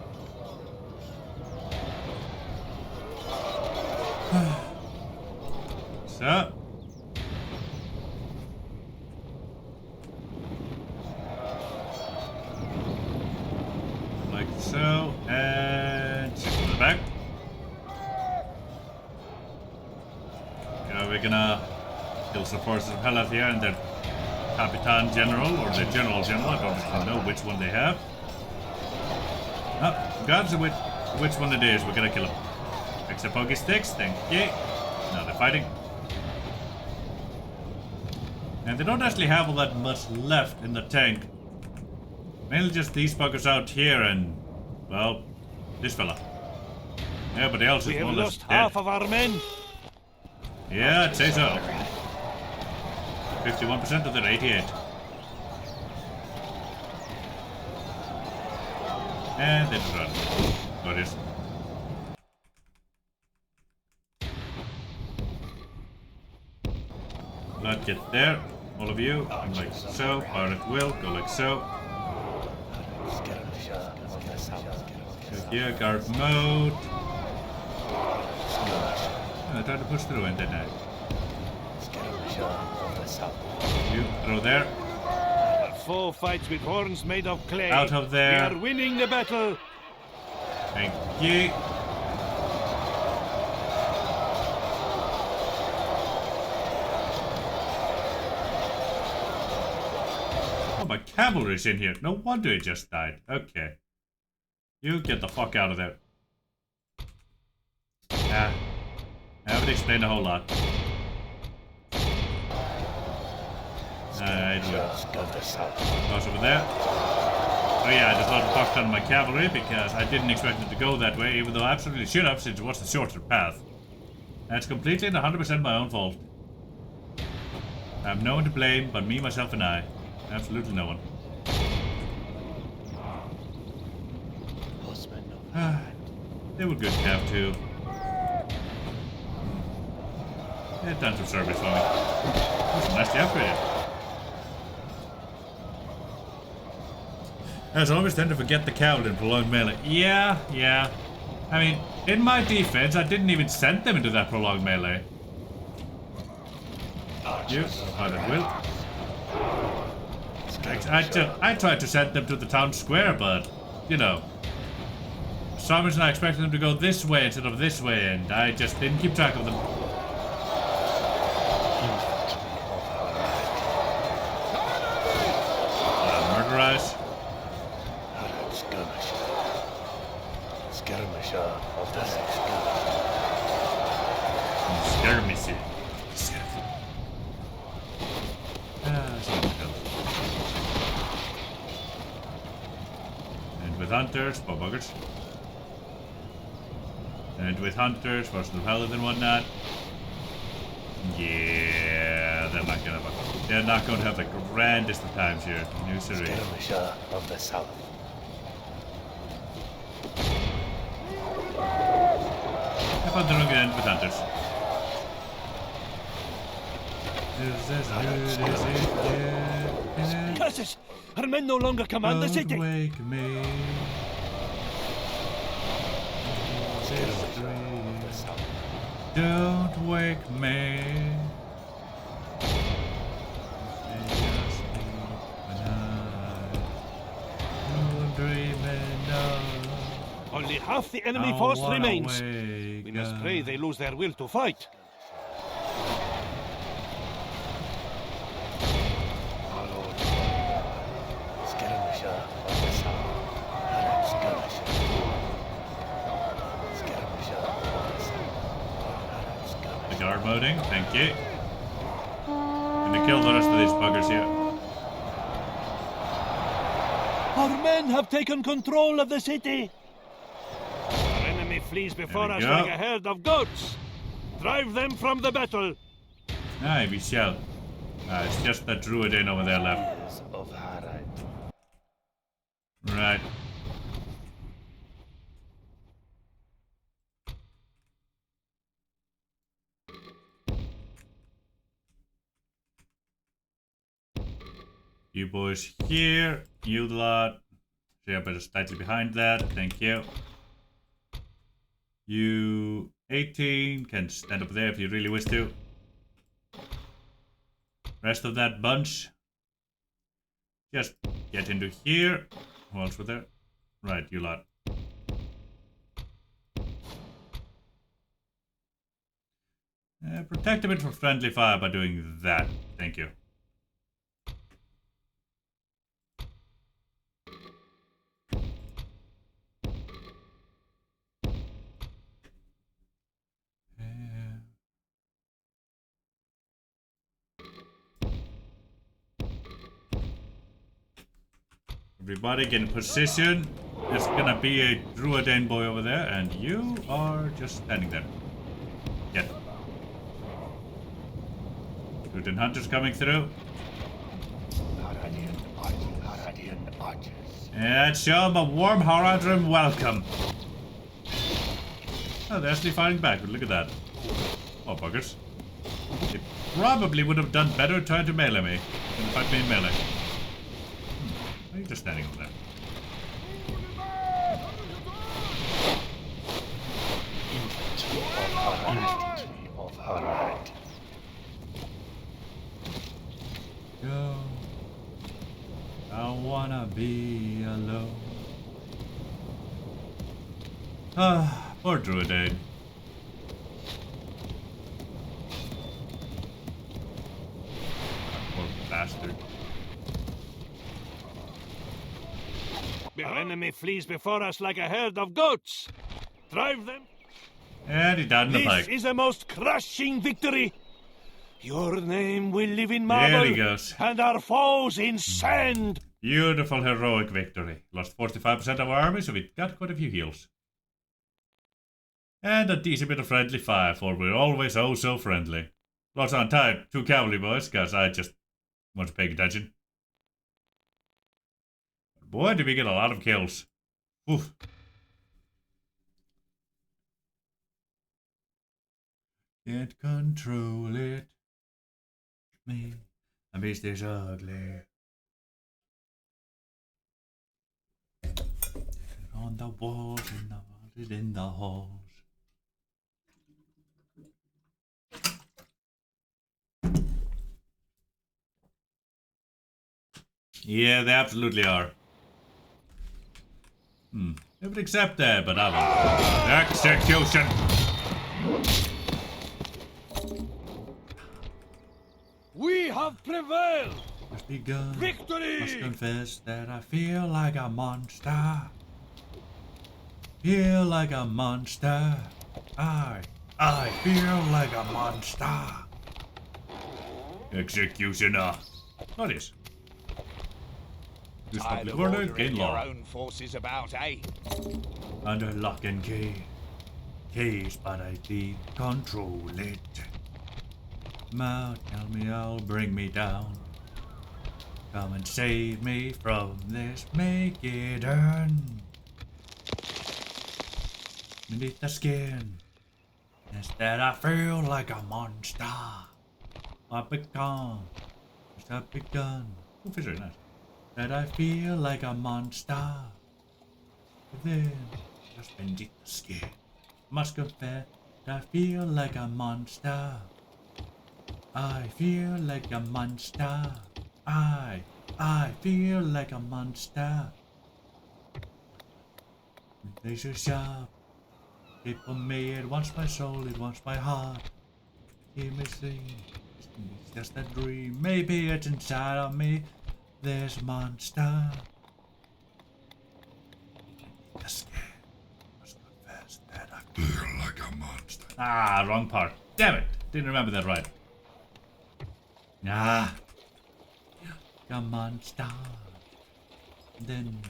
So. Like so, and six in the back. We're gonna kill some forces of Hellas here and their Capitan General, or the General General, I don't actually know which one they have. Oh, regardless of which one it is, we're gonna kill him. Extra pokey sticks, thank you. Now they're fighting. And they don't actually have all that much left in the tank. Mainly just these buggers out here and, well, this fella. Everybody else is more or less
lost
dead.
half of our men.
Yeah, I'd say so. 51% of their 88. And they just run. There it is. Not get there. All of you. Like so. Fire at will. Go like so. Go here. Guard mode. Oh, I tried to push through and didn't I? You throw there.
Our foe fights with horns made of clay.
Out of there.
We are winning the battle.
Thank you. Oh, my cavalry's in here. No wonder it just died. Okay. You get the fuck out of there. Ah. I haven't explained a whole lot. Alright, goes over there. Oh yeah, I just loaded fucked on my cavalry because I didn't expect it to go that way, even though I absolutely should have, since it was the shorter path. That's completely and 100% my own fault. I have no one to blame but me, myself, and I. Absolutely no one. They were good cav too. They've done some service for me. That's a nasty upgrade. As always, tend to forget the cavalry in prolonged melee. Yeah. I mean, in my defense, I didn't even send them into that prolonged melee. You, out at will. I tried to send them to the town square, but, you know. For some reason I expected them to go this way instead of this way, and I just didn't keep track of them. Murderize.
Skirmisher of the
Skirmisher. And with hunters, buggers. And with hunters, versus the paladin and whatnot. Yeah, they're not gonna have the grandest of times here. New series.
Skirmisher of the south.
How about the wrong end with hunters?
Curses! Our men no longer command the city!
Don't wake me. Don't wake me.
Only half the enemy force remains. We must pray they lose their will to fight. Skirmisher of the south. Skirmisher. Skirmisher of the south.
The guard moding, thank you. Gonna kill the rest of these buggers here.
Our men have taken control of the city. Our enemy flees before us like a herd of goats. Drive them from the battle.
Aye, we shall. It's just that druid in over there left. Right. You boys here, you lot So you're better slightly behind that. Thank you. You 18 can stand up there if you really wish to. Rest of that bunch, just get into here. Who else were there? Right, you lot. Protect a bit from friendly fire by doing that. Thank you. Everybody get in position. There's gonna be a Druidane boy over there, and you are just standing there. Get. Druidane hunters coming through. And show them a warm Haradrim welcome. Oh, they're actually fighting back. Look at that. Oh, buggers. They probably would have done better trying to melee me than fight me in melee. Why are you just standing over there? Go. I wanna be alone. Ah, poor Druidane. Poor bastard.
Our enemy flees before us like a herd of goats. Drive them.
And he died in the
This
pike.
is a most crushing victory. Your name will live in marble.
There he goes.
And our foes in sand.
Beautiful heroic victory. Lost 45% of our army, so we got quite a few heals. And a decent bit of friendly fire, for we're always oh so friendly. Lost on time, 2 cavalry boys, because I just wasn't paying attention. Boy, did we get a lot of kills. Oof. Can't control it. Me, a beast is ugly. On the walls, in the halls. Yeah, they absolutely are. They would accept that, but I won't. Execution!
We have prevailed.
Must be good.
Victory!
Must confess that I feel like a monster. Feel like a monster. I feel like a monster. Executioner. What is?
Tired of ordering your own forces about, eh?
Under lock and key. Keys, but I can't control it. Mouth, tell me I'll bring me down. Come and save me from this, make it earn. Beneath the skin, instead I feel like a monster. I become, I've begun. Oh, fish are nice. That I feel like a monster. Within, just beneath the skin. Must confess that I feel like a monster. I feel like a monster. I feel like a monster. Laser sharp. It for me, it wants my soul, it wants my heart. Hear me sing. It's just a dream. Maybe it's inside of me. This monster. The skin. Must confess that I feel like a monster. Ah, wrong part. Damn it. Didn't remember that right. Ah. A monster. Then,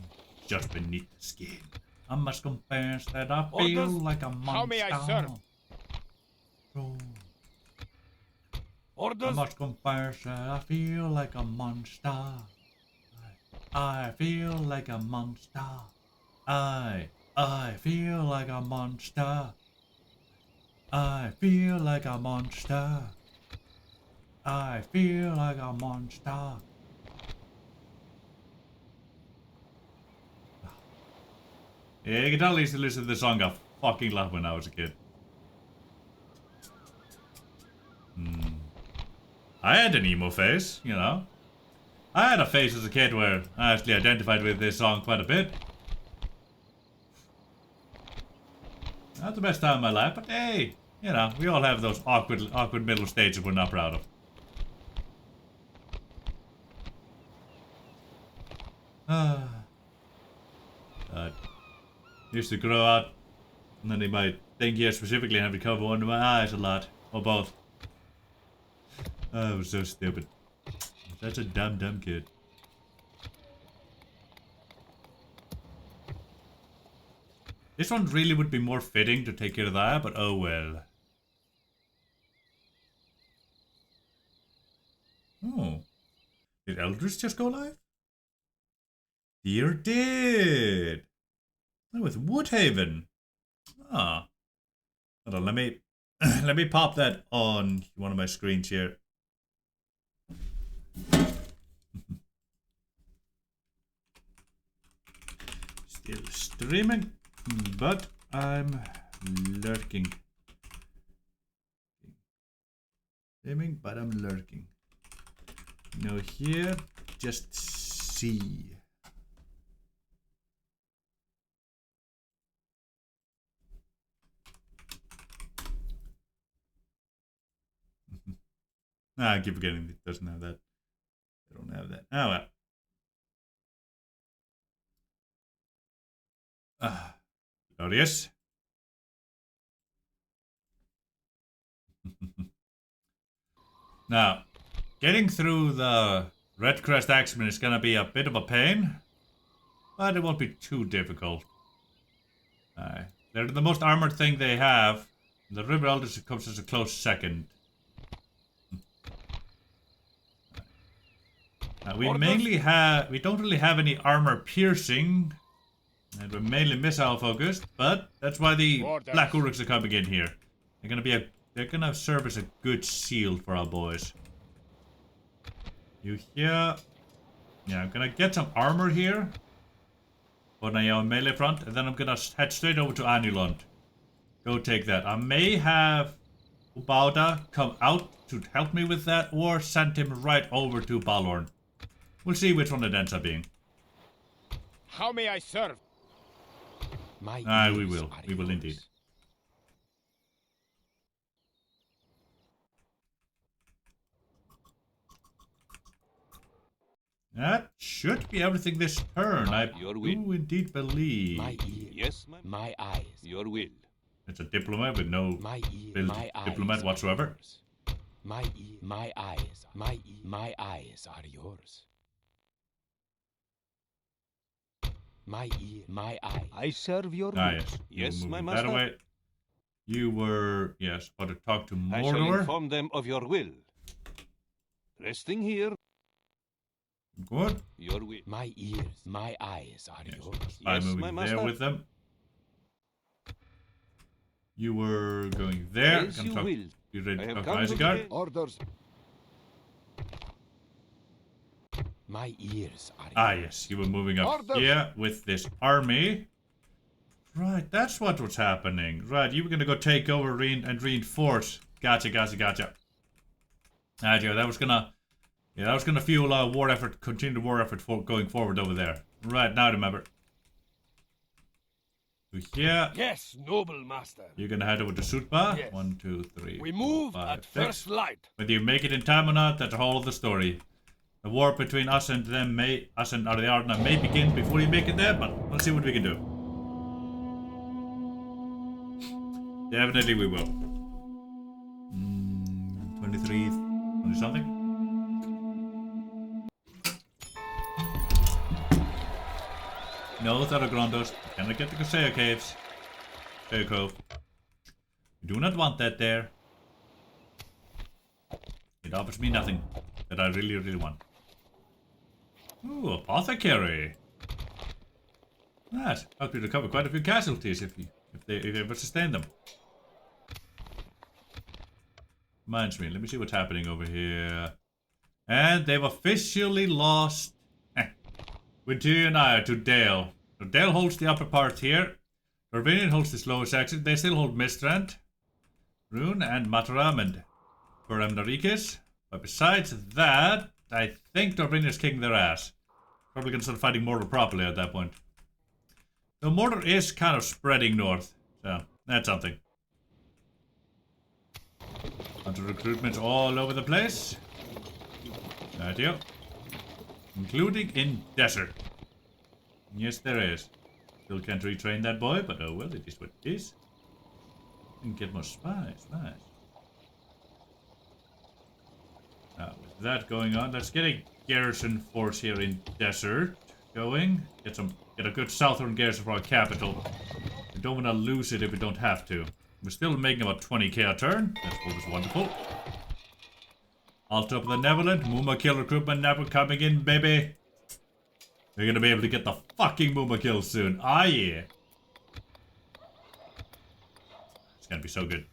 just beneath the skin, I must confess that I feel like a monster.
How may I serve?
Oh.
Orders.
I must confess that I feel like a monster. I feel like a monster. I feel like a monster. I feel like a monster. I feel like a monster. Yeah, you can tell I used to listen to the song a fucking lot when I was a kid. I had an emo phase, you know. I had a phase as a kid where I actually identified with this song quite a bit. Not the best time of my life, but hey, you know, we all have those awkward middle stages we're not proud of. Used to grow out, and then in my thing here specifically, I have to cover one of my eyes a lot, or both. Oh, I was so stupid. Such a dumb kid. This one really would be more fitting to take care of that, but oh well. Oh. Did Eldris just go live? Dear did. Oh, with Woodhaven. Ah. Hold on, let me let me pop that on one of my screens here. Still streaming, but I'm lurking. Streaming, but I'm lurking. No here, just see. I keep forgetting it doesn't have that. I don't have that. Oh well. Glorious. Now, getting through the Red Crest Axeman is gonna be a bit of a pain, but it won't be too difficult. They're the most armored thing they have. The River Elders comes as a close second. We don't really have any armor piercing, and we're mainly missile focused, but that's why the Black Uruks are coming in here. They're gonna serve as a good shield for our boys. You here? Yeah, I'm gonna get some armor here on a melee front, and then I'm gonna head straight over to Anulund. Go take that. I may have Ubauda come out to help me with that, or send him right over to Balorn. We'll see which one it ends up being.
How may I serve?
We will. We will indeed. That should be everything this turn. I do indeed believe.
My eyes. Your will.
It's a diplomat with no diplomat whatsoever.
My eyes are yours. My eye. I serve your will.
Yes.
Yes, my
master. That away. You were, yes, about to talk to Mordor.
I shall inform them of your will. Resting here.
Good.
Your will. My ears, my eyes are yours.
I'm moving there with them. You were going there.
As you will.
You ready to talk to Isengard?
Orders. My ears are yours.
Ah, yes. You were moving up here with this army. Right, that's what was happening. Right, you were going to go take over and reinforce. Gotcha. Right, yeah, that was gonna fuel our war effort, continued war effort going forward over there. Right, now I remember. Here.
Yes, noble master.
You're gonna head over to Sutba.
Yes.
1, 2, 3.
We move at first light.
Whether you make it in time or not, that's a whole other story. The war between us and them us and Ariadna may begin before you make it there, but we'll see what we can do. Definitely we will. 23, 20 something. No, Tharagrondos. Cannot get the Kasea Caves. Kasea Cove. We do not want that there. It offers me nothing that I really want. Ooh, Apothecary. That helped you recover quite a few casualties if you ever sustain them. Reminds me, let me see what's happening over here. And they've officially lost Winter and I to Dale. So Dale holds the upper part here. Dorvinian holds this lowest action. They still hold Mistrand, Rune, and Mataram, and Puram Narikis. But besides that, I think Dorvinian's kicking their ass. Probably gonna start fighting Mordor properly at that point. So Mordor is kind of spreading north. So, that's something. Hunter recruitments all over the place. Rightio. Including in desert. Yes, there is. Still can't retrain that boy, but oh well, it is what it is. And get more spies, nice. Now, with that going on, let's get a garrison force here in desert going. Get a good southern garrison for our capital. We don't want to lose it if we don't have to. We're still making about 20k a turn. That's always wonderful. Altar of the Neverland, Muma kill recruitment never coming in, baby. We're gonna be able to get the fucking Muma kill soon. Ah, yeah. It's gonna be so good.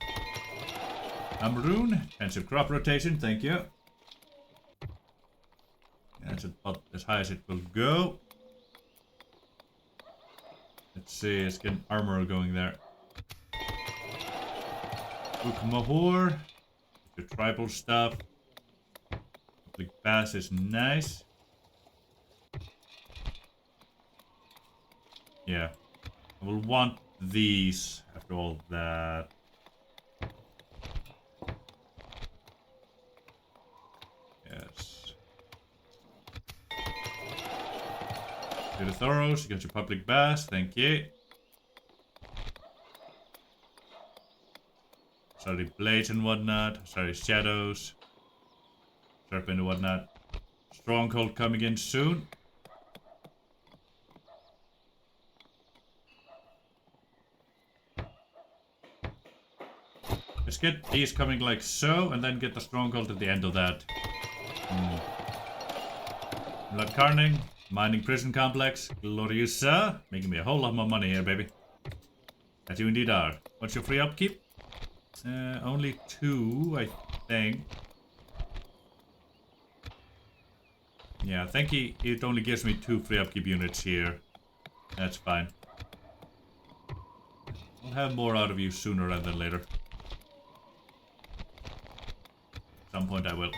Amrune, expensive crop rotation, thank you. That's about as high as it will go. Let's see, let's get an armor going there. Book Mahor, your tribal stuff. Public Bass is nice. Yeah, I will want these after all that. Yes. Do the Thoros, you got your Public Bass, thank you. Sorry, Blades and whatnot. Sorry, Shadows. Serpent and whatnot. Stronghold coming in soon. Let's get these coming like so, and then get the stronghold at the end of that. Blood Carning, Mining Prison Complex, Gloriosa, making me a whole lot more money here, baby. That you indeed are. What's your free upkeep? Only 2, I think. Yeah, I think it only gives me 2 free upkeep units here. That's fine. I'll have more out of you sooner rather than later. At some point I will.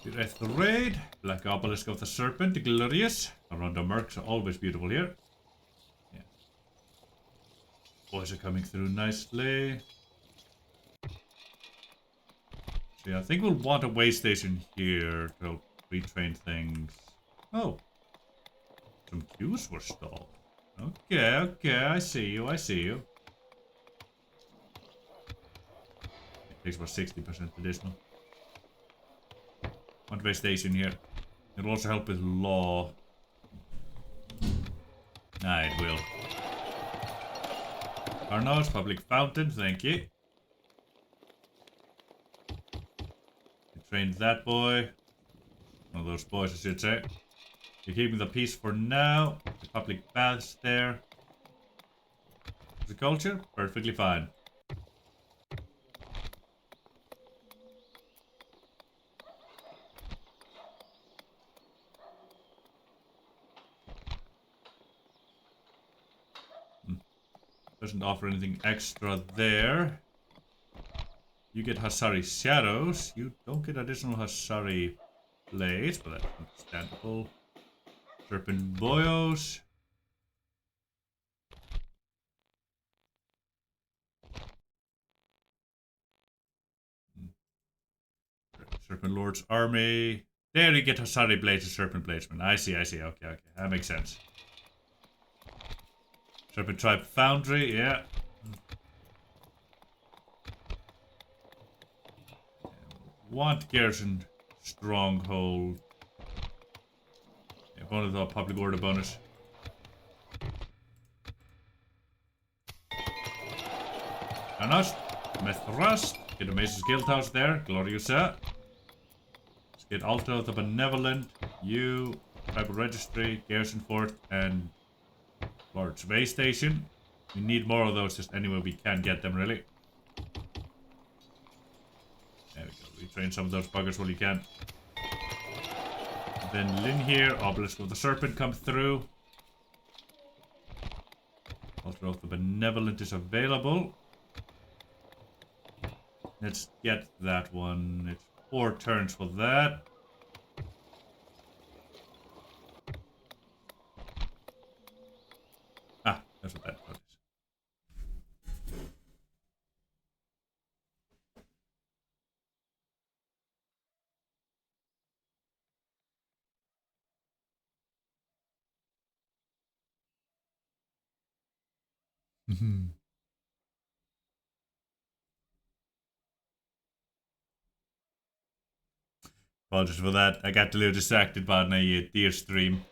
Direct the raid. Black Obelisk of the Serpent, glorious. Around the Mercs are always beautiful here. Yeah. Boys are coming through nicely. So yeah, I think we'll want a way station here to help retrain things. Oh. Some queues were stalled. Okay, okay, I see you, I see you. It takes about 60% additional. One way station here. It'll also help with law. Nah, it will. Carnage, Public Fountain, thank you. Trained that boy. One of those boys, I should say. You're keeping the peace for now. The public baths there. Agriculture, perfectly fine. Doesn't offer anything extra there. You get Hasari Shadows. You don't get additional Hasari Blades, but that's understandable. Serpent Boyos. Serpent Lord's Army. There you get Hasari Blades and Serpent Bladesman. I see, I see. Okay, okay. That makes sense. Serpent Tribe Foundry, yeah. Want Garrison Stronghold. Yeah, one of the public order bonus. Anost, Methrust. Get the Mason's Guild House there. Gloriosa. Let's get Altar of the Benevolent. You. Tribal Registry. Garrison Fort. And Lord's Way Station. We need more of those just anywhere we can get them, really. There we go. Retrain some of those buggers while you can. Then Lynn here. Obelisk of the Serpent come through. Altar of the Benevolent is available. Let's get that one. It's 4 turns for that. Ah, that's what that card is. Apologies for that. I got a little distracted by a deer stream.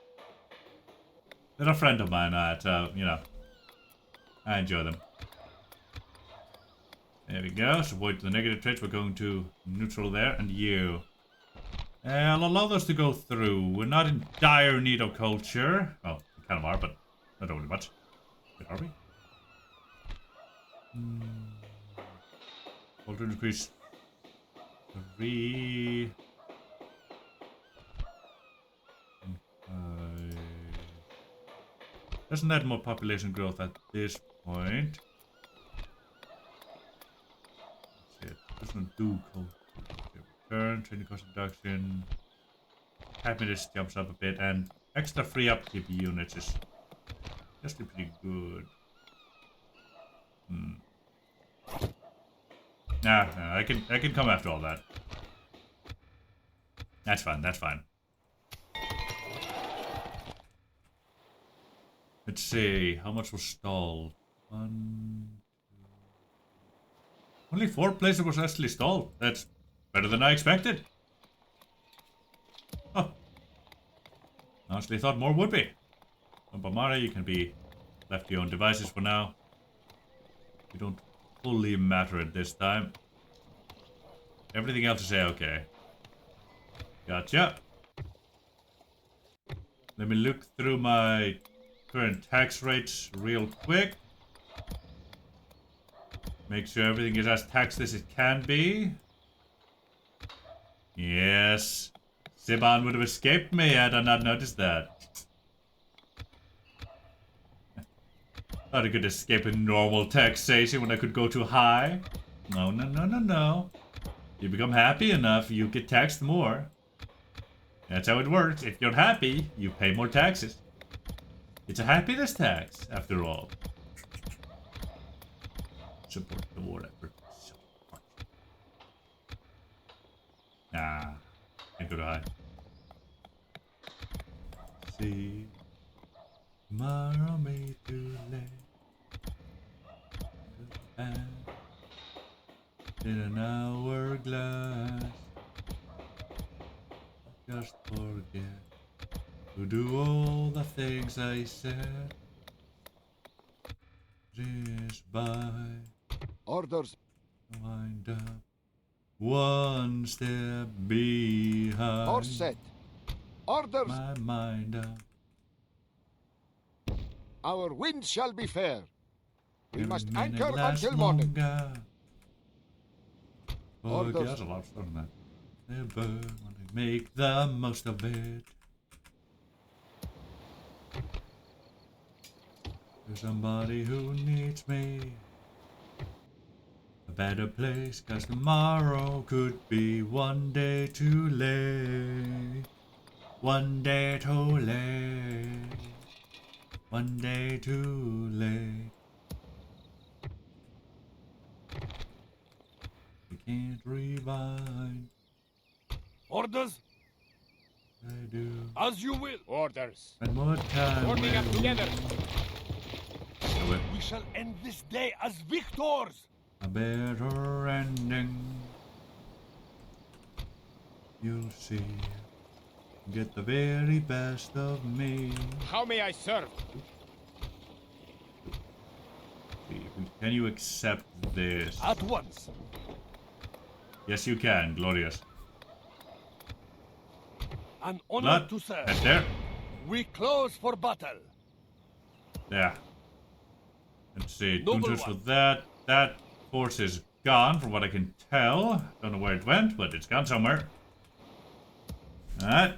They're a friend of mine. You know, I enjoy them. There we go. So avoid the negative traits. We're going to neutral there, and you. I'll allow those to go through. We're not in dire need of culture. Well, we kind of are, but not really much. Wait, are we? Culture increase 3. Doesn't add more population growth at this point. That's it. Doesn't do culture. Return, training cost reduction. Happiness jumps up a bit, and extra free upkeep units is actually pretty good. Nah, I can come after all that. That's fine, that's fine. Let's see, how much was stalled? 1, 2... Only 4 places was actually stalled. That's better than I expected. Oh. Honestly thought more would be. Bamara, you can be left to your own devices for now. You don't fully matter at this time. Everything else is okay. Gotcha. Let me look through my current tax rates real quick. Make sure everything is as taxed as it can be. Yes. Siban would have escaped me had I not noticed that. Thought I could escape a normal taxation when I could go too high. No, no, no, no, no. You become happy enough, you get taxed more. That's how it works. If you're happy, you pay more taxes. It's a happiness tax, after all. Support the war effort. Nah, can't go to high. See, tomorrow may too late. In an hourglass, just forget to do all the things I said. This by
Orders.
Wind up one step behind.
All set. Orders.
My mind up.
Our wind shall be fair. We
Every
must
minute
anchor
lasts
until morning.
longer. Oh,
Orders.
that's a lot of stuff in that. Never want to make the most of it. There's somebody who needs me. A better place, 'cause tomorrow could be one day too late. One day too late. One day too late. We can't rewind.
Orders?
I do.
As you will. Orders.
Spend more time
Working up
with
together.
you.
We shall end this day as victors.
A better ending. You'll see. Get the very best of me.
How may I serve?
Can you accept this?
At once.
Yes, you can. Glorious.
An honor
Blood.
to serve.
Right there.
We close for battle.
There. Let's see.
Noble
Don't touch
one.
with that. That force is gone, from what I can tell. Don't know where it went, but it's gone somewhere. Alright.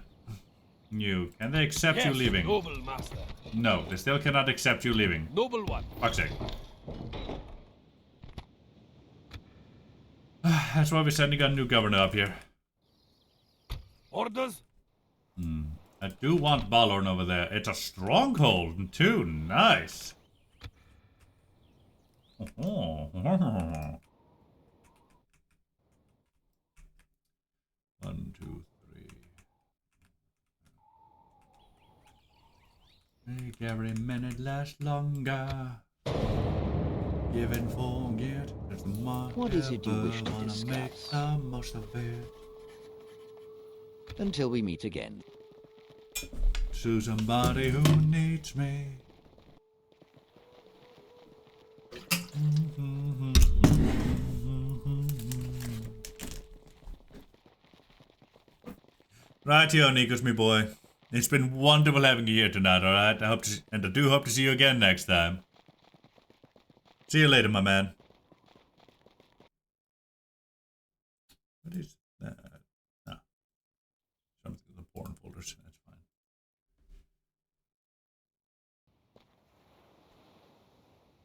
you. Can they accept you
Yes,
leaving?
noble master.
No, they still cannot accept you leaving.
Noble one.
Fuck's sake. That's why we're sending a new governor up here.
Orders?
I do want Balorn over there. It's a stronghold too. Nice. Oh. 1, 2, 3. Make every minute last longer. Give and forget.
What is it you wish to discuss?
Make the most of it.
Until we meet again.
To somebody who needs me. Right here, Nikos, me boy. It's been wonderful having you here tonight, alright? I do hope to see you again next time. See you later, my man. What is that? Ah. Something in the porn folders. That's fine.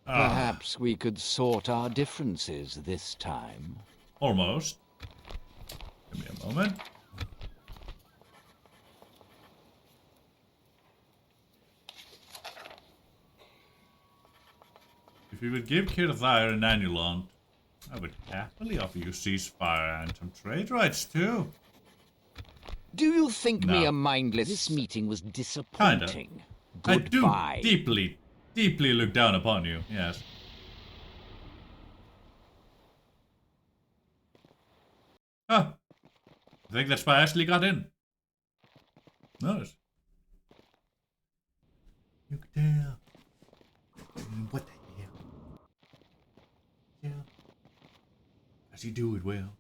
Perhaps we could sort our differences this time.
Almost. Give me a moment. If you would give Kirthire an annulant, I would happily offer you ceasefire and some trade rights too.
Do you think me
No.
a mindless? This meeting was disappointing. Goodbye.
I do deeply look down upon you, yes. Huh. I think that spy actually got in. Nice. You can tell. What the hell? Yeah. As you do it well.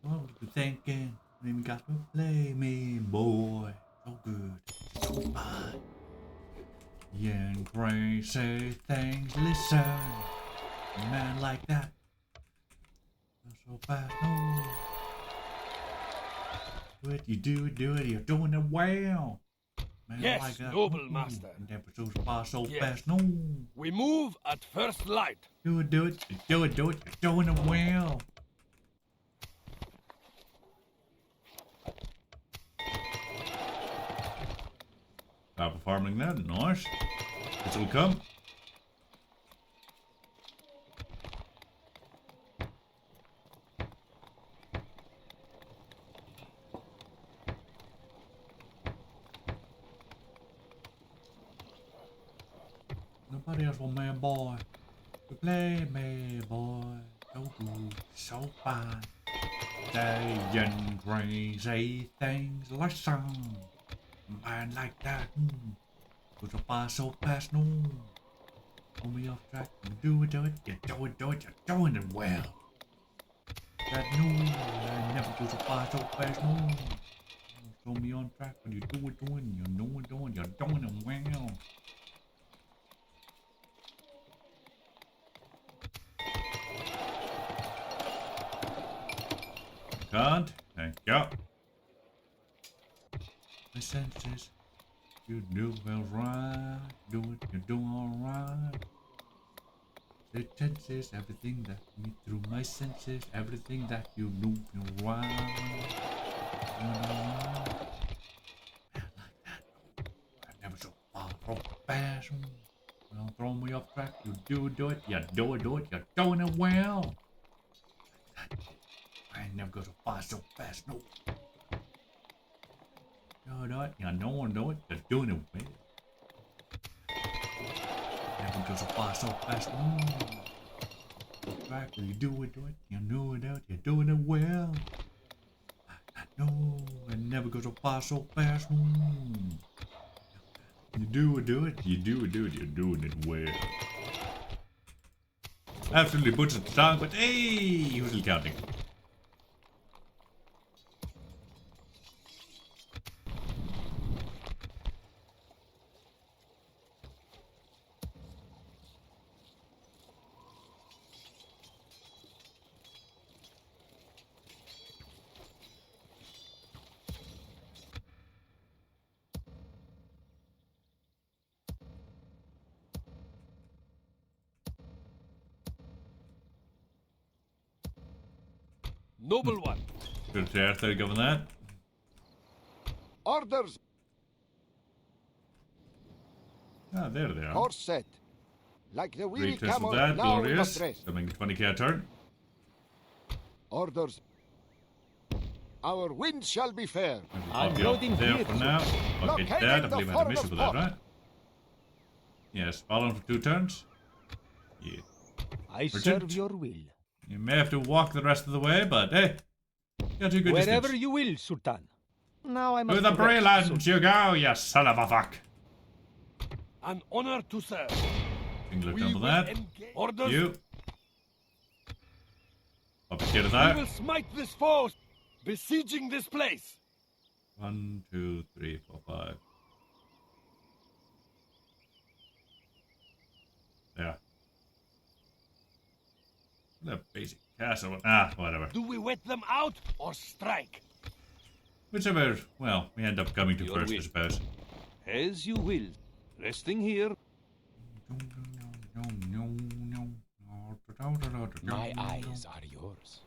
What were you thinking? When we got to play me, boy. So good. So fine. Yeah, and crazy things listen. A man like that. So fast, no. What you do it, you're doing it well. Man
Yes,
like that.
noble master.
And never so far, so
Yes.
fast, no.
We move at first light.
Do it, you're doing it well. Stop farming that, nice. This will come. Nobody else will man boy. You play me boy. So good, so fine. Saying crazy things like some. Man like that. Goes so far, so fast, no. Pull me off track. You do it, you're doing it well. That no, I never go so far, so fast, no. Throw me on track, but you do it, you're doing it well. Can't. Thank you. My senses. You do well right. Do it. You're doing alright. The tenses, everything that me through my senses, everything that you do, you're right. Doing alright. Man like that. I never so far from fast. Don't throw me off track. You do it. You do it. You're doing it well. I ain't never go so far, so fast, no. You do it, you know it, you're doing it well. Never go so far, so fast, no. Track, you do it, you know it, you're doing it well. I know, I never go so far, so fast, no. You do it, you do it, you're doing it well. Absolutely butchered the song, but hey, who's still counting?
Noble one.
Good there, thank you for that.
Orders.
Ah, there they are.
Course set. Like the
3
weary
turns of
camel,
that,
now we
glorious.
must rest.
Coming 20k a turn.
Orders. Our wind shall be fair.
I'll be up there for now. Okay, that, I believe I had a mission for that, right? Yes, follow for 2 turns. Yeah.
I serve your will.
You may have to walk the rest of the way, but hey, got a good
Wherever
distance.
you will, Sultan. Now I must
To the Brelands you go, you son of a fuck.
An honor to serve.
Single
We
turn for
will
that.
engage. Orders.
You. Up here to
We
that.
will smite this foe, besieging this place.
1, 2, 3, 4, 5. Yeah. The basic castle. Ah, whatever.
Do we wet them out or strike?
Whichever, well, we end up coming to
Your
first, I
will.
suppose.
As you will. Resting here.
My eyes are yours.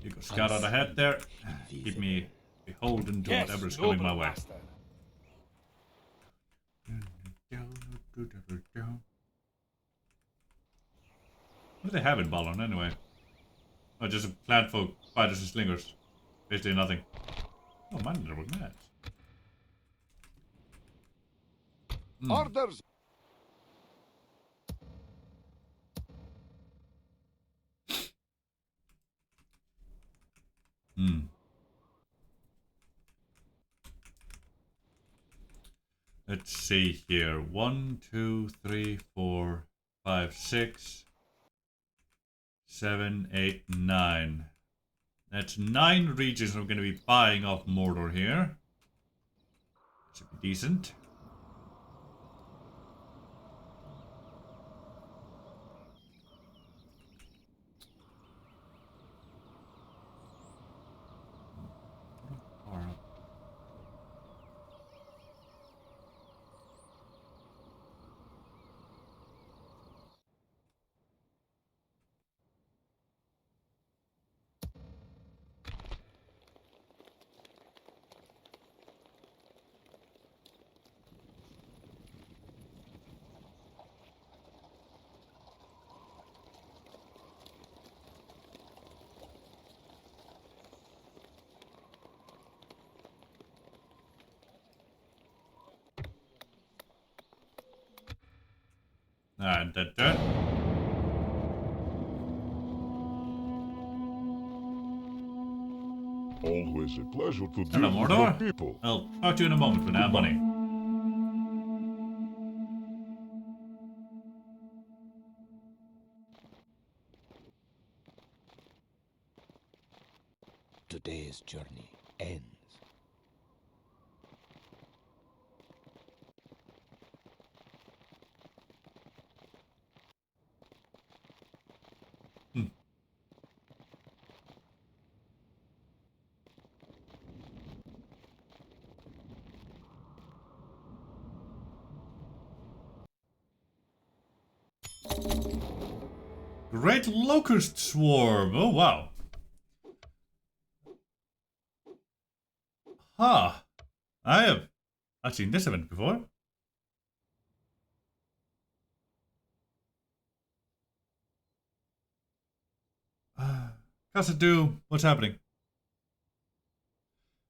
You go scout out ahead there. Keep me beholden to
Yes,
whatever's coming my
noble
way.
master.
What do they have in Ballon anyway? Oh, just a plant folk, fighters and slingers. Basically nothing. Oh man, there were mad.
Orders.
Let's see here. 1, 2, 3, 4, 5, 6, 7, 8, 9. That's 9 regions I'm going to be buying off Mordor here. Should be decent. And that done.
Always a pleasure to
Hello,
deal with your
Mordor.
people.
I'll talk to you in a moment for now, money.
Today's journey ends.
Great locust swarm. Oh wow. Huh. I've seen this event before. Khazad-dû, what's happening?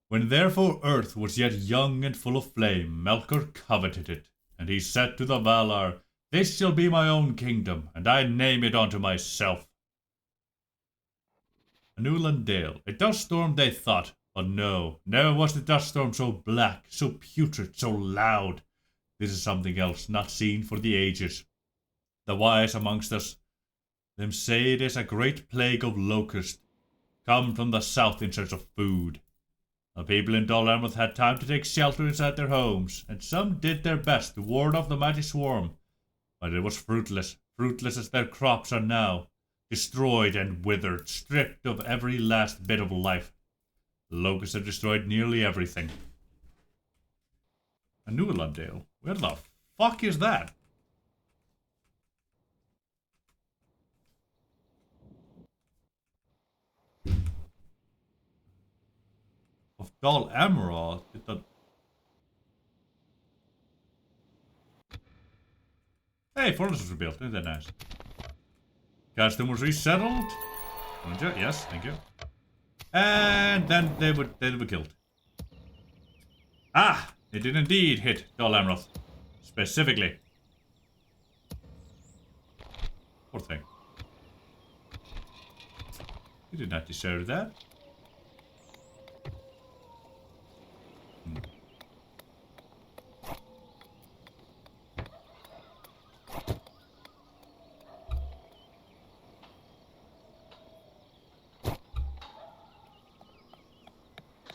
When therefore earth was yet young and full of flame, Melkor coveted it, and he said to the Valar, "This shall be my own kingdom, and I name it unto myself." Anulan Dale. A dust storm they thought, but no, never was the dust storm so black, so putrid, so loud. This is something else, not seen for the ages. The wise amongst us, them say it is a great plague of locusts, come from the south in search of food. The people in Dol Amroth had time to take shelter inside their homes, and some did their best to ward off the mighty swarm. But it was fruitless, fruitless as their crops are now, destroyed and withered, stripped of every last bit of life. The locusts have destroyed nearly everything. Anulandale? Where the fuck is that? Dull Emerald. Hey, fortress was rebuilt. Isn't that nice? Custom was resettled. Yes, thank you. And then they were killed. Ah! It did indeed hit Dull Emerald. Specifically. Poor thing. You did not deserve that.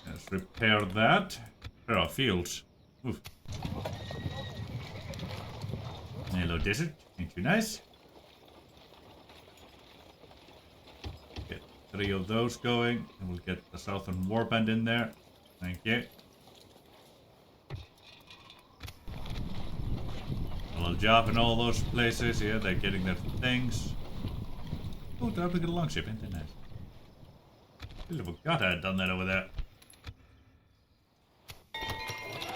Let's repair that. Repair our fields. Oof. Hello, desert. Ain't you nice? Get 3 of those going, and we'll get the southern warband in there. Thank you. A little job in all those places. Yeah, they're getting their things. Oh, they're able to get a longship, ain't they nice? I forgot I had done that over there.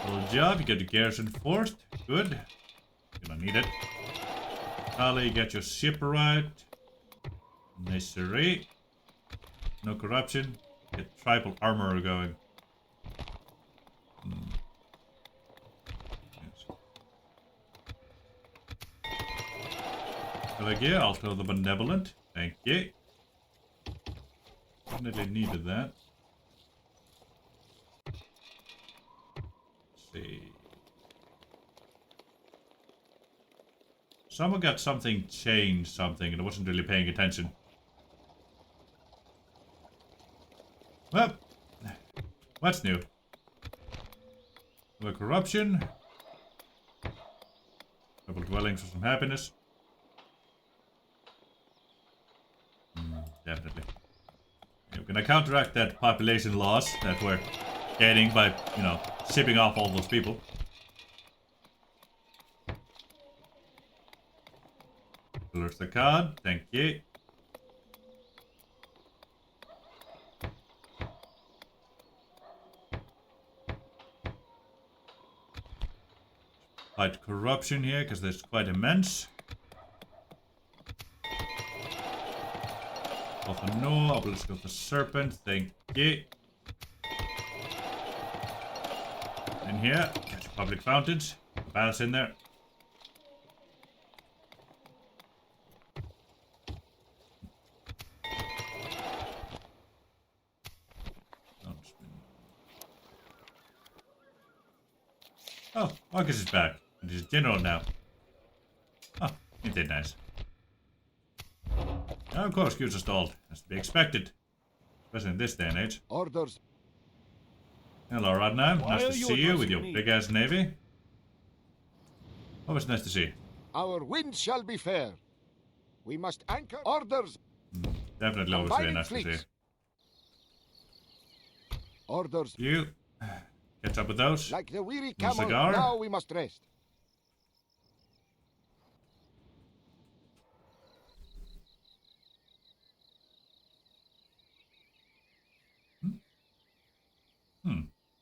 Little job, you get the garrison fort. Good. You don't need it. Ali, get your ship right. Necessary. No corruption. Get tribal armor going. Thank you. I'll throw the benevolent. Thank you. Definitely needed that. Let's see. Someone got something changed something and I wasn't really paying attention. Well, what's new? The corruption. Double dwellings for some happiness. Definitely. We're gonna counteract that population loss that we're getting by, you know, shipping off all those people. There's the card. Thank you. Fight corruption here because it's quite immense. No, let's go for serpent. Thank you. In here, catch public fountains. Baths in there. Oh, Marcus is back. And he's general now. Oh, ain't that nice? Oh, of course, queues are stalled. That's to be expected. Especially in this day and age.
Orders.
Hello, Rodnam. Nice to see you with your big-ass navy. Always nice to see you.
Our wind shall be fair. We must anchor. Orders.
Definitely always very nice to see you.
Orders.
You. Catch up with those.
Like the weary camel, now we must rest.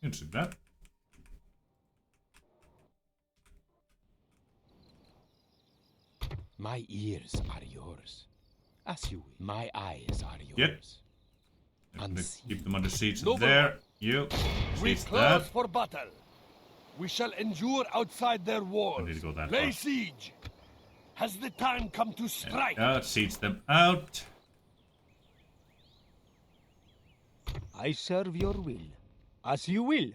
Interesting that.
My ears are yours. As you will. My eyes are yours.
Yep. Keep them on the seats there. You.
We close for battle. We shall endure outside their walls.
I need to go that
Lay
far.
siege. Has the time come to strike?
Yeah, seats them out.
I serve your will. As you will.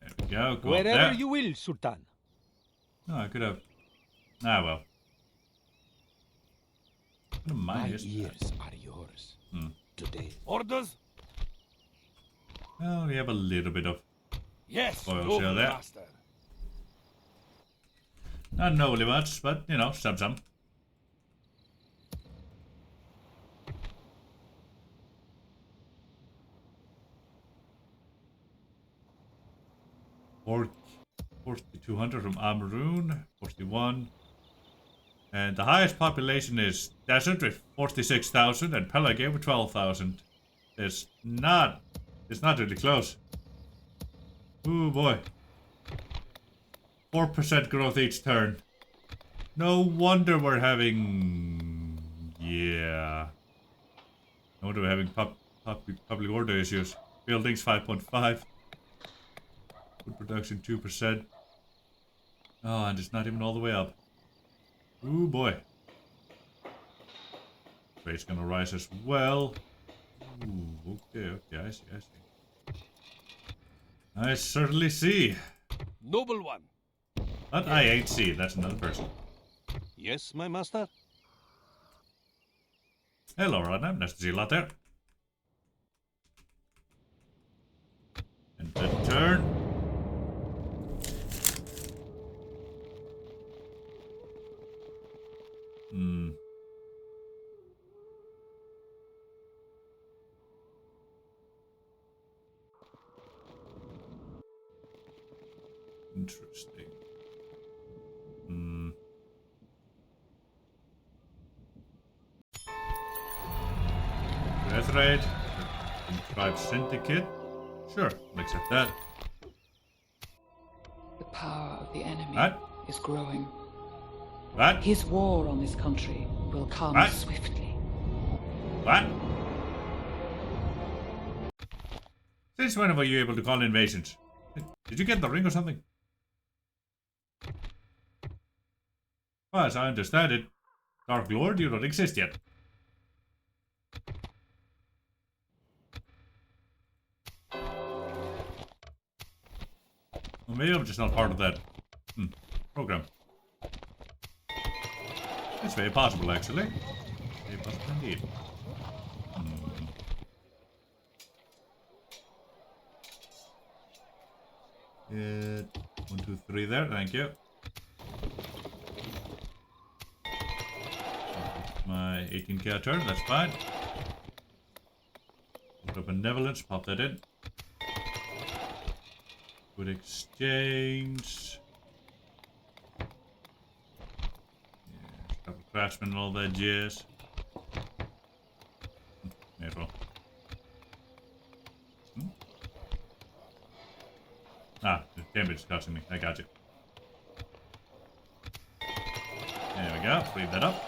There we go. Go
Wherever
up there.
you will, Sultan.
No, I could have. Ah, well.
My ears are yours. Today.
Orders?
Well, we have a little bit of oil shell there.
Master.
Not overly much, but you know, some. Or 4,200 from Amaroon, 41. And the highest population is Desert with 46,000 and Pelagay with 12,000. It's not really close. Ooh boy. 4% growth each turn. No wonder we're having... Yeah. No wonder we're having public order issues. Buildings 5.5. Food production 2%. Oh, and it's not even all the way up. Ooh boy. Trade's gonna rise as well. Ooh, okay, I see. I certainly see.
Noble one.
But I ain't see, that's another person.
Yes, my master?
Hello, Rodney. Nice to see you out there. And the turn. Interesting. Death rate. Tribe syndicate. Sure, I'll accept that.
The power of the enemy is growing.
What?
His war on this country will come swiftly.
What? Since when were you able to call invasions? Did you get the ring or something? Well, as I understand it, Dark Lord, you don't exist yet. Well, maybe I'm just not part of that program. It's very possible, actually. Very possible indeed. Good. 1, 2, 3 there, thank you. My 18k turn, that's fine. Put benevolence, pop that in. Good exchange. Yeah, couple craftsmen and all that jazz. May as well. Ah, the damage is costing me. I got you. There we go. Clean that up.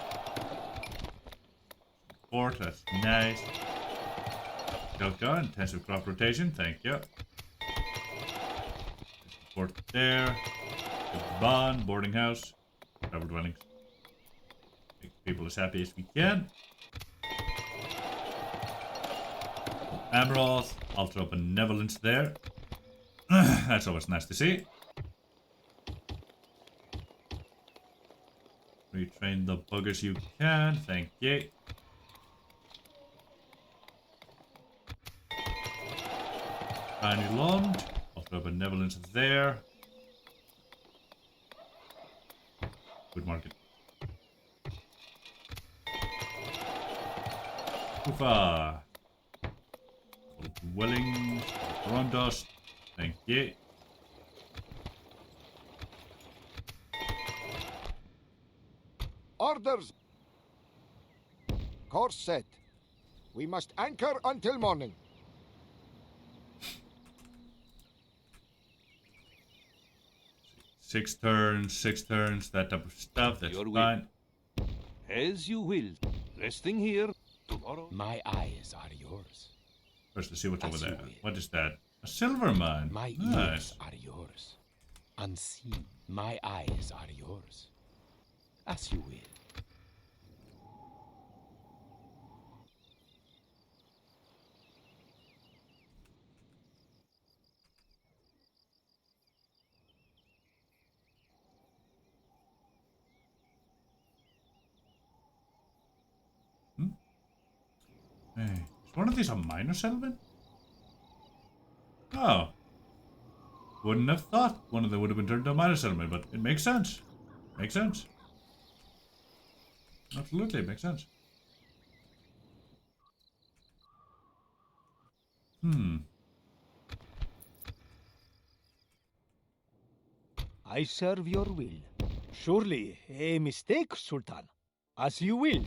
Fort, that's nice. Shotgun, intensive crop rotation. Thank you. Fort there. Good bond, boarding house. Travel dwellings. Make people as happy as we can. Amaroth. Ultra benevolence there. That's always nice to see. Retrain the buggers you can. Thank you. Tiny Lund. Ultra benevolence there. Good market. Ufa. Dwellings. Rondos. Thank you.
Orders. Course set. We must anchor until morning.
Six turns, that type of stuff, that's fine.
As you will. Resting here tomorrow.
My eyes are yours.
First, let's see what's over there. What is that? A silver mine.
My ears are yours. Unseen. My eyes are yours. As you will.
Hey, is one of these a minor settlement? Oh. Wouldn't have thought one of them would have been turned into a minor settlement, but it makes sense. Makes sense. Absolutely, it makes sense.
I serve your will. Surely a mistake, Sultan. As you will.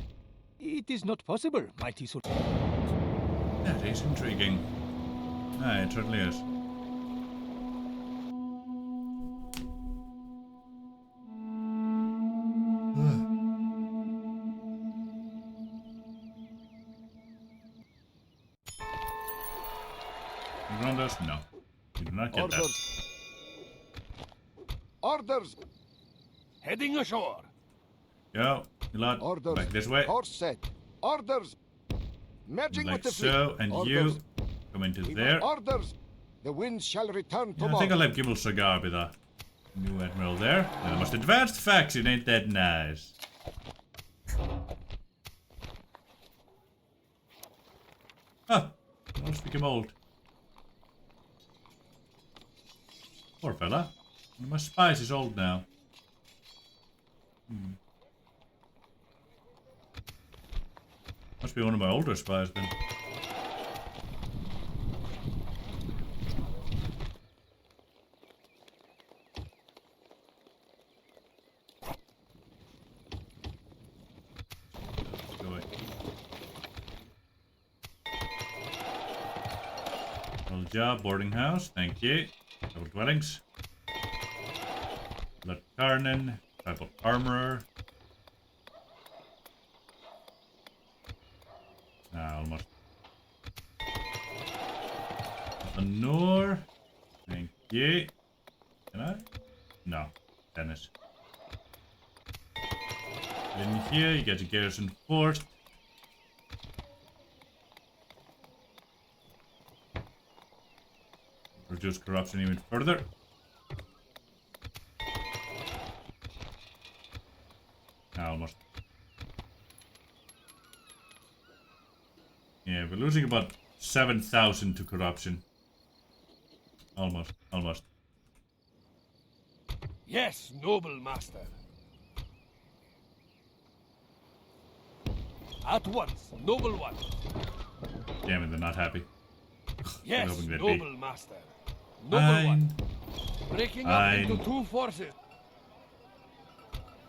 It is not possible, mighty Sultan.
That is intriguing. Ah, it certainly is. Orders? No. You do not get that.
Orders! Heading ashore.
Go, Milad.
Orders.
Back this way.
Course set. Orders. Merging
Like
with the
so,
fleet.
and
Orders.
you come into
We
there.
want orders. The winds shall return
Yeah,
tomorrow.
I think I'll let Gibble Cigar be the new admiral there. Yeah, the most advanced faction, ain't that nice? Huh. Must become old. Poor fella. My spice is old now. Must be one of my older spies then. Go away. Well job, boarding house, thank you. Double dwellings. Blood Carnan, tribal armorer. Ah, almost. Honor. Thank you. Can I? No. Dennis. In here, you get a garrison fort. Reduce corruption even further. Almost. Yeah, we're losing about 7,000 to corruption. Almost, almost.
Yes, noble master. At once, noble one.
Damn it, they're not happy.
Yes,
They're
noble master. Noble one. Breaking up
Fine.
into two forces.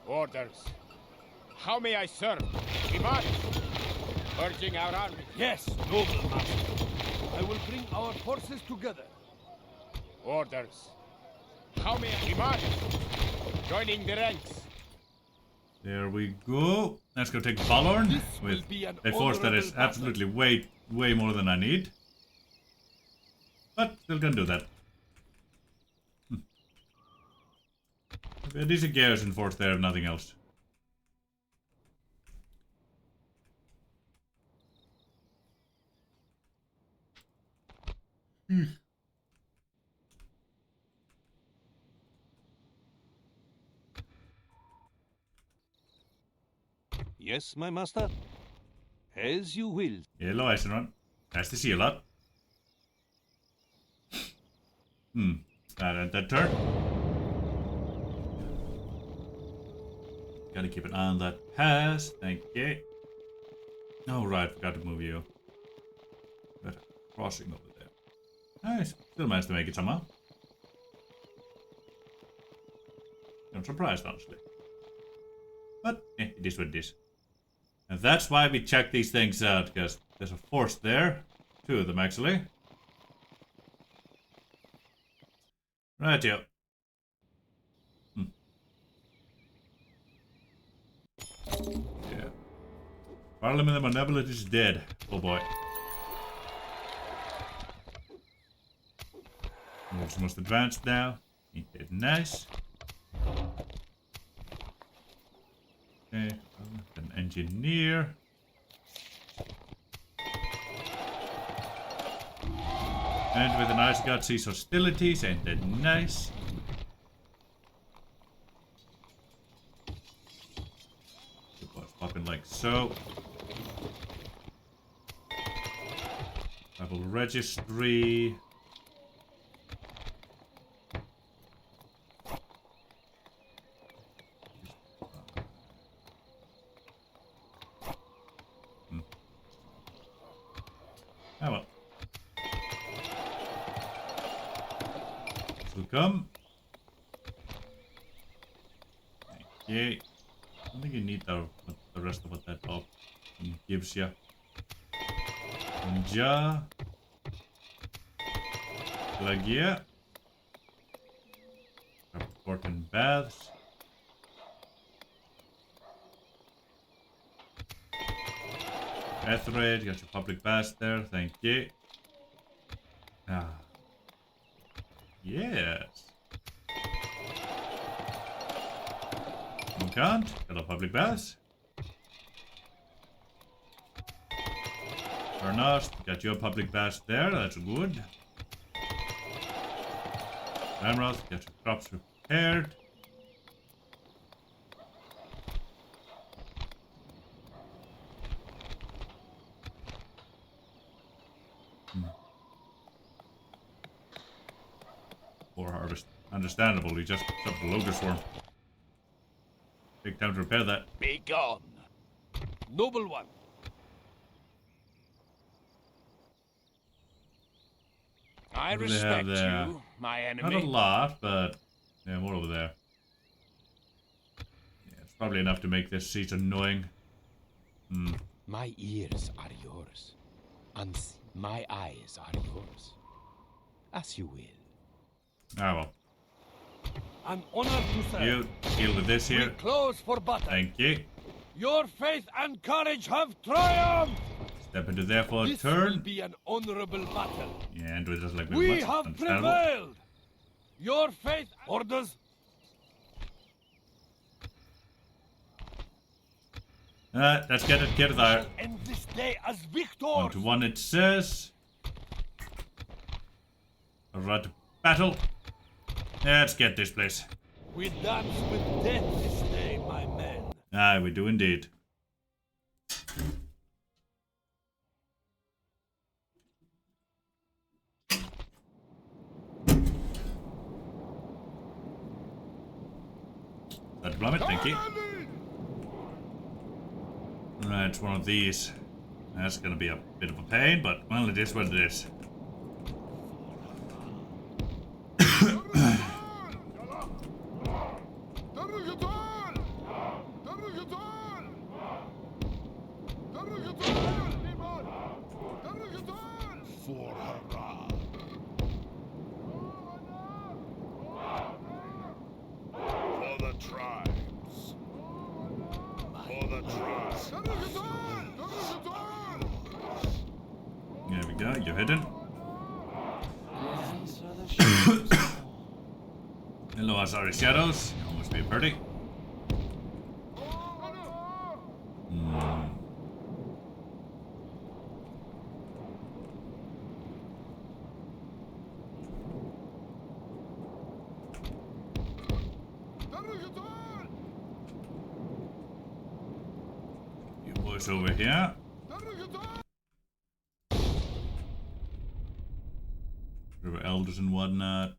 Orders. How may I serve? Demand. Urging our army.
Yes, noble master. I will bring our forces together.
Orders. How may I demand? Joining the ranks.
There we go. Let's go take Valorn with a force that is absolutely way more than I need. But still gonna do that. A decent garrison force there, if nothing else.
Yes, my master. As you will.
Hello, Eisenron. Nice to see you a lot. That turn. Gotta keep an eye on that pass. Thank you. Oh, right. Forgot to move you. Got a crossing over there. Nice. Still managed to make it somehow. I'm surprised, honestly. But, it is what it is. And that's why we check these things out, because there's a force there. Two of them, actually. Right, yo. Yeah. Parliament of Malevolent is dead. Oh boy. It's most advanced now. Ain't that nice? Okay, an engineer. And with an ice god sees hostilities, ain't that nice? The boss popping like so. Level registry. Ah well. This will come. Okay. I don't think you need the rest of what that option gives you. Ninja. Plagia. Port and baths. Etherade, got your public baths there, thank you. Ah, Yes. You can't. Got a public bath. Or not. Got your public bath there. That's good. Tamriel, get your crops repaired. Poor harvest. Understandable, we just shoved the locust worm. Take time to repair that.
Be gone, noble one. I respect you, my enemy.
Not a lot, but yeah, more over there. Yeah, it's probably enough to make this seat annoying.
My ears are yours. And my eyes are yours. As you will.
Ah well.
An honor to serve.
You deal with this here.
We close for battle.
Thank you.
Your faith and courage have triumphed.
Step into there for a
This
turn.
will be an honorable battle.
Yeah, and we just like
We have prevailed. Your faith orders.
Let's get it there.
End this day as victors.
On to one it says. Right to battle. Let's get this place.
We dance with death this day, my men.
Aye, we do indeed. That deployment, thank you. Right, it's one of these. That's gonna be a bit of a pain, but well, it is what it is. There we go, you're hidden. Hello, Azari Shadows. You must be pretty. You boys over here. River Elders and whatnot.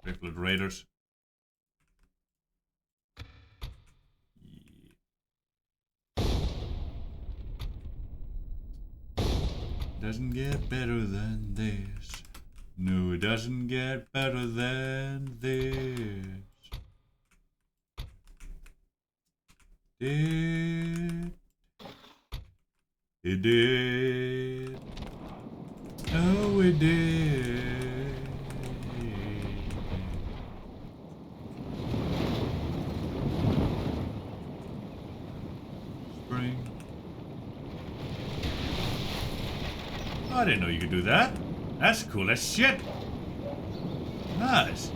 Riffled Raiders. Doesn't get better than this. No, it doesn't get better than this. It did. Oh, it did. Spring. I didn't know you could do that. That's cool as shit. Nice.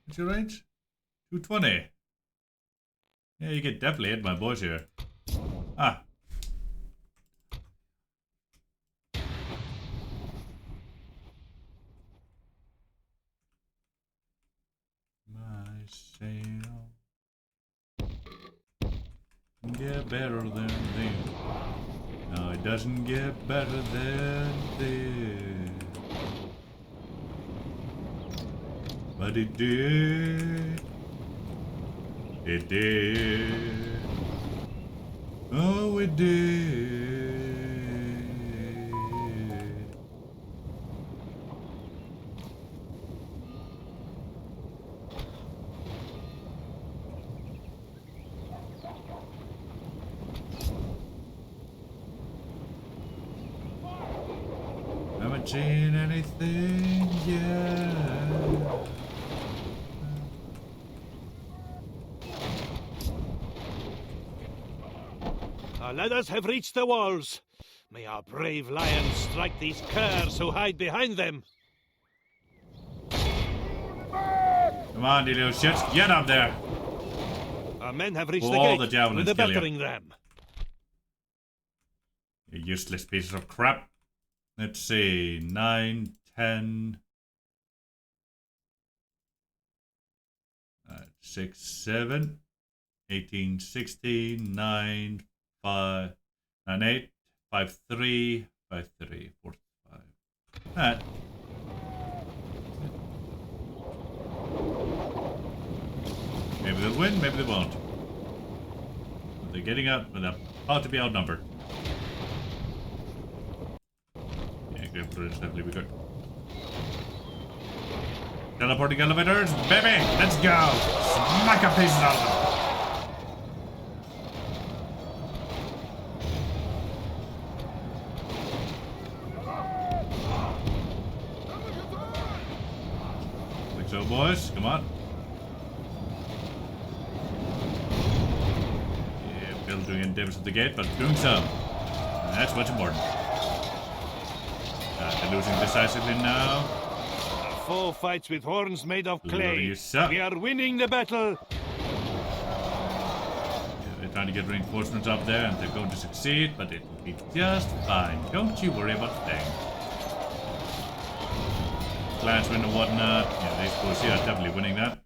What's your range? 220. Yeah, you could definitely hit my boys here. Ah. My sail. Get better than this. No, it doesn't get better than this. But it did. It did. Oh, it did. Haven't seen anything yet.
Our ladders have reached the walls.
May our brave lions strike these curs who hide behind them.
Come on, you little shits, get up there!
Our men have reached
All
the
the
gate
javelins,
with the
kill you.
battering ram.
You useless pieces of crap. Let's see, 9, 10... 6, 7, 18, 16, 9, 5, 9, 8, 5, 3, 5, 3, 4, 5. Alright. Maybe they'll win, maybe they won't. But they're getting out, but they're about to be outnumbered. Yeah, good for it, definitely be good. Teleporting elevators, baby! Let's go! Smack a pieces out of them! Like so, boys. Come on. Yeah, Bill doing any damage at the gate, but doing some. And that's what's important. They're losing decisively now.
Foe fights with horns made of clay.
You suck.
We are winning the battle.
Yeah, they're trying to get reinforcements up there, and they're going to succeed, but it will be just fine. Don't you worry about a thing. Clansmen and whatnot. Yeah, these boys here are definitely winning that.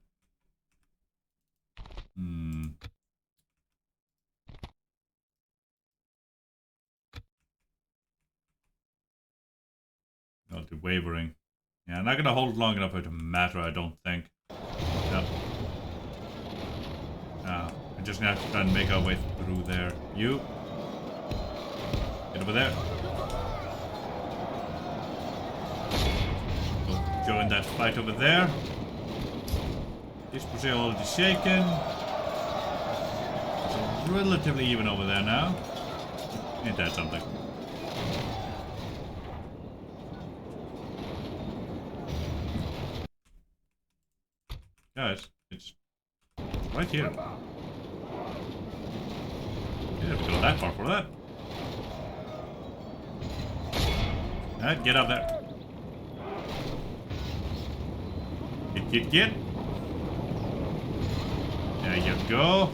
Not the wavering. Yeah, I'm not gonna hold long enough for it to matter, I don't think. No. No. I'm just gonna have to try and make our way through there. You. Get over there. Go join that fight over there. This was already shaken. It's relatively even over there now. Ain't that something? Guys, it's right here. You never go that far for that. Alright, get up there. Get. There you go.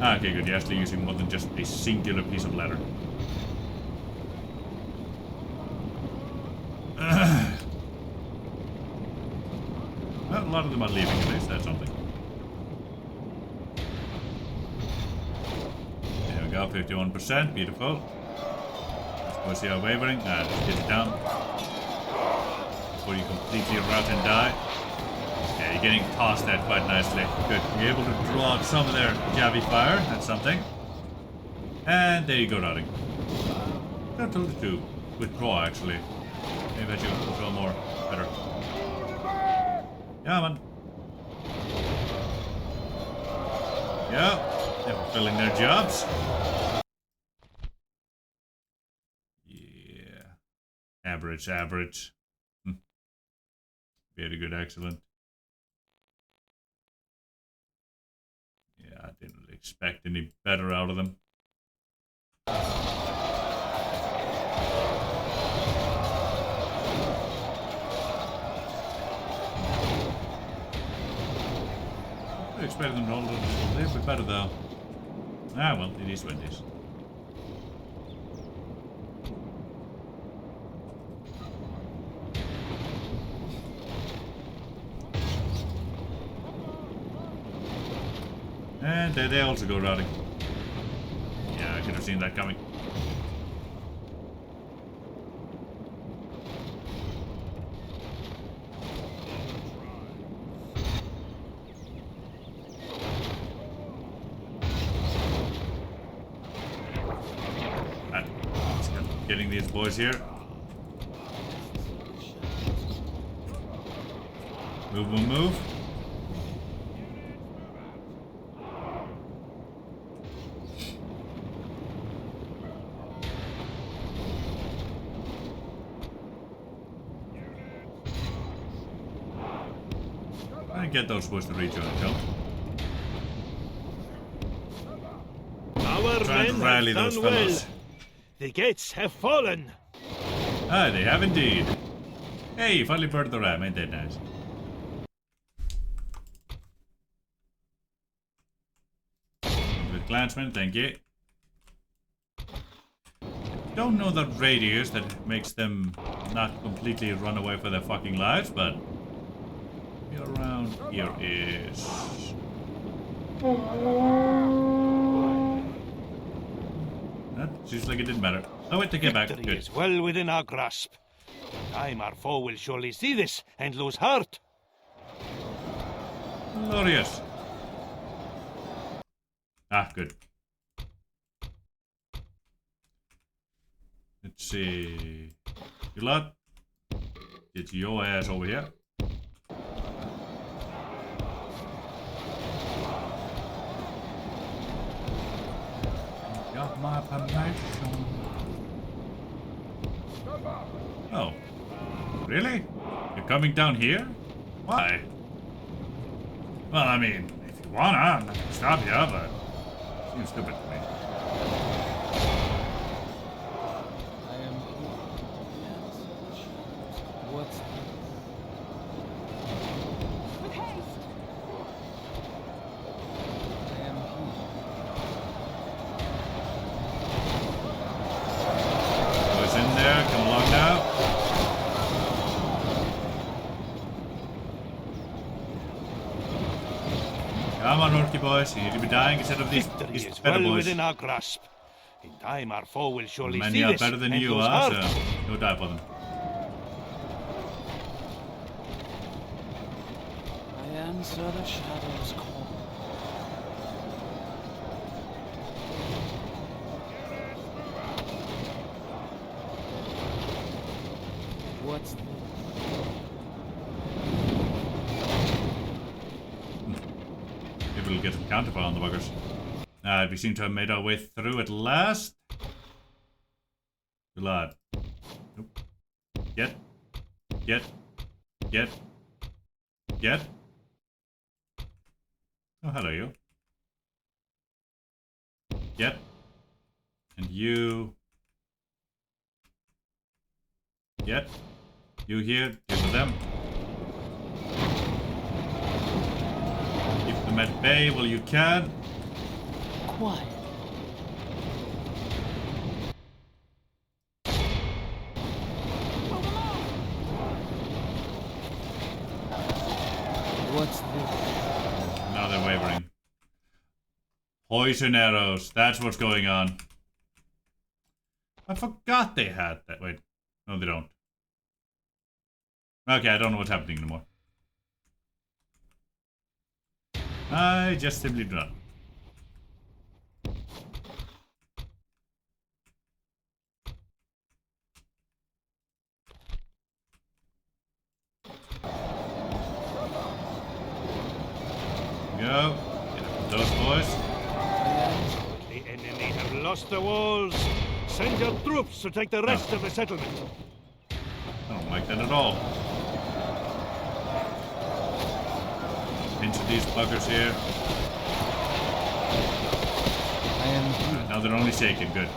Okay, good. You're actually using more than just a singular piece of ladder. Well, a lot of them are leaving at least, that's something. There we go, 51%, beautiful. Let's go see our wavering. Just get it down. Before you completely rot and die. Yeah, you're getting tossed at quite nicely. Good. You're able to draw out some of their Javi fire, that's something. And there you go, rotting. I told you to withdraw, actually. Maybe I should withdraw more. Better. Yeah, man. Yeah, they're fulfilling their jobs. Yeah. Average. Very good, excellent. Yeah, I didn't really expect any better out of them. I expected them to hold a little bit better, though. Ah, well, it is what it is. And they also go routing. Yeah, I could have seen that coming. Getting these boys here. Move. And get those boys to rejoin, jump.
Our men
rally those fellows.
The gates have fallen.
Ah, they have indeed. Hey, finally burned the ram, ain't that nice? With clansmen, thank you. Don't know the radius that makes them not completely run away for their fucking lives, but around here is. That seems like it didn't matter. Oh wait, to get back. Good.
Is well within our grasp. In time our foe will surely see this and lose heart.
Glorious. Ah, good. Let's see. You lot, get your ass over here. Got my permission. Oh. Really? You're coming down here? Why? Well, I mean, if you wanna, I'm not gonna stop you, but it seems stupid to me.
What's with haste? I am
Boys in there, come along now. Come on, Orky boys, you need to be dying instead of these better
well
boys.
Within our grasp. In time our foe will surely
Many
see
are
this
better than
and
you
lose
are,
heart.
so you'll die for them.
I answer the shadow's call. What's the...
Maybe we'll get some counterfire on the buggers. We seem to have made our way through at last. Good lad. Nope. Get. Oh, hello, you. Get. And you. Get. You here. Deal with them. Keep them at bay while you can.
Quiet. What's this?
Now they're wavering. Poison arrows. That's what's going on. I forgot they had that. Wait. No, they don't. Okay, I don't know what's happening anymore. I just simply do not. Go. Get those boys.
The enemy have lost the walls. Send your troops to take the rest of the settlement.
I don't like that at all. Into these buggers here.
I am here.
Now they're only shaking. Good.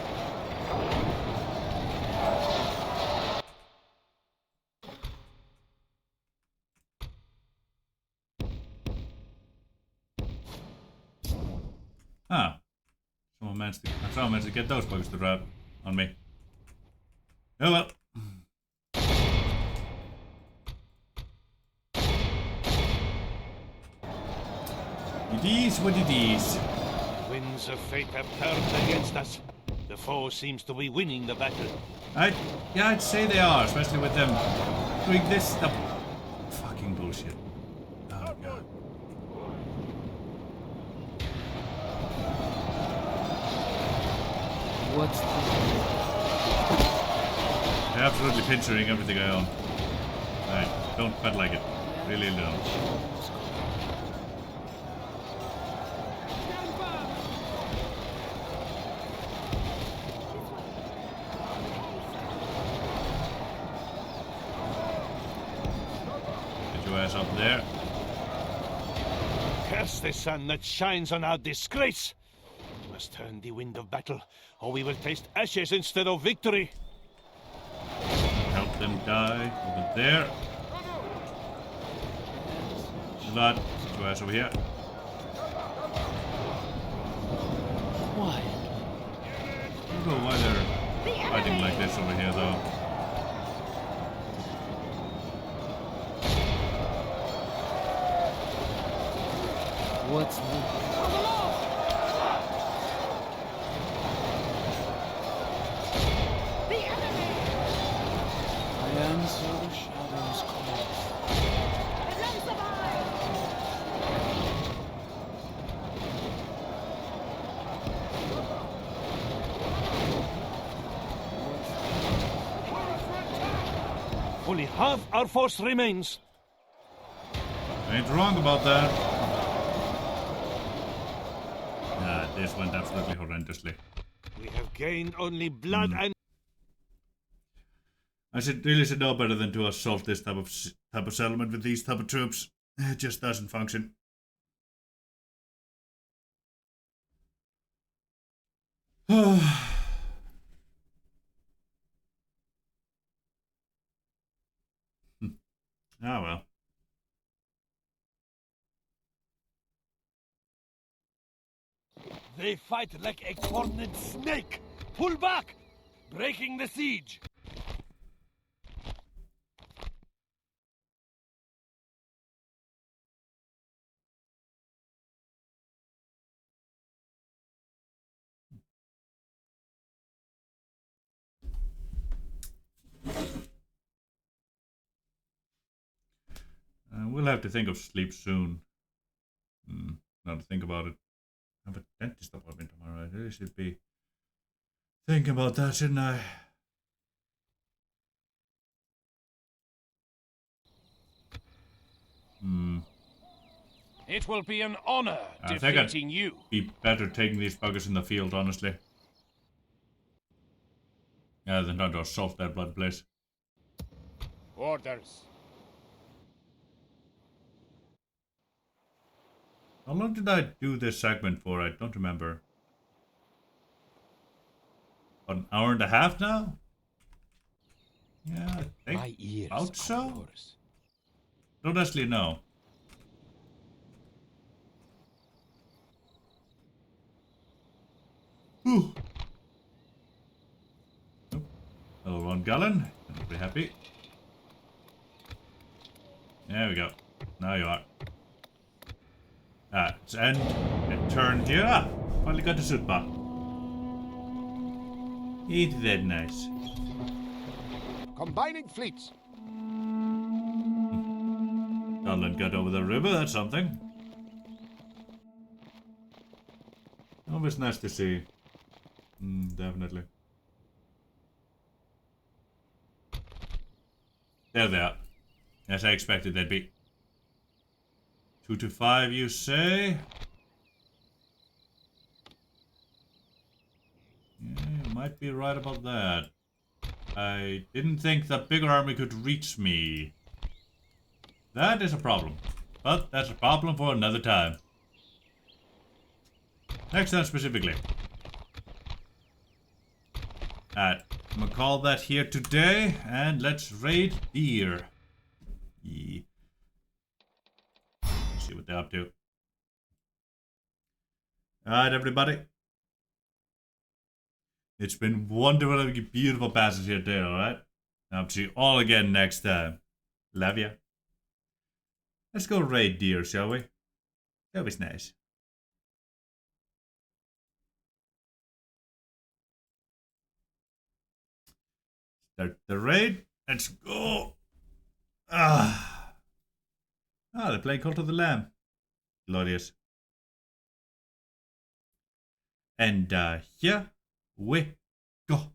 Ah. Someone managed to get those buggers to drop on me. Oh well. It is what it is.
Winds of fate have turned against us. The foe seems to be winning the battle.
Yeah, I'd say they are, especially with them doing this stuff. Fucking bullshit. Oh god.
What's this?
They're absolutely pinchering everything I own. I don't quite like it. Really don't. Up there.
Curse the sun that shines on our disgrace. must turn the wind of battle, or we will taste ashes instead of victory.
Help them die over there. Blood. Two eyes over here.
Why?
I don't know why they're fighting like this over here, though.
What's the... I answer the shadow's call.
Only half our force remains.
Ain't wrong about that. This went absolutely horrendously.
We have gained only blood and...
I really should know better than to assault this type of settlement with these type of troops. It just doesn't function. Ah, well.
They fight like a cornered snake. Pull back! Breaking the siege.
We'll have to think of sleep soon. Now to think about it. I have a dentist appointment tomorrow. I really should be thinking about that, shouldn't I?
It will be an honor defeating you.
Be better taking these buggers in the field, honestly. Yeah, than not to assault that blood place.
Orders.
How long did I do this segment for? I don't remember. About an hour and a half now? Yeah, I think
My ears
about so.
yours.
Don't actually know. Whew. Oh, hello, 1 gallon. I'll be happy. There we go. Now you are. And turn here. Ah, finally got the suit back. Ain't that nice?
Combining fleets.
Dunland got over the river, that's something. Always nice to see. Definitely. There they are. As I expected they'd be. 2 to 5, you say? Yeah, you might be right about that. I didn't think the bigger army could reach me. That is a problem. But that's a problem for another time. Next time specifically. Alright, I'm gonna call that here today, and let's raid deer. Yeah. See what they're up to. Alright, everybody. It's been wonderful having a beautiful passage here today, alright? I'll see you all again next time. Love ya. Let's go raid deer, shall we? That was nice. Start the raid. Let's go. They're playing Cult of the Lamb. Glorious. And here we go.